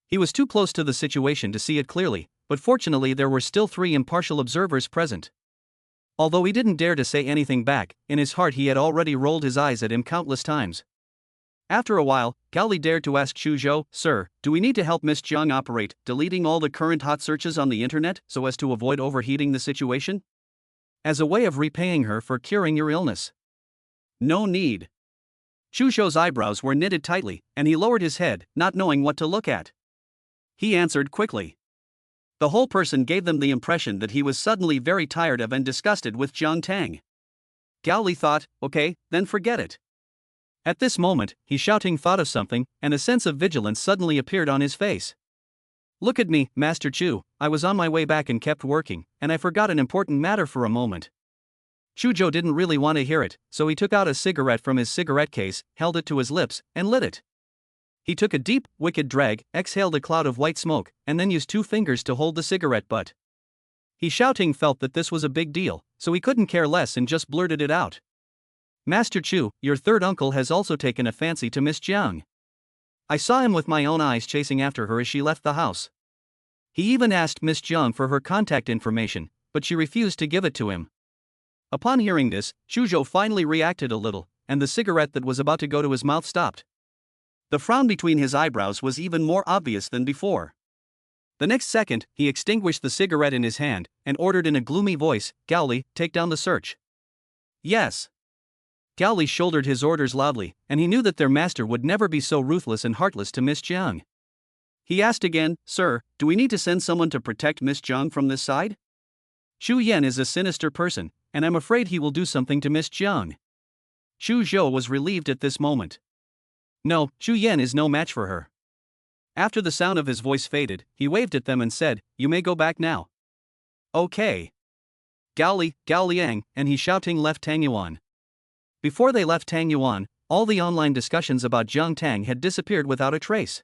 He was too close to the situation to see it clearly, but fortunately there were still 3 impartial observers present. Although he didn't dare to say anything back, in his heart he had already rolled his eyes at him countless times. After a while, Gao Li dared to ask Chu Zhou, "Sir, do we need to help Miss Jiang operate, deleting all the current hot searches on the internet so as to avoid overheating the situation? As a way of repaying her for curing your illness?" "No need." Chu Zhou's eyebrows were knitted tightly, and he lowered his head, not knowing what to look at. He answered quickly. The whole person gave them the impression that he was suddenly very tired of and disgusted with Jiang Tang. Gao Li thought, okay, then forget it. At this moment, He Xiaoting thought of something, and a sense of vigilance suddenly appeared on his face. "Look at me, Master Chu, I was on my way back and kept working, and I forgot an important matter for a moment." Chu Zhou didn't really want to hear it, so he took out a cigarette from his cigarette case, held it to his lips, and lit it. He took a deep, wicked drag, exhaled a cloud of white smoke, and then used 2 fingers to hold the cigarette butt. He Xiaoting felt that this was a big deal, so he couldn't care less and just blurted it out. "Master Chu, your third uncle has also taken a fancy to Miss Jiang. I saw him with my own eyes chasing after her as she left the house. He even asked Miss Jiang for her contact information, but she refused to give it to him." Upon hearing this, Chu Zhou finally reacted a little, and the cigarette that was about to go to his mouth stopped. The frown between his eyebrows was even more obvious than before. The next second, he extinguished the cigarette in his hand, and ordered in a gloomy voice, "Gao Li, take down the search." "Yes." Gao Li shouldered his orders loudly, and he knew that their master would never be so ruthless and heartless to Miss Jiang. He asked again, "Sir, do we need to send someone to protect Miss Jiang from this side? Xu Yan is a sinister person, and I'm afraid he will do something to Miss Jiang." Chu Zhou was relieved at this moment. No, Xu Yan is no match for her. After the sound of his voice faded, he waved at them and said, "You may go back now." Okay. Gao Li, Gao Liang, and He Xiaoting left Tangyuan. Before they left Tangyuan, all the online discussions about Jiang Tang had disappeared without a trace.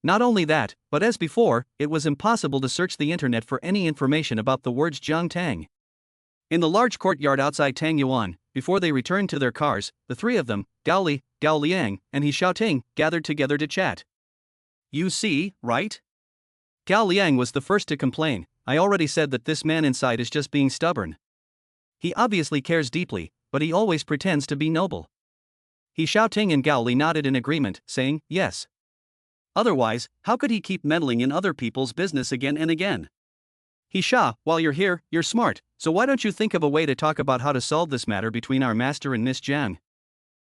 Not only that, but as before, it was impossible to search the internet for any information about the words Jiang Tang. In the large courtyard outside Tangyuan, before they returned to their cars, the 3 of them, Gao Li, Gao Liang, and He Xiaoting, gathered together to chat. "You see, right? Gao Liang was the first to complain. I already said that this man inside is just being stubborn. He obviously cares deeply, but he always pretends to be noble. He Xiaoting and Gao Li nodded in agreement, saying, yes. Otherwise, how could he keep meddling in other people's business again and again? He Sha, while you're here, you're smart, so why don't you think of a way to talk about how to solve this matter between our master and Miss Jiang?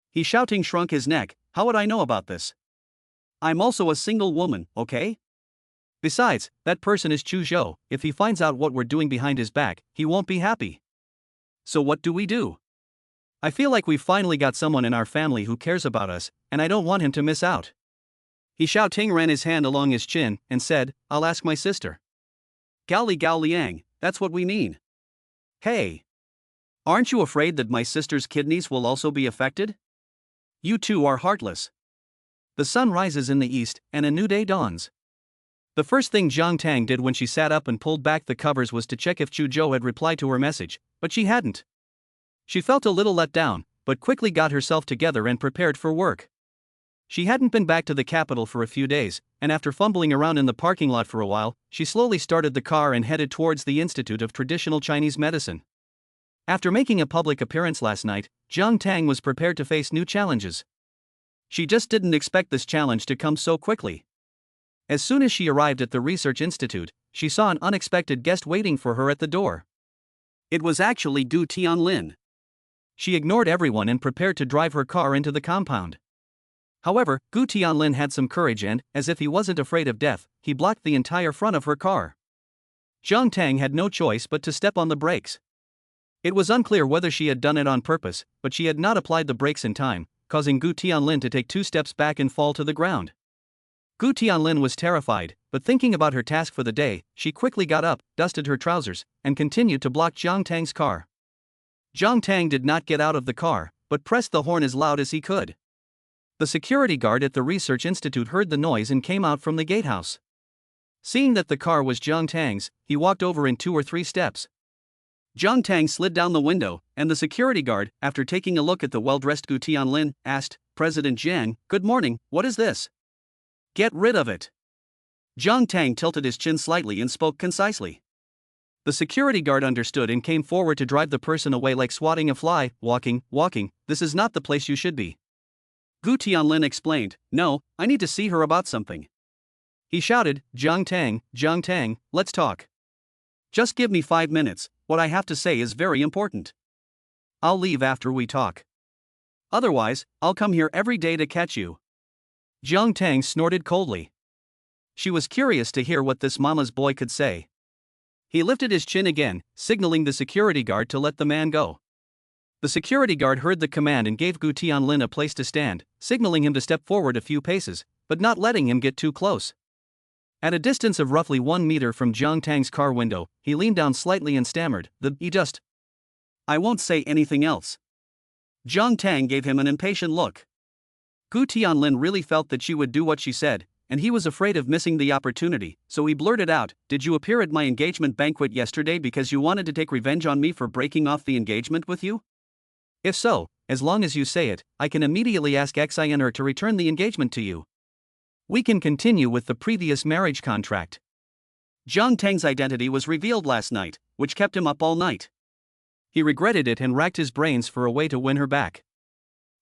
He Xiaoting shrunk his neck. How would I know about this? I'm also a single woman, okay? Besides, that person is Chu Zhou. If he finds out what we're doing behind his back, he won't be happy. So what do we do? I feel like we've finally got someone in our family who cares about us, and I don't want him to miss out. He Xiaoting ran his hand along his chin and said, I'll ask my sister. Gao Liang, that's what we mean. Hey! Aren't you afraid that my sister's kidneys will also be affected? You two are heartless. The sun rises in the east, and a new day dawns. The first thing Jiang Tang did when she sat up and pulled back the covers was to check if Chu Zhou had replied to her message, but she hadn't. She felt a little let down, but quickly got herself together and prepared for work. She hadn't been back to the capital for a few days, and after fumbling around in the parking lot for a while, she slowly started the car and headed towards the Institute of Traditional Chinese Medicine. After making a public appearance last night, Jiang Tang was prepared to face new challenges. She just didn't expect this challenge to come so quickly. As soon as she arrived at the research institute, she saw an unexpected guest waiting for her at the door. It was actually Gu Tianlin. She ignored everyone and prepared to drive her car into the compound. However, Gu Tianlin had some courage and, as if he wasn't afraid of death, he blocked the entire front of her car. Jiang Tang had no choice but to step on the brakes. It was unclear whether she had done it on purpose, but she had not applied the brakes in time, causing Gu Tianlin to take 2 steps back and fall to the ground. Gu Tianlin was terrified, but thinking about her task for the day, she quickly got up, dusted her trousers, and continued to block Jiang Tang's car. Jiang Tang did not get out of the car, but pressed the horn as loud as he could. The security guard at the research institute heard the noise and came out from the gatehouse. Seeing that the car was Jiang Tang's, he walked over in 2 or 3 steps. Jiang Tang slid down the window, and the security guard, after taking a look at the well-dressed Gu Tianlin, asked, President Jiang, good morning, what is this? Get rid of it. Jiang Tang tilted his chin slightly and spoke concisely. The security guard understood and came forward to drive the person away like swatting a fly. Walking, this is not the place you should be. Gu Tianlin explained, no, I need to see her about something. He shouted, Jiang Tang, let's talk. Just give me 5 minutes, what I have to say is very important. I'll leave after we talk. Otherwise, I'll come here every day to catch you. Jiang Tang snorted coldly. She was curious to hear what this mama's boy could say. He lifted his chin again, signaling the security guard to let the man go. The security guard heard the command and gave Gu Tianlin a place to stand, signaling him to step forward a few paces, but not letting him get too close. At a distance of roughly 1 meter from Jiang Tang's car window, he leaned down slightly and stammered, I won't say anything else. Jiang Tang gave him an impatient look. Gu Tianlin really felt that she would do what she said, and he was afraid of missing the opportunity, so he blurted out, did you appear at my engagement banquet yesterday because you wanted to take revenge on me for breaking off the engagement with you? If so, as long as you say it, I can immediately ask Xian'er to return the engagement to you. We can continue with the previous marriage contract. Jiang Tang's identity was revealed last night, which kept him up all night. He regretted it and racked his brains for a way to win her back.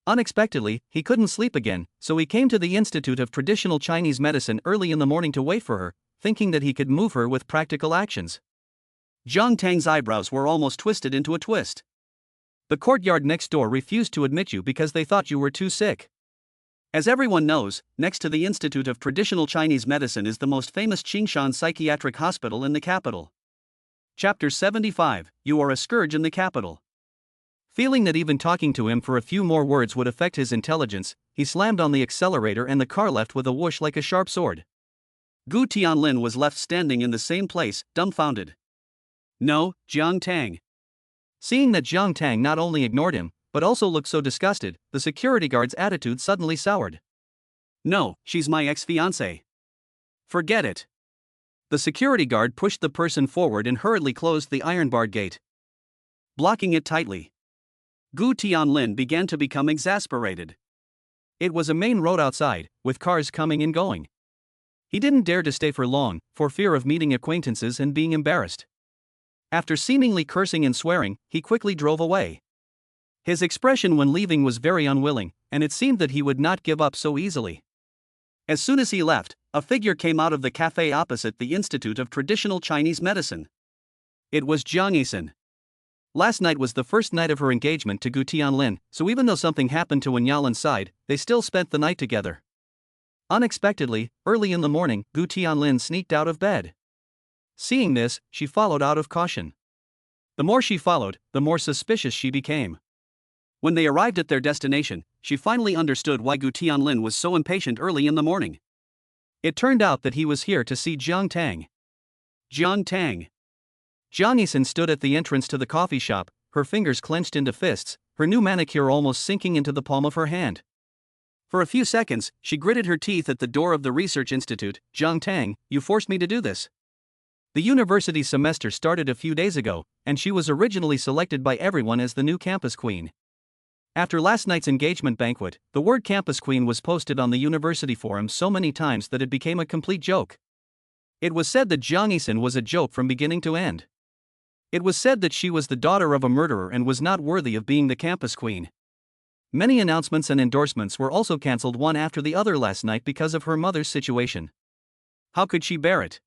Unexpectedly, he couldn't sleep again, so he came to the Institute of Traditional Chinese Medicine early in the morning to wait for her, thinking that he could move her with practical actions. Jiang Tang's eyebrows were almost twisted into a twist. The courtyard next door refused to admit you because they thought you were too sick. As everyone knows, next to the Institute of Traditional Chinese Medicine is the most famous Qingshan Psychiatric Hospital in the capital. Chapter 75, You Are a Scourge in the Capital. Feeling that even talking to him for a few more words would affect his intelligence, he slammed on the accelerator and the car left with a whoosh like a sharp sword. Gu Tianlin was left standing in the same place, dumbfounded. No, Jiang Tang. Seeing that Jiang Tang not only ignored him, but also looked so disgusted, the security guard's attitude suddenly soured. No, she's my ex-fiancée. Forget it. The security guard pushed the person forward and hurriedly closed the iron-barred gate, blocking it tightly. Gu Tianlin began to become exasperated. It was a main road outside, with cars coming and going. He didn't dare to stay for long, for fear of meeting acquaintances and being embarrassed. After seemingly cursing and swearing, he quickly drove away. His expression when leaving was very unwilling, and it seemed that he would not give up so easily. As soon as he left, a figure came out of the cafe opposite the Institute of Traditional Chinese Medicine. It was Jiang Yixin. Last night was the first night of her engagement to Gu Tianlin, so even though something happened to Wen Yalan's side, they still spent the night together. Unexpectedly, early in the morning, Gu Tianlin sneaked out of bed. Seeing this, she followed out of caution. The more she followed, the more suspicious she became. When they arrived at their destination, she finally understood why Gu Tianlin was so impatient early in the morning. It turned out that he was here to see Jiang Tang. Jiang Tang. Jiang Yixin stood at the entrance to the coffee shop, her fingers clenched into fists, her new manicure almost sinking into the palm of her hand. For a few seconds, she gritted her teeth at the door of the research institute. Jiang Tang, you forced me to do this. The university semester started a few days ago, and she was originally selected by everyone as the new campus queen. After last night's engagement banquet, the word campus queen was posted on the university forum so many times that it became a complete joke. It was said that Jiang Yixin was a joke from beginning to end. It was said that she was the daughter of a murderer and was not worthy of being the campus queen. Many announcements and endorsements were also cancelled one after the other last night because of her mother's situation. How could she bear it?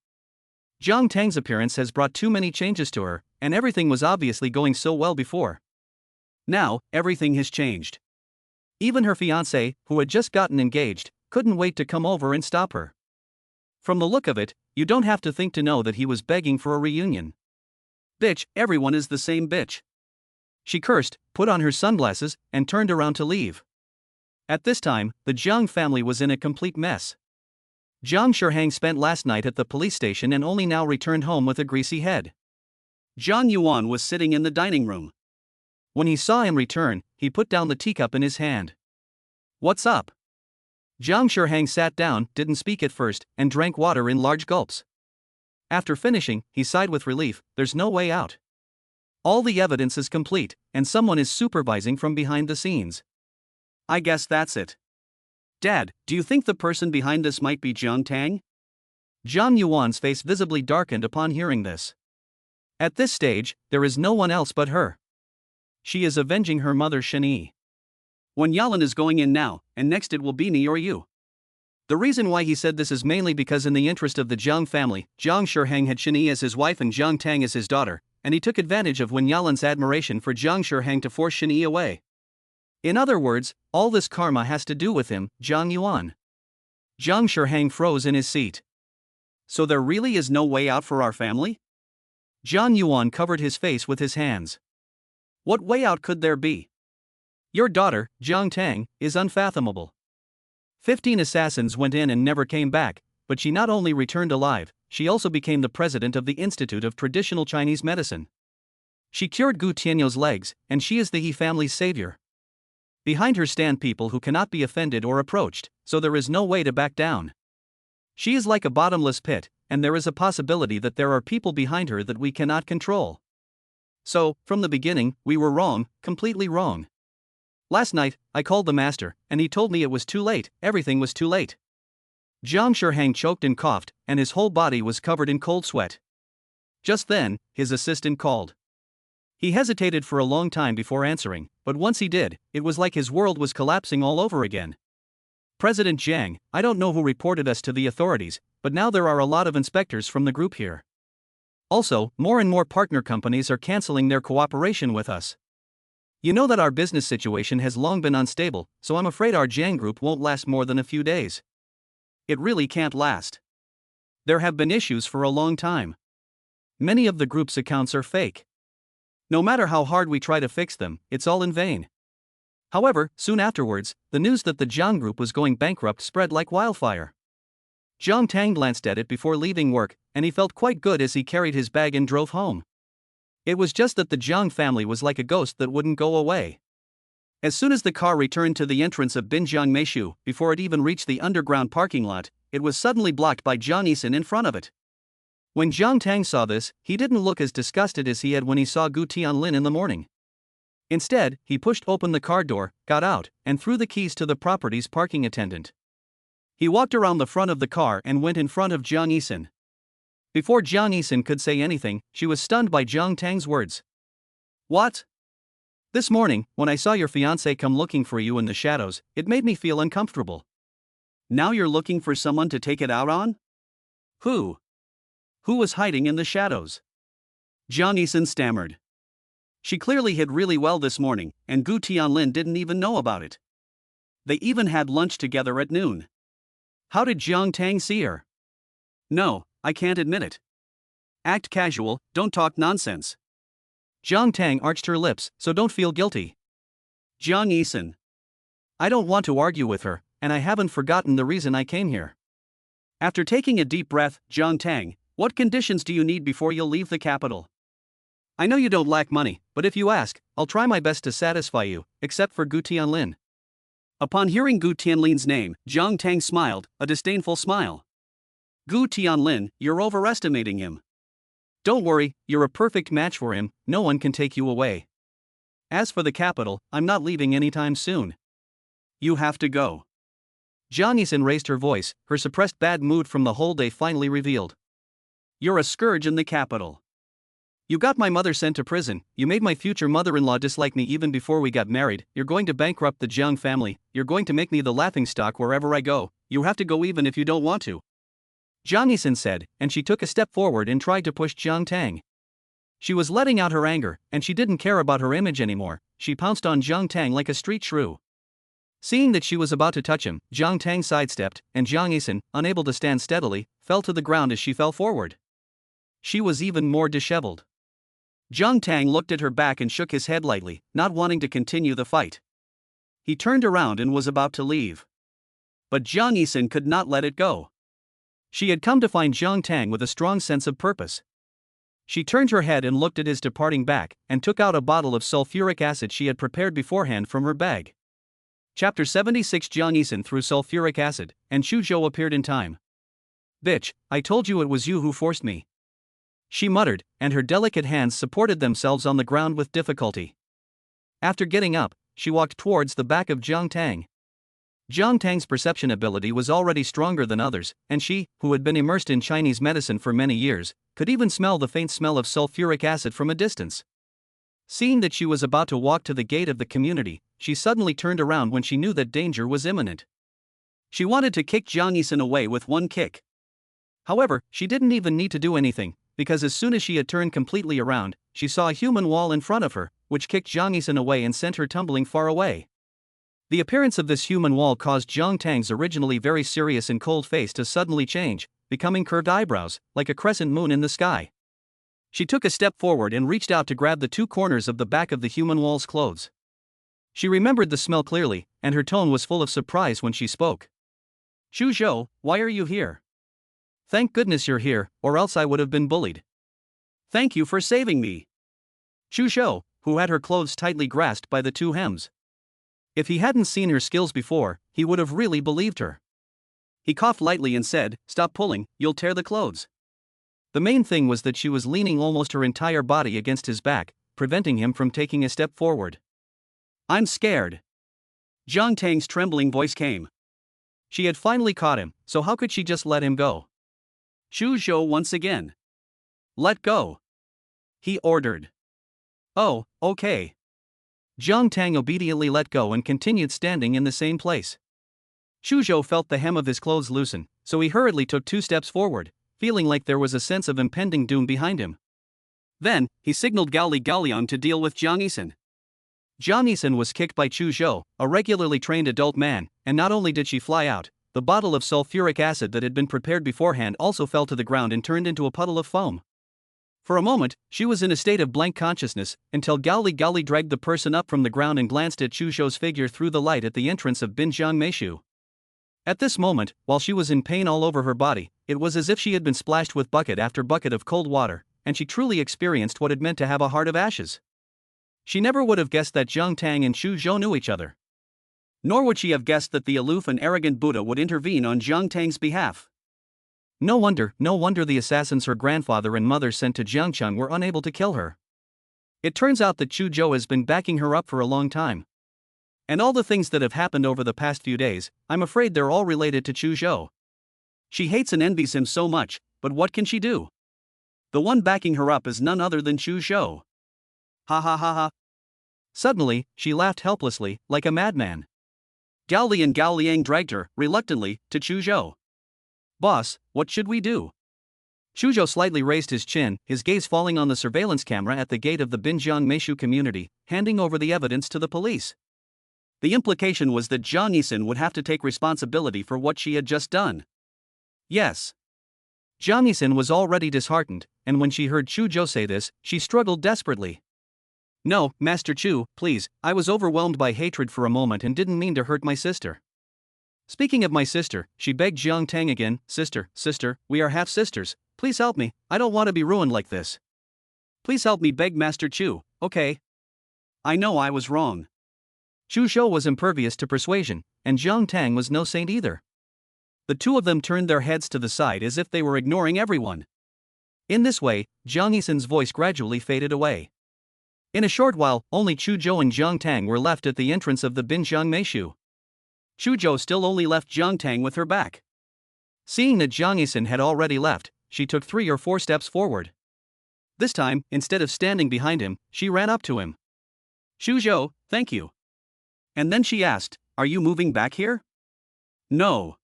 Jiang Tang's appearance has brought too many changes to her, and everything was obviously going so well before. Now, everything has changed. Even her fiancé, who had just gotten engaged, couldn't wait to come over and stop her. From the look of it, you don't have to think to know that he was begging for a reunion. Bitch, everyone is the same bitch. She cursed, put on her sunglasses, and turned around to leave. At this time, the Jiang family was in a complete mess. Jiang Shiheng spent last night at the police station and only now returned home with a greasy head. Jiang Yuan was sitting in the dining room. When he saw him return, he put down the teacup in his hand. What's up? Jiang Shiheng sat down, didn't speak at first, and drank water in large gulps. After finishing, he sighed with relief. There's no way out. All the evidence is complete, and someone is supervising from behind the scenes. I guess that's it. Dad, do you think the person behind this might be Jiang Tang? Jiang Yuan's face visibly darkened upon hearing this. At this stage, there is no one else but her. She is avenging her mother Wen E. Wen Yalan is going in now, and next it will be me or you. The reason why he said this is mainly because in the interest of the Jiang family, Jiang Shiheng had Wen E as his wife and Jiang Tang as his daughter, and he took advantage of Wen Yalan's admiration for Jiang Shiheng to force Wen E away. In other words, all this karma has to do with him, Jiang Yuan. Jiang Shiheng froze in his seat. So there really is no way out for our family? Jiang Yuan covered his face with his hands. What way out could there be? Your daughter, Jiang Tang, is unfathomable. 15 assassins went in and never came back, but she not only returned alive, she also became the president of the Institute of Traditional Chinese Medicine. She cured Gu Tianyou's legs, and she is the He family's savior. Behind her stand people who cannot be offended or approached, so there is no way to back down. She is like a bottomless pit, and there is a possibility that there are people behind her that we cannot control. So, from the beginning, we were wrong, completely wrong. Last night, I called the master, and he told me it was too late, everything was too late. Jiang Shiheng choked and coughed, and his whole body was covered in cold sweat. Just then, his assistant called. He hesitated for a long time before answering, but once he did, it was like his world was collapsing all over again. President Jiang, I don't know who reported us to the authorities, but now there are a lot of inspectors from the group here. Also, more and more partner companies are canceling their cooperation with us. You know that our business situation has long been unstable, so I'm afraid our Jiang group won't last more than a few days. It really can't last. There have been issues for a long time. Many of the group's accounts are fake. No matter how hard we try to fix them, it's all in vain. However, soon afterwards, the news that the Jiang group was going bankrupt spread like wildfire. Jiang Tang glanced at it before leaving work, and he felt quite good as he carried his bag and drove home. It was just that the Jiang family was like a ghost that wouldn't go away. As soon as the car returned to the entrance of Binjiang Meishu, before it even reached the underground parking lot, it was suddenly blocked by Jiang Yixin in front of it. When Jiang Tang saw this, he didn't look as disgusted as he had when he saw Gu Tianlin in the morning. Instead, he pushed open the car door, got out, and threw the keys to the property's parking attendant. He walked around the front of the car and went in front of Jiang Yi'an. Before Jiang Yi'an could say anything, she was stunned by Jiang Tang's words. What? This morning, when I saw your fiancé come looking for you in the shadows, it made me feel uncomfortable. Now you're looking for someone to take it out on? Who? Who was hiding in the shadows? Jiang Yi'an stammered. She clearly hid really well this morning, and Gu Tianlin didn't even know about it. They even had lunch together at noon. How did Jiang Tang see her? No, I can't admit it. Act casual, don't talk nonsense. Jiang Tang arched her lips, so don't feel guilty. Jiang Yi'an. I don't want to argue with her, and I haven't forgotten the reason I came here. After taking a deep breath, Jiang Tang, what conditions do you need before you'll leave the capital? I know you don't lack money, but if you ask, I'll try my best to satisfy you, except for Gu Tianlin. Upon hearing Gu Tianlin's name, Jiang Tang smiled, a disdainful smile. Gu Tianlin, you're overestimating him. Don't worry, you're a perfect match for him, no one can take you away. As for the capital, I'm not leaving anytime soon. You have to go. Jiang Yi'an raised her voice, her suppressed bad mood from the whole day finally revealed. You're a scourge in the capital. You got my mother sent to prison, you made my future mother-in-law dislike me even before we got married, you're going to bankrupt the Jiang family, you're going to make me the laughingstock wherever I go, you have to go even if you don't want to. Jiang Yi'an said, and she took a step forward and tried to push Jiang Tang. She was letting out her anger, and she didn't care about her image anymore, she pounced on Jiang Tang like a street shrew. Seeing that she was about to touch him, Jiang Tang sidestepped, and Jiang Yi'an, unable to stand steadily, fell to the ground as she fell forward. She was even more disheveled. Jiang Tang looked at her back and shook his head lightly, not wanting to continue the fight. He turned around and was about to leave. But Jiang Yi'an could not let it go. She had come to find Jiang Tang with a strong sense of purpose. She turned her head and looked at his departing back, and took out a bottle of sulfuric acid she had prepared beforehand from her bag. Chapter 76 Jiang Yi'an threw sulfuric acid, and Chu Zhou appeared in time. Bitch, I told you it was you who forced me. She muttered, and her delicate hands supported themselves on the ground with difficulty. After getting up, she walked towards the back of Jiang Tang. Jiang Tang's perception ability was already stronger than others, and she, who had been immersed in Chinese medicine for many years, could even smell the faint smell of sulfuric acid from a distance. Seeing that she was about to walk to the gate of the community, she suddenly turned around when she knew that danger was imminent. She wanted to kick Jiang Yi'an away with one kick. However, she didn't even need to do anything, because as soon as she had turned completely around, she saw a human wall in front of her, which kicked Jiang Yi'an away and sent her tumbling far away. The appearance of this human wall caused Jiang Tang's originally very serious and cold face to suddenly change, becoming curved eyebrows, like a crescent moon in the sky. She took a step forward and reached out to grab the two corners of the back of the human wall's clothes. She remembered the smell clearly, and her tone was full of surprise when she spoke. Chu Zhou, why are you here? Thank goodness you're here, or else I would have been bullied. Thank you for saving me. Chu Zhou, who had her clothes tightly grasped by the two hems. If he hadn't seen her skills before, he would have really believed her. He coughed lightly and said, "Stop pulling, you'll tear the clothes." The main thing was that she was leaning almost her entire body against his back, preventing him from taking a step forward. I'm scared. Jiang Tang's trembling voice came. She had finally caught him, so how could she just let him go? Chu Zhou once again. Let go. He ordered. Oh, okay. Jiang Tang obediently let go and continued standing in the same place. Chu Zhou felt the hem of his clothes loosen, so he hurriedly took 2 steps forward, feeling like there was a sense of impending doom behind him. Then, he signaled Gao Li Gaoliang to deal with Jiang Yi'an. Jiang Yi'an was kicked by Chu Zhou, a regularly trained adult man, and not only did she fly out, the bottle of sulfuric acid that had been prepared beforehand also fell to the ground and turned into a puddle of foam. For a moment, she was in a state of blank consciousness, until Gao Li dragged the person up from the ground and glanced at Chu Zhou's figure through the light at the entrance of Binjiang Meishu. At this moment, while she was in pain all over her body, it was as if she had been splashed with bucket after bucket of cold water, and she truly experienced what it meant to have a heart of ashes. She never would have guessed that Jiang Tang and Chu Zhou knew each other. Nor would she have guessed that the aloof and arrogant Buddha would intervene on Jiang Tang's behalf. No wonder the assassins her grandfather and mother sent to Jiangcheng were unable to kill her. It turns out that Chu Zhou has been backing her up for a long time. And all the things that have happened over the past few days, I'm afraid they're all related to Chu Zhou. She hates and envies him so much, but what can she do? The one backing her up is none other than Chu Zhou. Ha ha ha ha. Suddenly, she laughed helplessly, like a madman. Gao Li and Gao Liang dragged her, reluctantly, to Chu Zhou. Boss, what should we do? Chu Zhou slightly raised his chin, his gaze falling on the surveillance camera at the gate of the Binjiang Meishu community, handing over the evidence to the police. The implication was that Jiang Yixin would have to take responsibility for what she had just done. Yes. Jiang Yixin was already disheartened, and when she heard Chu Zhou say this, she struggled desperately. No, Master Chu, please, I was overwhelmed by hatred for a moment and didn't mean to hurt my sister. Speaking of my sister, she begged Jiang Tang again, sister, we are half-sisters, please help me, I don't want to be ruined like this. Please help me, begged Master Chu, okay. I know I was wrong. Chu Zhou was impervious to persuasion, and Jiang Tang was no saint either. The two of them turned their heads to the side as if they were ignoring everyone. In this way, Jiang Yixin's voice gradually faded away. In a short while, only Chu Zhou and Jiang Tang were left at the entrance of the Binjiang Meishu. Chu Zhou still only left Jiang Tang with her back. Seeing that Jiang Yixin had already left, she took 3 or 4 steps forward. This time, instead of standing behind him, she ran up to him. Chu Zhou, thank you. And then she asked, are you moving back here? No.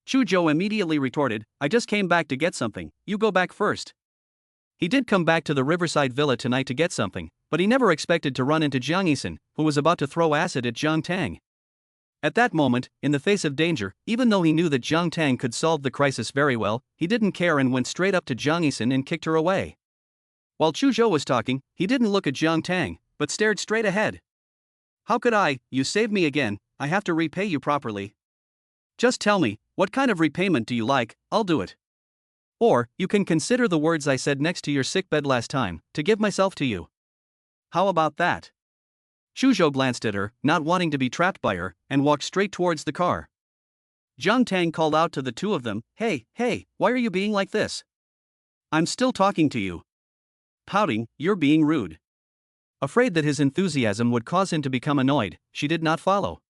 Chu Zhou immediately retorted, I just came back to get something, you go back first. He did come back to the riverside villa tonight to get something, but he never expected to run into Jiang Yixin, who was about to throw acid at Jiang Tang. At that moment, in the face of danger, even though he knew that Jiang Tang could solve the crisis very well, he didn't care and went straight up to Jiang Yixin and kicked her away. While Chu Zhou was talking, he didn't look at Jiang Tang, but stared straight ahead. How could I, you saved me again, I have to repay you properly. Just tell me, what kind of repayment do you like, I'll do it. Or, you can consider the words I said next to your sickbed last time, to give myself to you. How about that? Chu Zhou glanced at her, not wanting to be trapped by her, and walked straight towards the car. Jiang Tang called out to the two of them, hey, why are you being like this? I'm still talking to you. Pouting, you're being rude. Afraid that his enthusiasm would cause him to become annoyed, she did not follow.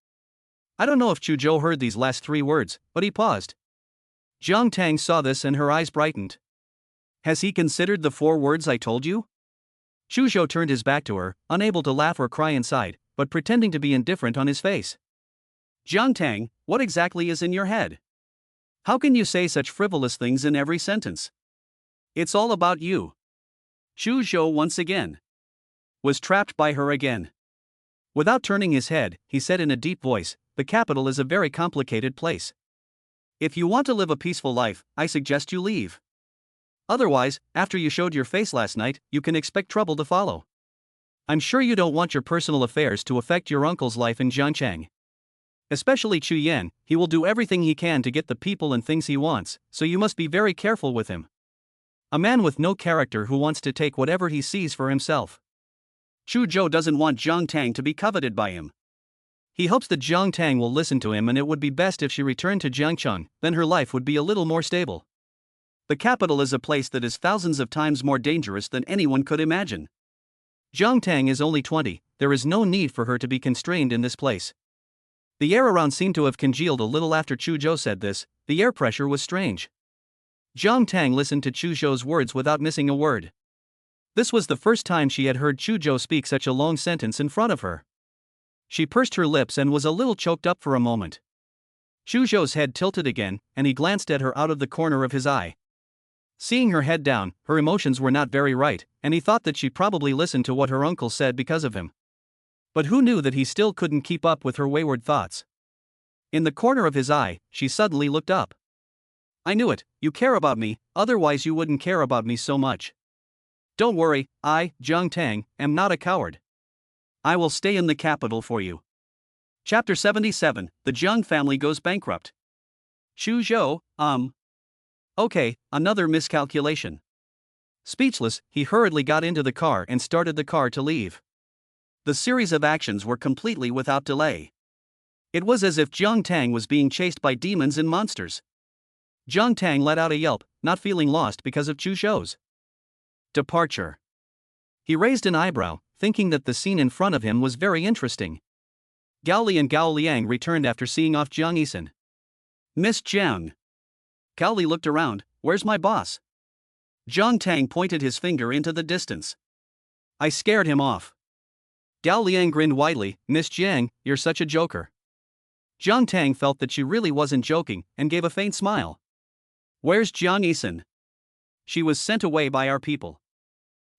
I don't know if Chu Zhou heard these last 3 words, but he paused. Jiang Tang saw this and her eyes brightened. Has he considered the 4 words I told you? Chu Zhou turned his back to her, unable to laugh or cry inside, but pretending to be indifferent on his face. Jiang Tang, what exactly is in your head? How can you say such frivolous things in every sentence? It's all about you. Chu Zhou once again was trapped by her again. Without turning his head, he said in a deep voice, the capital is a very complicated place. If you want to live a peaceful life, I suggest you leave. Otherwise, after you showed your face last night, you can expect trouble to follow. I'm sure you don't want your personal affairs to affect your uncle's life in Jiangchang. Especially Chu Yan, he will do everything he can to get the people and things he wants, so you must be very careful with him. A man with no character who wants to take whatever he sees for himself. Chu Zhou doesn't want Jiang Tang to be coveted by him. He hopes that Jiang Tang will listen to him, and it would be best if she returned to Jiangcheng, then her life would be a little more stable. The capital is a place that is thousands of times more dangerous than anyone could imagine. Jiang Tang is only 20, there is no need for her to be constrained in this place. The air around seemed to have congealed a little after Chu Zhou said this, the air pressure was strange. Jiang Tang listened to Chu Zhou's words without missing a word. This was the first time she had heard Chu Zhou speak such a long sentence in front of her. She pursed her lips and was a little choked up for a moment. Chu Zhou's head tilted again, and he glanced at her out of the corner of his eye. Seeing her head down, her emotions were not very right, and he thought that she probably listened to what her uncle said because of him. But who knew that he still couldn't keep up with her wayward thoughts? In the corner of his eye, she suddenly looked up. I knew it, you care about me, otherwise you wouldn't care about me so much. Don't worry, I, Jiang Tang, am not a coward. I will stay in the capital for you. Chapter 77, The Jiang Family Goes Bankrupt. Chu Zhou, Okay, another miscalculation. Speechless, he hurriedly got into the car and started the car to leave. The series of actions were completely without delay. It was as if Jiang Tang was being chased by demons and monsters. Jiang Tang let out a yelp, not feeling lost because of Chu Zhou's departure. He raised an eyebrow, thinking that the scene in front of him was very interesting. Gao Li and Gao Liang returned after seeing off Jiang Yi'an. Miss Jiang. Gao Li looked around. Where's my boss? Jiang Tang pointed his finger into the distance. I scared him off. Gao Liang grinned widely. Miss Jiang, you're such a joker. Jiang Tang felt that she really wasn't joking and gave a faint smile. Where's Jiang Yixin? She was sent away by our people.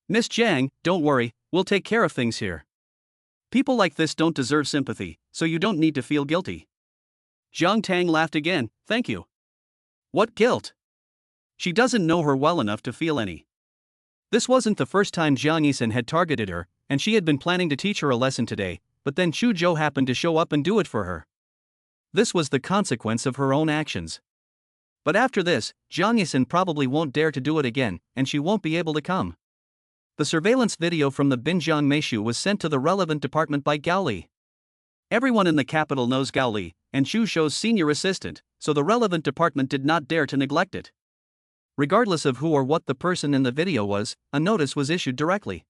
Miss Jiang, don't worry, we'll take care of things here. People like this don't deserve sympathy, so you don't need to feel guilty. Jiang Tang laughed again. Thank you. What guilt? She doesn't know her well enough to feel any. This wasn't the first time Jiang Yixin had targeted her, and she had been planning to teach her a lesson today, but then Chu Zhou happened to show up and do it for her. This was the consequence of her own actions. But after this, Jiang Yixin probably won't dare to do it again, and she won't be able to come. The surveillance video from the Binjiang Meishu was sent to the relevant department by Gao Li. Everyone in the capital knows Gao Li, and Chu Zhou's senior assistant, so the relevant department did not dare to neglect it. Regardless of who or what the person in the video was, a notice was issued directly.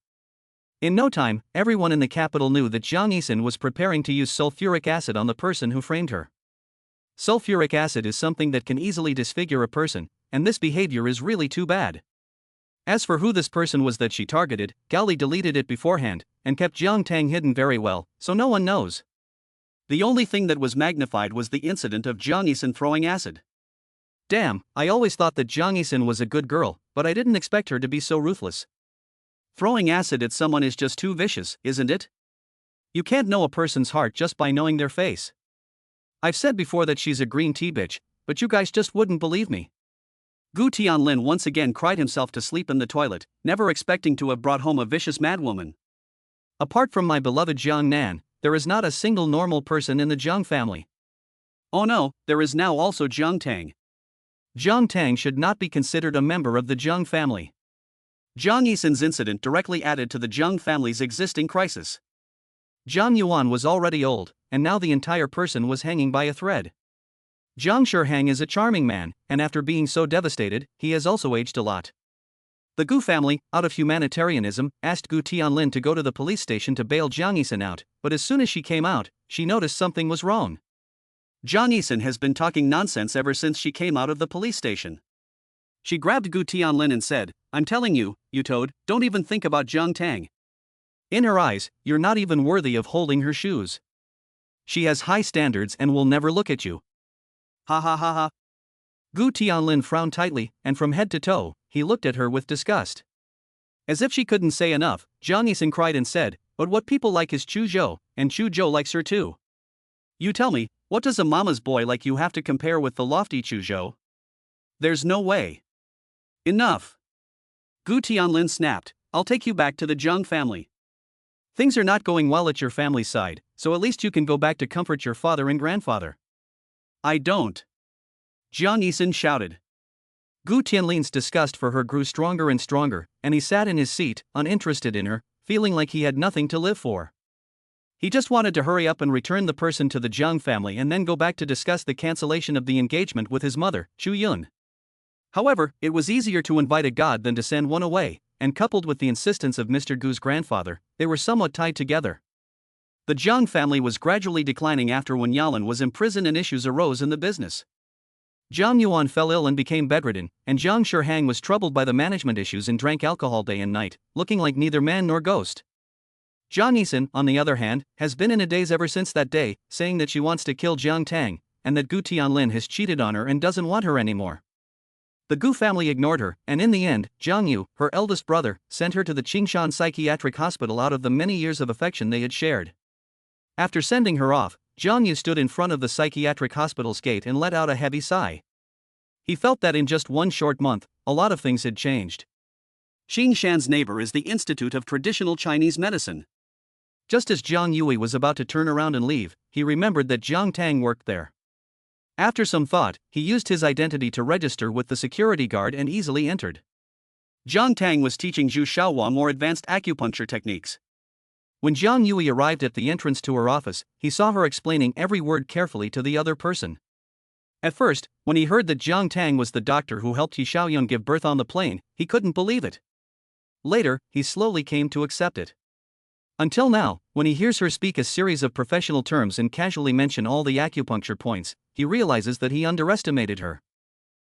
In no time, everyone in the capital knew that Jiang Yixin was preparing to use sulfuric acid on the person who framed her. Sulfuric acid is something that can easily disfigure a person, and this behavior is really too bad. As for who this person was that she targeted, Gao Li deleted it beforehand, and kept Jiang Tang hidden very well, so no one knows. The only thing that was magnified was the incident of Jiang Yixin throwing acid. Damn, I always thought that Jiang Yixin was a good girl, but I didn't expect her to be so ruthless. Throwing acid at someone is just too vicious, isn't it? You can't know a person's heart just by knowing their face. I've said before that she's a green tea bitch, but you guys just wouldn't believe me. Gu Tianlin once again cried himself to sleep in the toilet, never expecting to have brought home a vicious madwoman. Apart from my beloved Jang Nan, there is not a single normal person in the Jiang family. Oh no, there is now also Jiang Tang. Jiang Tang should not be considered a member of the Jiang family. Jiang Yixin's incident directly added to the Jiang family's existing crisis. Jiang Yuan was already old, and now the entire person was hanging by a thread. Jiang Shihang is a charming man, and after being so devastated, he has also aged a lot. The Gu family, out of humanitarianism, asked Gu Tianlin to go to the police station to bail Jiang Yixin out, but as soon as she came out, she noticed something was wrong. Jiang Yixin has been talking nonsense ever since she came out of the police station. She grabbed Gu Tianlin and said, I'm telling you, you toad, don't even think about Jiang Tang. In her eyes, you're not even worthy of holding her shoes. She has high standards and will never look at you. Ha ha ha ha. Gu Tianlin frowned tightly, and from head to toe, he looked at her with disgust. As if she couldn't say enough, Jiang Yixin cried and said, but what people like is Chu Zhou, and Chu Zhou likes her too. You tell me, what does a mama's boy like you have to compare with the lofty Chu Zhou? There's no way. Enough. Gu Tianlin snapped, I'll take you back to the Jiang family. Things are not going well at your family's side, so at least you can go back to comfort your father and grandfather. I don't. Jiang Yixin shouted. Gu Tianlin's disgust for her grew stronger and stronger, and he sat in his seat, uninterested in her, feeling like he had nothing to live for. He just wanted to hurry up and return the person to the Jiang family and then go back to discuss the cancellation of the engagement with his mother, Chu Yun. However, it was easier to invite a god than to send one away, and coupled with the insistence of Mr. Gu's grandfather, they were somewhat tied together. The Jiang family was gradually declining after Wen Yalan was imprisoned and issues arose in the business. Jiang Yuan fell ill and became bedridden, and Jiang Shihang was troubled by the management issues and drank alcohol day and night, looking like neither man nor ghost. Jiang Yixin, on the other hand, has been in a daze ever since that day, saying that she wants to kill Jiang Tang, and that Gu Tianlin has cheated on her and doesn't want her anymore. The Gu family ignored her, and in the end, Jiang Yu, her eldest brother, sent her to the Qingshan Psychiatric Hospital out of the many years of affection they had shared. After sending her off, Jiang Yu stood in front of the psychiatric hospital's gate and let out a heavy sigh. He felt that in just one short month, a lot of things had changed. Qingshan's neighbor is the Institute of Traditional Chinese Medicine. Just as Jiang Yui was about to turn around and leave, he remembered that Jiang Tang worked there. After some thought, he used his identity to register with the security guard and easily entered. Jiang Tang was teaching Zhu Shaohua more advanced acupuncture techniques. When Jiang Yui arrived at the entrance to her office, he saw her explaining every word carefully to the other person. At first, when he heard that Jiang Tang was the doctor who helped Yi Xiaoyun give birth on the plane, he couldn't believe it. Later, he slowly came to accept it. Until now, when he hears her speak a series of professional terms and casually mention all the acupuncture points, he realizes that he underestimated her.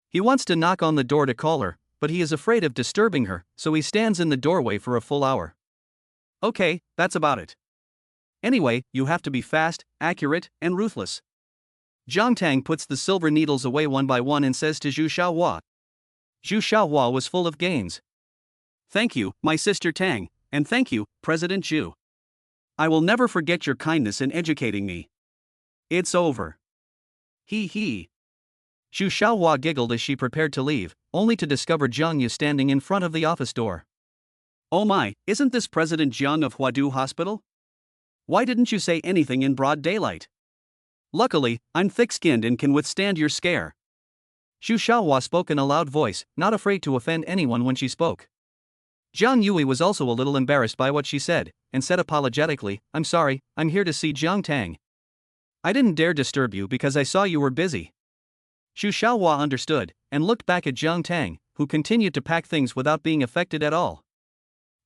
He wants to knock on the door to call her, but he is afraid of disturbing her, so he stands in the doorway for a full hour. Okay, that's about it. Anyway, you have to be fast, accurate, and ruthless. Jiang Tang puts the silver needles away one by one and says to Zhu Xiaohua. Zhu Xiaohua was full of gains. Thank you, my sister Tang, and thank you, President Zhu. I will never forget your kindness in educating me. It's over. He. Zhu Xiaohua giggled as she prepared to leave, only to discover Jiang Yu standing in front of the office door. Oh my, isn't this President Jiang of Huadu Hospital? Why didn't you say anything in broad daylight? Luckily, I'm thick-skinned and can withstand your scare. Zhu Xiaohua spoke in a loud voice, not afraid to offend anyone when she spoke. Jiang Yui was also a little embarrassed by what she said, and said apologetically, I'm sorry, I'm here to see Jiang Tang. I didn't dare disturb you because I saw you were busy. Zhu Xiaohua understood, and looked back at Jiang Tang, who continued to pack things without being affected at all.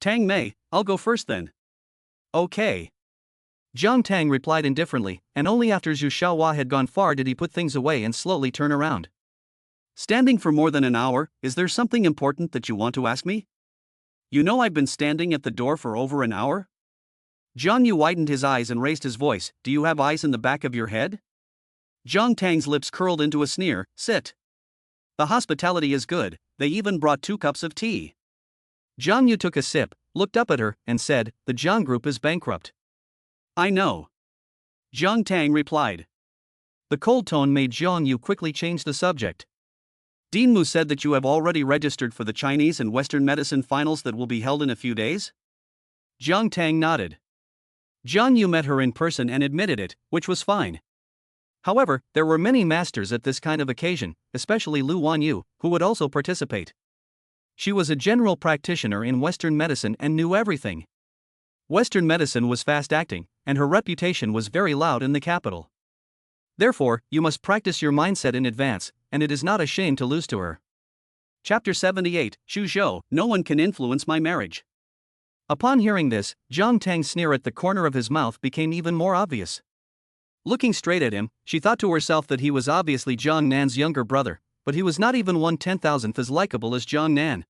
Tang Mei, I'll go first then. Okay. Jiang Tang replied indifferently, and only after Zhu Xiaohua had gone far did he put things away and slowly turn around. Standing for more than an hour, is there something important that you want to ask me? You know I've been standing at the door for over an hour? Jiang Yu widened his eyes and raised his voice, do you have eyes in the back of your head? Jiang Tang's lips curled into a sneer, sit. The hospitality is good, they even brought 2 cups of tea. Jiang Yu took a sip, looked up at her, and said, the Jiang group is bankrupt. I know. Jiang Tang replied. The cold tone made Jiang Yu quickly change the subject. Dean Mu said that you have already registered for the Chinese and Western medicine finals that will be held in a few days? Jiang Tang nodded. Jiang Yu met her in person and admitted it, which was fine. However, there were many masters at this kind of occasion, especially Lu Wanyu, who would also participate. She was a general practitioner in Western medicine and knew everything. Western medicine was fast-acting, and her reputation was very loud in the capital. Therefore, you must practice your mindset in advance, and it is not a shame to lose to her. Chapter 78, Chu Zhou, no one can influence my marriage. Upon hearing this, Jiang Tang's sneer at the corner of his mouth became even more obvious. Looking straight at him, she thought to herself that he was obviously Jang Nan's younger brother, but he was not even 1/10,000th as likable as Jang Nan.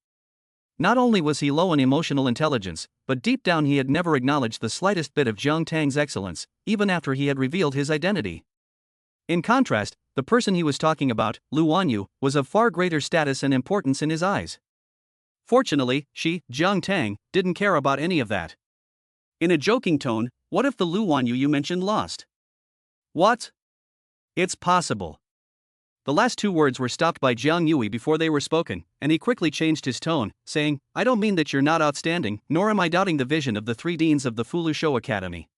Not only was he low in emotional intelligence, but deep down he had never acknowledged the slightest bit of Jiang Tang's excellence, even after he had revealed his identity. In contrast, the person he was talking about, Lu Wanyu, was of far greater status and importance in his eyes. Fortunately, she, Jiang Tang, didn't care about any of that. In a joking tone, what if the Lu Wanyu you mentioned lost? What? It's possible. The last 2 words were stopped by Jiang Yui before they were spoken, and he quickly changed his tone, saying, I don't mean that you're not outstanding, nor am I doubting the vision of the 3 deans of the Fulu Shou Academy.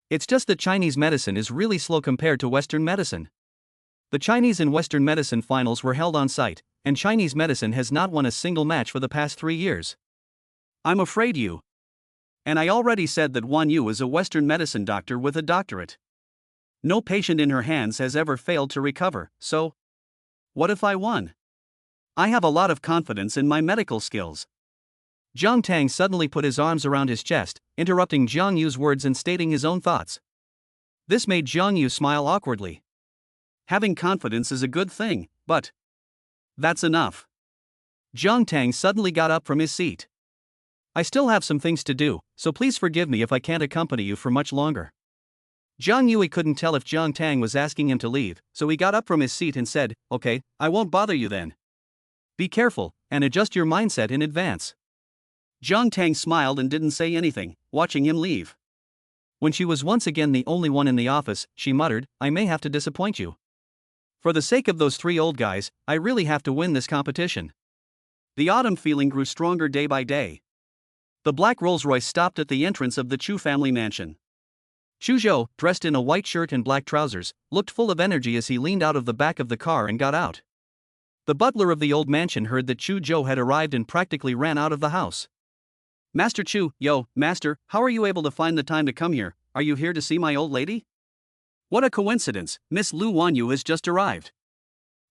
It's just that Chinese medicine is really slow compared to Western medicine. The Chinese and Western medicine finals were held on site, and Chinese medicine has not won a single match for the past 3 years. I'm afraid you. And I already said that Wan Yu is a Western medicine doctor with a doctorate. No patient in her hands has ever failed to recover, so what if I won? I have a lot of confidence in my medical skills. Jiang Tang suddenly put his arms around his chest, interrupting Jiang Yu's words and stating his own thoughts. This made Jiang Yu smile awkwardly. Having confidence is a good thing, but that's enough. Jiang Tang suddenly got up from his seat. I still have some things to do, so please forgive me if I can't accompany you for much longer. Jiang Yui couldn't tell if Jiang Tang was asking him to leave, so he got up from his seat and said, okay, I won't bother you then. Be careful, and adjust your mindset in advance. Jiang Tang smiled and didn't say anything, watching him leave. When she was once again the only one in the office, she muttered, I may have to disappoint you. For the sake of those 3 old guys, I really have to win this competition. The autumn feeling grew stronger day by day. The black Rolls-Royce stopped at the entrance of the Chu family mansion. Chu Zhou, dressed in a white shirt and black trousers, looked full of energy as he leaned out of the back of the car and got out. The butler of the old mansion heard that Chu Zhou had arrived and practically ran out of the house. Master Chu, yo, master, how are you able to find the time to come here? Are you here to see my old lady? What a coincidence, Miss Lu Wanyu has just arrived.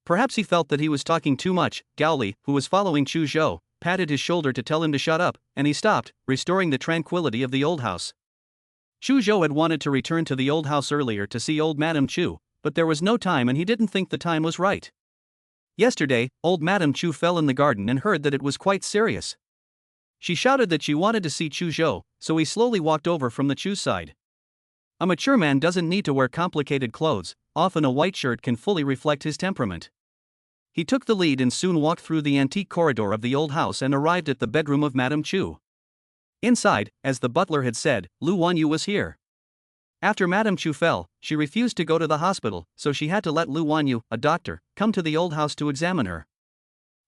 Perhaps he felt that he was talking too much. Gao Li, who was following Chu Zhou, patted his shoulder to tell him to shut up, and he stopped, restoring the tranquility of the old house. Chu Zhou had wanted to return to the old house earlier to see old Madame Chu, but there was no time and he didn't think the time was right. Yesterday, old Madame Chu fell in the garden and heard that it was quite serious. She shouted that she wanted to see Chu Zhou, so he slowly walked over from the Chu side. A mature man doesn't need to wear complicated clothes, often a white shirt can fully reflect his temperament. He took the lead and soon walked through the antique corridor of the old house and arrived at the bedroom of Madame Chu. Inside, as the butler had said, Lu Wanyu was here. After Madame Chu fell, she refused to go to the hospital, so she had to let Lu Wanyu, a doctor, come to the old house to examine her.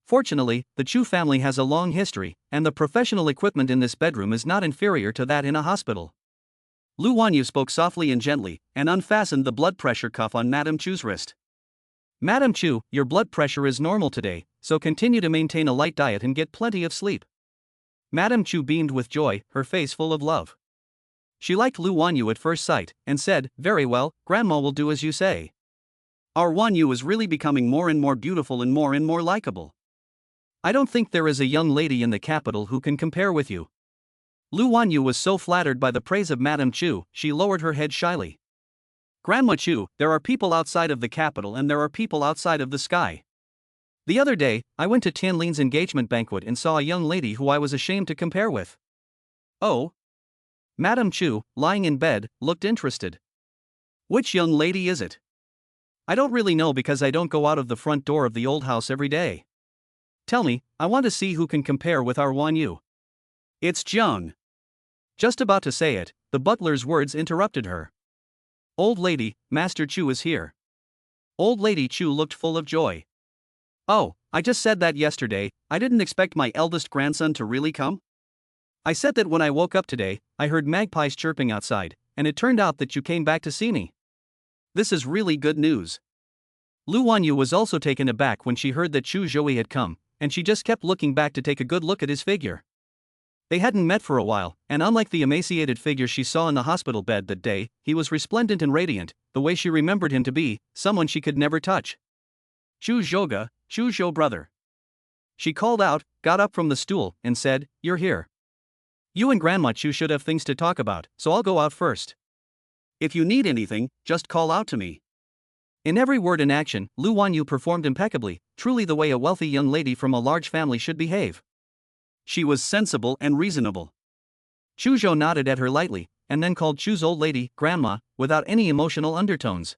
Fortunately, the Chu family has a long history, and the professional equipment in this bedroom is not inferior to that in a hospital. Lu Wanyu spoke softly and gently, and unfastened the blood pressure cuff on Madame Chu's wrist. Madame Chu, your blood pressure is normal today, so continue to maintain a light diet and get plenty of sleep. Madame Chu beamed with joy, her face full of love. She liked Lu Wanyu at first sight, and said, very well, Grandma will do as you say. Our Wanyu is really becoming more and more beautiful and more likable. I don't think there is a young lady in the capital who can compare with you. Lu Wanyu was so flattered by the praise of Madame Chu, she lowered her head shyly. Grandma Chu, there are people outside of the capital and there are people outside of the sky. The other day, I went to Tianlin's engagement banquet and saw a young lady who I was ashamed to compare with. Oh? Madame Chu, lying in bed, looked interested. Which young lady is it? I don't really know because I don't go out of the front door of the old house every day. Tell me, I want to see who can compare with our Wanyu. It's Jiang. Just about to say it, the butler's words interrupted her. Old lady, Master Chu is here. Old lady Chu looked full of joy. Oh, I just said that yesterday, I didn't expect my eldest grandson to really come. I said that when I woke up today, I heard magpies chirping outside, and it turned out that you came back to see me. This is really good news. Lu Wanyu was also taken aback when she heard that Chu Zhou had come, and she just kept looking back to take a good look at his figure. They hadn't met for a while, and unlike the emaciated figure she saw in the hospital bed that day, he was resplendent and radiant, the way she remembered him to be, someone she could never touch. Chu Zhouga, Chu Zhou brother. She called out, got up from the stool, and said, you're here. You and Grandma Chu should have things to talk about, so I'll go out first. If you need anything, just call out to me. In every word and action, Lu Wanyu performed impeccably, truly the way a wealthy young lady from a large family should behave. She was sensible and reasonable. Chu Zhou nodded at her lightly, and then called Chu's old lady, Grandma, without any emotional undertones.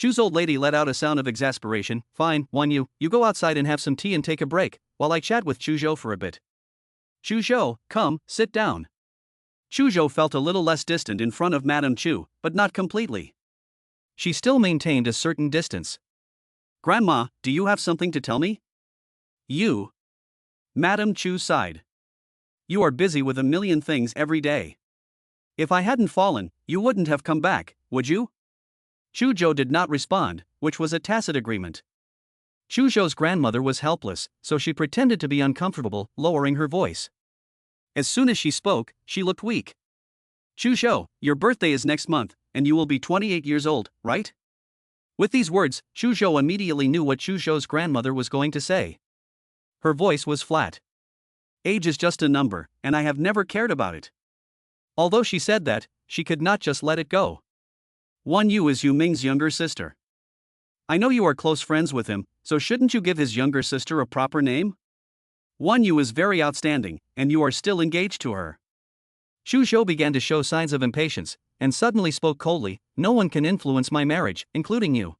Chu's old lady let out a sound of exasperation. Fine, Wanyu, you go outside and have some tea and take a break, while I chat with Chu Zhou for a bit. Chu Zhou, come, sit down. Chu Zhou felt a little less distant in front of Madame Chu, but not completely. She still maintained a certain distance. Grandma, do you have something to tell me? You. Madame Chu sighed. You are busy with a million things every day. If I hadn't fallen, you wouldn't have come back, would you? Chu Zhou did not respond, which was a tacit agreement. Chu Zhou's grandmother was helpless, so she pretended to be uncomfortable, lowering her voice. As soon as she spoke, she looked weak. Chu Zhou, your birthday is next month, and you will be 28 years old, right? With these words, Chu Zhou immediately knew what Chu Zhou's grandmother was going to say. Her voice was flat. Age is just a number, and I have never cared about it. Although she said that, she could not just let it go. Wanyu is Yu Ming's younger sister. I know you are close friends with him, so shouldn't you give his younger sister a proper name? Wanyu is very outstanding, and you are still engaged to her. Chu Zhou began to show signs of impatience, and suddenly spoke coldly, no one can influence my marriage, including you.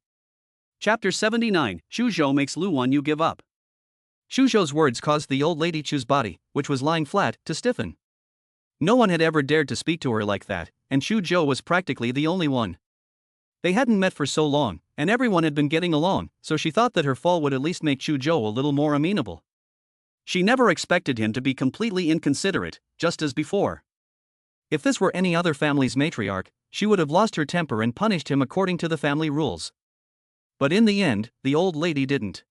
Chapter 79, Chu Zhou makes Lu Wanyu give up. Chu Zhou's words caused the old lady Chu's body, which was lying flat, to stiffen. No one had ever dared to speak to her like that, and Chu Zhou was practically the only one. They hadn't met for so long, and everyone had been getting along, so she thought that her fall would at least make Chu Zhou a little more amenable. She never expected him to be completely inconsiderate, just as before. If this were any other family's matriarch, she would have lost her temper and punished him according to the family rules. But in the end, the old lady didn't.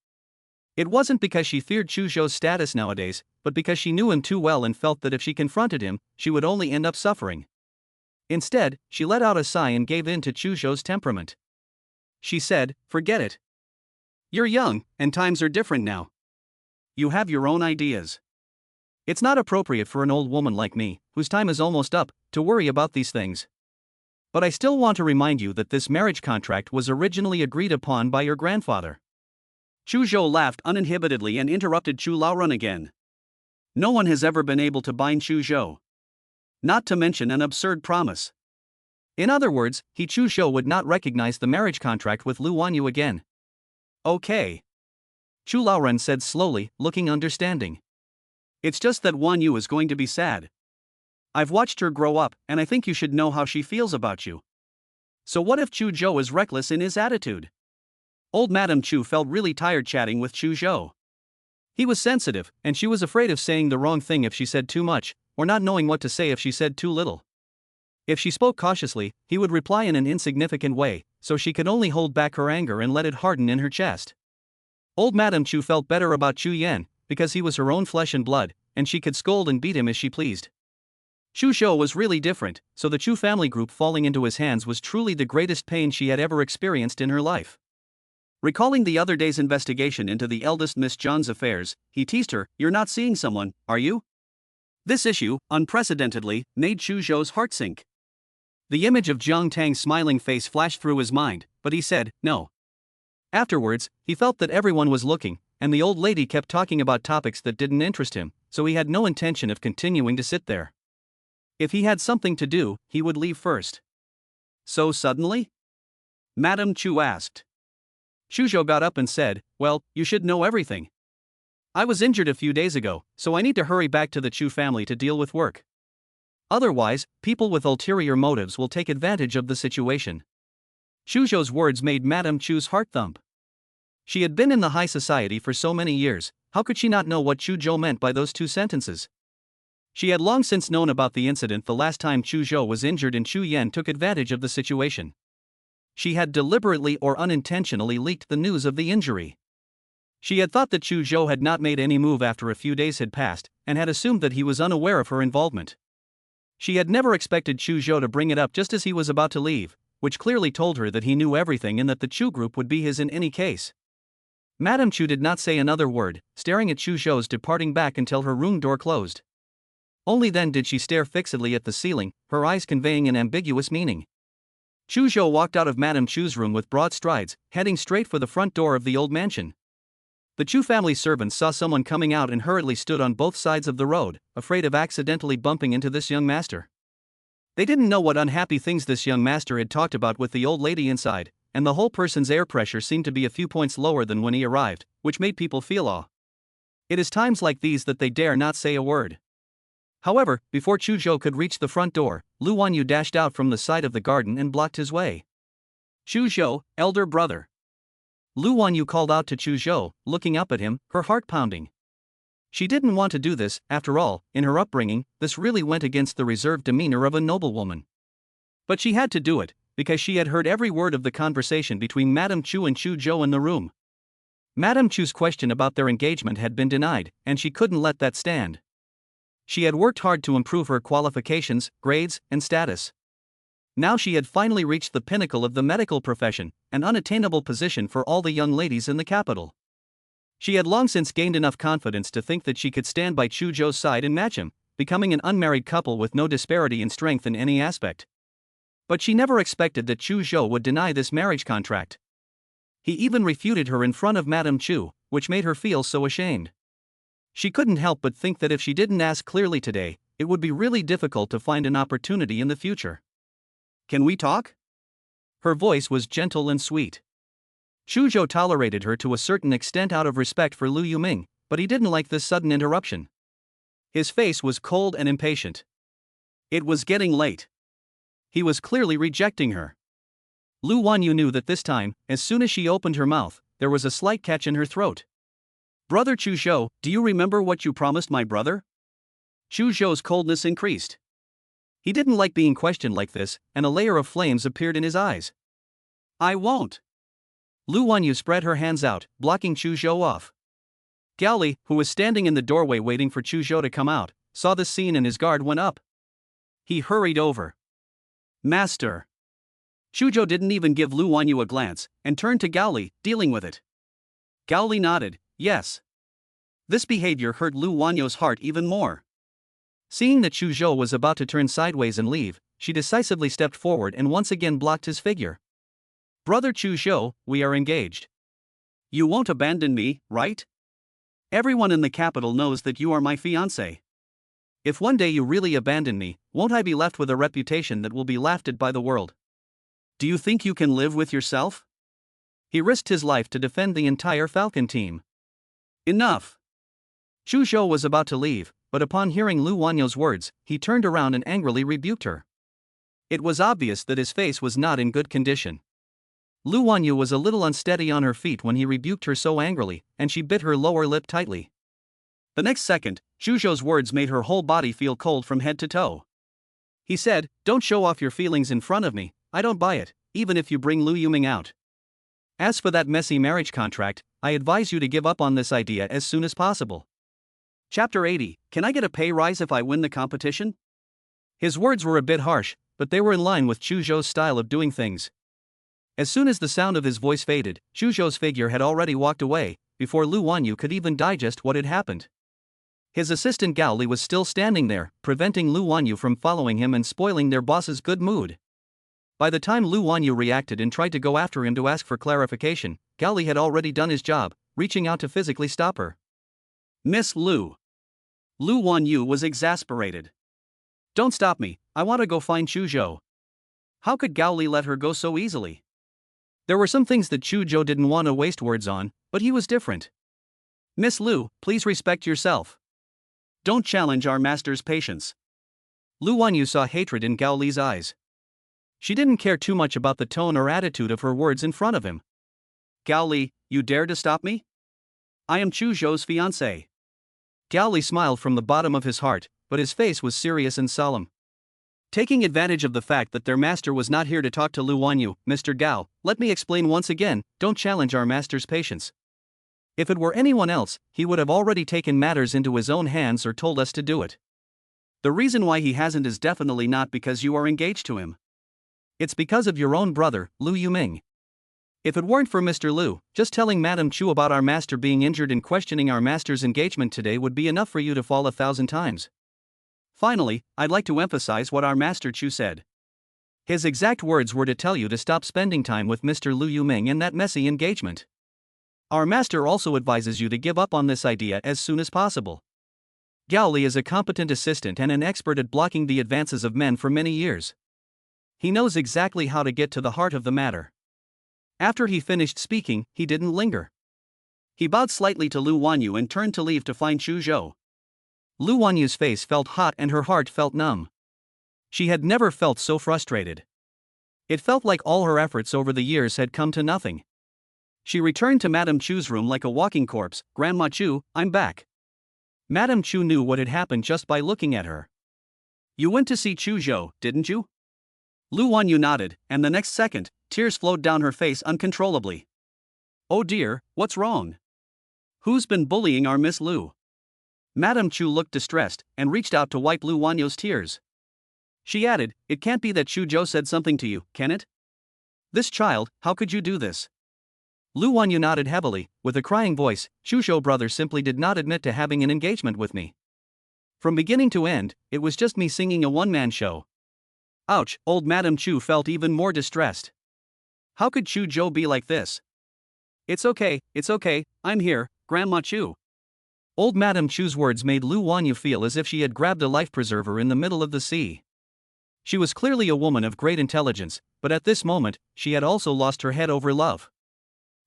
It wasn't because she feared Chu Zhou's status nowadays, but because she knew him too well and felt that if she confronted him, she would only end up suffering. Instead, she let out a sigh and gave in to Chu Zhou's temperament. She said, forget it. You're young, and times are different now. You have your own ideas. It's not appropriate for an old woman like me, whose time is almost up, to worry about these things. But I still want to remind you that this marriage contract was originally agreed upon by your grandfather." Chu Zhou laughed uninhibitedly and interrupted Chu Laoren again. No one has ever been able to bind Chu Zhou. Not to mention an absurd promise. In other words, Chu Zhou would not recognize the marriage contract with Lu Wanyu again. "Okay," Chu Laoren said slowly, looking understanding. "It's just that Wanyu is going to be sad. I've watched her grow up, and I think you should know how she feels about you. So what if Chu Zhou is reckless in his attitude?" Old Madame Chu felt really tired chatting with Chu Zhou. He was sensitive, and she was afraid of saying the wrong thing if she said too much, or not knowing what to say if she said too little. If she spoke cautiously, he would reply in an insignificant way, so she could only hold back her anger and let it harden in her chest. Old Madame Chu felt better about Chu Yan, because he was her own flesh and blood, and she could scold and beat him as she pleased. Chu Zhou was really different, so the Chu family group falling into his hands was truly the greatest pain she had ever experienced in her life. Recalling the other day's investigation into the eldest Miss Zhang's affairs, he teased her, "You're not seeing someone, are you?" This issue, unprecedentedly, made Chu Zhou's heart sink. The image of Jiang Tang's smiling face flashed through his mind, but he said, "No." Afterwards, he felt that everyone was looking, and the old lady kept talking about topics that didn't interest him, so he had no intention of continuing to sit there. If he had something to do, he would leave first. "So suddenly?" Madame Chu asked. Chu Zhou got up and said, "Well, you should know everything. I was injured a few days ago, so I need to hurry back to the Chu family to deal with work. Otherwise, people with ulterior motives will take advantage of the situation." Chu Zhou's words made Madame Chu's heart thump. She had been in the high society for so many years, how could she not know what Chu Zhou meant by those two sentences? She had long since known about the incident the last time Chu Zhou was injured and Chu Yan took advantage of the situation. She had deliberately or unintentionally leaked the news of the injury. She had thought that Chu Zhou had not made any move after a few days had passed, and had assumed that he was unaware of her involvement. She had never expected Chu Zhou to bring it up just as he was about to leave, which clearly told her that he knew everything and that the Chu group would be his in any case. Madame Chu did not say another word, staring at Chu Zhou's departing back until her room door closed. Only then did she stare fixedly at the ceiling, her eyes conveying an ambiguous meaning. Chu Zhou walked out of Madame Chu's room with broad strides, heading straight for the front door of the old mansion. The Chu family servants saw someone coming out and hurriedly stood on both sides of the road, afraid of accidentally bumping into this young master. They didn't know what unhappy things this young master had talked about with the old lady inside, and the whole person's air pressure seemed to be a few points lower than when he arrived, which made people feel awe. It is times like these that they dare not say a word. However, before Chu Zhou could reach the front door, Lu Wanyu dashed out from the side of the garden and blocked his way. "Chu Zhou, elder brother." Lu Wanyu called out to Chu Zhou, looking up at him, her heart pounding. She didn't want to do this, after all, in her upbringing, this really went against the reserved demeanor of a noblewoman. But she had to do it, because she had heard every word of the conversation between Madame Chu and Chu Zhou in the room. Madame Chu's question about their engagement had been denied, and she couldn't let that stand. She had worked hard to improve her qualifications, grades, and status. Now she had finally reached the pinnacle of the medical profession, an unattainable position for all the young ladies in the capital. She had long since gained enough confidence to think that she could stand by Chu Zhou's side and match him, becoming an unmarried couple with no disparity in strength in any aspect. But she never expected that Chu Zhou would deny this marriage contract. He even refuted her in front of Madame Chu, which made her feel so ashamed. She couldn't help but think that if she didn't ask clearly today, it would be really difficult to find an opportunity in the future. "Can we talk?" Her voice was gentle and sweet. Chu Zhou tolerated her to a certain extent out of respect for Lu Yuming, but he didn't like this sudden interruption. His face was cold and impatient. It was getting late. He was clearly rejecting her. Lu Wanyu knew that this time, as soon as she opened her mouth, there was a slight catch in her throat. "Brother Chu Zhou, do you remember what you promised my brother?" Chu Zhou's coldness increased. He didn't like being questioned like this, and a layer of flames appeared in his eyes. "I won't." Lu Wanyu spread her hands out, blocking Chu Zhou off. Gao Li, who was standing in the doorway waiting for Chu Zhou to come out, saw this scene and his guard went up. He hurried over. "Master." Chu Zhou didn't even give Lu Wanyu a glance, and turned to Gao Li, dealing with it. Gao Li nodded, yes. This behavior hurt Lu Wanyu's heart even more. Seeing that Chu Zhou was about to turn sideways and leave, she decisively stepped forward and once again blocked his figure. Brother Chu Zhou, we are engaged. You won't abandon me, right? Everyone in the capital knows that you are my fiancé. If one day you really abandon me, won't I be left with a reputation that will be laughed at by the world? Do you think you can live with yourself? He risked his life to defend the entire Falcon team. Enough! Chu Zhou was about to leave, but upon hearing Lu Wanyo's words, he turned around and angrily rebuked her. It was obvious that his face was not in good condition. Lu Wanyo was a little unsteady on her feet when he rebuked her so angrily, and she bit her lower lip tightly. The next second, Chu Zhou's words made her whole body feel cold from head to toe. He said, "Don't show off your feelings in front of me, I don't buy it, even if you bring Lu Yuming out. As for that messy marriage contract, I advise you to give up on this idea as soon as possible." Chapter 80, Can I get a pay rise if I win the competition? His words were a bit harsh, but they were in line with Chu Zhou's style of doing things. As soon as the sound of his voice faded, Chu Zhou's figure had already walked away, before Lu Wanyu could even digest what had happened. His assistant Gao Li was still standing there, preventing Lu Wanyu from following him and spoiling their boss's good mood. By the time Lu Wanyu reacted and tried to go after him to ask for clarification, Gao Li had already done his job, reaching out to physically stop her. Miss Lu. Lu Wanyu was exasperated. Don't stop me, I want to go find Chu Zhou. How could Gao Li let her go so easily? There were some things that Chu Zhou didn't want to waste words on, but he was different. Miss Lu, please respect yourself. Don't challenge our master's patience. Lu Wanyu saw hatred in Gao Li's eyes. She didn't care too much about the tone or attitude of her words in front of him. Gao Li, you dare to stop me? I am Chu Zhou's fiancé. Gao Li smiled from the bottom of his heart, but his face was serious and solemn. Taking advantage of the fact that their master was not here to talk to Lu Wanyu, Mr. Gao, let me explain once again, don't challenge our master's patience. If it were anyone else, he would have already taken matters into his own hands or told us to do it. The reason why he hasn't is definitely not because you are engaged to him. It's because of your own brother, Lu Yuming. If it weren't for Mr. Lu, just telling Madame Chu about our master being injured and questioning our master's engagement today would be enough for you to fall 1,000 times. Finally, I'd like to emphasize what our master Chu said. His exact words were to tell you to stop spending time with Mr. Lu Yuming and that messy engagement. Our master also advises you to give up on this idea as soon as possible. Gao Li is a competent assistant and an expert at blocking the advances of men for many years. He knows exactly how to get to the heart of the matter. After he finished speaking, he didn't linger. He bowed slightly to Lu Wanyu and turned to leave to find Chu Zhou. Lu Wanyu's face felt hot and her heart felt numb. She had never felt so frustrated. It felt like all her efforts over the years had come to nothing. She returned to Madame Chu's room like a walking corpse. Grandma Chu, I'm back. Madame Chu knew what had happened just by looking at her. You went to see Chu Zhou, didn't you? Lu Wanyu nodded, and the next second, tears flowed down her face uncontrollably. Oh dear, what's wrong? Who's been bullying our Miss Lu? Madame Chu looked distressed, and reached out to wipe Lu Wanyu's tears. She added, It can't be that Chu Zhou said something to you, can it? This child, how could you do this? Lu Wanyu nodded heavily, with a crying voice. Chu Zhou brother simply did not admit to having an engagement with me. From beginning to end, it was just me singing a one-man show. Ouch, old Madame Chu felt even more distressed. How could Chu Zhou be like this? It's okay, I'm here, Grandma Chu. Old Madame Chu's words made Lu Wanyu feel as if she had grabbed a life preserver in the middle of the sea. She was clearly a woman of great intelligence, but at this moment, she had also lost her head over love.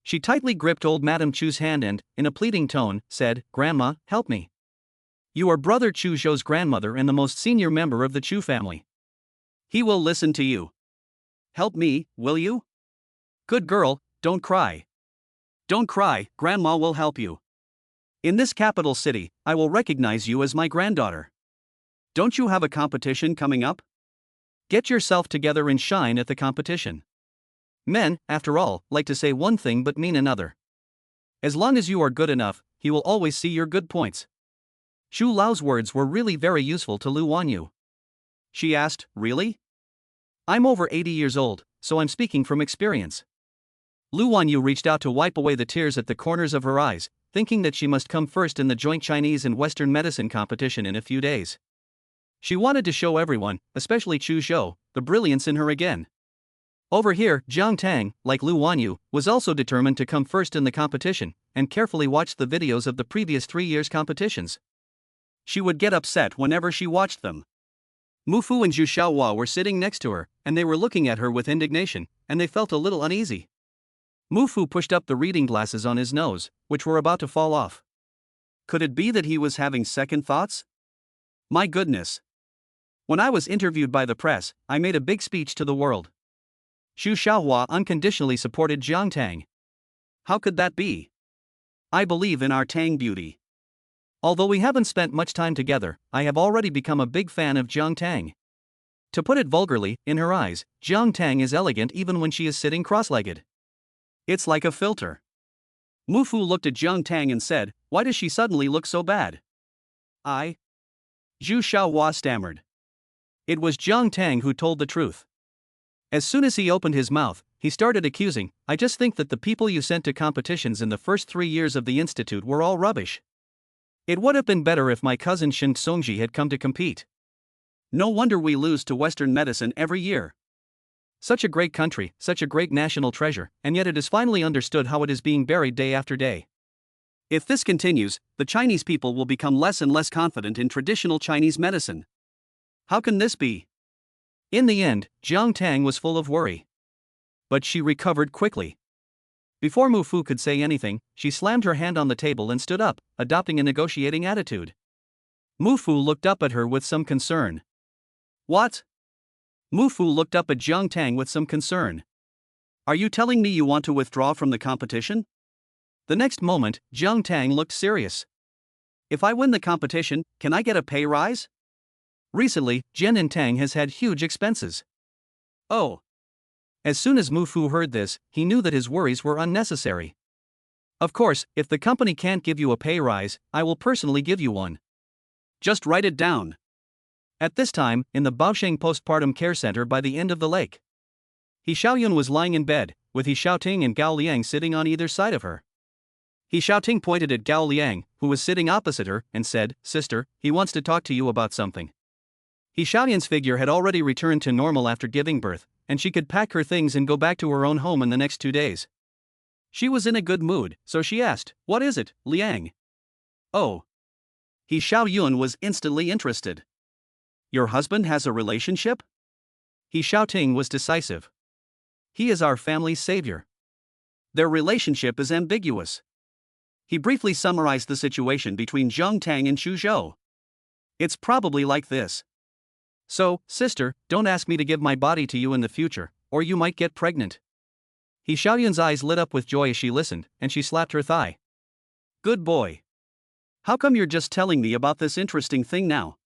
She tightly gripped old Madame Chu's hand and, in a pleading tone, said, Grandma, help me. You are brother Chu Zhou's grandmother and the most senior member of the Chu family. He will listen to you. Help me, will you? Good girl, don't cry. Don't cry, Grandma will help you. In this capital city, I will recognize you as my granddaughter. Don't you have a competition coming up? Get yourself together and shine at the competition. Men, after all, like to say one thing but mean another. As long as you are good enough, he will always see your good points. Xu Lao's words were really very useful to Lu Wanyu. She asked, Really? I'm over 80 years old, so I'm speaking from experience. Lu Wanyu reached out to wipe away the tears at the corners of her eyes, thinking that she must come first in the joint Chinese and Western medicine competition in a few days. She wanted to show everyone, especially Chu Zhou, the brilliance in her again. Over here, Jiang Tang, like Lu Wanyu, was also determined to come first in the competition, and carefully watched the videos of the previous 3 years' competitions. She would get upset whenever she watched them. Mu Fu and Zhu Xiaohua were sitting next to her, and they were looking at her with indignation, and they felt a little uneasy. Mu Fu pushed up the reading glasses on his nose, which were about to fall off. Could it be that he was having second thoughts? My goodness. When I was interviewed by the press, I made a big speech to the world. Zhu Xiaohua unconditionally supported Jiang Tang. How could that be? I believe in our Tang beauty. Although we haven't spent much time together, I have already become a big fan of Jiang Tang. To put it vulgarly, in her eyes, Jiang Tang is elegant even when she is sitting cross-legged. It's like a filter. Mu Fu looked at Jiang Tang and said, "Why does she suddenly look so bad?" Zhu Xiaohua stammered. It was Jiang Tang who told the truth. As soon as he opened his mouth, he started accusing, "I just think that the people you sent to competitions in the first 3 years of the institute were all rubbish. It would have been better if my cousin Shen Songji had come to compete. No wonder we lose to Western medicine every year. Such a great country, such a great national treasure, and yet it is finally understood how it is being buried day after day. If this continues, the Chinese people will become less and less confident in traditional Chinese medicine. How can this be?" In the end, Jiang Tang was full of worry. But she recovered quickly. Before Mu Fu could say anything, she slammed her hand on the table and stood up, adopting a negotiating attitude. Mu Fu looked up at her with some concern. What? Mu Fu looked up at Jiang Tang with some concern. Are you telling me you want to withdraw from the competition? The next moment, Jiang Tang looked serious. If I win the competition, can I get a pay rise? Recently, Jian Tang has had huge expenses. Oh. As soon as Mu Fu heard this, he knew that his worries were unnecessary. Of course, if the company can't give you a pay rise, I will personally give you one. Just write it down. At this time, in the Baosheng Postpartum Care Center by the end of the lake, He Xiaoyun was lying in bed, with He Xiaoting and Gao Liang sitting on either side of her. He Xiaoting pointed at Gao Liang, who was sitting opposite her, and said, "Sister, he wants to talk to you about something." He Xiaoyun's figure had already returned to normal after giving birth, and she could pack her things and go back to her own home in the next 2 days. She was in a good mood, so she asked, "What is it, Liang?" "Oh." He Xiaoyun was instantly interested. "Your husband has a relationship?" He Xiaoting was decisive. "He is our family's savior. Their relationship is ambiguous." He briefly summarized the situation between Jiang Tang and Chu Zhou. "It's probably like this. So, sister, don't ask me to give my body to you in the future, or you might get pregnant." He Xiaoyun's eyes lit up with joy as she listened, and she slapped her thigh. "Good boy. How come you're just telling me about this interesting thing now?"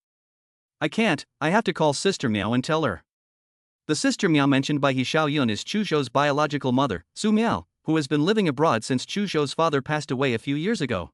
"I can't, I have to call Sister Miao and tell her." The Sister Miao mentioned by He Xiaoyun is Chu Zhou's biological mother, Su Miao, who has been living abroad since Chu Zhou's father passed away a few years ago.